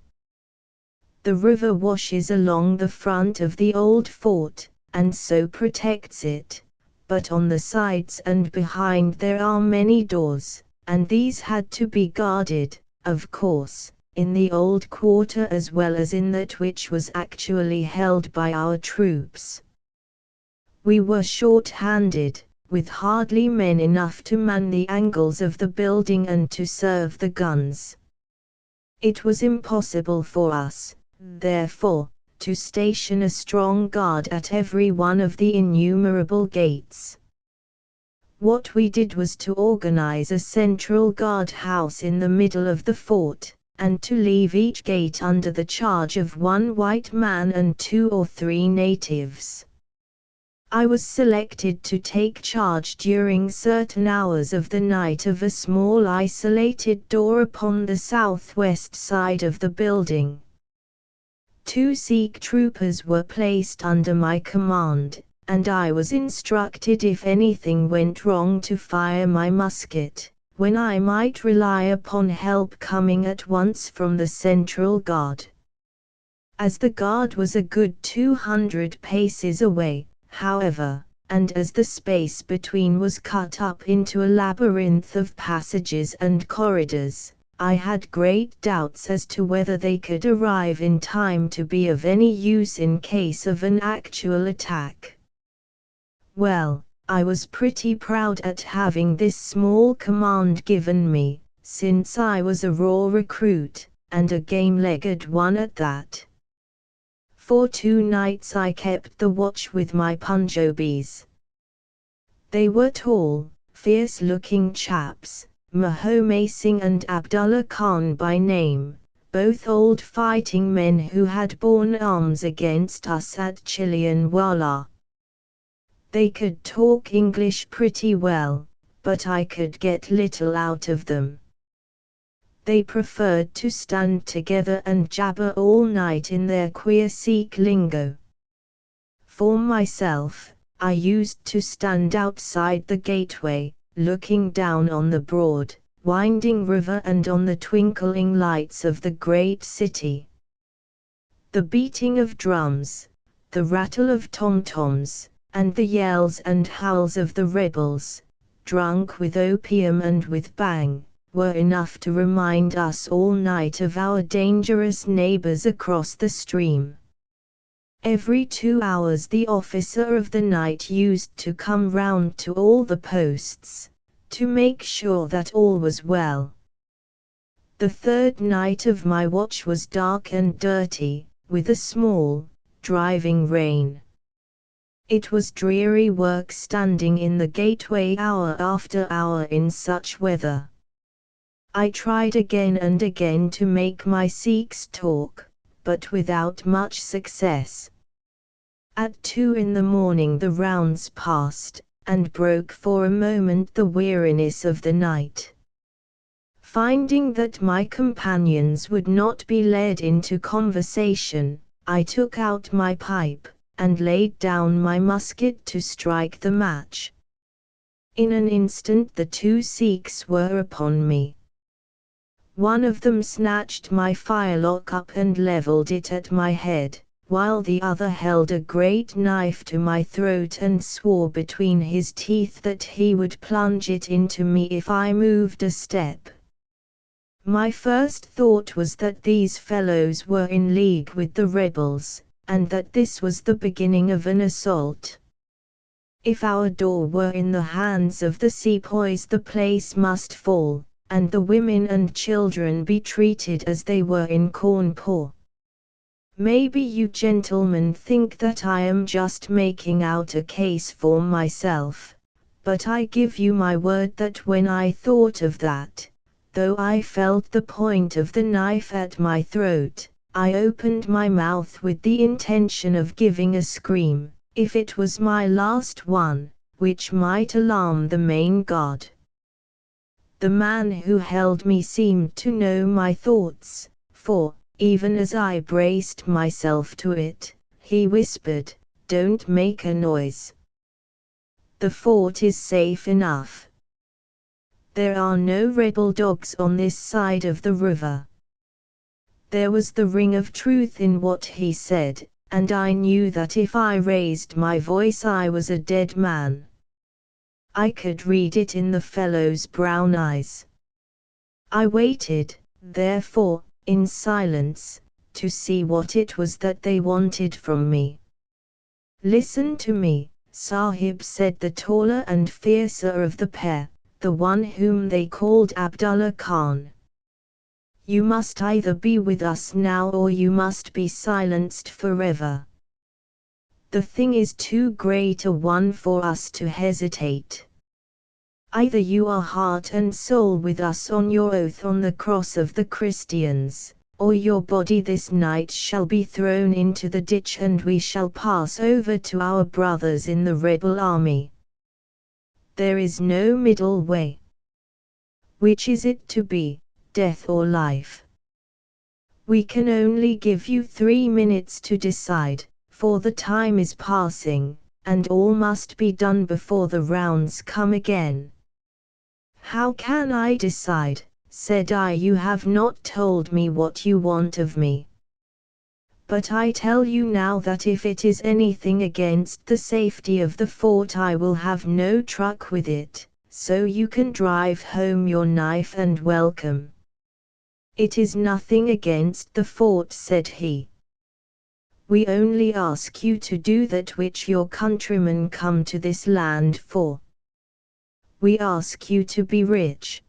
The river washes along the front of the old fort, and so protects it, but on the sides and behind there are many doors, and these had to be guarded, of course, in the old quarter as well as in that which was actually held by our troops. We were short-handed, with hardly men enough to man the angles of the building and to serve the guns. It was impossible for us, therefore, to station a strong guard at every one of the innumerable gates. What we did was to organize a central guard-house in the middle of the fort, and to leave each gate under the charge of one white man and 2 or 3 natives. I was selected to take charge during certain hours of the night of a small isolated door upon the southwest side of the building. 2 Sikh troopers were placed under my command, and I was instructed if anything went wrong to fire my musket, when I might rely upon help coming at once from the central guard. As the guard was a good 200 paces away, however, and as the space between was cut up into a labyrinth of passages and corridors, I had great doubts as to whether they could arrive in time to be of any use in case of an actual attack. Well, I was pretty proud at having this small command given me, since I was a raw recruit, and a game-legged one at that. For 2 nights I kept the watch with my Punjabis. They were tall, fierce-looking chaps, Mahome Singh and Abdullah Khan by name, both old fighting men who had borne arms against us at Chilianwala. They could talk English pretty well, but I could get little out of them. They preferred to stand together and jabber all night in their queer Sikh lingo. For myself, I used to stand outside the gateway, looking down on the broad, winding river and on the twinkling lights of the great city. The beating of drums, the rattle of tom-toms, and the yells and howls of the rebels, drunk with opium and with bhang, were enough to remind us all night of our dangerous neighbors across the stream. Every 2 hours the officer of the night used to come round to all the posts, to make sure that all was well. The 3rd night of my watch was dark and dirty, with a small, driving rain. It was dreary work standing in the gateway hour after hour in such weather. I tried again and again to make my Sikhs talk, but without much success. At 2 in the morning the rounds passed, and broke for a moment the weariness of the night. Finding that my companions would not be led into conversation, I took out my pipe, and laid down my musket to strike the match. In an instant the two Sikhs were upon me. One of them snatched my firelock up and levelled it at my head, while the other held a great knife to my throat and swore between his teeth that he would plunge it into me if I moved a step. My first thought was that these fellows were in league with the rebels, and that this was the beginning of an assault. If our door were in the hands of the sepoys, the place must fall, and the women and children be treated as they were in Cawnpore. Maybe you gentlemen think that I am just making out a case for myself, but I give you my word that when I thought of that, though I felt the point of the knife at my throat, I opened my mouth with the intention of giving a scream, if it was my last one, which might alarm the main guard. The man who held me seemed to know my thoughts, for, even as I braced myself to it, he whispered, "Don't make a noise. The fort is safe enough. There are no rebel dogs on this side of the river." There was the ring of truth in what he said, and I knew that if I raised my voice I was a dead man. I could read it in the fellow's brown eyes. I waited, therefore, in silence, to see what it was that they wanted from me. "Listen to me, Sahib," said the taller and fiercer of the pair, the one whom they called Abdullah Khan. "You must either be with us now or you must be silenced forever. The thing is too great a one for us to hesitate. Either you are heart and soul with us on your oath on the cross of the Christians, or your body this night shall be thrown into the ditch and we shall pass over to our brothers in the rebel army. There is no middle way. Which is it to be, death or life? We can only give you 3 minutes to decide, for the time is passing, and all must be done before the rounds come again." "How can I decide?" said I. "You have not told me what you want of me. But I tell you now that if it is anything against the safety of the fort I will have no truck with it, so you can drive home your knife and welcome." "It is nothing against the fort," said he. "We only ask you to do that which your countrymen come to this land for. We ask you to be rich.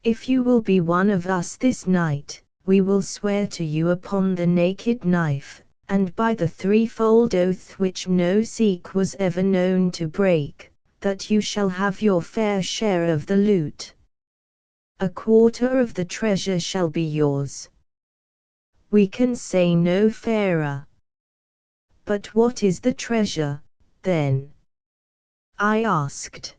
If you will be one of us this night, we will swear to you upon the naked knife, and by the threefold oath which no Sikh was ever known to break, that you shall have your fair share of the loot. 1/4 of the treasure shall be yours. We can say no fairer." "But what is the treasure, then?" I asked.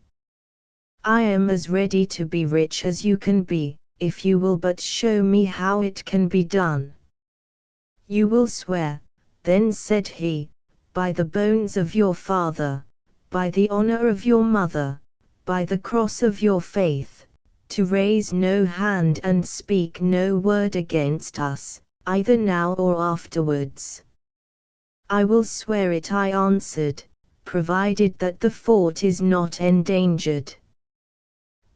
"I am as ready to be rich as you can be, if you will but show me how it can be done." "You will swear," then said he, "by the bones of your father, by the honor of your mother, by the cross of your faith, to raise no hand and speak no word against us, either now or afterwards." "I will swear it," I answered, "provided that the fort is not endangered."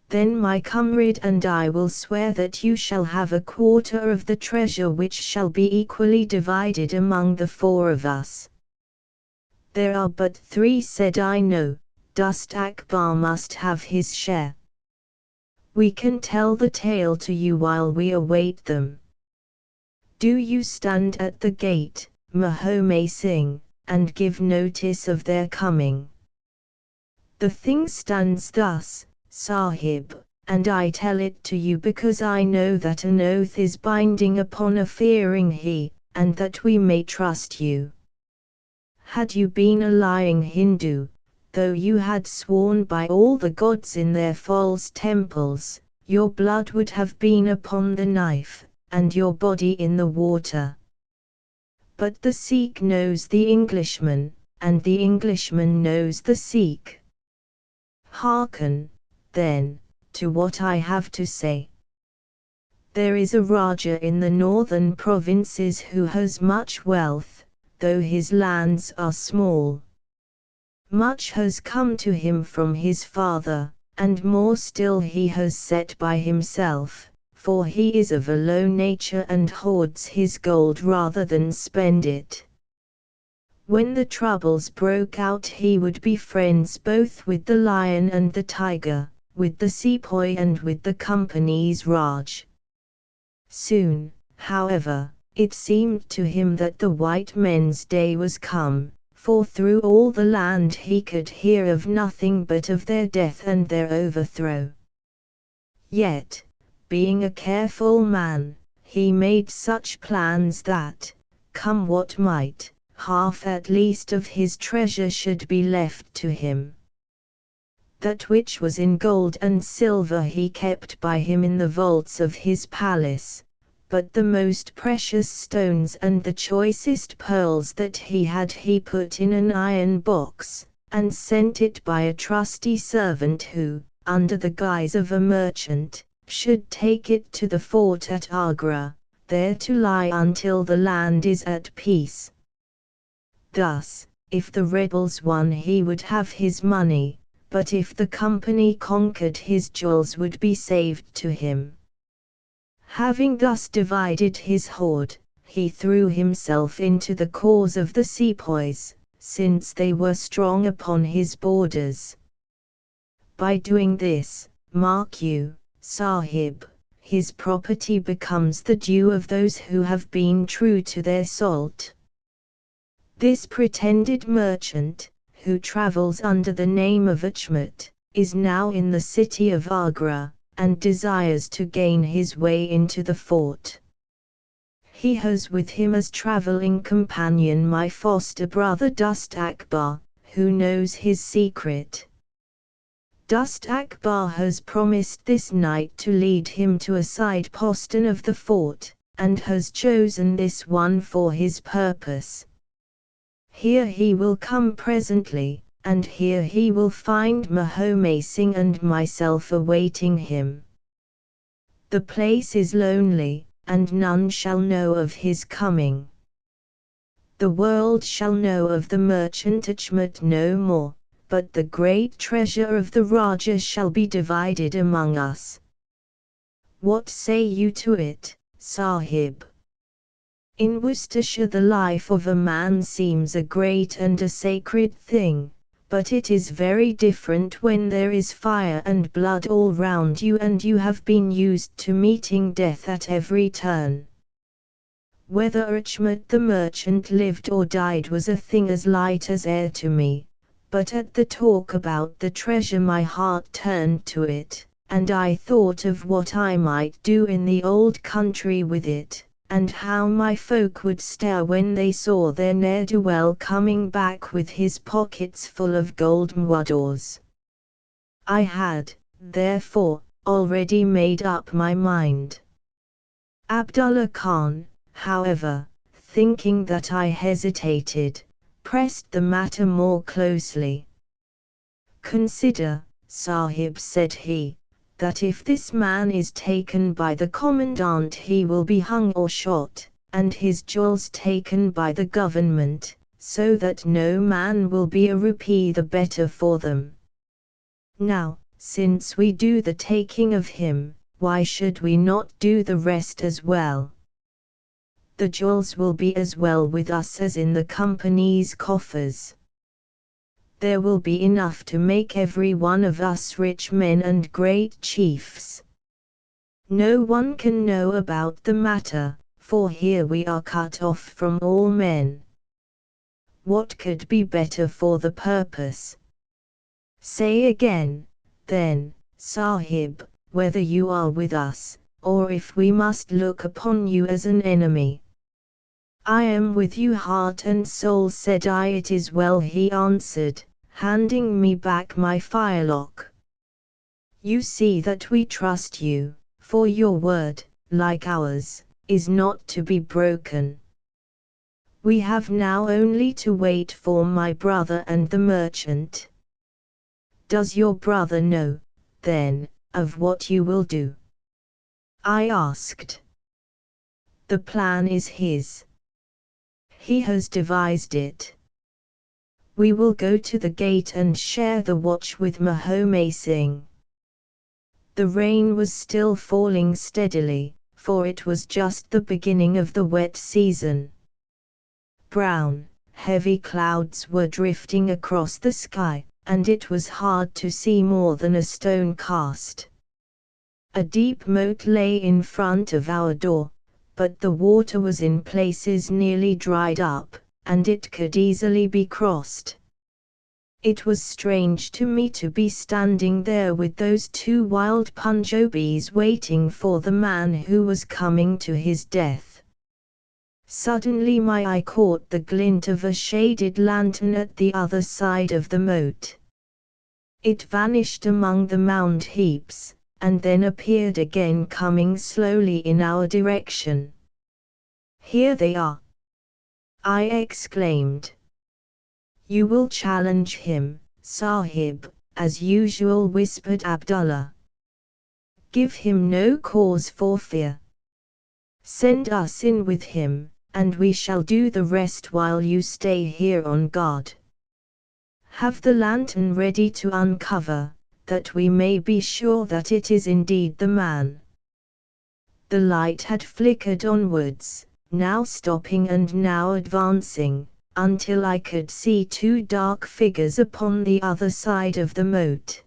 "Then my comrade and I will swear that you shall have 1/4 of the treasure, which shall be equally divided among the 4 of us." "There are but 3," said I. "No, Dust Akbar must have his share. We can tell the tale to you while we await them. Do you stand at the gate, Mahome Singh, and give notice of their coming." "The thing stands thus, Sahib, and I tell it to you because I know that an oath is binding upon a fearing he, and that we may trust you. Had you been a lying Hindu, though you had sworn by all the gods in their false temples, your blood would have been upon the knife, and your body in the water. But the Sikh knows the Englishman, and the Englishman knows the Sikh. Hearken, then, to what I have to say. There is a Raja in the northern provinces who has much wealth, though his lands are small. Much has come to him from his father, and more still he has set by himself, for he is of a low nature and hoards his gold rather than spend it. When the troubles broke out he would be friends both with the lion and the tiger, with the sepoy and with the company's Raj. Soon, however, it seemed to him that the white men's day was come, for through all the land he could hear of nothing but of their death and their overthrow. Yet, being a careful man, he made such plans that, come what might, half at least of his treasure should be left to him. That which was in gold and silver he kept by him in the vaults of his palace, but the most precious stones and the choicest pearls that he had he put in an iron box, and sent it by a trusty servant who, under the guise of a merchant, should take it to the fort at Agra, there to lie until the land is at peace. Thus, if the rebels won he would have his money, but if the company conquered his jewels would be saved to him. Having thus divided his hoard, he threw himself into the cause of the sepoys, since they were strong upon his borders. By doing this, mark you, Sahib, his property becomes the due of those who have been true to their salt. This pretended merchant, who travels under the name of Achmat, is now in the city of Agra, and desires to gain his way into the fort. He has with him as travelling companion my foster brother Dust Akbar, who knows his secret. Dust Akbar has promised this night to lead him to a side postern of the fort, and has chosen this one for his purpose. Here he will come presently, and here he will find Mahome Singh and myself awaiting him. The place is lonely, and none shall know of his coming. The world shall know of the merchant Achmat no more, but the great treasure of the Raja shall be divided among us. What say you to it, Sahib? In Worcestershire the life of a man seems a great and a sacred thing, but it is very different when there is fire and blood all round you and you have been used to meeting death at every turn. Whether Achmat the merchant lived or died was a thing as light as air to me, but at the talk about the treasure my heart turned to it, and I thought of what I might do in the old country with it, and how my folk would stare when they saw their ne'er-do-well coming back with his pockets full of gold muadors. I had, therefore, already made up my mind. Abdullah Khan, however, thinking that I hesitated, pressed the matter more closely. Consider, Sahib, said he, that if this man is taken by the commandant he will be hung or shot, and his jewels taken by the government, so that no man will be a rupee the better for them. Now, since we do the taking of him, why should we not do the rest as well? The jewels will be as well with us as in the company's coffers. There will be enough to make every one of us rich men and great chiefs. No one can know about the matter, for here we are cut off from all men. What could be better for the purpose? Say again, then, Sahib, whether you are with us, or if we must look upon you as an enemy. I am with you heart and soul, said I. It is well, he answered, handing me back my firelock. You see that we trust you, for your word, like ours, is not to be broken. We have now only to wait for my brother and the merchant. Does your brother know, then, of what you will do? I asked. The plan is his. He has devised it. We will go to the gate and share the watch with Mahome Singh. The rain was still falling steadily, for it was just the beginning of the wet season. Brown, heavy clouds were drifting across the sky, and it was hard to see more than a stone cast. A deep moat lay in front of our door, but the water was in places nearly dried up, and it could easily be crossed. It was strange to me to be standing there with those two wild Punjabis waiting for the man who was coming to his death. Suddenly my eye caught the glint of a shaded lantern at the other side of the moat. It vanished among the mound heaps, and then appeared again coming slowly in our direction. Here they are! I exclaimed. You will challenge him, Sahib, as usual, whispered Abdullah. Give him no cause for fear. Send us in with him, and we shall do the rest while you stay here on guard. Have the lantern ready to uncover, that we may be sure that it is indeed the man. The light had flickered onwards, now stopping and now advancing, until I could see two dark figures upon the other side of the moat.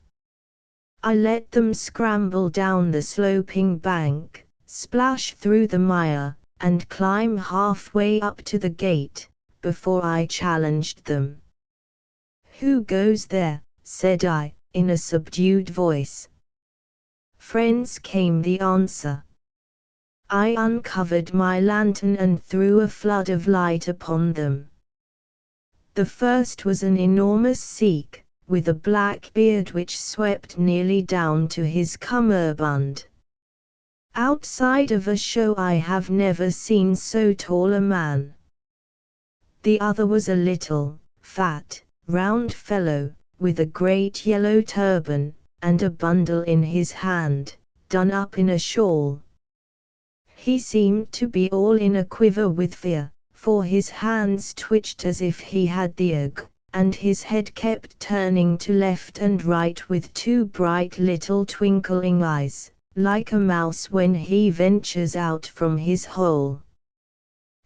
I let them scramble down the sloping bank, splash through the mire, and climb halfway up to the gate, before I challenged them. Who goes there? Said I, in a subdued voice. Friends, came the answer. I uncovered my lantern and threw a flood of light upon them. The first was an enormous Sikh, with a black beard which swept nearly down to his cummerbund. Outside of a show I have never seen so tall a man. The other was a little, fat, round fellow, with a great yellow turban, and a bundle in his hand, done up in a shawl. He seemed to be all in a quiver with fear, for his hands twitched as if he had the ague, and his head kept turning to left and right with two bright little twinkling eyes, like a mouse when he ventures out from his hole.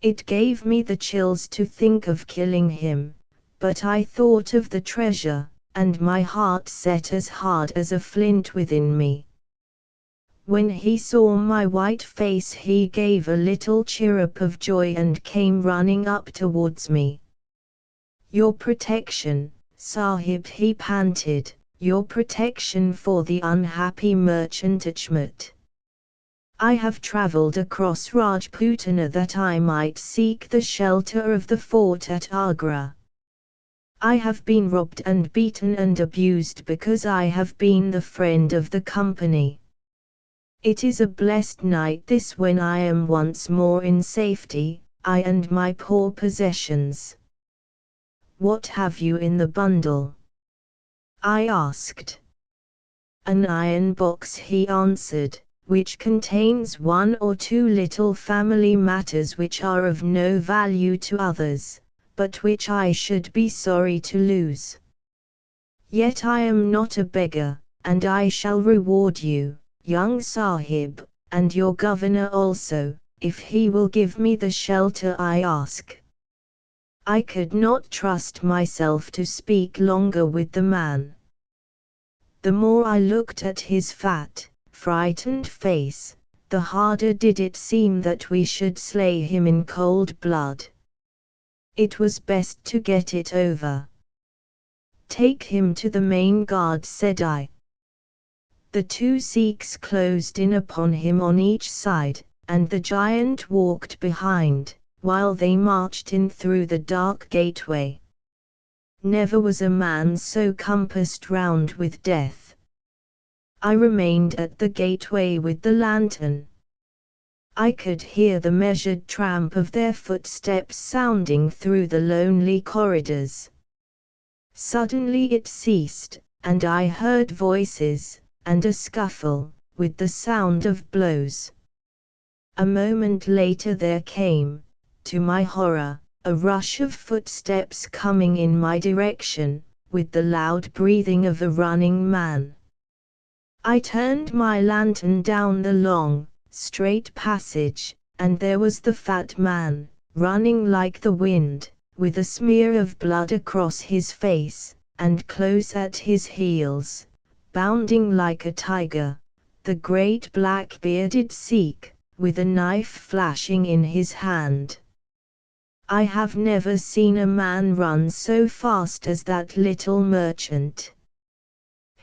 It gave me the chills to think of killing him, but I thought of the treasure, and my heart set as hard as a flint within me. When he saw my white face he gave a little chirrup of joy and came running up towards me. Your protection, Sahib, he panted, your protection for the unhappy merchant Achmat. I have travelled across Rajputana that I might seek the shelter of the fort at Agra. I have been robbed and beaten and abused because I have been the friend of the company. It is a blessed night this when I am once more in safety, I and my poor possessions. What have you in the bundle? I asked. An iron box, he answered, which contains one or two little family matters which are of no value to others, but which I should be sorry to lose. Yet I am not a beggar, and I shall reward you, young Sahib, and your governor also, if he will give me the shelter I ask. I could not trust myself to speak longer with the man. The more I looked at his fat, frightened face, the harder did it seem that we should slay him in cold blood. It was best to get it over. Take him to the main guard, said I. The two Sikhs closed in upon him on each side, and the giant walked behind, while they marched in through the dark gateway. never was a man so compassed round with death. I remained at the gateway with the lantern. I could hear the measured tramp of their footsteps sounding through the lonely corridors. Suddenly it ceased, and I heard voices, and a scuffle, with the sound of blows. A moment later there came, to my horror, a rush of footsteps coming in my direction, with the loud breathing of a running man. I turned my lantern down the long, straight passage, and there was the fat man, running like the wind, with a smear of blood across his face, and close at his heels, bounding like a tiger, the great black-bearded Sikh, with a knife flashing in his hand. I have never seen a man run so fast as that little merchant.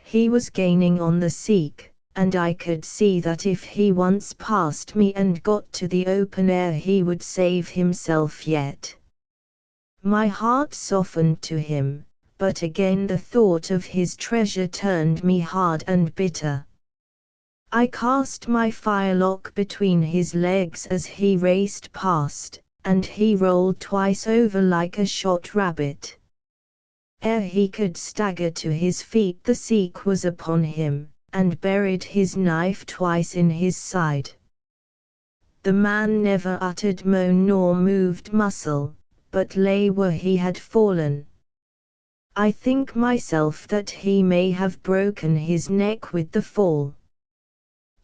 He was gaining on the Sikh, and I could see that if he once passed me and got to the open air he would save himself yet. My heart softened to him, but again the thought of his treasure turned me hard and bitter. I cast my firelock between his legs as he raced past, and he rolled twice over like a shot rabbit. Ere he could stagger to his feet the Sikh was upon him, and buried his knife twice in his side. The man never uttered moan nor moved muscle, but lay where he had fallen. I think myself that he may have broken his neck with the fall.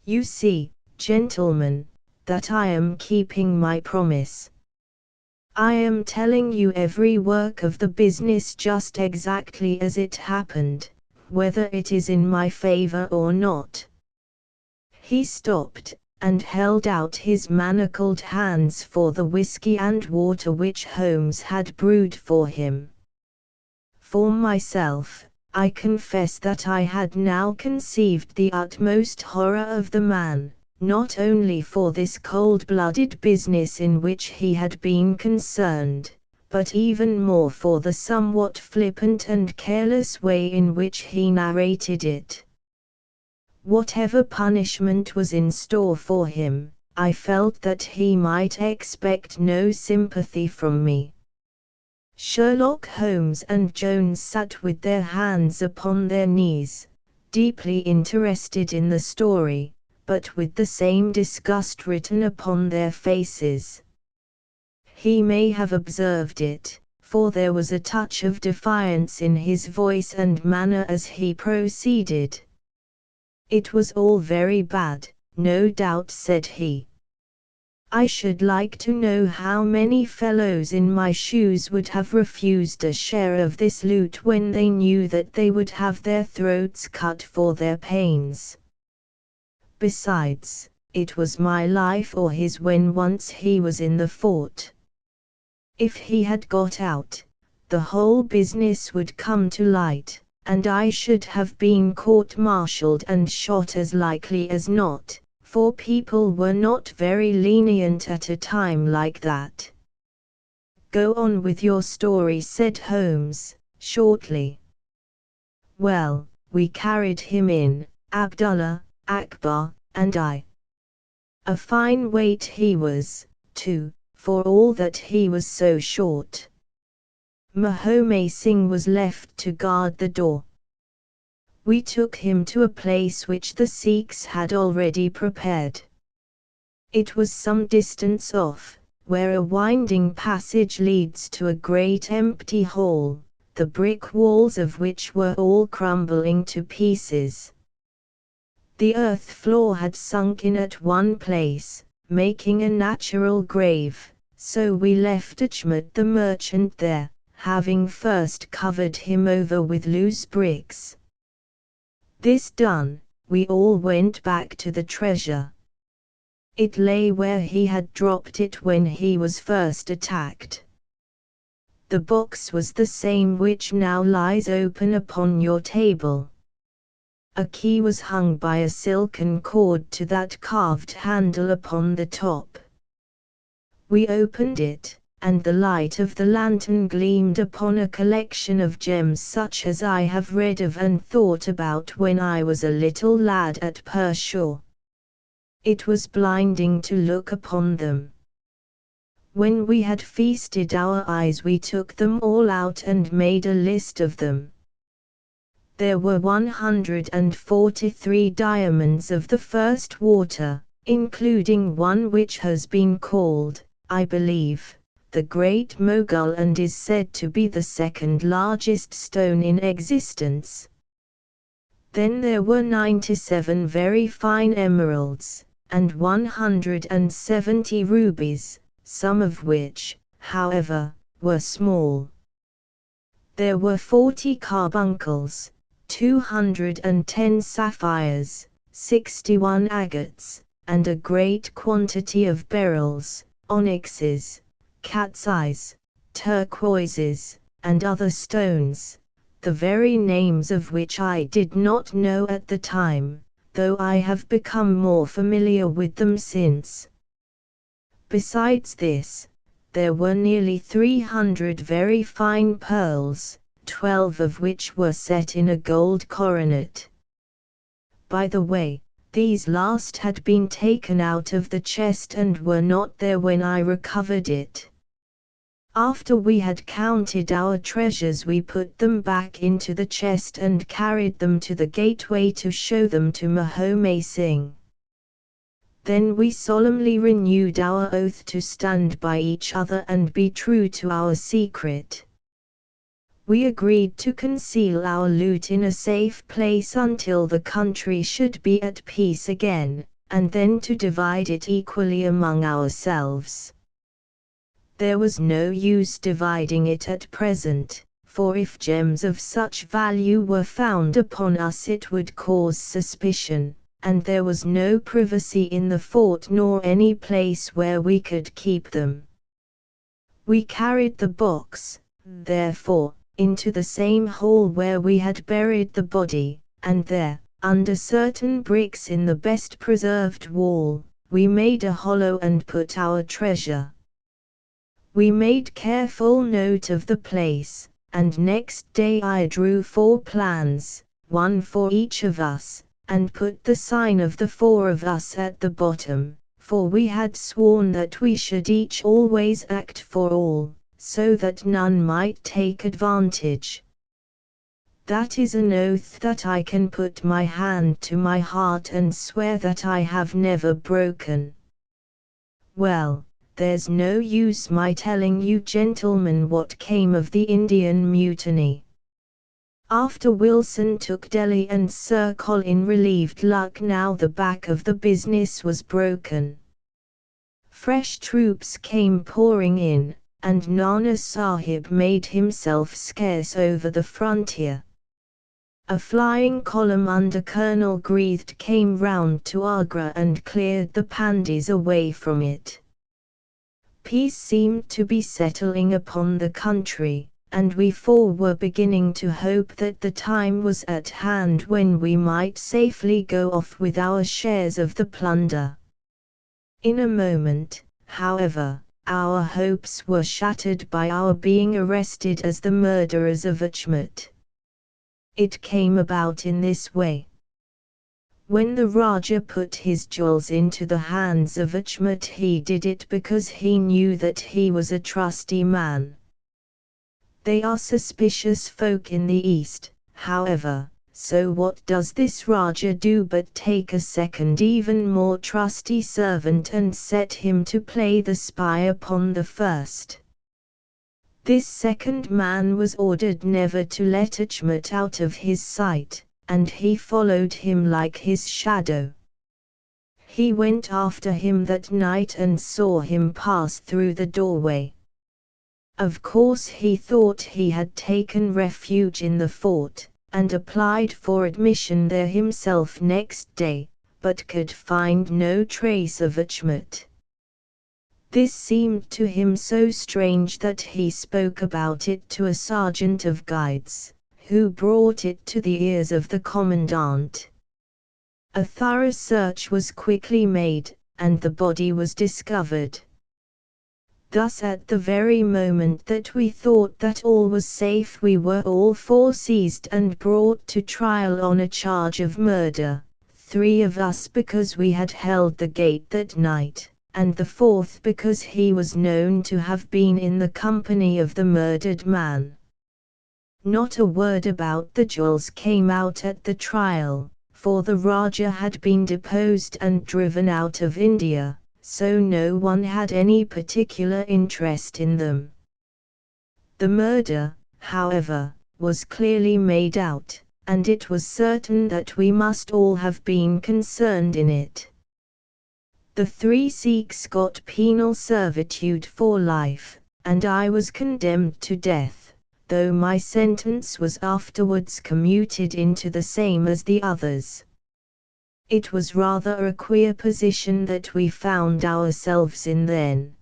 You see, gentlemen, that I am keeping my promise. I am telling you every work of the business just exactly as it happened, whether it is in my favor or not. He stopped, and held out his manacled hands for the whiskey and water which Holmes had brewed for him. For myself, I confess that I had now conceived the utmost horror of the man, not only for this cold-blooded business in which he had been concerned, but even more for the somewhat flippant and careless way in which he narrated it. Whatever punishment was in store for him, I felt that he might expect no sympathy from me. Sherlock Holmes and Jones sat with their hands upon their knees, deeply interested in the story, but with the same disgust written upon their faces. He may have observed it, for there was a touch of defiance in his voice and manner as he proceeded. "It was all very bad, no doubt," said he. "I should like to know how many fellows in my shoes would have refused a share of this loot when they knew that they would have their throats cut for their pains. Besides, it was my life or his when once he was in the fort. If he had got out, the whole business would come to light, and I should have been court-martialed and shot as likely as not, for people were not very lenient at a time like that." "Go on with your story," said Holmes, shortly. "Well, we carried him in, Abdullah, Akbar, and I. A fine weight he was, too, for all that he was so short. Mahome Singh was left to guard the door. We took him to a place which the Sikhs had already prepared. It was some distance off, where a winding passage leads to a great empty hall, the brick walls of which were all crumbling to pieces. The earth floor had sunk in at one place, making a natural grave, so we left Achmet the merchant there, having first covered him over with loose bricks. This done, we all went back to the treasure. It lay where he had dropped it when he was first attacked. The box was the same which now lies open upon your table. A key was hung by a silken cord to that carved handle upon the top. We opened it, and the light of the lantern gleamed upon a collection of gems such as I have read of and thought about when I was a little lad at Pershore. It was blinding to look upon them. When we had feasted our eyes we took them all out and made a list of them. There were 143 diamonds of the first water, including one which has been called, I believe, the Great Mogul and is said to be the second largest stone in existence. Then there were 97 very fine emeralds, and 170 rubies, some of which, however, were small. There were 40 carbuncles, 210 sapphires, 61 agates, and a great quantity of beryls, onyxes, cat's eyes, turquoises, and other stones, the very names of which I did not know at the time, though I have become more familiar with them since. Besides this, there were nearly 300 very fine pearls, 12 of which were set in a gold coronet. By the way, these last had been taken out of the chest and were not there when I recovered it. After we had counted our treasures we put them back into the chest and carried them to the gateway to show them to Mahomay Singh. Then we solemnly renewed our oath to stand by each other and be true to our secret. We agreed to conceal our loot in a safe place until the country should be at peace again, and then to divide it equally among ourselves. There was no use dividing it at present, for if gems of such value were found upon us it would cause suspicion, and there was no privacy in the fort nor any place where we could keep them. We carried the box, therefore, into the same hole where we had buried the body, and there, under certain bricks in the best preserved wall, we made a hollow and put our treasure. We made careful note of the place, and next day I drew 4 plans, one for each of us, and put the sign of the 4 of us at the bottom, for we had sworn that we should each always act for all, so that none might take advantage. That is an oath that I can put my hand to my heart and swear that I have never broken. Well, there's no use my telling you gentlemen what came of the Indian Mutiny. After Wilson took Delhi and Sir Colin relieved Lucknow, the back of the business was broken. Fresh troops came pouring in, and Nana Sahib made himself scarce over the frontier. A flying column under Colonel Greathed came round to Agra and cleared the Pandis away from it. Peace seemed to be settling upon the country, and we 4 were beginning to hope that the time was at hand when we might safely go off with our shares of the plunder. In a moment, however, our hopes were shattered by our being arrested as the murderers of Achmet. It came about in this way. When the Rajah put his jewels into the hands of Achmet, he did it because he knew that he was a trusty man. They are suspicious folk in the East, however, so what does this Rajah do but take a second even more trusty servant and set him to play the spy upon the first. This second man was ordered never to let Achmet out of his sight, and he followed him like his shadow. He went after him that night and saw him pass through the doorway. Of course he thought he had taken refuge in the fort, and applied for admission there himself next day, but could find no trace of Achmet. This seemed to him so strange that he spoke about it to a sergeant of guides, who brought it to the ears of the commandant. A thorough search was quickly made, and the body was discovered. Thus at the very moment that we thought that all was safe, we were all four seized and brought to trial on a charge of murder, 3 of us because we had held the gate that night, and the 4th because he was known to have been in the company of the murdered man. Not a word about the jewels came out at the trial, for the Raja had been deposed and driven out of India, so no one had any particular interest in them. The murder, however, was clearly made out, and it was certain that we must all have been concerned in it. The 3 Sikhs got penal servitude for life, and I was condemned to death, though my sentence was afterwards commuted into the same as the others. It was rather a queer position that we found ourselves in then.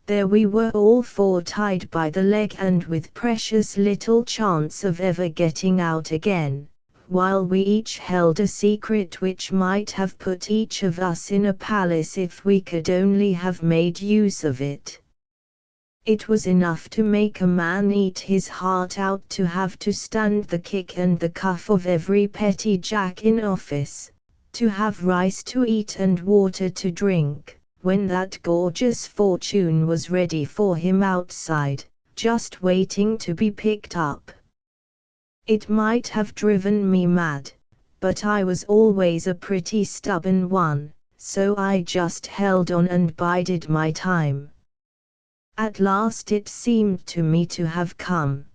There we were all 4 tied by the leg and with precious little chance of ever getting out again, while we each held a secret which might have put each of us in a palace if we could only have made use of it. It was enough to make a man eat his heart out to have to stand the kick and the cuff of every petty jack in office, to have rice to eat and water to drink, when that gorgeous fortune was ready for him outside, just waiting to be picked up. It might have driven me mad, but I was always a pretty stubborn one, so I just held on and bided my time. At last it seemed to me to have come.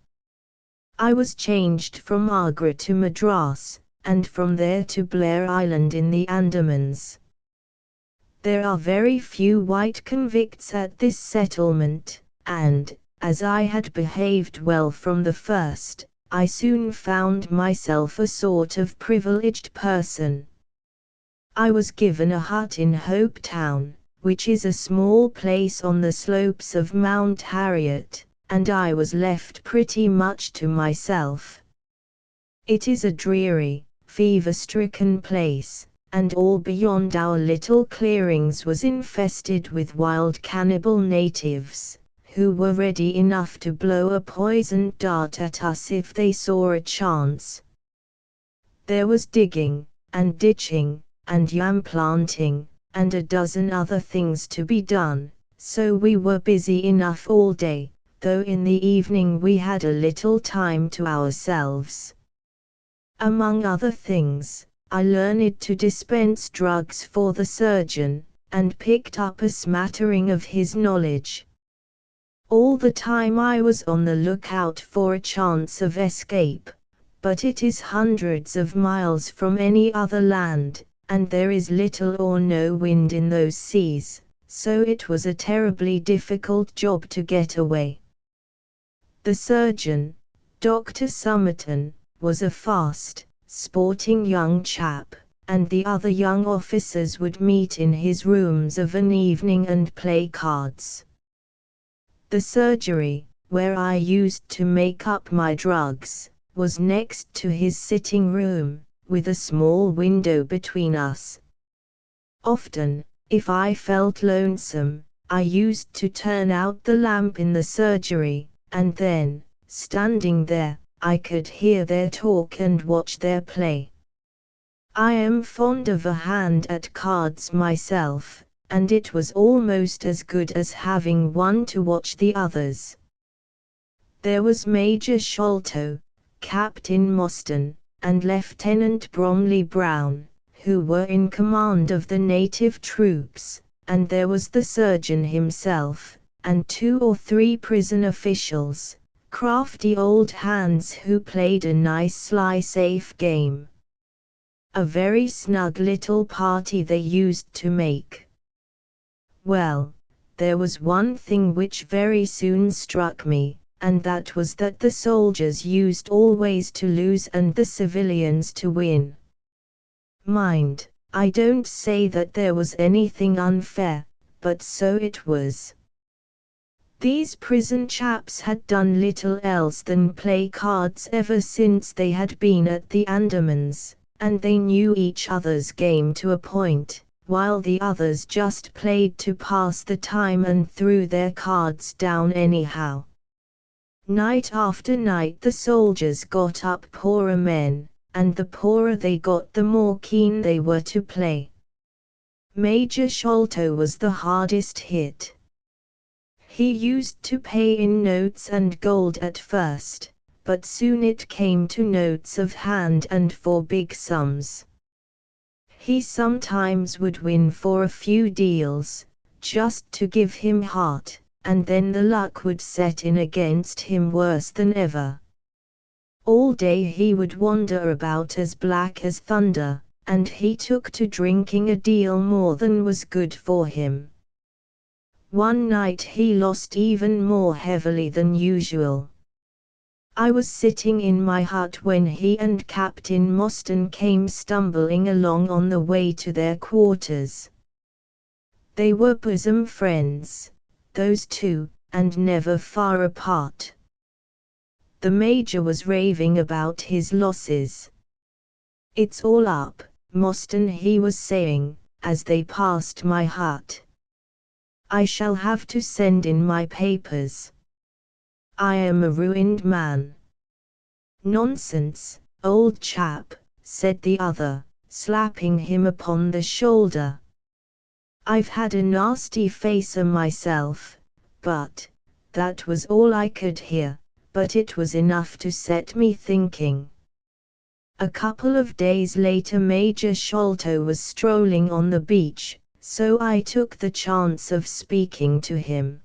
I was changed from Agra to Madras, and from there to Blair Island in the Andamans. There are very few white convicts at this settlement, and, as I had behaved well from the first, I soon found myself a sort of privileged person. I was given a hut in Hope Town, which is a small place on the slopes of Mount Harriet, and I was left pretty much to myself. It is a dreary, fever-stricken place, and all beyond our little clearings was infested with wild cannibal natives, who were ready enough to blow a poisoned dart at us if they saw a chance. There was digging, and ditching, and yam planting, and a dozen other things to be done, so we were busy enough all day, though in the evening we had a little time to ourselves. Among other things, I learned to dispense drugs for the surgeon, and picked up a smattering of his knowledge. All the time I was on the lookout for a chance of escape, but it is hundreds of miles from any other land, and there is little or no wind in those seas, so it was a terribly difficult job to get away. The surgeon, Dr. Somerton, was a fast, sporting young chap, and the other young officers would meet in his rooms of an evening and play cards. The surgery, where I used to make up my drugs, was next to his sitting room, with a small window between us. Often, if I felt lonesome, I used to turn out the lamp in the surgery, and then, standing there, I could hear their talk and watch their play. I am fond of a hand at cards myself, and it was almost as good as having one to watch the others. There was Major Sholto, Captain Mostyn, and Lieutenant Bromley Brown, who were in command of the native troops, and there was the surgeon himself, and 2 or 3 prison officials, crafty old hands who played a nice sly safe game. A very snug little party they used to make. Well, there was one thing which very soon struck me, and that was that the soldiers used always to lose and the civilians to win. Mind, I don't say that there was anything unfair, but so it was. These prison chaps had done little else than play cards ever since they had been at the Andamans, and they knew each other's game to a point, while the others just played to pass the time and threw their cards down anyhow. Night after night the soldiers got up poorer men, and the poorer they got the more keen they were to play. Major Sholto was the hardest hit. He used to pay in notes and gold at first, but soon it came to notes of hand and for big sums. He sometimes would win for a few deals, just to give him heart, and then the luck would set in against him worse than ever. All day he would wander about as black as thunder, and he took to drinking a deal more than was good for him. One night he lost even more heavily than usual. I was sitting in my hut when he and Captain Mostyn came stumbling along on the way to their quarters. They were bosom friends, those two, and never far apart. The Major was raving about his losses. "It's all up, Mostyn," he was saying, as they passed my hut. "I shall have to send in my papers. I am a ruined man." "Nonsense, old chap," said the other, slapping him upon the shoulder. "I've had a nasty facer myself, but that was all I could hear, but it was enough to set me thinking." A couple of days later Major Sholto was strolling on the beach, so I took the chance of speaking to him.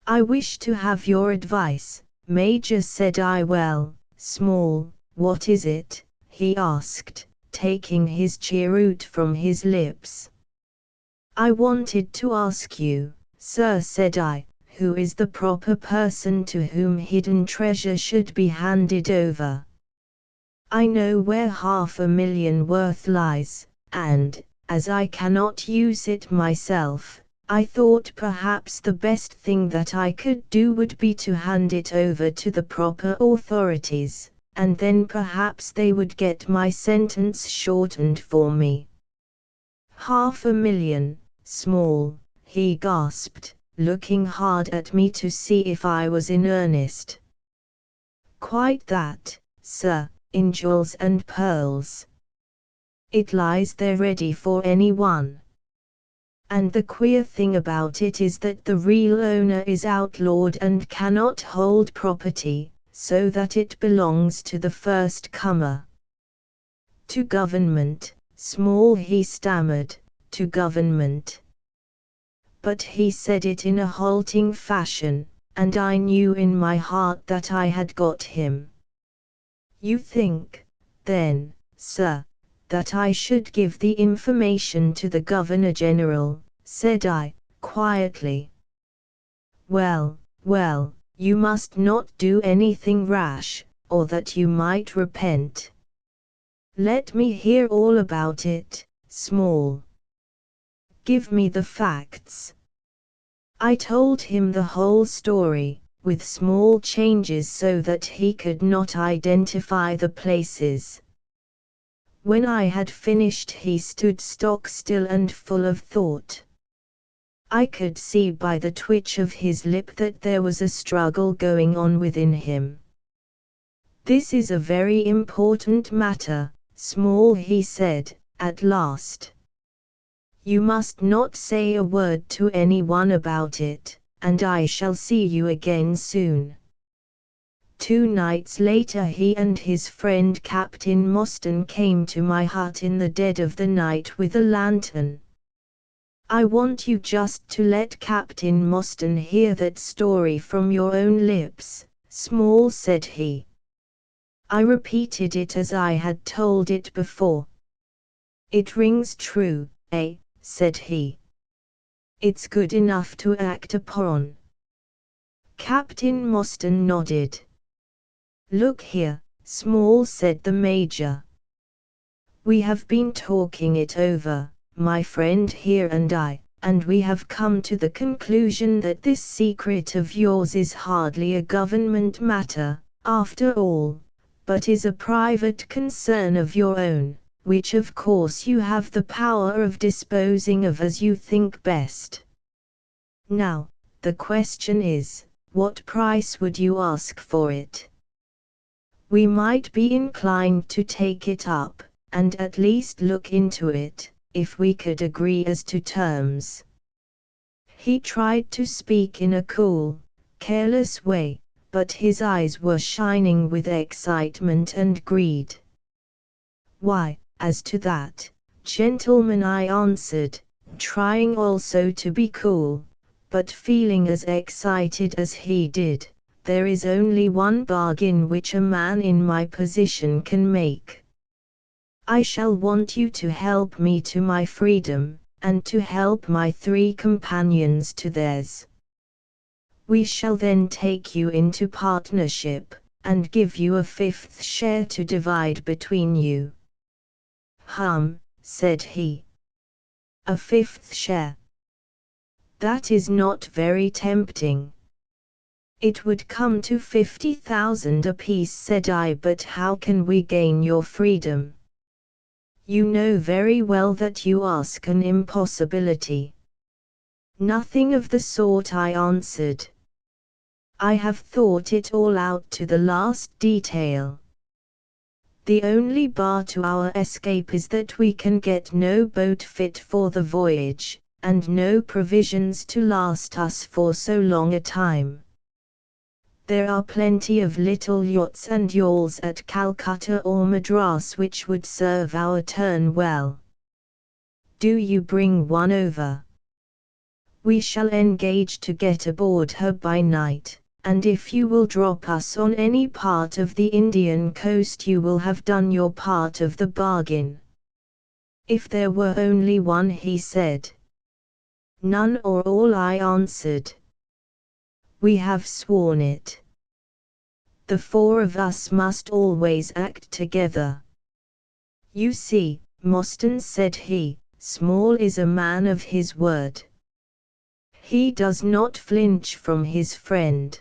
"I wish to have your advice, Major," said I. "Well, Small, what is it?" he asked, taking his cheroot from his lips. "I wanted to ask you, sir," said I, "who is the proper person to whom hidden treasure should be handed over? I know where 500,000 worth lies, and, as I cannot use it myself, I thought perhaps the best thing that I could do would be to hand it over to the proper authorities, and then perhaps they would get my sentence shortened for me." "500,000, Small," he gasped, looking hard at me to see if I was in earnest. "Quite that, sir, in jewels and pearls. It lies there ready for anyone. And the queer thing about it is that the real owner is outlawed and cannot hold property, so that it belongs to the first comer." "To government, Small," he stammered, "to government." But he said it in a halting fashion, and I knew in my heart that I had got him. "You think, then, sir, that I should give the information to the Governor-General," said I, quietly. Well, you must not do anything rash, or that you might repent. Let me hear all about it, Small. Give me the facts." I told him the whole story, with small changes so that he could not identify the places. When I had finished he stood stock still and full of thought. I could see by the twitch of his lip that there was a struggle going on within him. "This is a very important matter, Small," he said, at last. "You must not say a word to anyone about it, and I shall see you again soon." 2 nights later he and his friend Captain Mostyn came to my hut in the dead of the night with a lantern. "I want you just to let Captain Mostyn hear that story from your own lips, Small," said he. I repeated it as I had told it before. "It rings true, eh?" said he. "It's good enough to act upon." Captain Mostyn nodded. "Look here, Small," said the Major. "We have been talking it over, my friend here and we have come to the conclusion that this secret of yours is hardly a government matter, after all, but is a private concern of your own, which of course you have the power of disposing of as you think best. Now, the question is, what price would you ask for it? We might be inclined to take it up, and at least look into it, if we could agree as to terms. He tried to speak in a cool, careless way, but his eyes were shining with excitement and greed. Why, as to that, gentlemen, I answered, trying also to be cool, but feeling as excited as he did, there is only one bargain which a man in my position can make. I shall want you to help me to my freedom, and to help my 3 companions to theirs. We shall then take you into partnership, and give you a 5th share to divide between you. Said he. A 5th share. That is not very tempting. It would come to 50,000 apiece, said I, but how can we gain your freedom? You know very well that you ask an impossibility. Nothing of the sort, I answered. I have thought it all out to the last detail. The only bar to our escape is that we can get no boat fit for the voyage, and no provisions to last us for so long a time. There are plenty of little yachts and yawls at Calcutta or Madras which would serve our turn well. Do you bring one over? We shall engage to get aboard her by night, and if you will drop us on any part of the Indian coast you will have done your part of the bargain. If there were only one, he said. None or all, I answered. We have sworn it. The 4 of us must always act together. You see, Mostyn, said he, Small is a man of his word. He does not flinch from his friend.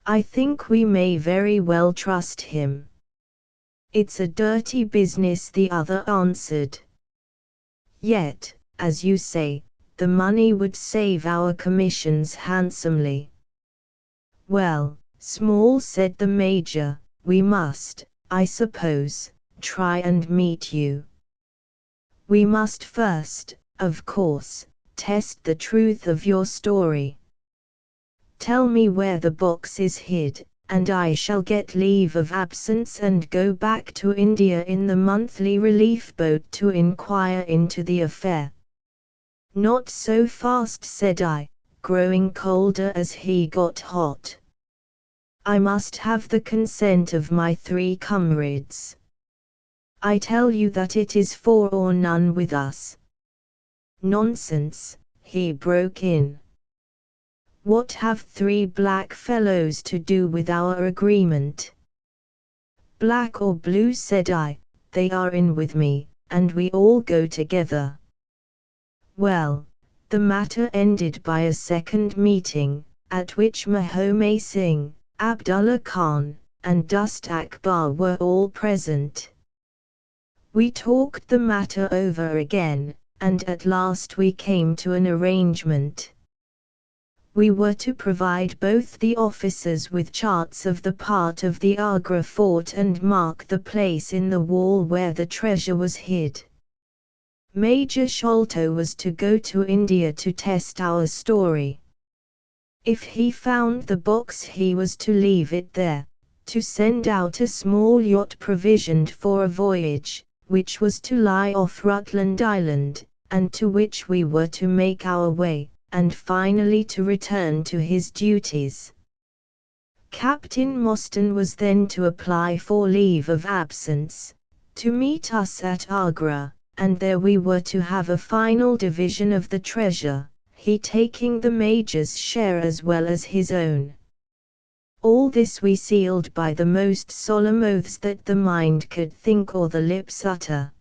I think we may very well trust him. It's a dirty business, the other answered. Yet, as you say, the money would save our commissions handsomely. Well, Small, said the Major, we must, I suppose, try and meet you. We must first, of course, test the truth of your story. Tell me where the box is hid, and I shall get leave of absence and go back to India in the monthly relief boat to inquire into the affair. Not so fast, said I, growing colder as he got hot. I must have the consent of my 3 comrades. I tell you that it is 4 or none with us. Nonsense, he broke in. What have 3 black fellows to do with our agreement? Black or blue, said I, they are in with me, and we all go together. Well, the matter ended by a second meeting, at which Mahomey Singh, Abdullah Khan, and Dust Akbar were all present. We talked the matter over again, and at last we came to an arrangement. We were to provide both the officers with charts of the part of the Agra fort and mark the place in the wall where the treasure was hid. Major Sholto was to go to India to test our story. If he found the box he was to leave it there, to send out a small yacht provisioned for a voyage, which was to lie off Rutland Island, and to which we were to make our way, and finally to return to his duties. Captain Mostyn was then to apply for leave of absence, to meet us at Agra, and there we were to have a final division of the treasure, he taking the Major's share as well as his own. All this we sealed by the most solemn oaths that the mind could think or the lips utter.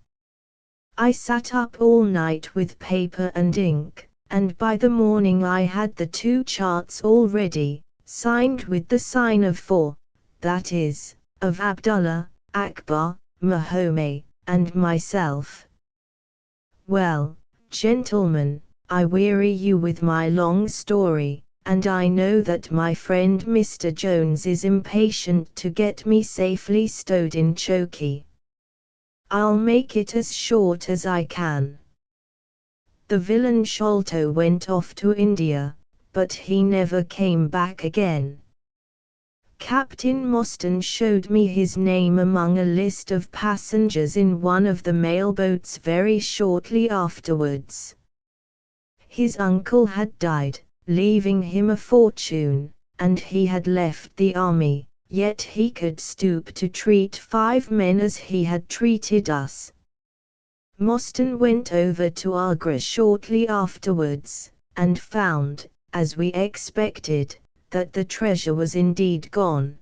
I sat up all night with paper and ink, and by the morning I had the 2 charts all ready, signed with the sign of 4, that is, of Abdullah, Akbar, Mahomey, and myself. Well, gentlemen, I weary you with my long story, and I know that my friend Mr. Jones is impatient to get me safely stowed in Chokey. I'll make it as short as I can. The villain Sholto went off to India, but he never came back again. Captain Mostyn showed me his name among a list of passengers in one of the mailboats very shortly afterwards. His uncle had died, leaving him a fortune, and he had left the army, yet he could stoop to treat 5 men as he had treated us. Mostyn went over to Agra shortly afterwards, and found, as we expected, that the treasure was indeed gone.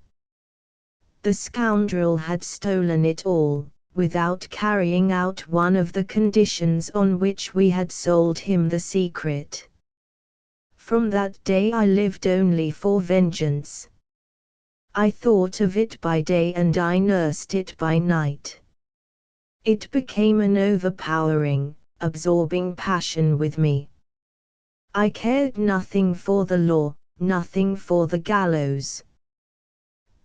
The scoundrel had stolen it all, without carrying out one of the conditions on which we had sold him the secret. From that day I lived only for vengeance. I thought of it by day and I nursed it by night. It became an overpowering, absorbing passion with me. I cared nothing for the law, nothing for the gallows.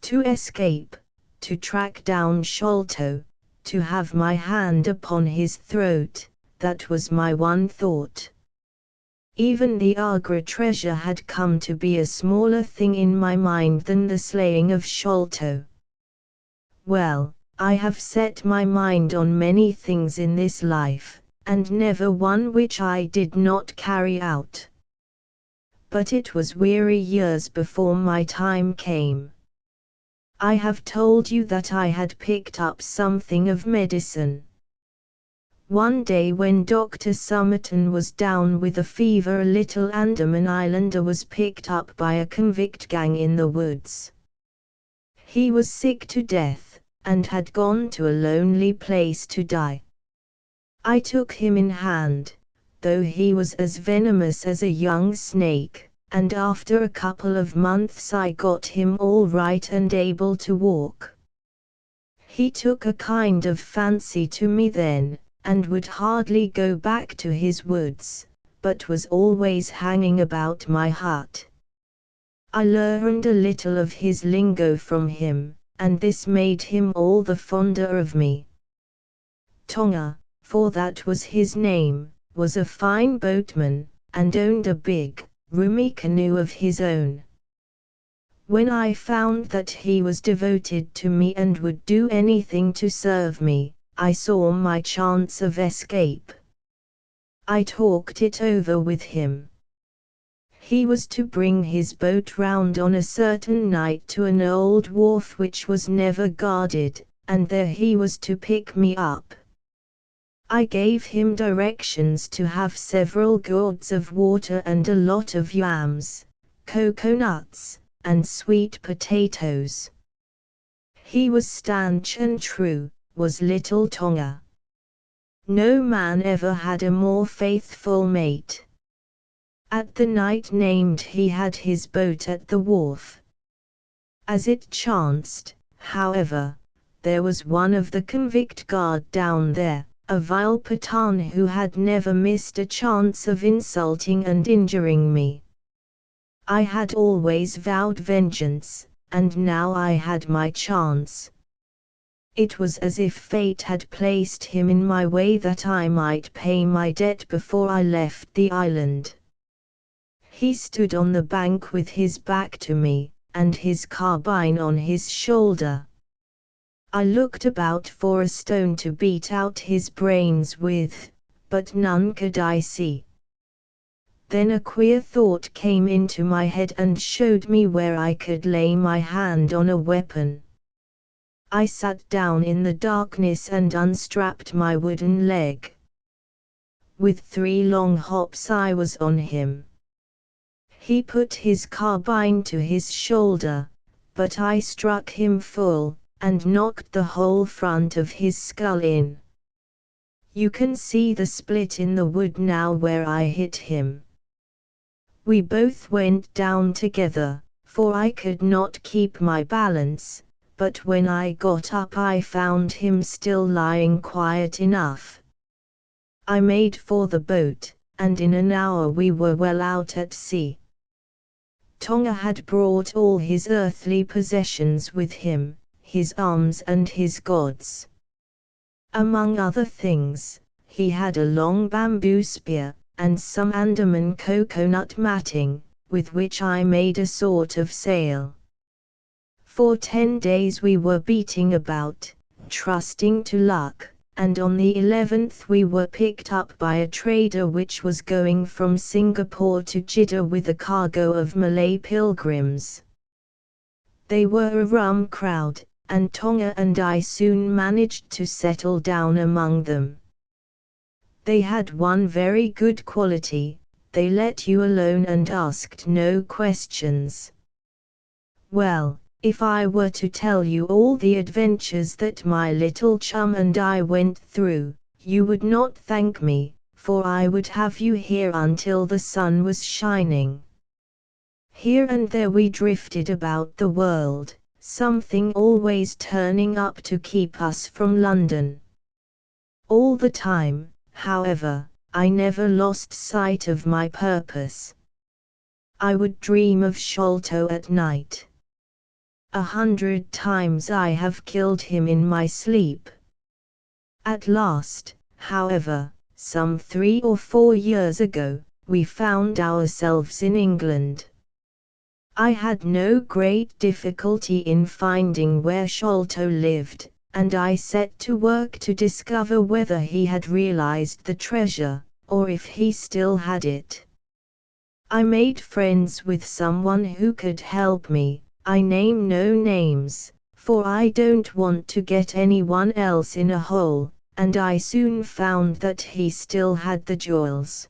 To escape, to track down Sholto, to have my hand upon his throat, that was my one thought. Even the Agra treasure had come to be a smaller thing in my mind than the slaying of Sholto. Well, I have set my mind on many things in this life, and never one which I did not carry out. But it was weary years before my time came. I have told you that I had picked up something of medicine. One day when Dr. Somerton was down with a fever, a little Andaman Islander was picked up by a convict gang in the woods. He was sick to death, and had gone to a lonely place to die. I took him in hand, though he was as venomous as a young snake, and after a couple of months I got him all right and able to walk. He took a kind of fancy to me then, and would hardly go back to his woods, but was always hanging about my hut. I learned a little of his lingo from him, and this made him all the fonder of me. Tonga, for that was his name, was a fine boatman, and owned a big, roomy canoe of his own. When I found that he was devoted to me and would do anything to serve me, I saw my chance of escape. I talked it over with him. He was to bring his boat round on a certain night to an old wharf which was never guarded, and there he was to pick me up. I gave him directions to have several gourds of water and a lot of yams, coconuts, and sweet potatoes. He was stanch and true, was little Tonga. No man ever had a more faithful mate. At the night named he had his boat at the wharf. As it chanced, however, there was one of the convict guard down there, a vile Pathan who had never missed a chance of insulting and injuring me. I had always vowed vengeance, and now I had my chance. It was as if fate had placed him in my way that I might pay my debt before I left the island. He stood on the bank with his back to me, and his carbine on his shoulder. I looked about for a stone to beat out his brains with, but none could I see. Then a queer thought came into my head and showed me where I could lay my hand on a weapon. I sat down in the darkness and unstrapped my wooden leg. With 3 long hops I was on him. He put his carbine to his shoulder, but I struck him full, and knocked the whole front of his skull in. You can see the split in the wood now where I hit him. We both went down together, for I could not keep my balance, but when I got up I found him still lying quiet enough. I made for the boat, and in an hour we were well out at sea. Tonga had brought all his earthly possessions with him, his arms and his gods. Among other things, he had a long bamboo spear, and some Andaman coconut matting, with which I made a sort of sail. For 10 days we were beating about, trusting to luck, and on the 11th we were picked up by a trader which was going from Singapore to Jeddah with a cargo of Malay pilgrims. They were a rum crowd, and Tonga and I soon managed to settle down among them. They had one very good quality: they let you alone and asked no questions. Well, if I were to tell you all the adventures that my little chum and I went through, you would not thank me, for I would have you here until the sun was shining. Here and there we drifted about the world, something always turning up to keep us from London. All the time, however, I never lost sight of my purpose. I would dream of Sholto at night. 100 times I have killed him in my sleep. At last, however, some 3 or 4 years ago, we found ourselves in England. I had no great difficulty in finding where Sholto lived, and I set to work to discover whether he had realized the treasure, or if he still had it. I made friends with someone who could help me. I name no names, for I don't want to get anyone else in a hole, and I soon found that he still had the jewels.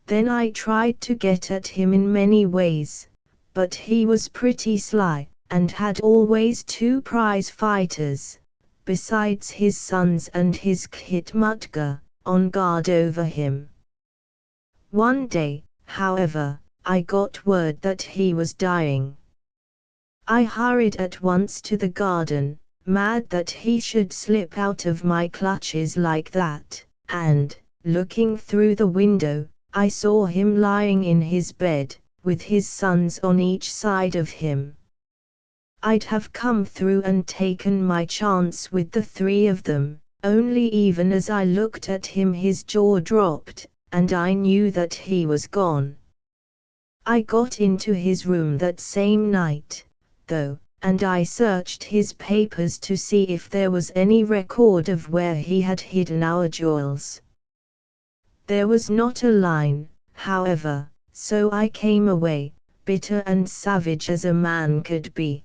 Then I tried to get at him in many ways, but he was pretty sly, and had always 2 prize fighters, besides his sons and his khitmutgar, on guard over him. One day, however, I got word that he was dying. I hurried at once to the garden, mad that he should slip out of my clutches like that, and, looking through the window, I saw him lying in his bed, with his sons on each side of him. I'd have come through and taken my chance with the 3 of them, only even as I looked at him his jaw dropped, and I knew that he was gone. I got into his room that same night, though, and I searched his papers to see if there was any record of where he had hidden our jewels. There was not a line, however, so I came away, bitter and savage as a man could be.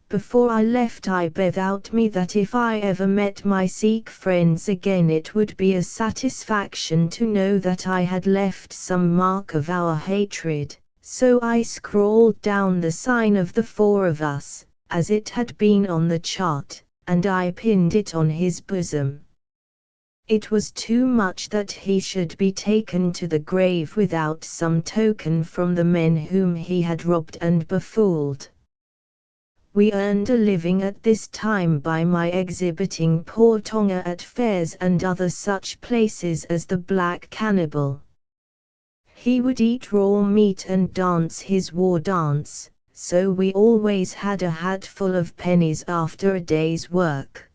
Before I left I bethought me that if I ever met my Sikh friends again it would be a satisfaction to know that I had left some mark of our hatred, so I scrawled down the sign of the 4 of us, as it had been on the chart, and I pinned it on his bosom. It was too much that he should be taken to the grave without some token from the men whom he had robbed and befooled. We earned a living at this time by my exhibiting poor Tonga at fairs and other such places as the Black Cannibal. He would eat raw meat and dance his war dance, so we always had a hatful of pennies after a day's work.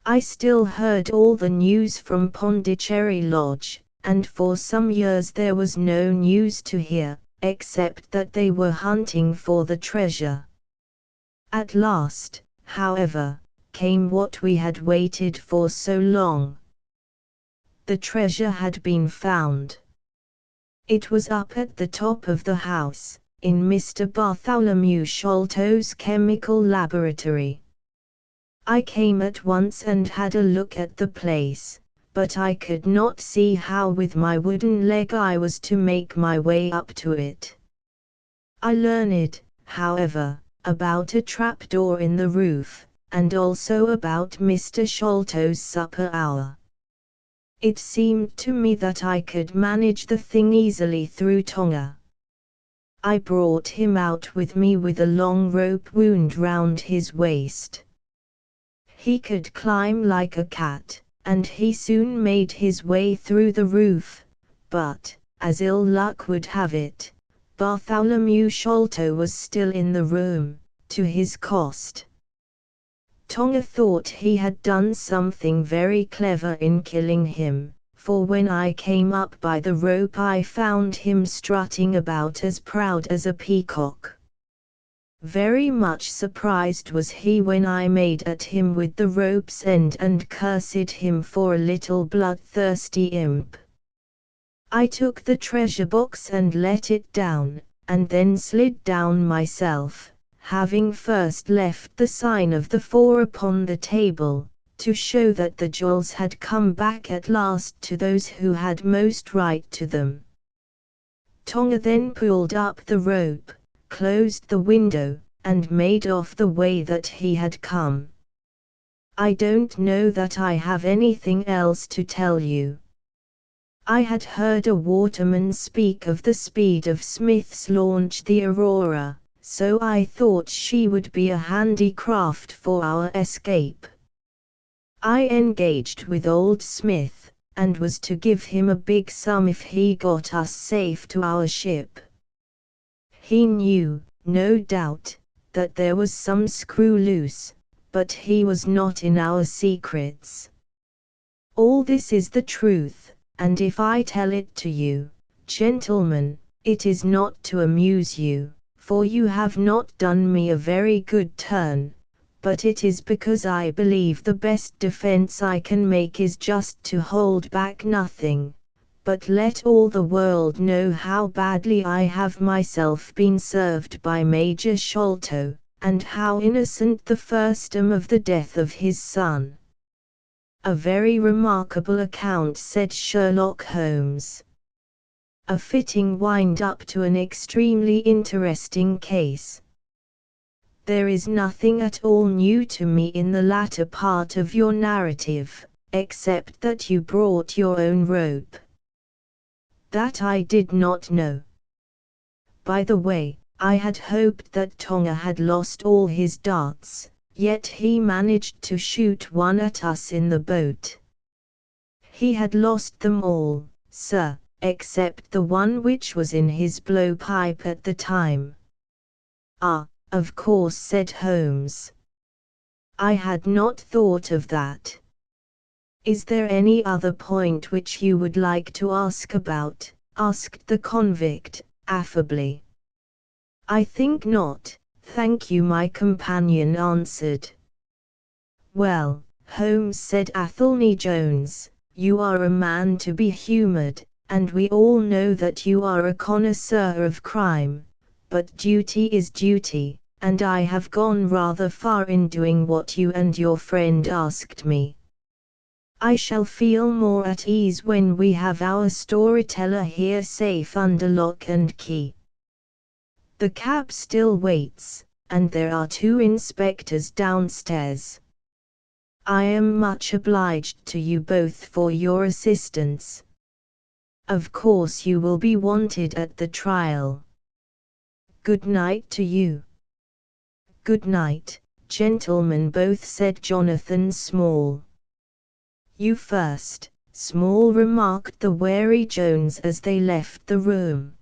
I still heard all the news from Pondicherry Lodge, and for some years there was no news to hear, except that they were hunting for the treasure. At last, however, came what we had waited for so long. The treasure had been found. It was up at the top of the house, in Mr. Bartholomew Sholto's chemical laboratory. I came at once and had a look at the place, but I could not see how with my wooden leg I was to make my way up to it. I learned, however, about a trapdoor in the roof, and also about Mr. Sholto's supper hour. It seemed to me that I could manage the thing easily through Tonga. I brought him out with me with a long rope wound round his waist. He could climb like a cat, and he soon made his way through the roof, but, as ill luck would have it, Bartholomew Sholto was still in the room, to his cost. Tonga thought he had done something very clever in killing him, for when I came up by the rope I found him strutting about as proud as a peacock. Very much surprised was he when I made at him with the rope's end and cursed him for a little bloodthirsty imp. I took the treasure box and let it down, and then slid down myself, having first left the sign of the 4 upon the table, to show that the jewels had come back at last to those who had most right to them. Tonga then pulled up the rope, closed the window, and made off the way that he had come. I don't know that I have anything else to tell you. I had heard a waterman speak of the speed of Smith's launch, the Aurora, so I thought she would be a handy craft for our escape. I engaged with old Smith, and was to give him a big sum if he got us safe to our ship. He knew, no doubt, that there was some screw loose, but he was not in our secrets. All this is the truth, and if I tell it to you, gentlemen, it is not to amuse you, for you have not done me a very good turn, but it is because I believe the best defense I can make is just to hold back nothing, but let all the world know how badly I have myself been served by Major Sholto, and how innocent the first am of the death of his son. A very remarkable account, said Sherlock Holmes. A fitting wind-up to an extremely interesting case. There is nothing at all new to me in the latter part of your narrative, except that you brought your own rope. That I did not know. By the way, I had hoped that Tonga had lost all his darts, yet he managed to shoot one at us in the boat. He had lost them all, sir, except the one which was in his blowpipe at the time. Ah, of course, said Holmes. I had not thought of that. Is there any other point which you would like to ask about? Asked the convict, affably. I think not, thank you, my companion answered. Well, Holmes, said Athelney Jones, you are a man to be humoured, and we all know that you are a connoisseur of crime, but duty is duty, and I have gone rather far in doing what you and your friend asked me. I shall feel more at ease when we have our storyteller here safe under lock and key. The cab still waits, and there are 2 inspectors downstairs. I am much obliged to you both for your assistance. Of course you will be wanted at the trial. Good night to you. Good night, gentlemen both, said Jonathan Small. You first, Small, remarked the wary Jones as they left the room.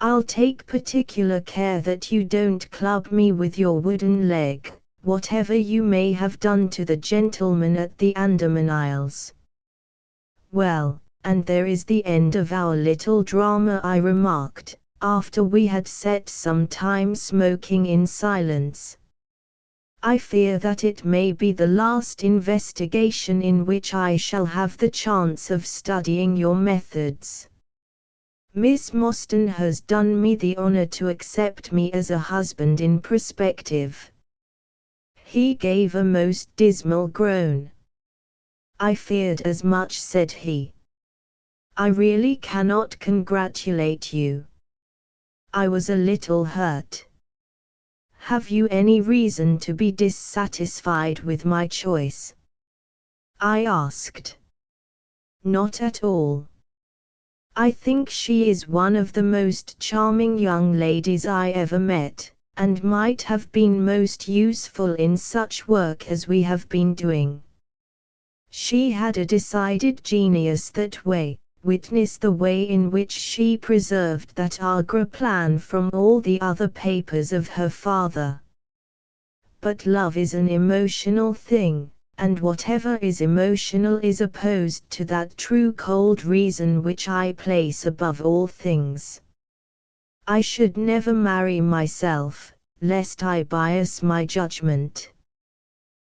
I'll take particular care that you don't club me with your wooden leg, whatever you may have done to the gentleman at the Andaman Isles. Well, and there is the end of our little drama, I remarked, after we had sat some time smoking in silence. I fear that it may be the last investigation in which I shall have the chance of studying your methods. Miss Mostyn has done me the honor to accept me as a husband in prospective. He gave a most dismal groan. I feared as much, said he. I really cannot congratulate you. I was a little hurt. Have you any reason to be dissatisfied with my choice? I asked. Not at all. I think she is one of the most charming young ladies I ever met, and might have been most useful in such work as we have been doing. She had a decided genius that way. Witness the way in which she preserved that Agra plan from all the other papers of her father. But love is an emotional thing, and whatever is emotional is opposed to that true cold reason which I place above all things. I should never marry myself, lest I bias my judgment.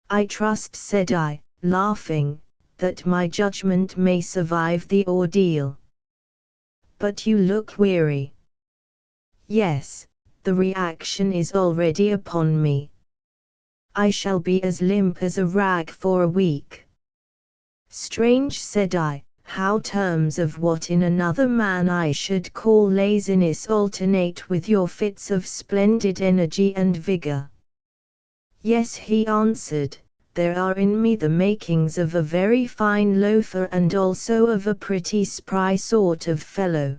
I trust, said I, laughing, that my judgment may survive the ordeal. But you look weary. Yes, the reaction is already upon me. I shall be as limp as a rag for a week. Strange, said I, how terms of what in another man I should call laziness alternate with your fits of splendid energy and vigor. Yes, he answered, there are in me the makings of a very fine loafer and also of a pretty spry sort of fellow.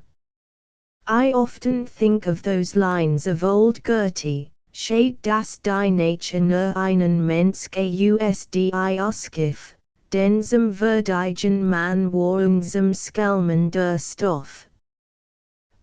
I often think of those lines of old Goethe, Shade das die Natur nur einen Mensch usdi ausgif, den zum verdigen man war zum Skelman der Stoff.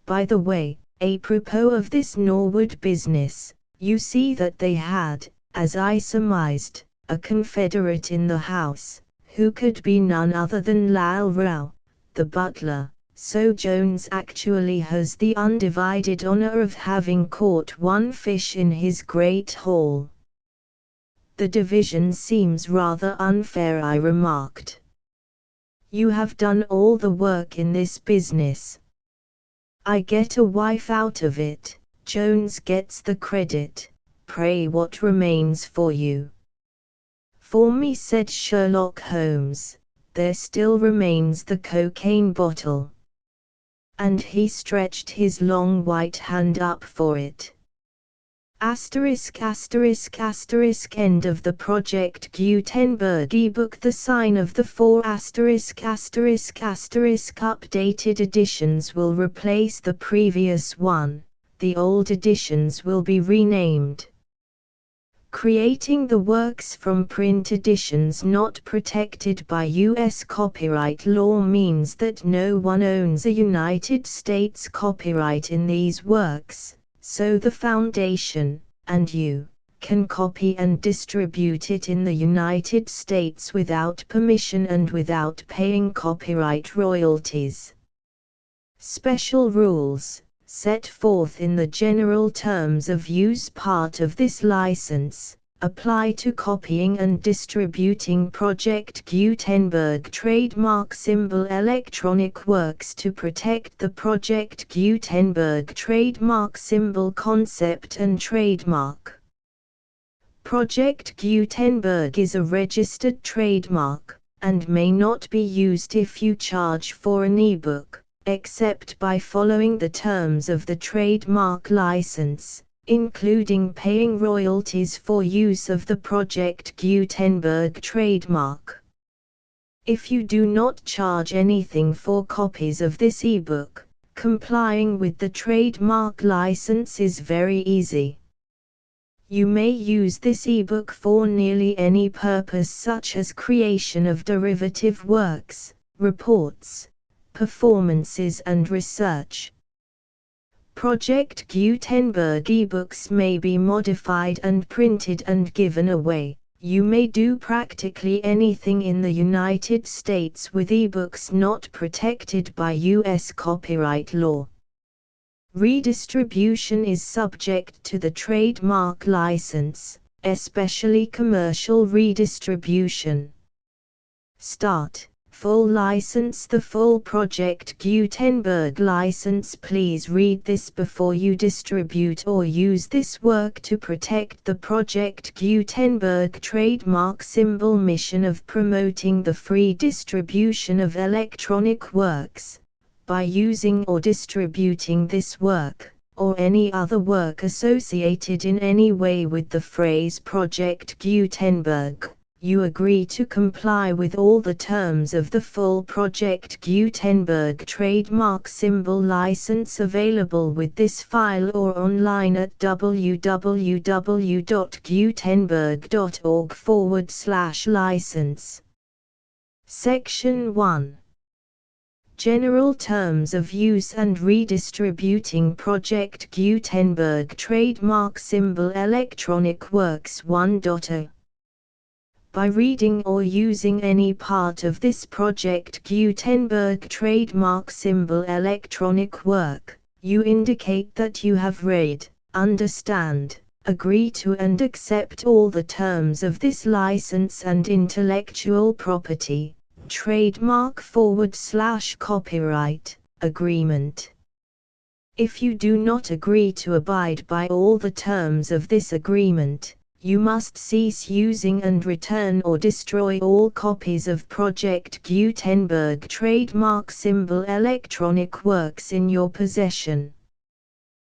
By the way, apropos of this Norwood business, you see that they had, as I surmised, a confederate in the house, who could be none other than Lal Rao, the butler. So Jones actually has the undivided honor of having caught one fish in his great haul. The division seems rather unfair, I remarked. You have done all the work in this business. I get a wife out of it, Jones gets the credit. Pray, what remains for you? For me, said Sherlock Holmes, there still remains the cocaine bottle. And he stretched his long white hand up for it. Asterisk asterisk asterisk end of the Project Gutenberg ebook. The sign of the 4 asterisk asterisk asterisk updated editions will replace the previous one, the old editions will be renamed. Creating the works from print editions not protected by U.S. copyright law means that no one owns a United States copyright in these works, so the Foundation, and you, can copy and distribute it in the United States without permission and without paying copyright royalties. Special rules, set forth in the general terms of use part of this license, apply to copying and distributing Project Gutenberg trademark symbol electronic works to protect the Project Gutenberg trademark symbol concept and trademark. Project Gutenberg is a registered trademark, and may not be used if you charge for an ebook, except by following the terms of the trademark license, including paying royalties for use of the Project Gutenberg trademark. If you do not charge anything for copies of this ebook, complying with the trademark license is very easy. You may use this ebook for nearly any purpose, such as creation of derivative works, reports, performances and research. Project Gutenberg ebooks may be modified and printed and given away. You may do practically anything in the United States with ebooks not protected by U.S. copyright law. Redistribution is subject to the trademark license, especially commercial redistribution. Start. Full license. The full Project Gutenberg license. Please read this before you distribute or use this work to protect the Project Gutenberg trademark symbol mission of promoting the free distribution of electronic works. By using or distributing this work, or any other work associated in any way with the phrase Project Gutenberg, you agree to comply with all the terms of the full Project Gutenberg trademark symbol license available with this file or online at www.gutenberg.org/license. Section 1. General Terms of Use and Redistributing Project Gutenberg Trademark Symbol Electronic Works 1.0. By reading or using any part of this Project Gutenberg trademark symbol electronic work, you indicate that you have read, understand, agree to and accept all the terms of this license and intellectual property, trademark/copyright, agreement. If you do not agree to abide by all the terms of this agreement, you must cease using and return or destroy all copies of Project Gutenberg trademark symbol electronic works in your possession.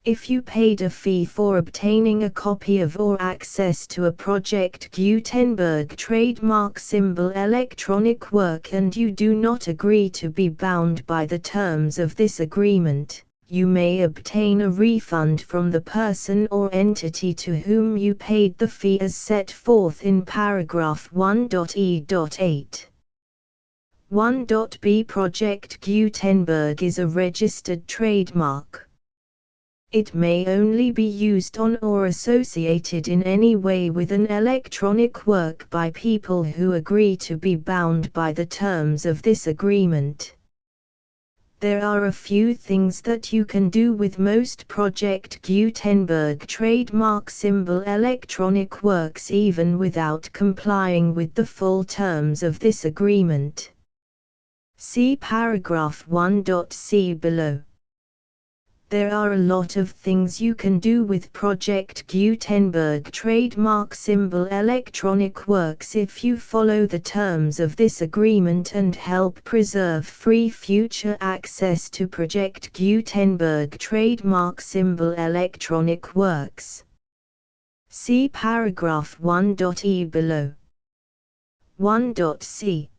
If you paid a fee for obtaining a copy of or access to a Project Gutenberg trademark symbol electronic work and you do not agree to be bound by the terms of this agreement, you may obtain a refund from the person or entity to whom you paid the fee as set forth in paragraph 1.e.8. 1.b Project Gutenberg is a registered trademark. It may only be used on or associated in any way with an electronic work by people who agree to be bound by the terms of this agreement. There are a few things that you can do with most Project Gutenberg trademark symbol electronic works even without complying with the full terms of this agreement. See paragraph 1.c below. There are a lot of things you can do with Project Gutenberg trademark symbol electronic works if you follow the terms of this agreement and help preserve free future access to Project Gutenberg trademark symbol electronic works. See paragraph 1.e below. 1.c.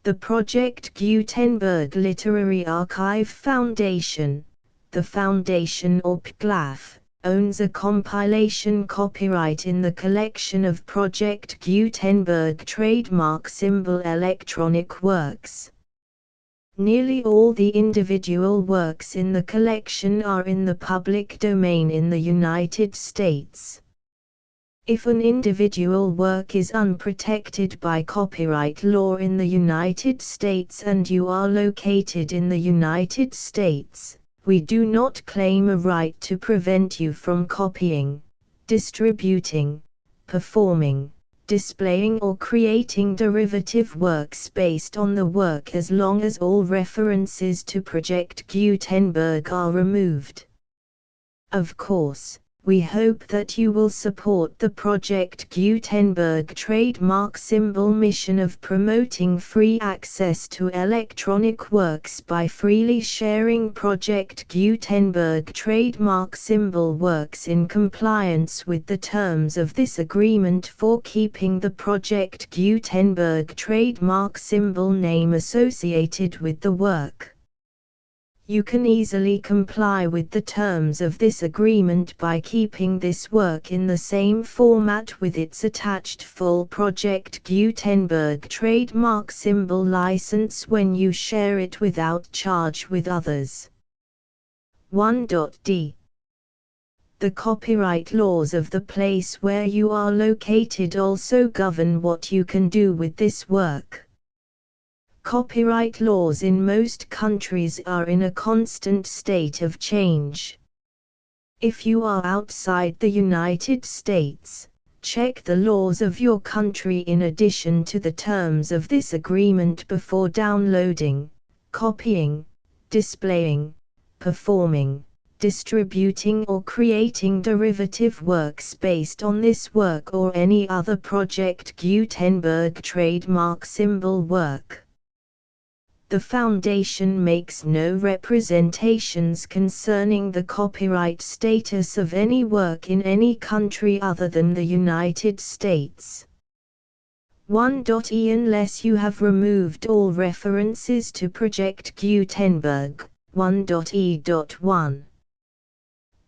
The Project Gutenberg Literary Archive Foundation, the Foundation or PGLAF, owns a compilation copyright in the collection of Project Gutenberg trademark symbol electronic works. Nearly all the individual works in the collection are in the public domain in the United States. If an individual work is unprotected by copyright law in the United States and you are located in the United States, we do not claim a right to prevent you from copying, distributing, performing, displaying or creating derivative works based on the work as long as all references to Project Gutenberg are removed. Of course, we hope that you will support the Project Gutenberg trademark symbol mission of promoting free access to electronic works by freely sharing Project Gutenberg trademark symbol works in compliance with the terms of this agreement for keeping the Project Gutenberg trademark symbol name associated with the work. You can easily comply with the terms of this agreement by keeping this work in the same format with its attached full Project Gutenberg trademark symbol license when you share it without charge with others. 1.d. The copyright laws of the place where you are located also govern what you can do with this work. Copyright laws in most countries are in a constant state of change. If you are outside the United States, check the laws of your country in addition to the terms of this agreement before downloading, copying, displaying, performing, distributing or creating derivative works based on this work or any other Project Gutenberg trademark symbol work. The Foundation makes no representations concerning the copyright status of any work in any country other than the United States. 1.e unless you have removed all references to Project Gutenberg. 1.e.1.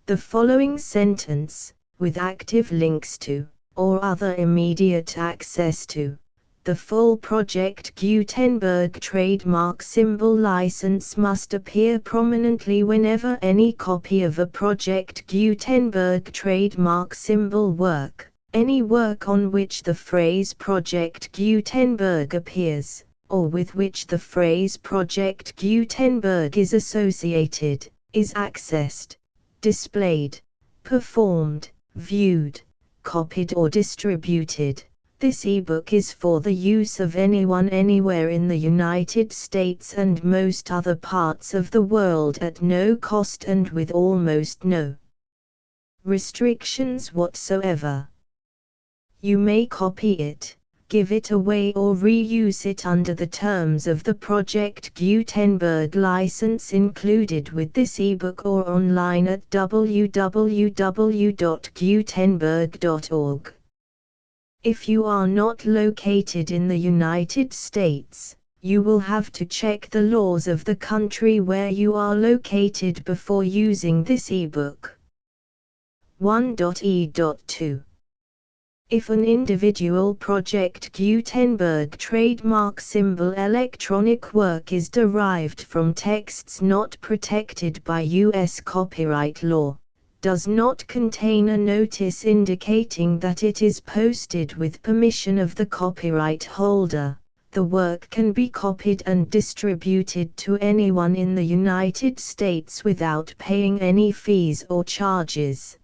The following sentence, with active links to, or other immediate access to, the full Project Gutenberg trademark symbol license must appear prominently whenever any copy of a Project Gutenberg trademark symbol work, any work on which the phrase Project Gutenberg appears, or with which the phrase Project Gutenberg is associated, is accessed, displayed, performed, viewed, copied or distributed. This ebook is for the use of anyone anywhere in the United States and most other parts of the world at no cost and with almost no restrictions whatsoever. You may copy it, give it away or reuse it under the terms of the Project Gutenberg license included with this ebook or online at www.gutenberg.org. If you are not located in the United States, you will have to check the laws of the country where you are located before using this ebook. 1.e.2. If an individual Project Gutenberg trademark symbol electronic work is derived from texts not protected by U.S. copyright law, does not contain a notice indicating that it is posted with permission of the copyright holder, the work can be copied and distributed to anyone in the United States without paying any fees or charges.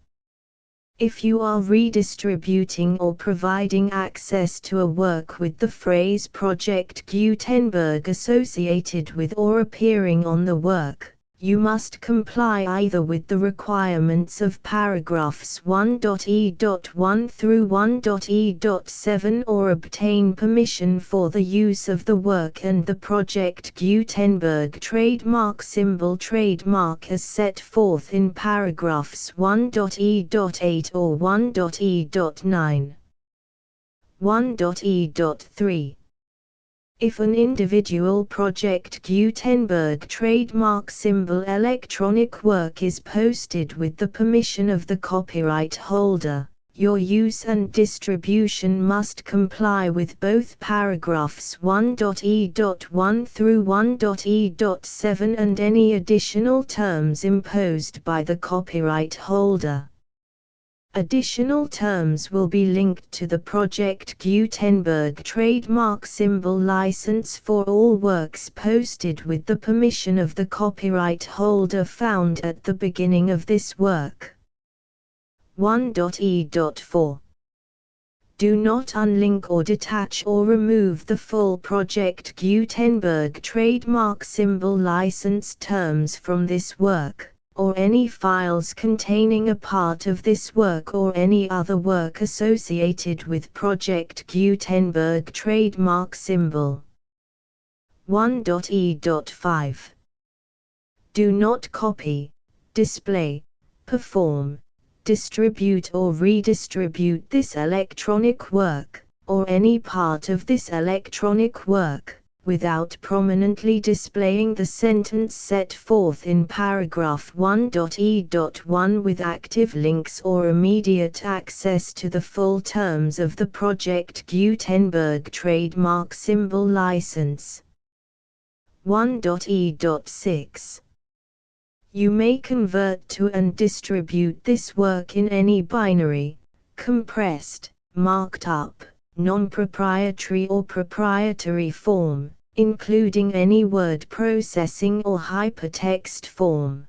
If you are redistributing or providing access to a work with the phrase Project Gutenberg associated with or appearing on the work, you must comply either with the requirements of paragraphs 1.e.1 through 1.e.7 or obtain permission for the use of the work and the Project Gutenberg trademark symbol trademark as set forth in paragraphs 1.e.8 or 1.e.9. 1.e.3. If an individual Project Gutenberg trademark symbol electronic work is posted with the permission of the copyright holder, your use and distribution must comply with both paragraphs 1.e.1 through 1.e.7 and any additional terms imposed by the copyright holder. Additional terms will be linked to the Project Gutenberg trademark symbol license for all works posted with the permission of the copyright holder found at the beginning of this work. 1.e.4. Do not unlink or detach or remove the full Project Gutenberg trademark symbol license terms from this work, or any files containing a part of this work or any other work associated with Project Gutenberg trademark symbol. 1.e.5. Do not copy, display, perform, distribute or redistribute this electronic work, or any part of this electronic work, without prominently displaying the sentence set forth in paragraph 1.e.1 with active links or immediate access to the full terms of the Project Gutenberg trademark symbol license. 1.e.6. You may convert to and distribute this work in any binary, compressed, marked up, non-proprietary or proprietary form, including any word processing or hypertext form.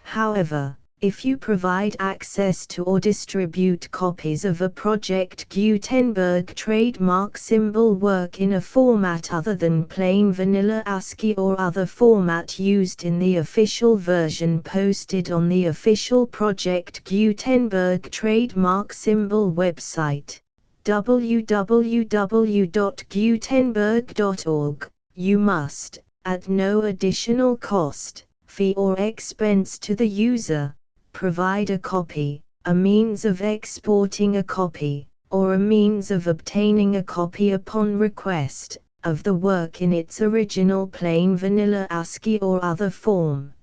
However, if you provide access to or distribute copies of a Project Gutenberg trademark symbol work in a format other than plain vanilla ASCII or other format used in the official version posted on the official Project Gutenberg trademark symbol website, www.gutenberg.org, you must, at no additional cost, fee or expense to the user, provide a copy, a means of exporting a copy, or a means of obtaining a copy upon request, of the work in its original plain vanilla ASCII or other form.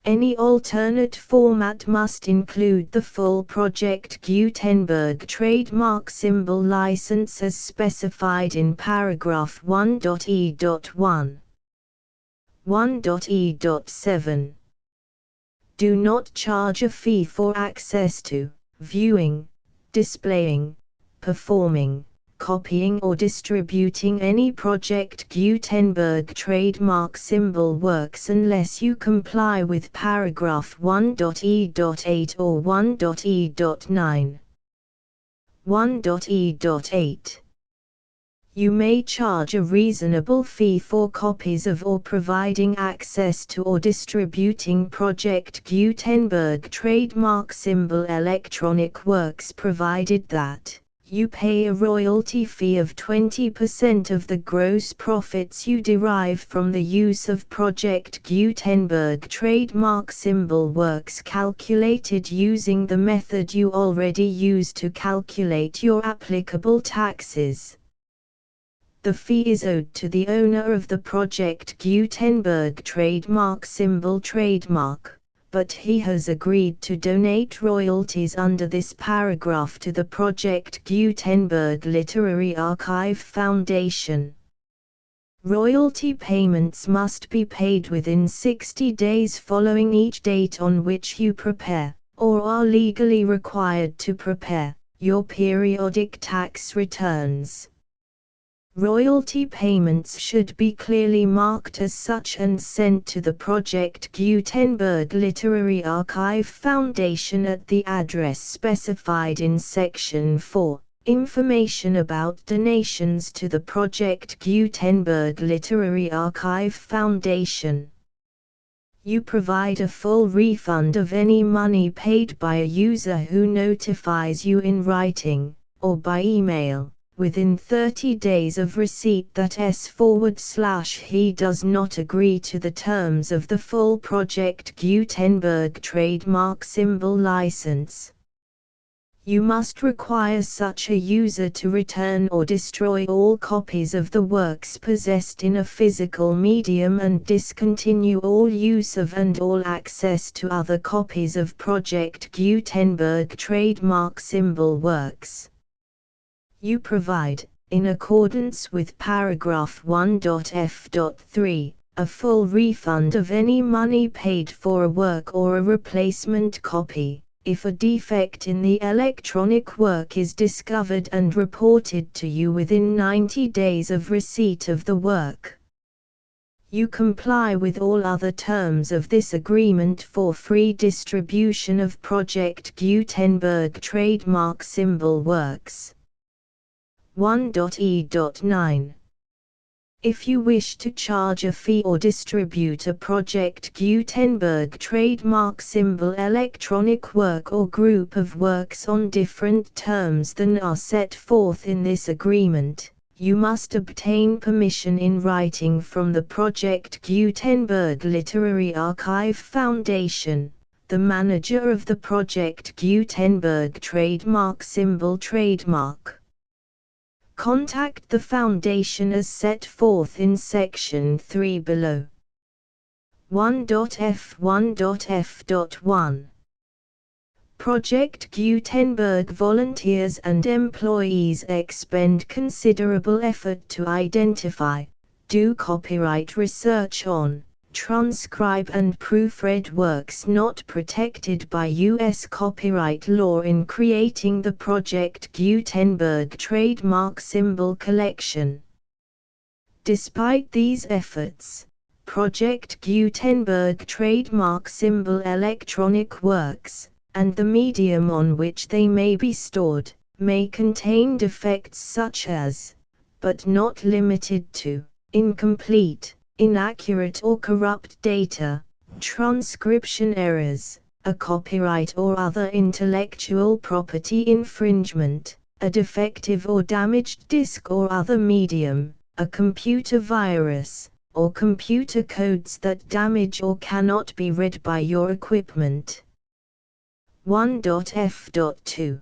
Any alternate format must include the full Project Gutenberg trademark symbol license as specified in paragraph 1.e.1. 1.e.7. Do not charge a fee for access to, viewing, displaying, performing, copying or distributing any Project Gutenberg trademark symbol works unless you comply with paragraph 1.e.8 or 1.e.9. 1.e.8. You may charge a reasonable fee for copies of or providing access to or distributing Project Gutenberg trademark symbol electronic works provided that you pay a royalty fee of 20% of the gross profits you derive from the use of Project Gutenberg trademark symbol works calculated using the method you already use to calculate your applicable taxes. The fee is owed to the owner of the Project Gutenberg trademark symbol trademark, but he has agreed to donate royalties under this paragraph to the Project Gutenberg Literary Archive Foundation. Royalty payments must be paid within 60 days following each date on which you prepare, or are legally required to prepare, your periodic tax returns. Royalty payments should be clearly marked as such and sent to the Project Gutenberg Literary Archive Foundation at the address specified in Section 4. Information about donations to the Project Gutenberg Literary Archive Foundation. You provide a full refund of any money paid by a user who notifies you in writing, or by email, within 30 days of receipt that he does not agree to the terms of the full Project Gutenberg trademark symbol license. You must require such a user to return or destroy all copies of the works possessed in a physical medium and discontinue all use of and all access to other copies of Project Gutenberg trademark symbol works. You provide, in accordance with paragraph 1.f.3, a full refund of any money paid for a work or a replacement copy, if a defect in the electronic work is discovered and reported to you within 90 days of receipt of the work. You comply with all other terms of this agreement for free distribution of Project Gutenberg trademark symbol works. 1.e.9. If you wish to charge a fee or distribute a Project Gutenberg trademark symbol electronic work or group of works on different terms than are set forth in this agreement, you must obtain permission in writing from the Project Gutenberg Literary Archive Foundation, the manager of the Project Gutenberg trademark symbol trademark. Contact the Foundation as set forth in Section 3 below. 1.f1.f.1. Project Gutenberg volunteers and employees expend considerable effort to identify, do copyright research on, transcribe and proofread works not protected by U.S. copyright law in creating the Project Gutenberg trademark symbol collection. Despite these efforts, Project Gutenberg trademark symbol electronic works, and the medium on which they may be stored, may contain defects such as, but not limited to, incomplete, inaccurate or corrupt data, transcription errors, a copyright or other intellectual property infringement, a defective or damaged disk or other medium, a computer virus, or computer codes that damage or cannot be read by your equipment. 1.f.2.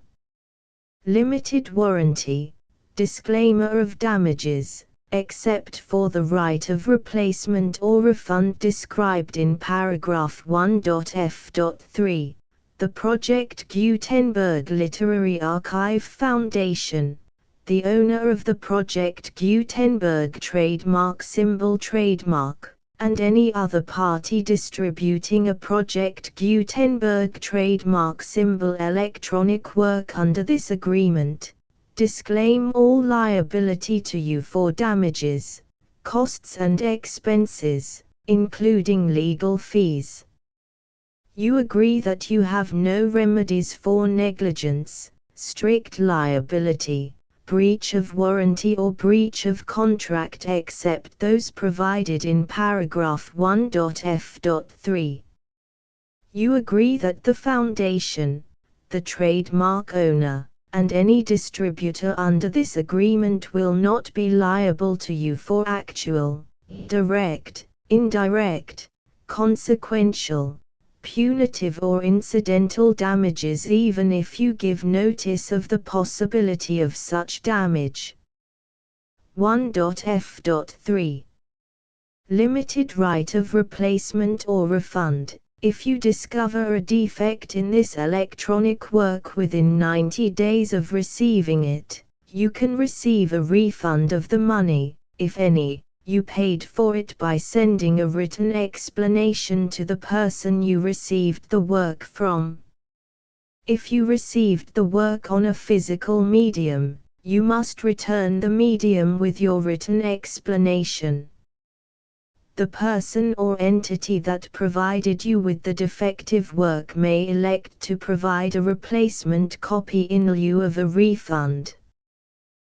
Limited warranty. Disclaimer of damages, except for the right of replacement or refund described in paragraph 1.f.3. The Project Gutenberg Literary Archive Foundation, the owner of the Project Gutenberg trademark symbol trademark, and any other party distributing a Project Gutenberg trademark symbol electronic work under this agreement, disclaim all liability to you for damages, costs and expenses, including legal fees. You agree that you have no remedies for negligence, strict liability, breach of warranty or breach of contract except those provided in paragraph 1.f.3. You agree that the Foundation, the trademark owner, and any distributor under this agreement will not be liable to you for actual, direct, indirect, consequential, punitive or incidental damages even if you give notice of the possibility of such damage. 1.f.3. Limited right of replacement or refund. If you discover a defect in this electronic work within 90 days of receiving it, you can receive a refund of the money, if any, you paid for it by sending a written explanation to the person you received the work from. If you received the work on a physical medium, you must return the medium with your written explanation. The person or entity that provided you with the defective work may elect to provide a replacement copy in lieu of a refund.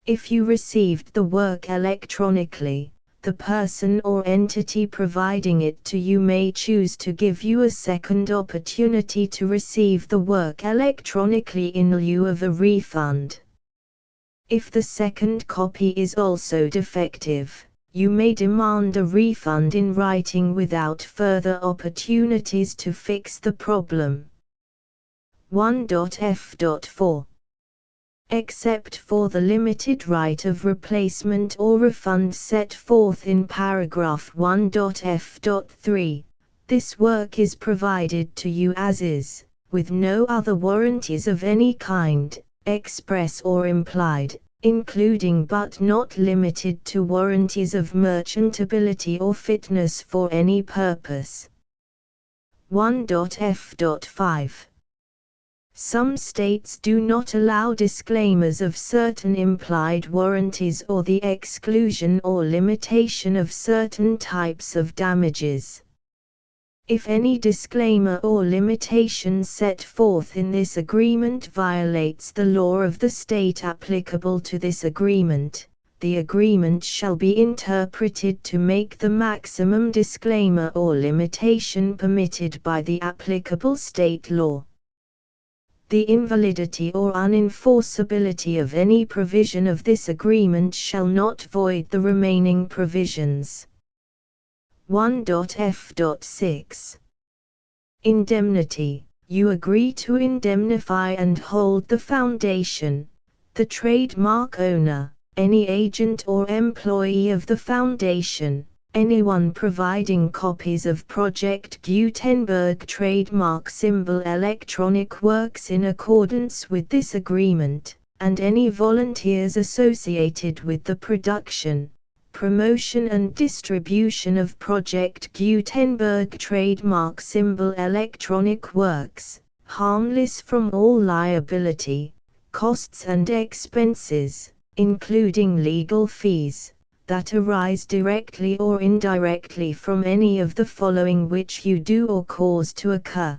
If you received the work electronically, the person or entity providing it to you may choose to give you a second opportunity to receive the work electronically in lieu of a refund. If the second copy is also defective, you may demand a refund in writing without further opportunities to fix the problem. 1.f.4. Except for the limited right of replacement or refund set forth in paragraph 1.f.3, this work is provided to you as is, with no other warranties of any kind, express or implied, including but not limited to warranties of merchantability or fitness for any purpose. 1.f.5. Some states do not allow disclaimers of certain implied warranties or the exclusion or limitation of certain types of damages. If any disclaimer or limitation set forth in this agreement violates the law of the state applicable to this agreement, the agreement shall be interpreted to make the maximum disclaimer or limitation permitted by the applicable state law. The invalidity or unenforceability of any provision of this agreement shall not void the remaining provisions. 1.f.6. Indemnity. You agree to indemnify and hold the Foundation, the trademark owner, any agent or employee of the Foundation, anyone providing copies of Project Gutenberg trademark symbol electronic works in accordance with this agreement, and any volunteers associated with the production, promotion and distribution of Project Gutenberg trademark symbol electronic works, harmless from all liability, costs and expenses, including legal fees, that arise directly or indirectly from any of the following which you do or cause to occur.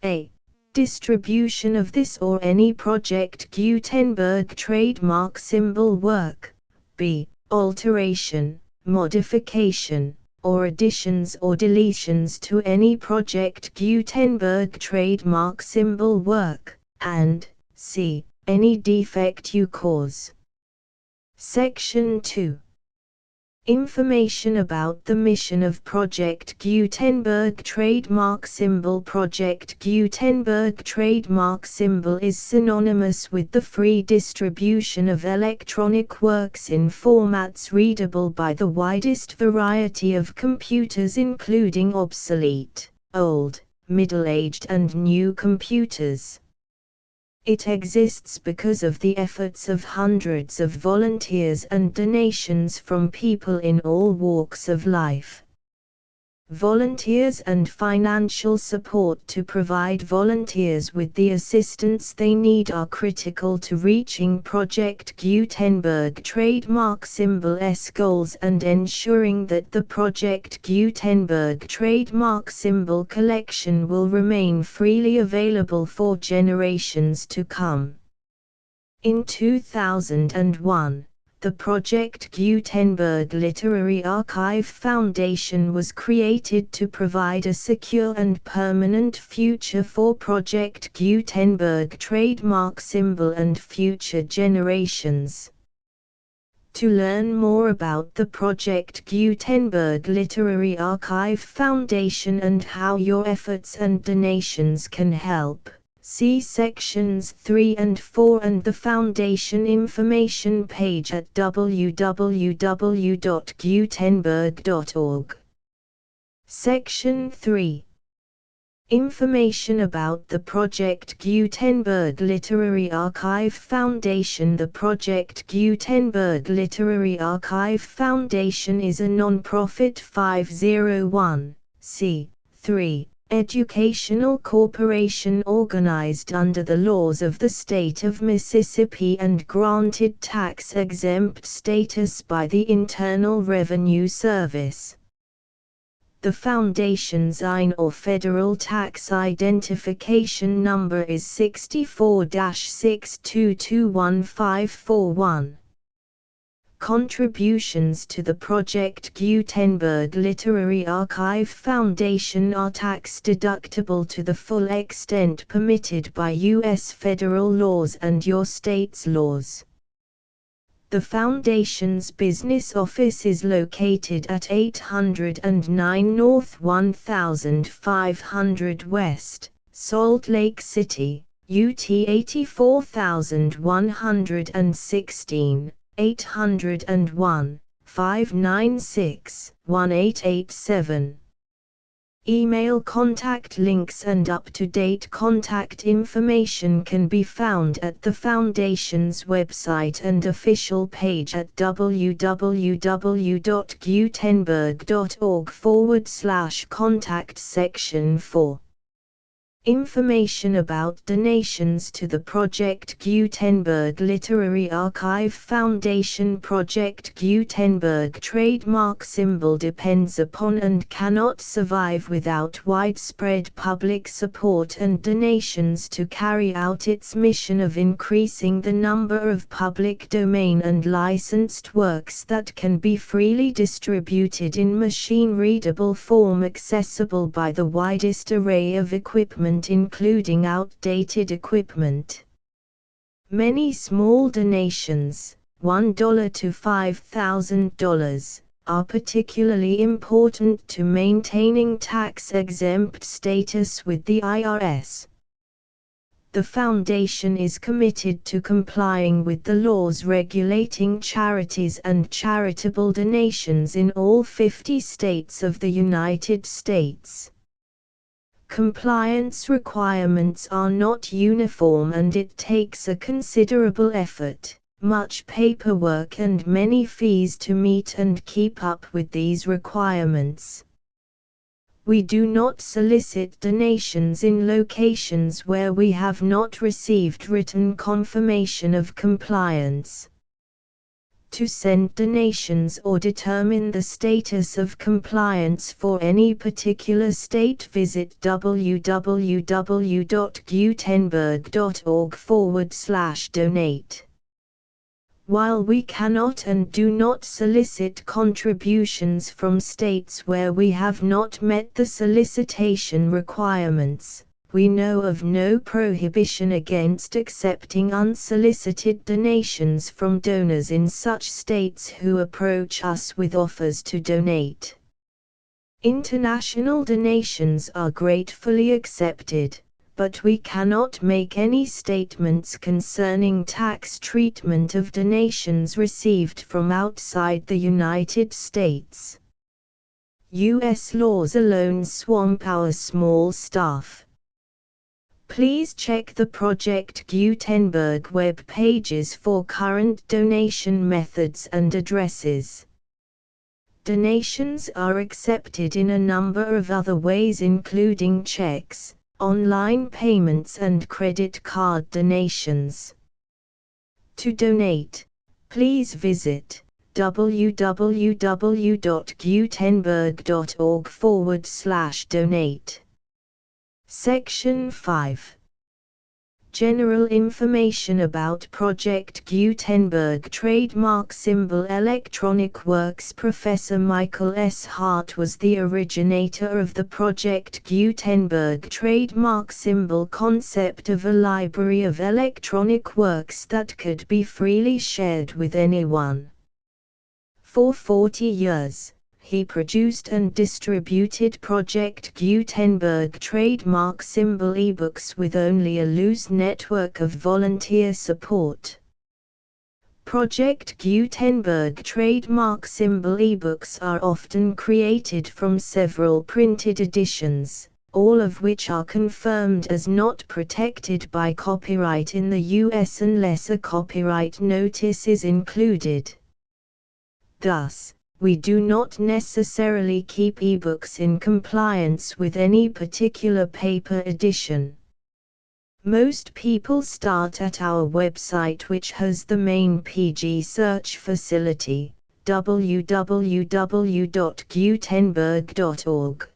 A. Distribution of this or any Project Gutenberg trademark symbol work. B. Alteration, modification, or additions or deletions to any Project Gutenberg trademark symbol work, and C. Any defect you cause. Section 2. Information about the mission of Project Gutenberg trademark symbol. Project Gutenberg trademark symbol is synonymous with the free distribution of electronic works in formats readable by the widest variety of computers, including obsolete, old, middle-aged and new computers. It exists because of the efforts of hundreds of volunteers and donations from people in all walks of life. Volunteers and financial support to provide volunteers with the assistance they need are critical to reaching Project Gutenberg trademark symbol's goals and ensuring that the Project Gutenberg trademark symbol collection will remain freely available for generations to come. In 2001, the Project Gutenberg Literary Archive Foundation was created to provide a secure and permanent future for Project Gutenberg trademark symbol and future generations. To learn more about the Project Gutenberg Literary Archive Foundation and how your efforts and donations can help, see sections 3 and 4 and the Foundation information page at www.gutenberg.org. Section 3. Information about the Project Gutenberg Literary Archive Foundation. The Project Gutenberg Literary Archive Foundation is a non-profit 501(c)(3) educational corporation organized under the laws of the state of Mississippi and granted tax-exempt status by the Internal Revenue Service. The Foundation's IN or Federal Tax Identification Number is 64-6221541. Contributions to the Project Gutenberg Literary Archive Foundation are tax-deductible to the full extent permitted by U.S. federal laws and your state's laws. The Foundation's business office is located at 809 North 1500 West, Salt Lake City, UT 84116. 801-596-1887. Email contact links and up-to-date contact information can be found at the Foundation's website and official page at www.gutenberg.org/contact section 4. Information about donations to the Project Gutenberg Literary Archive Foundation. Project Gutenberg trademark symbol depends upon and cannot survive without widespread public support and donations to carry out its mission of increasing the number of public domain and licensed works that can be freely distributed in machine-readable form accessible by the widest array of equipment, including outdated equipment. Many small donations, $1 to $5,000, are particularly important to maintaining tax-exempt status with the IRS. The Foundation is committed to complying with the laws regulating charities and charitable donations in all 50 states of the United States. Compliance requirements are not uniform and it takes a considerable effort, much paperwork and many fees to meet and keep up with these requirements. We do not solicit donations in locations where we have not received written confirmation of compliance. To send donations or determine the status of compliance for any particular state, visit www.gutenberg.org/donate. While we cannot and do not solicit contributions from states where we have not met the solicitation requirements, we know of no prohibition against accepting unsolicited donations from donors in such states who approach us with offers to donate. International donations are gratefully accepted, but we cannot make any statements concerning tax treatment of donations received from outside the United States. U.S. laws alone swamp our small staff. Please check the Project Gutenberg web pages for current donation methods and addresses. Donations are accepted in a number of other ways, including checks, online payments and credit card donations. To donate, please visit www.gutenberg.org/donate. Section 5. General information about Project Gutenberg Trademark Symbol Electronic Works. Professor Michael S. Hart was the originator of the Project Gutenberg trademark symbol concept of a library of electronic works that could be freely shared with anyone. For 40 years, he produced and distributed Project Gutenberg trademark symbol ebooks with only a loose network of volunteer support. Project Gutenberg trademark symbol ebooks are often created from several printed editions, all of which are confirmed as not protected by copyright in the US unless a copyright notice is included. Thus, we do not necessarily keep ebooks in compliance with any particular paper edition. Most people start at our website, which has the main PG search facility, www.gutenberg.org.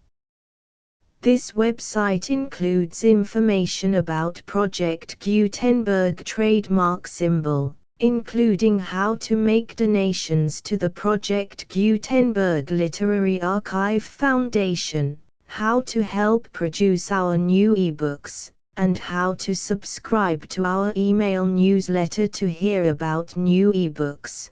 This website includes information about Project Gutenberg trademark symbol, including how to make donations to the Project Gutenberg Literary Archive Foundation, how to help produce our new ebooks, and how to subscribe to our email newsletter to hear about new ebooks.